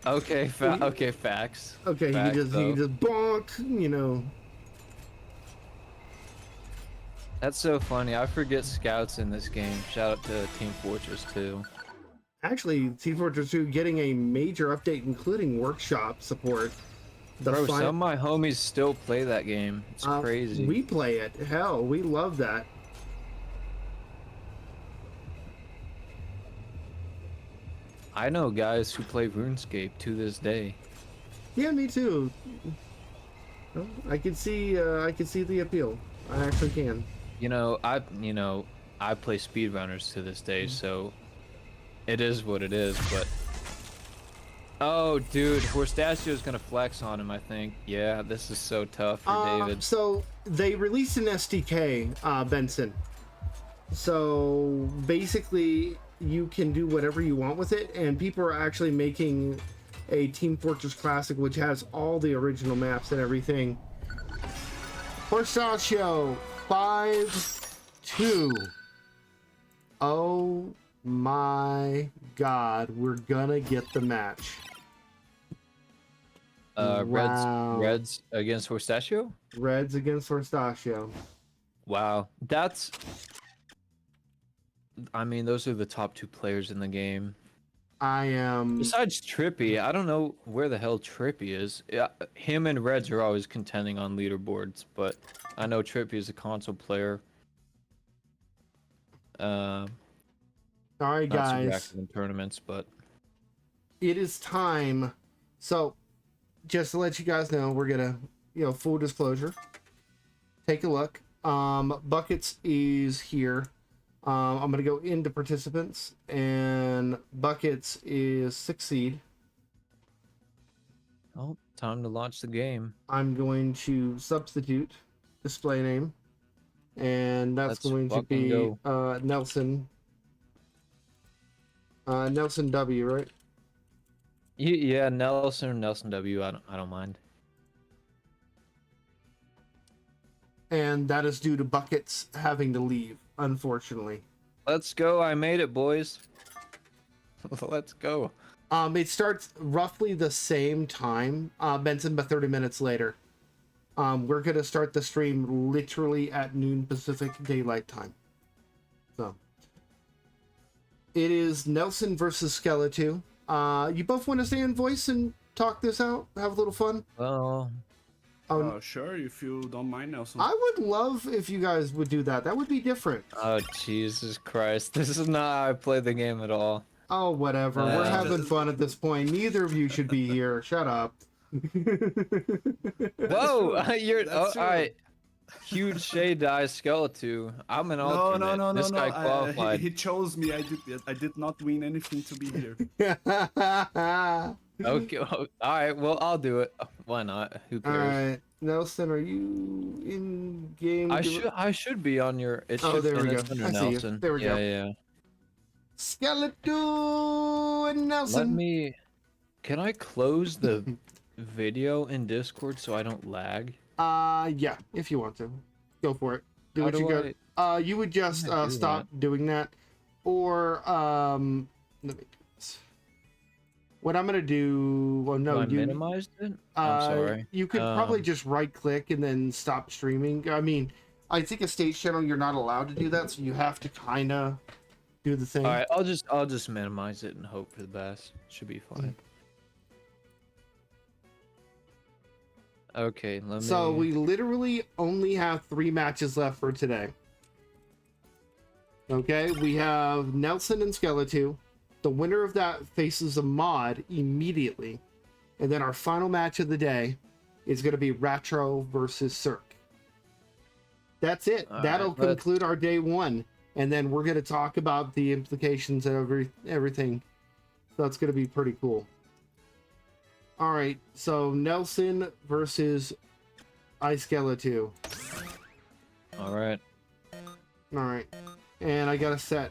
Okay, okay, facts. Okay, Facts, he though. can just bonk, you know. That's so funny. I forget scouts in this game. Shout out to Team Fortress 2. Actually, Team Fortress 2 getting a major update, including workshop support. Bro, some of my homies still play that game. It's crazy. We play it. Hell, we love that. I know guys who play RuneScape to this day. Yeah, me too. Well, I can see the appeal. I actually can. You know, I play speedrunners to this day, so it is what it is, but Oh, dude, Horstachio's gonna flex on him, I think. Yeah, this is so tough for David. So they released an SDK, Benson. So basically, you can do whatever you want with it, and people are actually making a Team Fortress Classic, which has all the original maps and everything. Horstachio, 5-2. Oh my God, we're gonna get the match. Wow. Reds against Horstachio? Reds against Horstachio. Wow. That's... I mean, those are the top 2 players in the game. I am... Besides Trippy, I don't know where the hell Trippy is. Yeah, him and Reds are always contending on leaderboards, but I know Trippy is a console player. All right, Not super guys. active in tournaments, but... It is time. So, just to let you guys know, we're gonna, full disclosure. Take a look. Buckets is here. I'm gonna go into participants, and Buckets is 6th seed. Oh, time to launch the game. I'm going to substitute display name, and that's Let's going to fucking be go. Nelson. Nelson W, right? Yeah, Nelson W. I don't mind. And that is due to Buckets having to leave, unfortunately. Let's go. I made it, boys. Let's go. It starts roughly the same time, Benson, but 30 minutes later. We're gonna start the stream literally at noon Pacific Daylight Time. So it is Nelson versus Skeletu. You both want to stay in voice and talk this out, have a little fun? Well, Sure, if you don't mind, Nelson. I would love if you guys would do that. That would be different. oh Jesus Christ, this is not how I play the game at all. Oh, whatever. We're having fun at this point. Neither of you should be here. Shut up. Whoa, you're all true. right. Huge shade to Skeletu. I'm an alternate. No. This guy qualified. He chose me. I did not win anything to be here. Okay. All right. Well, I'll do it. Why not? Who All cares? right, Nelson, are you in game? I should be on your. It Oh, should, there we and go. it's under I see you. Nelson. There we go. Yeah. Skeletu and Nelson. Let me. Can I close the video in Discord so I don't lag? Yeah, if you want to, go for it. Do How what you do got. You would just do stop doing that, or let me do this. What I'm gonna do? Well, no, I you minimized it. I'm sorry. You could probably just right click and then stop streaming. I mean, I think a stage channel you're not allowed to do that, so you have to kind of do the thing. All right, I'll just minimize it and hope for the best. Should be fine. Okay, let me. So we literally only have 3 matches left for today. Okay, we have Nelson and Skeletu. The winner of that faces a mod immediately. And then our final match of the day is going to be Ratro versus Cirque. That's it. All That'll right, conclude our day 1. And then we're going to talk about the implications of everything. So that's going to be pretty cool. All right, so Nelson versus Skeletu. All right. All right, and I got a set.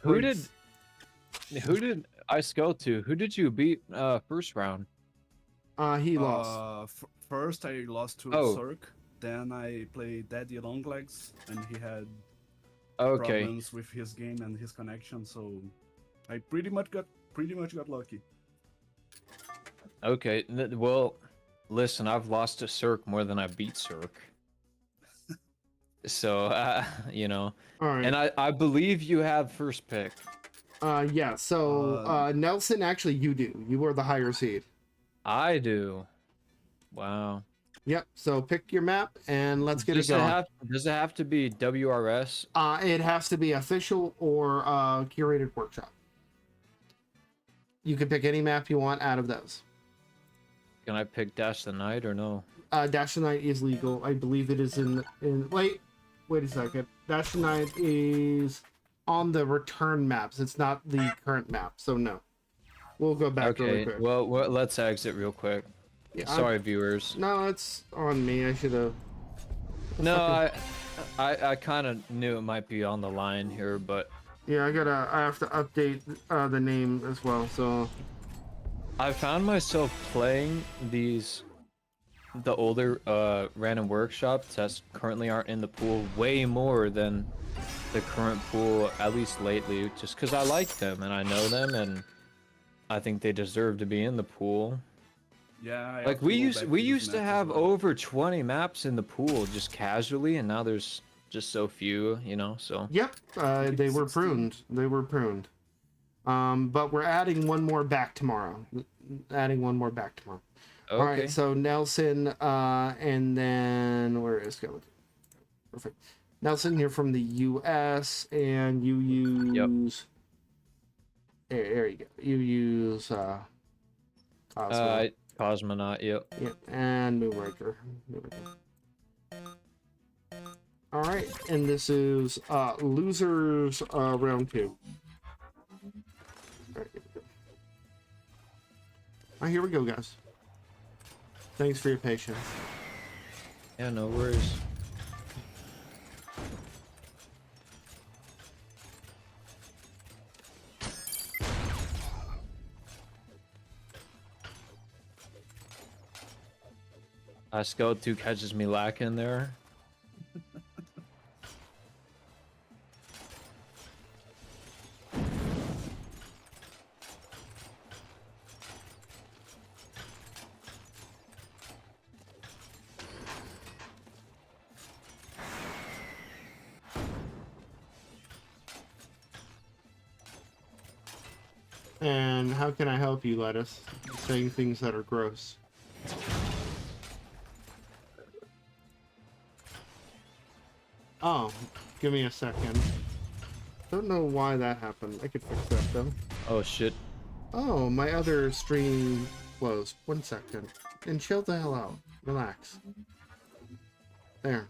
Who did I scale to? Who did you beat first round? He lost. First, I lost to Oh. Cirque. Then I played Daddy Longlegs, and he had Okay. problems with his game and his connection. So I pretty much got lucky. Okay. Well, listen, I've lost to Cirque more than I beat Cirque. So, you know. All right. And I believe you have first pick. Yeah. So Nelson, actually, you do. You were the higher seed. I do. Wow. Yep. So pick your map and let's get it going. Does it have to be WRS? It has to be official or curated workshop. You can pick any map you want out of those. Can I pick Dash the Night or no? Dash the Night is legal. I believe it is in wait a second. Dash the Night is on the return maps. It's not the current map, so no. We'll go back really Okay, quick. well, let's exit real quick. Yeah, Sorry, viewers. No, it's on me. I should have. No, I kind of knew it might be on the line here, but Yeah, I have to update the name as well. So I found myself playing the older random workshops that currently aren't in the pool way more than the current pool, at least lately, just because I like them and I know them and I think they deserve to be in the pool. Yeah, I Like have to go back we to used these to maps have as well. over 20 maps in the pool just casually, and now there's just so few, you know. So yep, they were pruned. They were pruned. But we're adding one more back tomorrow. Adding one more back tomorrow. okay. All right, so Nelson, and then where is Skeleton? Perfect. Nelson, you're from the U.S. and you use. There you go. You use Cosmo. Cosmonaut, yep. Yeah, and Moonraker. All right, and this is losers round 2. All right, here we go. All right, here we go, guys. Thanks for your patience. Yeah, no worries. Skeleton catches me lacking there. And how can I help you, Lettuce? Saying things that are gross. Oh, give me a second. Don't know why that happened. I could fix that though. Oh shit. Oh, my other stream closed. 1 second. And chill the hell out. Relax. There.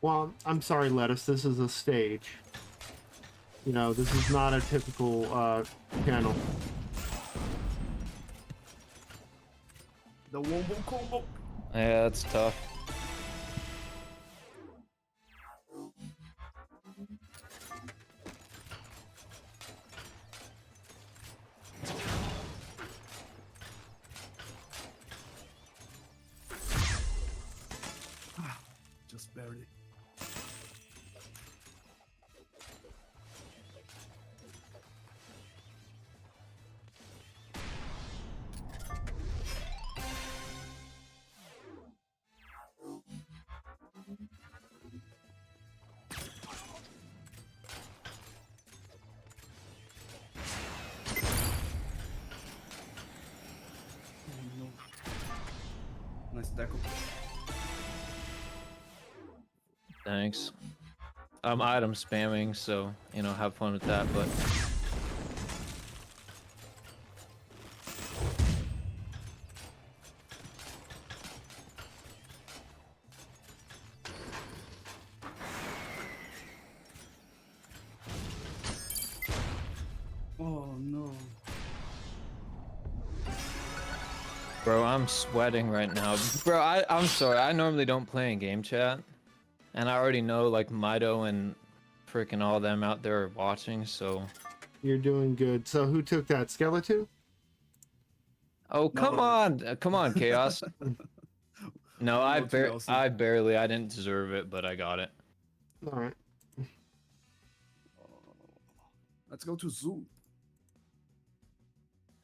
Well, I'm sorry, Lettuce. This is a stage. You know, this is not a typical channel. The wombo combo. Yeah, that's tough. Just barely. Nice tackle. Thanks. I'm item spamming, so you know, have fun with that. But Oh no. bro, I'm sweating right now. Bro, I'm sorry. I normally don't play in game chat, and I already know like Mido and freaking all them out there are watching. So. You're doing good. So who took that? Skeleton? Oh, come on, Chaos. No, I barely, I didn't deserve it, but I got it. All right. Let's go to Zoo.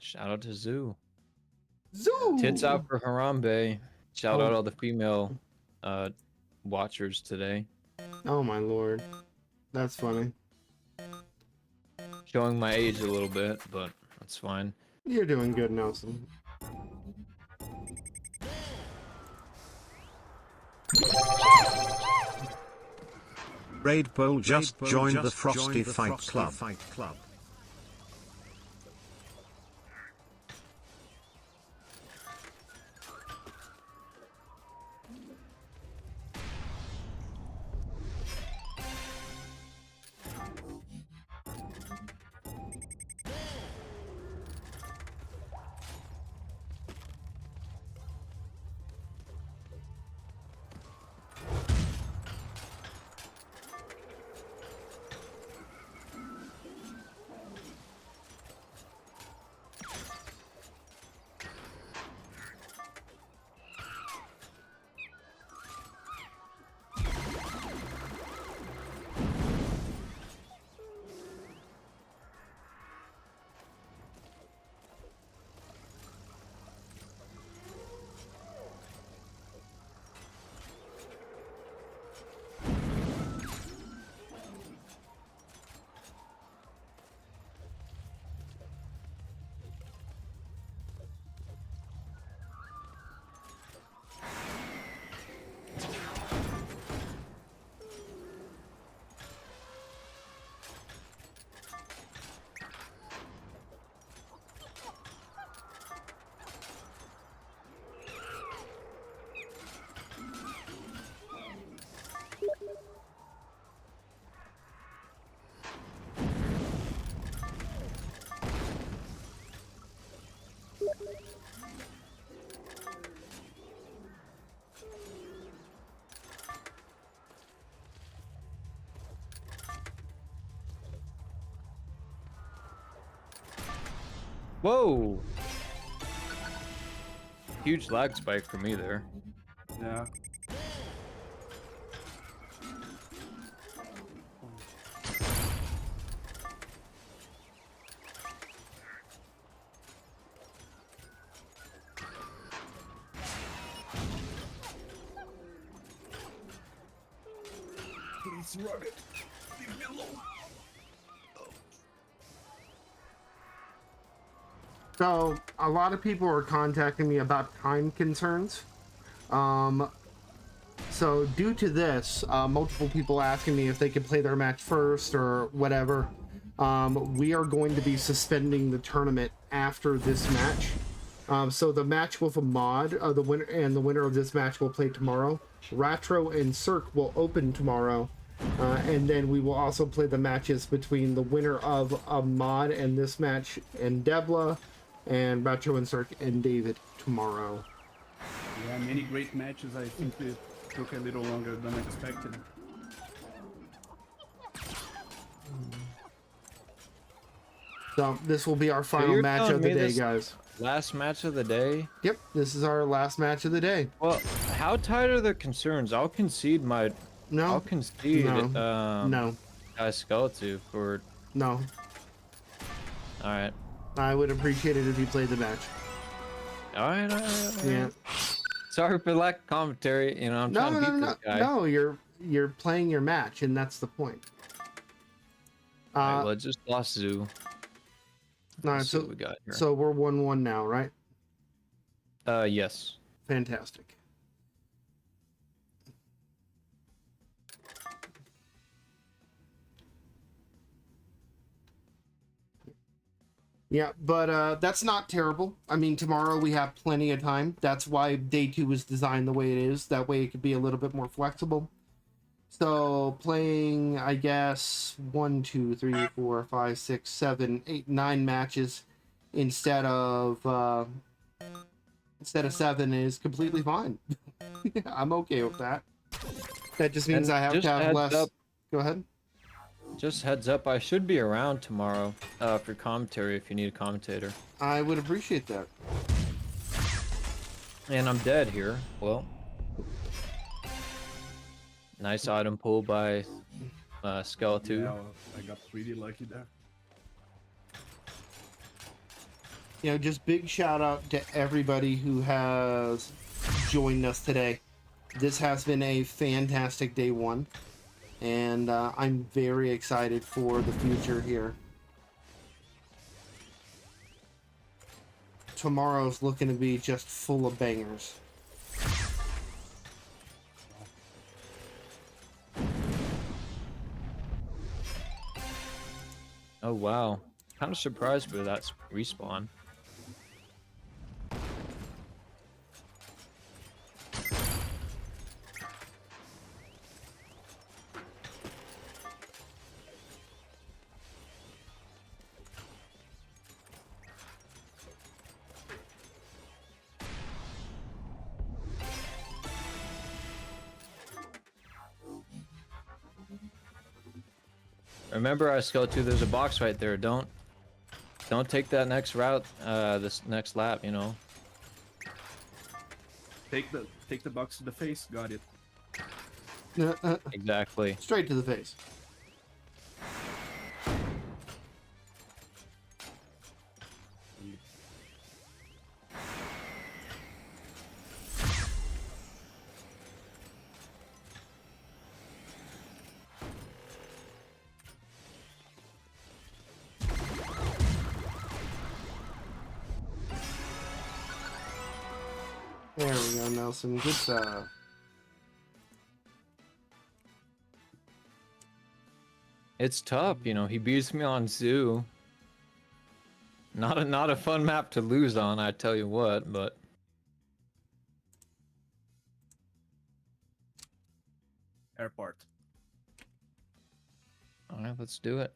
Shout out to Zoo. Zoo. Tits out for Harambe. Shout out all the female watchers today. Oh my lord, that's funny. Showing my age a little bit, but that's fine. You're doing good, Nelson. Raid Bowl just joined the Frosty Fight Club. Whoa! Huge lag spike for me there. Yeah. Please run it. Leave me alone. So a lot of people are contacting me about time concerns. So due to this, multiple people asking me if they could play their match first or whatever, we are going to be suspending the tournament after this match. So the match with a mod, the winner of this match will play tomorrow. Ratro and Cirque will open tomorrow, and then we will also play the matches between the winner of a mod and this match and Devla, and Ratro and Cirque and David tomorrow. Yeah, many great matches. I think it took a little longer than expected. So this will be our final match of the day, guys. Last match of the day? Yep, this is our last match of the day. Well, how tight are the concerns? I'll concede my... No. I'll concede... No. No. Skeleton for... No. Alright. I would appreciate it if you played the match. Alright. Yeah. Sorry for lack of commentary. You know, I'm trying to beat this guy. No, you're playing your match, and that's the point. Alright, well, just lost Zoo. Alright, so we got here. So we're 1-1 now, right? Yes. Fantastic. Yeah, but that's not terrible. I mean, tomorrow we have plenty of time. That's why day 2 is designed the way it is. That way it could be a little bit more flexible. So playing, I guess, 1, 2, 3, 4, 5, 6, 7, 8, 9 matches instead of 7 is completely fine. I'm okay with that. That just means I have to have less. Go ahead. Just heads up, I should be around tomorrow for commentary if you need a commentator. I would appreciate that. And I'm dead here. Well, nice item pull by Skeleton. Yeah, I got pretty lucky there. just big shout out to everybody who has joined us today. This has been a fantastic day one, and I'm very excited for the future here. Tomorrow's looking to be just full of bangers. Oh wow, kind of surprised by that respawn. Remember, I Skeleton, there's a box right there. Don't take that next route, this next lap, you know. Take the box to the face. Got it. Exactly. Straight to the face. There we go, Nelson. Good stuff. It's tough, you know. He beats me on Zoo. Not a fun map to lose on, I tell you what, but Airport. all right, let's do it.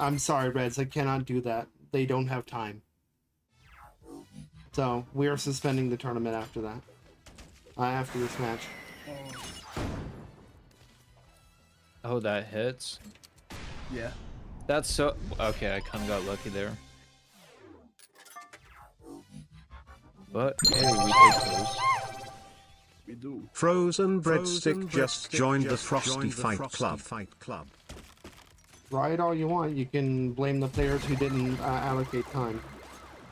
I'm sorry, Reds. I cannot do that. They don't have time. So we are suspending the tournament after that. After this match. Oh, that hits. Yeah. That's so okay. I kind of got lucky there. But hey, we take those. We do. Frozen Breadstick just joined the Frosty Fight Club. Riot all you want. You can blame the players who didn't allocate time.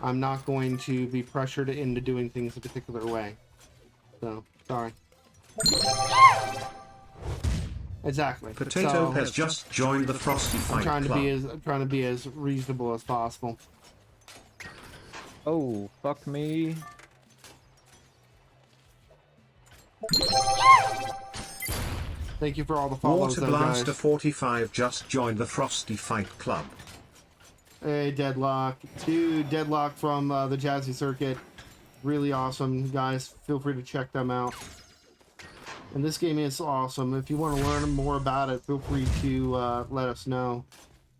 I'm not going to be pressured into doing things a particular way. So, sorry. Exactly. Potato So, has just joined the Frosty Fight I'm Club. trying to be as reasonable as possible. Oh, fuck me. Thank you for all the follows, Water though, Blaster guys. 45 just joined the Frosty Fight Club. Hey, Deadlock. Dude, Deadlock from the Jazzy Circuit. Really awesome, guys. Feel free to check them out. And this game is awesome. If you want to learn more about it, feel free to let us know.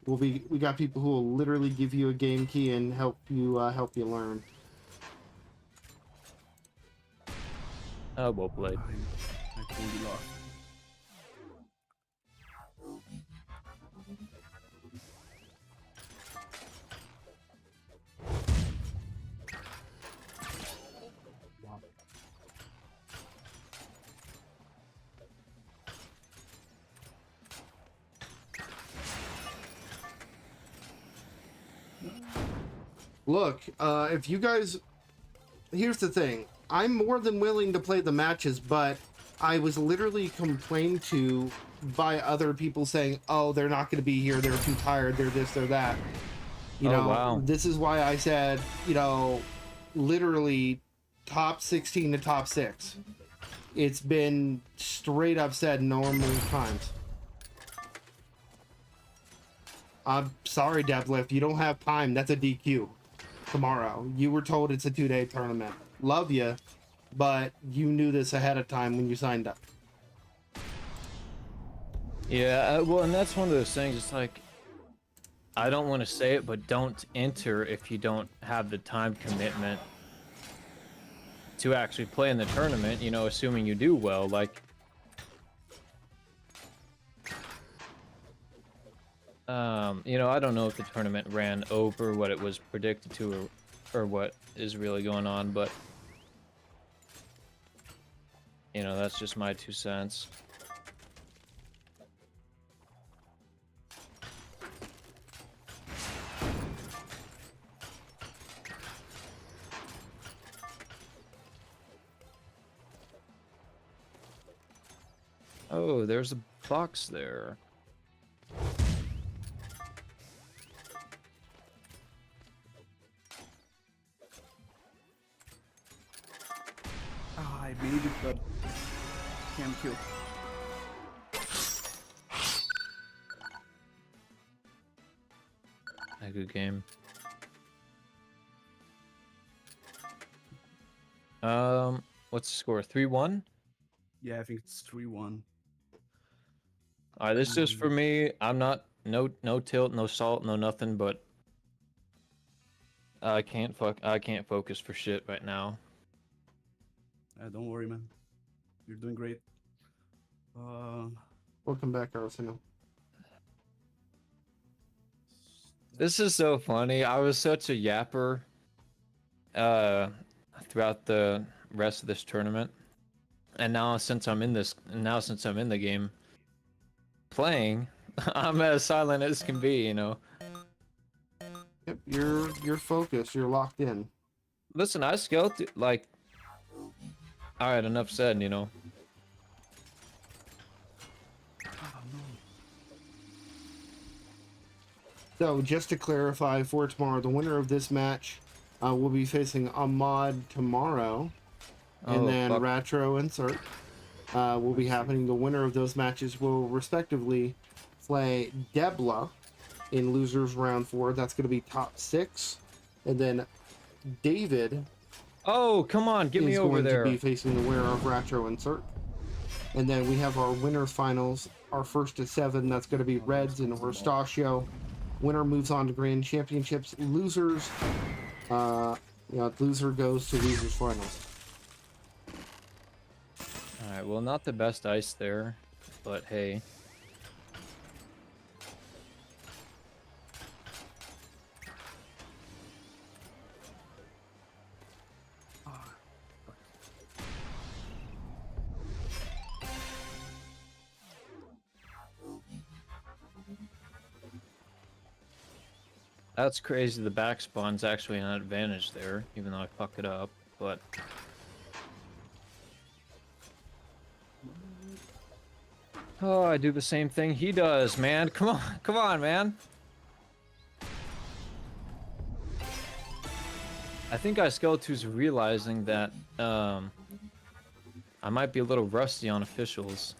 We got people who will literally give you a game key and help you learn. Oh, well played. I totally lost. Look, if you guys... Here's the thing. I'm more than willing to play the matches, but I was literally complained to by other people saying, oh, they're not going to be here, they're too tired, they're this, they're that. You know, wow. This is why I said, you know, literally top 16 to top 6. It's been straight up said normal times. I'm sorry, Devlift, you don't have time. That's a DQ tomorrow. You were told it's a 2-day tournament. Love you, but you knew this ahead of time when you signed up. Yeah, well, and that's one of those things. It's like, I don't want to say it, but don't enter if you don't have the time commitment to actually play in the tournament, you know, assuming you do well. Like, you know, I don't know if the tournament ran over what it was predicted to or what is really going on, but You know, that's just my 2 cents. Oh, there's a box there. Ah, I made it, but can't kill. A good game. What's the score? 3-1? Yeah, I think it's 3-1. Alright, this is just for me. I'm not no tilt, no salt, no nothing, but I can't focus for shit right now. Don't worry, man. You're doing great. Welcome back, Arsenal. This is so funny. I was such a yapper throughout the rest of this tournament. And now since I'm in the game playing, I'm as silent as can be, you know. Yep, you're focused. You're locked in. Listen, I scaled like. All right, enough said. You know. So just to clarify for tomorrow, the winner of this match will be facing Ahmad tomorrow, and then Ratro and Cirque will be happening. The winner of those matches will respectively play Debla in losers round 4. That's going to be top 6, and then David. Oh, come on, get me over there. Is going to be facing the winner of Ratro and Cirque. And then we have our winners finals, our first to 7. That's going to be Reds and Horstachio. Winner moves on to Grand Championships. Losers, loser goes to losers finals. All right, well, not the best ice there, but hey. That's crazy. The back spawn's actually an advantage there, even though I fuck it up, but... Oh, I do the same thing he does, man. Come on, man. I think Skeletor's realizing that, I might be a little rusty on officials.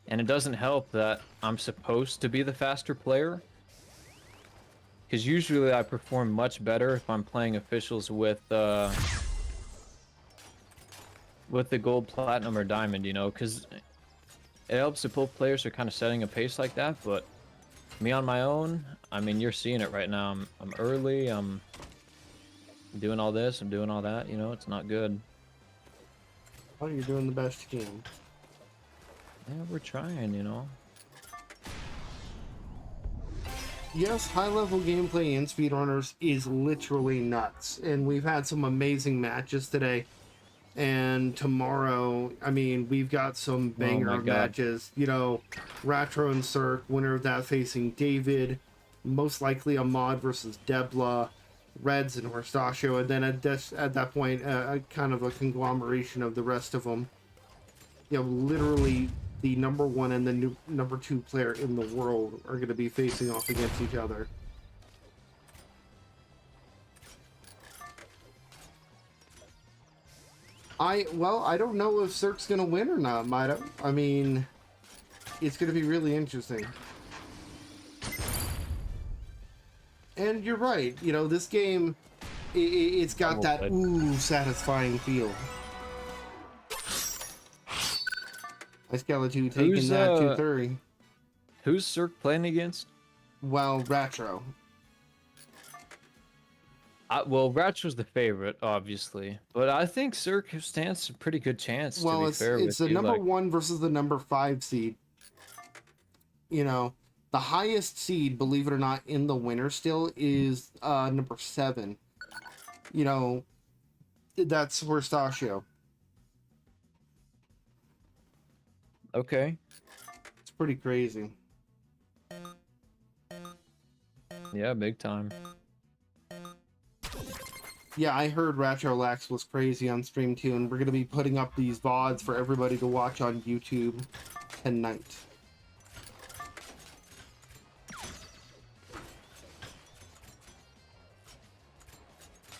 And it doesn't help that I'm supposed to be the faster player. Because usually I perform much better if I'm playing officials with the gold, platinum, or diamond, you know, because it helps if both players are kind of setting a pace like that, but me on my own, I mean, you're seeing it right now. I'm early, I'm doing all this, I'm doing all that, you know, it's not good. Oh, you're doing the best you can. Yeah, we're trying, you know. Yes, high-level gameplay in speedrunners is literally nuts, and we've had some amazing matches today. And tomorrow, I mean, we've got some banger matches. You know, Ratro and Cirque, winner of that facing David, most likely Ahmad versus Debla, Reds and Horstachio, and then at that point, kind of a conglomeration of the rest of them. You know, literally the number 1 and the number 2 player in the world are going to be facing off against each other. I don't know if Cirque's going to win or not, Maida. I mean, it's going to be really interesting. And you're right, you know, this game, it's got that satisfying feel. Skeletor taking that 230. Who's Cirque playing against? Well, Ratro. Well, Ratro's the favorite, obviously, but I think Cirque stands a pretty good chance. Well, to be fair it's the number 1 versus the number 5 seed. You know, the highest seed, believe it or not, in the winner still is number 7. You know, that's Horstachio. Okay. It's pretty crazy. Yeah, big time. Yeah, I heard Retrolax was crazy on stream too, and we're gonna be putting up these VODs for everybody to watch on YouTube tonight.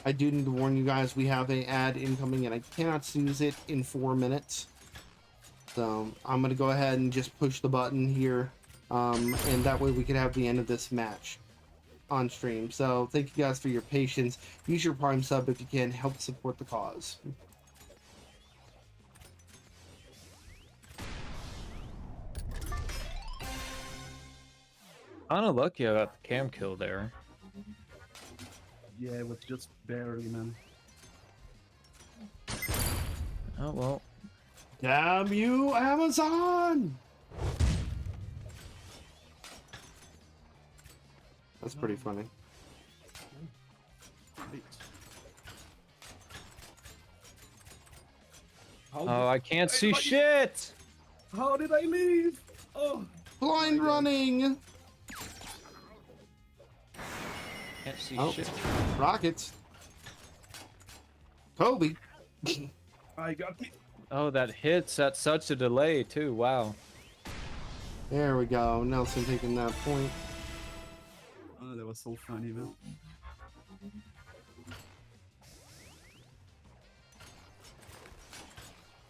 I do need to warn you guys, we have an ad incoming and I cannot snooze it in 4 minutes. So I'm gonna go ahead and just push the button here, and that way we can have the end of this match on stream. So thank you guys for your patience. Use your Prime sub if you can, help support the cause. Kinda lucky I got the cam kill there. Yeah, it was just barely, man. Oh well. Damn you, Amazon! That's pretty funny. Wait. Oh, I can't see shit! How did I leave? Oh, Blind running! Can't see Oh, shit. rockets. Kobe. I got it. Oh, that hits at such a delay too. Wow. There we go. Nelson taking that point. Oh, that was so funny, man.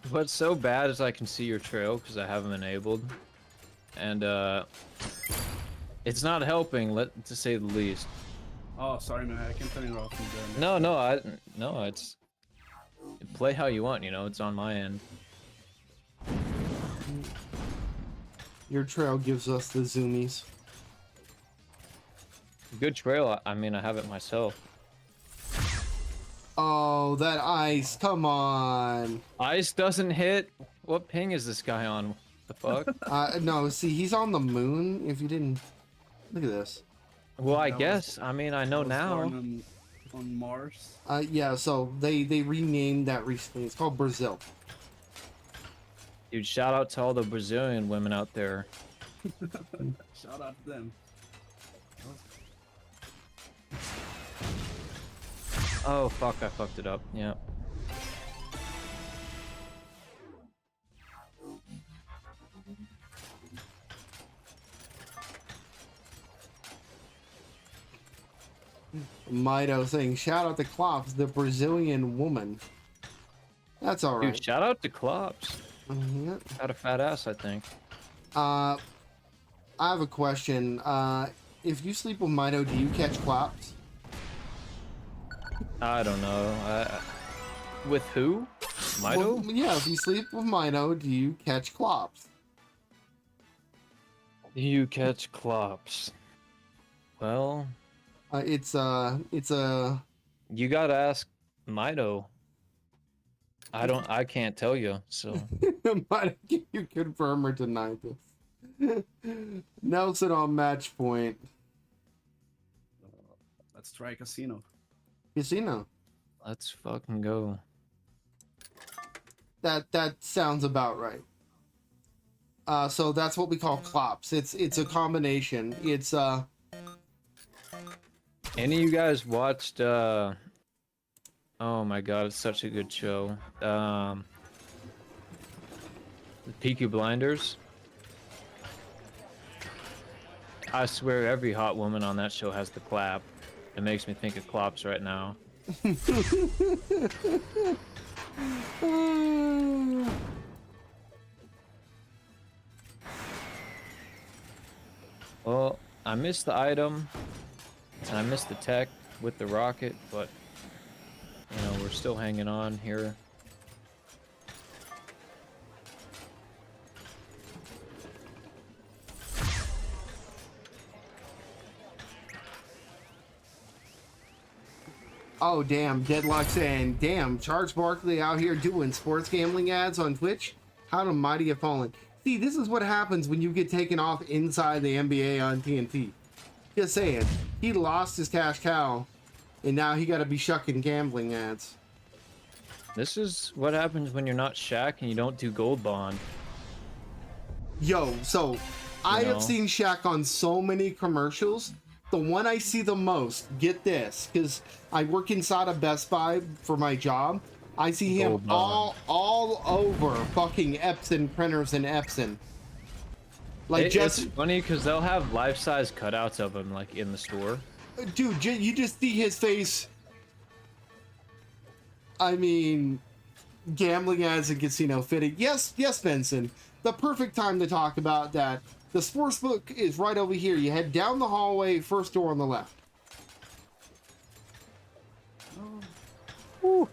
What's so bad is I can see your trail because I have them enabled, and it's not helping. To say the least. Oh, sorry, man. I can turn it off. No, it's play how you want. You know, it's on my end. Your trail gives us the zoomies. Good trail. I mean, I have it myself. Oh, that ice. Come on. Ice doesn't hit. What ping is this guy on? The fuck? No, see, he's on the moon. If you didn't... Look at this. Well, I guess. I mean, I know now. On Mars. Yeah, so they renamed that recently. It's called Brazil. Dude, shout out to all the Brazilian women out there. Shout out to them. Oh, fuck, I fucked it up. Yeah. Mido saying, shout out to Klops, the Brazilian woman. That's alright. Dude, shout out to Klops. Yeah. Got a fat ass, I think. I have a question. If you sleep with Mido, do you catch Klops? I don't know. With who? Mido? Well, yeah, if you sleep with Mido, do you catch Klops? You catch Klops. Well... It's a... You gotta ask Mido. I can't tell you, so... Mido, can you confirm or deny this? Nelson on match point. Let's try casino. Casino. Let's fucking go. That sounds about right. So that's what we call Klops. It's a combination. It's Any of you guys watched oh my god, it's such a good show. The Peaky Blinders. I swear every hot woman on that show has the clap. It makes me think of Klops right now. Well, I missed the item, and I missed the tech with the rocket, but, you know, we're still hanging on here. Oh, damn. Deadlock saying, damn, Charles Barkley out here doing sports gambling ads on Twitch? How the mighty have fallen. See, this is what happens when you get taken off inside the NBA on TNT. Just saying. He lost his cash cow, and now he got to be shucking gambling ads. This is what happens when you're not Shaq and you don't do Gold Bond. Yo, so I have seen Shaq on so many commercials. The one I see the most, get this, because I work inside of Best Buy for my job. I see him all over fucking Epson printers and Epson. Like, it's funny because they'll have life-size cutouts of him like in the store. Dude, you just see his face. I mean, gambling as a casino fitting. Yes, Benson. The perfect time to talk about that. The sports book is right over here. You head down the hallway, first door on the left. Woo.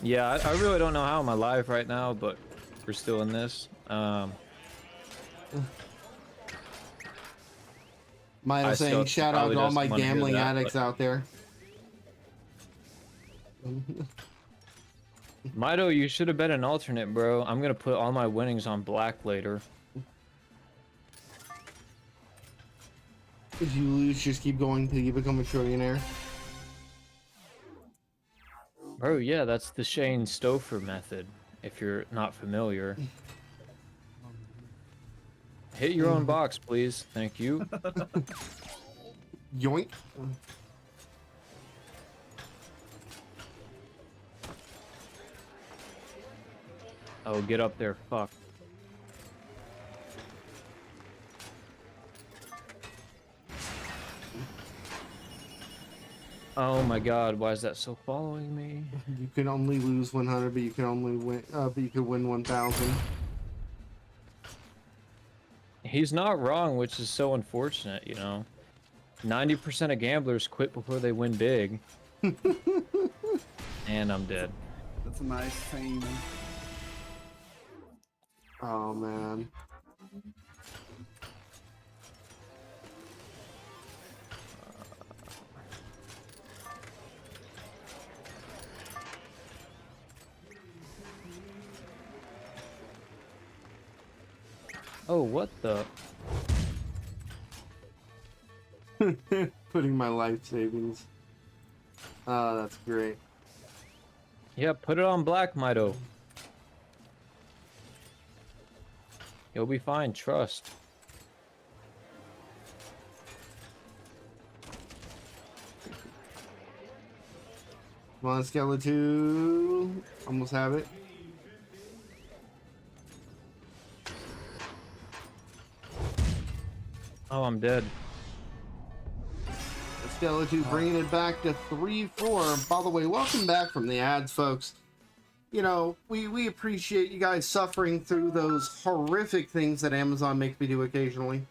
Yeah, I really don't know how I'm alive right now, but we're still in this. Mino saying, shout out to all my gambling addicts out there. Mido, you should have bet an alternate, bro. I'm gonna put all my winnings on black later. If you lose, just keep going till you become a trillionaire. Bro, yeah, that's the Shane Stouffer method, if you're not familiar. Hit your own box, please. Thank you. Yoink. Oh, get up there. Fuck. Oh my god, why is that so following me? You can only lose 100, but you can only win, but you can win 1,000. He's not wrong, which is so unfortunate, you know. 90% of gamblers quit before they win big. And I'm dead. That's a nice thing, man. Oh, man. Oh, what the? Putting my life savings. Oh, that's great. Yeah, put it on black, Mido. You'll be fine, trust. Come on, Skeleton. Almost have it. Oh, I'm dead. Skeleton bringing it back to 3-4. By the way, welcome back from the ads, folks. You know, we appreciate you guys suffering through those horrific things that Amazon makes me do occasionally.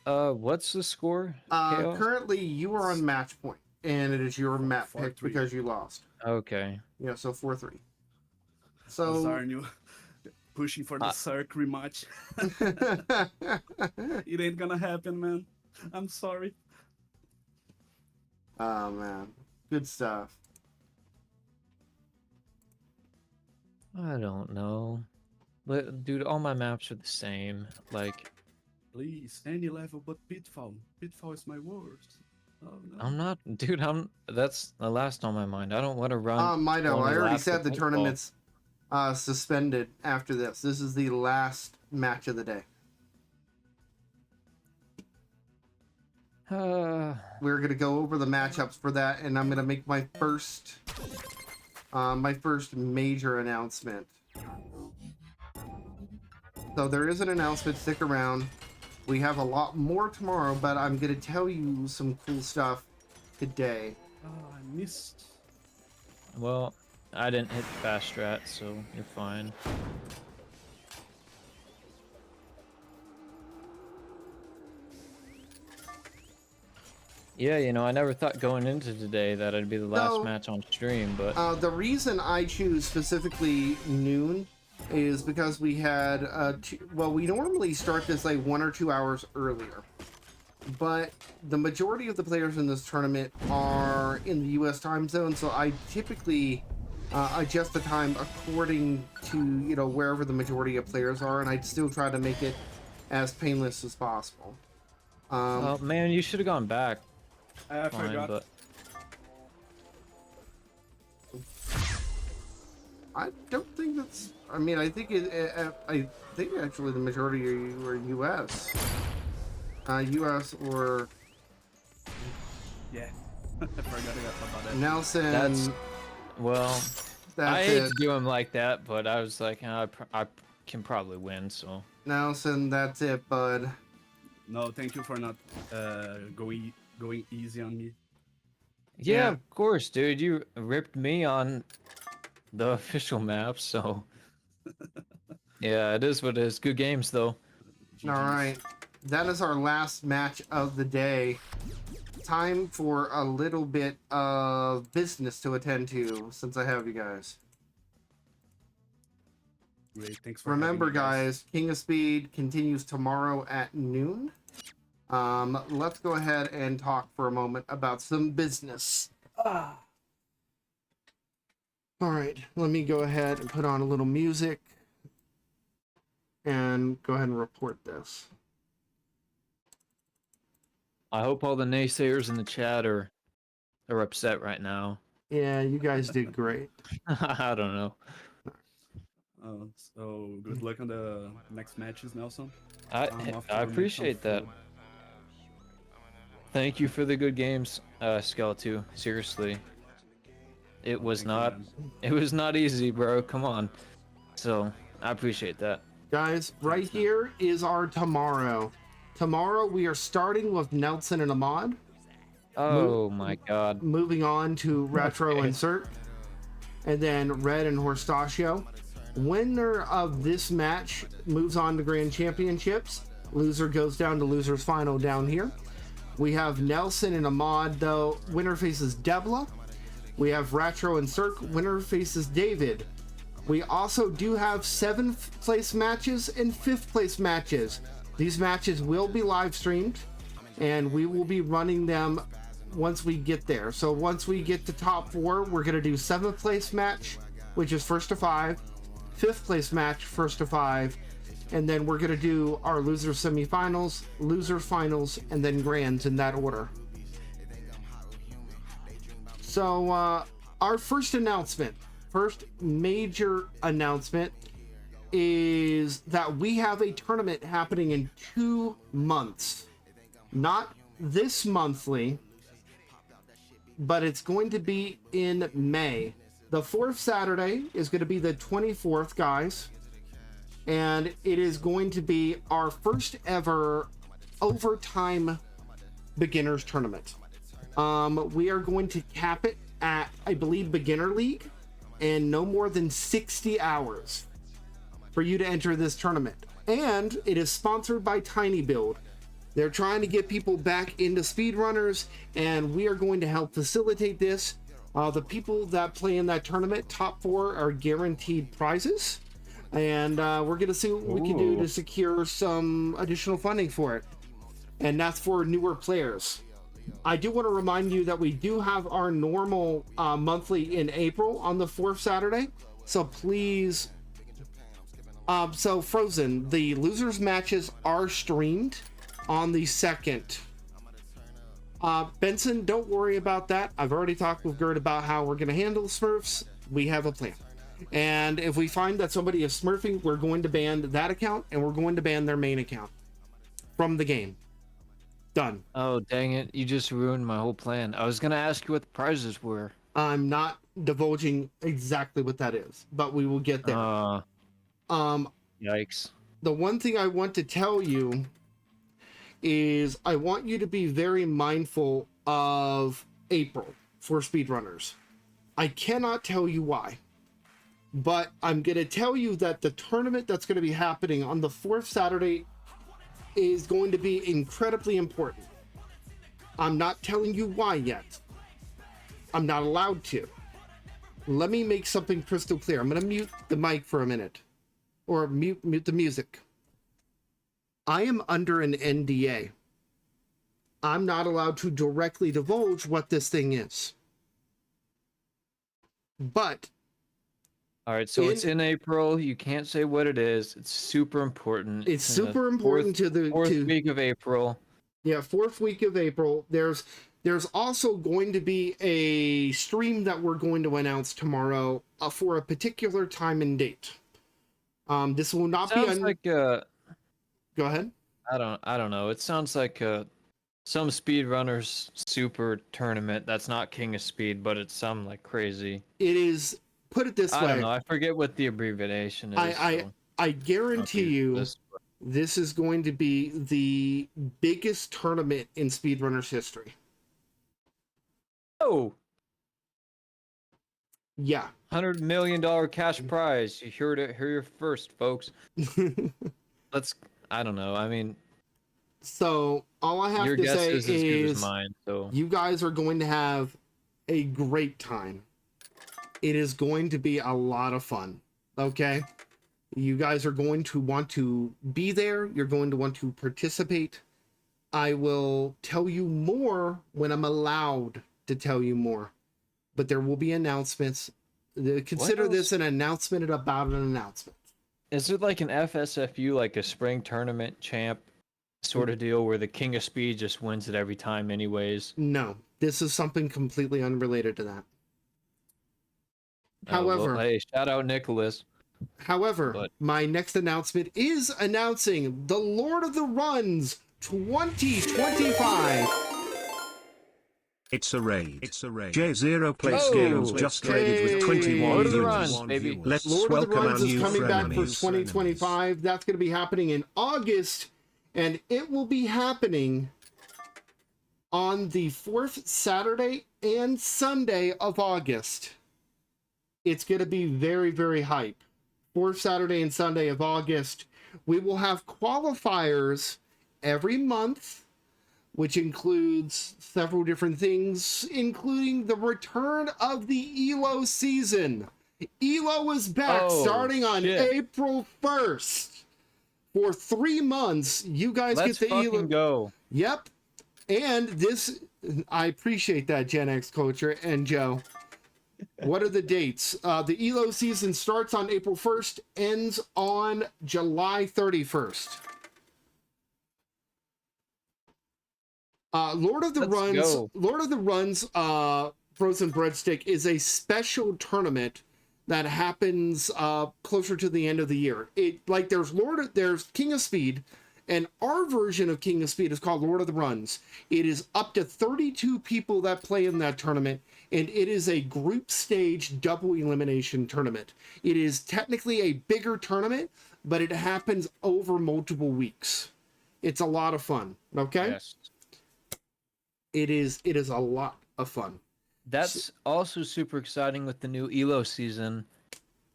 What's the score? Chaos? Currently, you are on match point, and it is your map pick because you lost. Okay. Yeah, so 4-3. So Sorry, you pushing for the Cirque rematch. It ain't gonna happen, man. I'm sorry. Oh man, good stuff. I don't know. But, dude, all my maps are the same. Like, Please, any level but Pitfall. Pitfall is my worst. Oh, no. I'm not, dude. That's the last on my mind. I don't want to run. Mido, I already said the Pitfall. tournament's suspended after this. This is the last match of the day. We're gonna go over the matchups for that, and I'm gonna make my first major announcement. So there is an announcement. Stick around. We have a lot more tomorrow, but I'm gonna tell you some cool stuff today. Oh, I missed. Well, I didn't hit fast strat, so you're fine. Yeah, you know, I never thought going into today that it'd be the last match on stream, but... the reason I choose specifically noon is because we had, well, we normally start this like 1 or 2 hours earlier. But the majority of the players in this tournament are in the US time zone, so I typically adjust the time according to, you know, wherever the majority of players are, and I'd still try to make it as painless as possible. Oh, man, you should have gone back. I forgot. But... I don't think that's. I mean, I think I think actually the majority are U.S. U.S. or Yeah. I forgot about that. Nelson. That's well. I That's hate it. to do him like that, but I was like, I can probably win. So Nelson, that's it, bud. No, thank you for not going easy on me. yeah, of course, dude. You ripped me on the official map, so yeah, it is what it is. Good games though. All right, that is our last match of the day. Time for a little bit of business to attend to since I have you guys. Great, thanks for Remember, having me, guys, King of Speed continues tomorrow at noon. Let's go ahead and talk for a moment about some business. All right, let me go ahead and put on a little music and go ahead and report this. I hope all the naysayers in the chat are upset right now. Yeah, you guys did great. I don't know. So good luck on the next matches, Nelson. I I'm off to I go make some appreciate that. food. Thank you for the good games, Skeletu. Seriously, it was Thank you, man. not easy, bro. Come on. So I appreciate that. Guys, right here is our tomorrow. Tomorrow we are starting with Nelson and Ahmad. Oh my God. Moving on to Retro Okay. and Cert. And then Red and Horstachio. Winner of this match moves on to Grand Championships. Loser goes down to Loser's Final down here. We have Nelson and Ahmad, though. Winner faces Debla. We have Retro and Cirque. Winner faces David. We also do have 7th place matches and 5th place matches. These matches will be live streamed, and we will be running them once we get there. So once we get to top 4, we're going to do 7th place match, which is first to 5, 5th place match, first to 5, and then we're going to do our loser semifinals, loser finals, and then grands in that order. So our first major announcement is that we have a tournament happening in 2 months. Not this monthly, but it's going to be in May. The 4th Saturday is going to be the 24th, guys. And it is going to be our first ever overtime beginners tournament. We are going to cap it at, I believe, beginner league, and no more than 60 hours for you to enter this tournament. And it is sponsored by TinyBuild. They're trying to get people back into speedrunners, and we are going to help facilitate this. The people that play in that tournament, top 4 are guaranteed prizes, and we're going to see what we can do to secure some additional funding for it. And that's for newer players. I do want to remind you that we do have our normal monthly in April on the 4th Saturday, so please. So Frozen, the losers matches are streamed on the 2nd. Benson, don't worry about that. I've already talked with Gert about how we're going to handle Smurfs. We have a plan. And if we find that somebody is smurfing, we're going to ban that account, and we're going to ban their main account from the game. Done. Oh, dang it. You just ruined my whole plan. I was going to ask you what the prizes were. I'm not divulging exactly what that is, but we will get there. Yikes. The one thing I want to tell you is I want you to be very mindful of April for speedrunners. I cannot tell you why, but I'm going to tell you that the tournament that's going to be happening on the 4th Saturday is going to be incredibly important. I'm not telling you why yet. I'm not allowed to. Let me make something crystal clear. I'm going to mute the mic for a minute, or mute the music. I am under an NDA. I'm not allowed to directly divulge what this thing is. But all right, so it's in April. You can't say what it is. It's super important. It's super important to the 4th week of April. Yeah, 4th week of April. There's There's also going to be a stream that we're going to announce tomorrow for a particular time and date. This will not be Sounds like Go ahead. I don't know. It sounds like some speedrunners super tournament that's not King of Speed, but it's some like crazy. It is, put it this way. I don't know. I forget what the abbreviation is. I guarantee you this is going to be the biggest tournament in speedrunners history. Oh. Yeah. $100 million cash prize. You heard it here first, folks. I don't know. I mean, so all I have your to guess say is as good as is mine, so you guys are going to have a great time. It is going to be a lot of fun. Okay? You guys are going to want to be there. You're going to want to participate. I will tell you more when I'm allowed to tell you more. But there will be announcements. Consider this an announcement about an announcement. Is it like an FSFU, like a spring tournament champ sort of deal where the King of Speed just wins it every time anyways? No, this is something completely unrelated to that. However, well, hey, shout out Nicholas. However, my next announcement is announcing the Lord of the Runs 2025. It's a raid. J0 Play Games just raided with 21 Lord of the viewers. Runs, baby. Let's Lord of the welcome our Runs is new coming back for frenemies. 2025. That's going to be happening in August, and it will be happening on the 4th Saturday and Sunday of August. It's going to be very, very hype. 4th Saturday and Sunday of August. We will have qualifiers every month, which includes several different things, including the return of the ELO season. ELO is back starting on April 1st. For 3 months, you guys Let's get the ELO. Go. Yep. And this, I appreciate that, Gen X Culture and Joe. What are the dates? The ELO season starts on April 1st, ends on July 31st. Lord of the Runs Frozen Breadstick is a special tournament that happens closer to the end of the year. There's King of Speed, and our version of King of Speed is called Lord of the Runs. It is up to 32 people that play in that tournament, and it is a group stage double elimination tournament. It is technically a bigger tournament, but it happens over multiple weeks. It's a lot of fun, okay? Yes. It is a lot of fun. That's also super exciting with the new ELO season.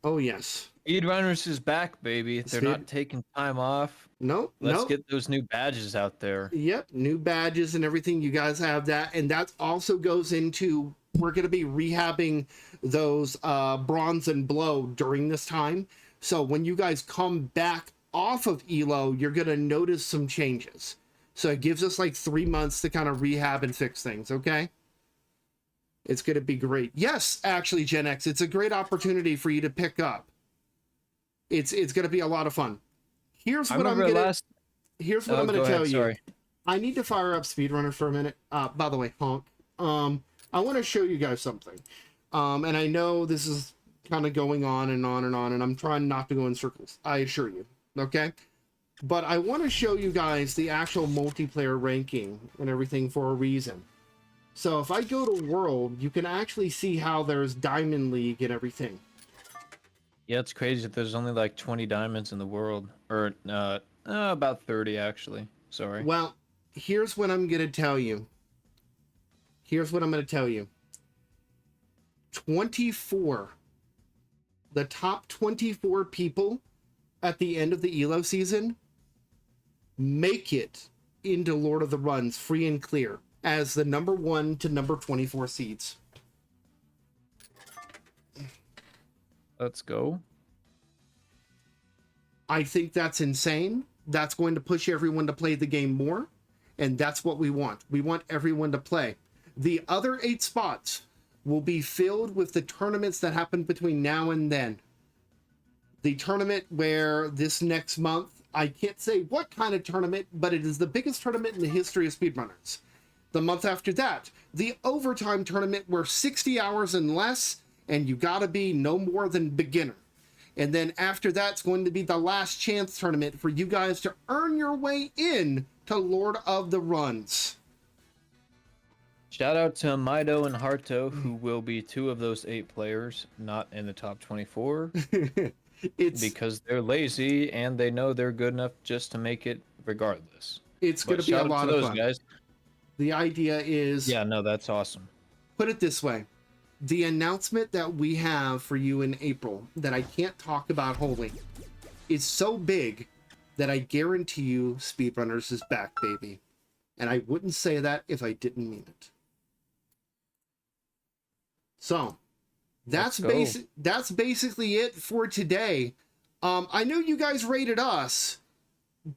Oh, yes. Speedrunners is back, baby. They're not taking time off. Nope. Let's get those new badges out there. Yep, new badges and everything. You guys have that. And that also goes into, we're going to be rehabbing those bronze and blow during this time. So when you guys come back off of ELO, you're going to notice some changes. So it gives us like 3 months to kind of rehab and fix things, okay? It's going to be great. Yes, actually, Gen X, it's a great opportunity for you to pick up. It's going to be a lot of fun. Here's what I'm going to tell you. Sorry. I need to fire up Speedrunner for a minute. By the way, honk. I want to show you guys something. And I know this is kind of going on and on and on, and I'm trying not to go in circles. I assure you. Okay? But I want to show you guys the actual multiplayer ranking and everything for a reason. So if I go to World, you can actually see how there's Diamond League and everything. Yeah, it's crazy that there's only like 20 diamonds in the world. Or about 30, actually. Sorry. Well, here's what I'm going to tell you. 24. The top 24 people at the end of the ELO season make it into Lord of the Runs free and clear as the number 1 to number 24 seeds. Let's go. I think that's insane. That's going to push everyone to play the game more, and that's what we want. We want everyone to play. The other 8 spots will be filled with the tournaments that happen between now and then. The tournament where this next month, I can't say what kind of tournament, but it is the biggest tournament in the history of speedrunners. The month after that, the overtime tournament where 60 hours and less, and you gotta be no more than beginner. And then after that's going to be the last chance tournament for you guys to earn your way in to Lord of the Runs. Shout out to Mido and Harto, who will be 2 of those 8 players not in the top 24 because they're lazy and they know they're good enough just to make it regardless. It's going to be a lot of fun. Guys. The idea is... Yeah, no, that's awesome. Put it this way. The announcement that we have for you in April that I can't talk about wholly is so big that I guarantee you Speedrunners is back, baby. And I wouldn't say that if I didn't mean it. So, that's basically it for today. I know you guys rated us,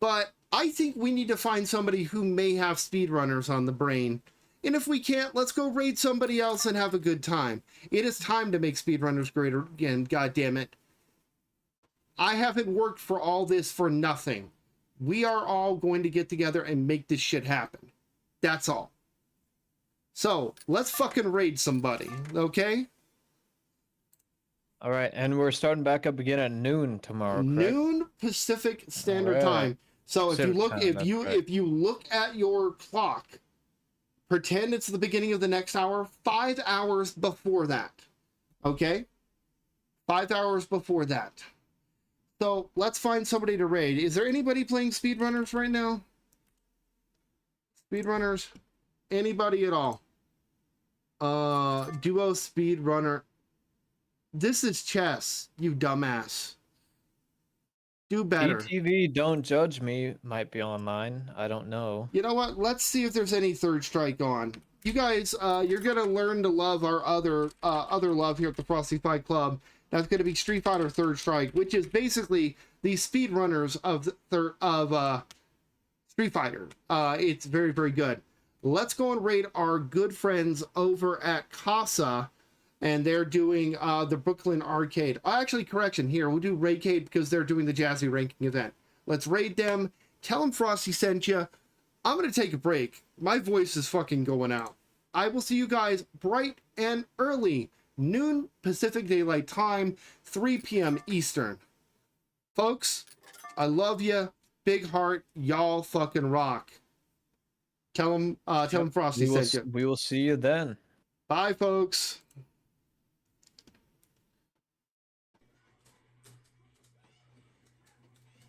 but I think we need to find somebody who may have speedrunners on the brain. And if we can't, let's go raid somebody else and have a good time. It is time to make speedrunners greater again, god damn it. I haven't worked for all this for nothing. We are all going to get together and make this shit happen. That's all. So, let's fucking raid somebody, okay? All right, and we're starting back up again at noon tomorrow, correct? Noon Pacific Standard Time. So if you look at your clock, pretend it's the beginning of the next hour, 5 hours before that. Okay? 5 hours before that. So let's find somebody to raid. Is there anybody playing speedrunners right now? Speedrunners? Anybody at all? Duo speedrunner. This is chess, you dumbass. Do better. ETV Don't Judge Me might be online. I don't know. You know what? Let's see if there's any Third Strike on. You guys, you're gonna learn to love our other love here at the Frosty Fight Club. That's gonna be Street Fighter Third Strike, which is basically the speedrunners of Street Fighter. It's very, very good. Let's go and raid our good friends over at Casa, and they're doing the Brooklyn Arcade. Actually, correction here. We'll do Raidcade because they're doing the Jazzy Ranking event. Let's raid them. Tell them Frosty sent you. I'm going to take a break. My voice is fucking going out. I will see you guys bright and early. Noon Pacific Daylight Time, 3 p.m. Eastern. Folks, I love you. Big heart. Y'all fucking rock. Tell them Frosty sent you. We will see you then. Bye, folks.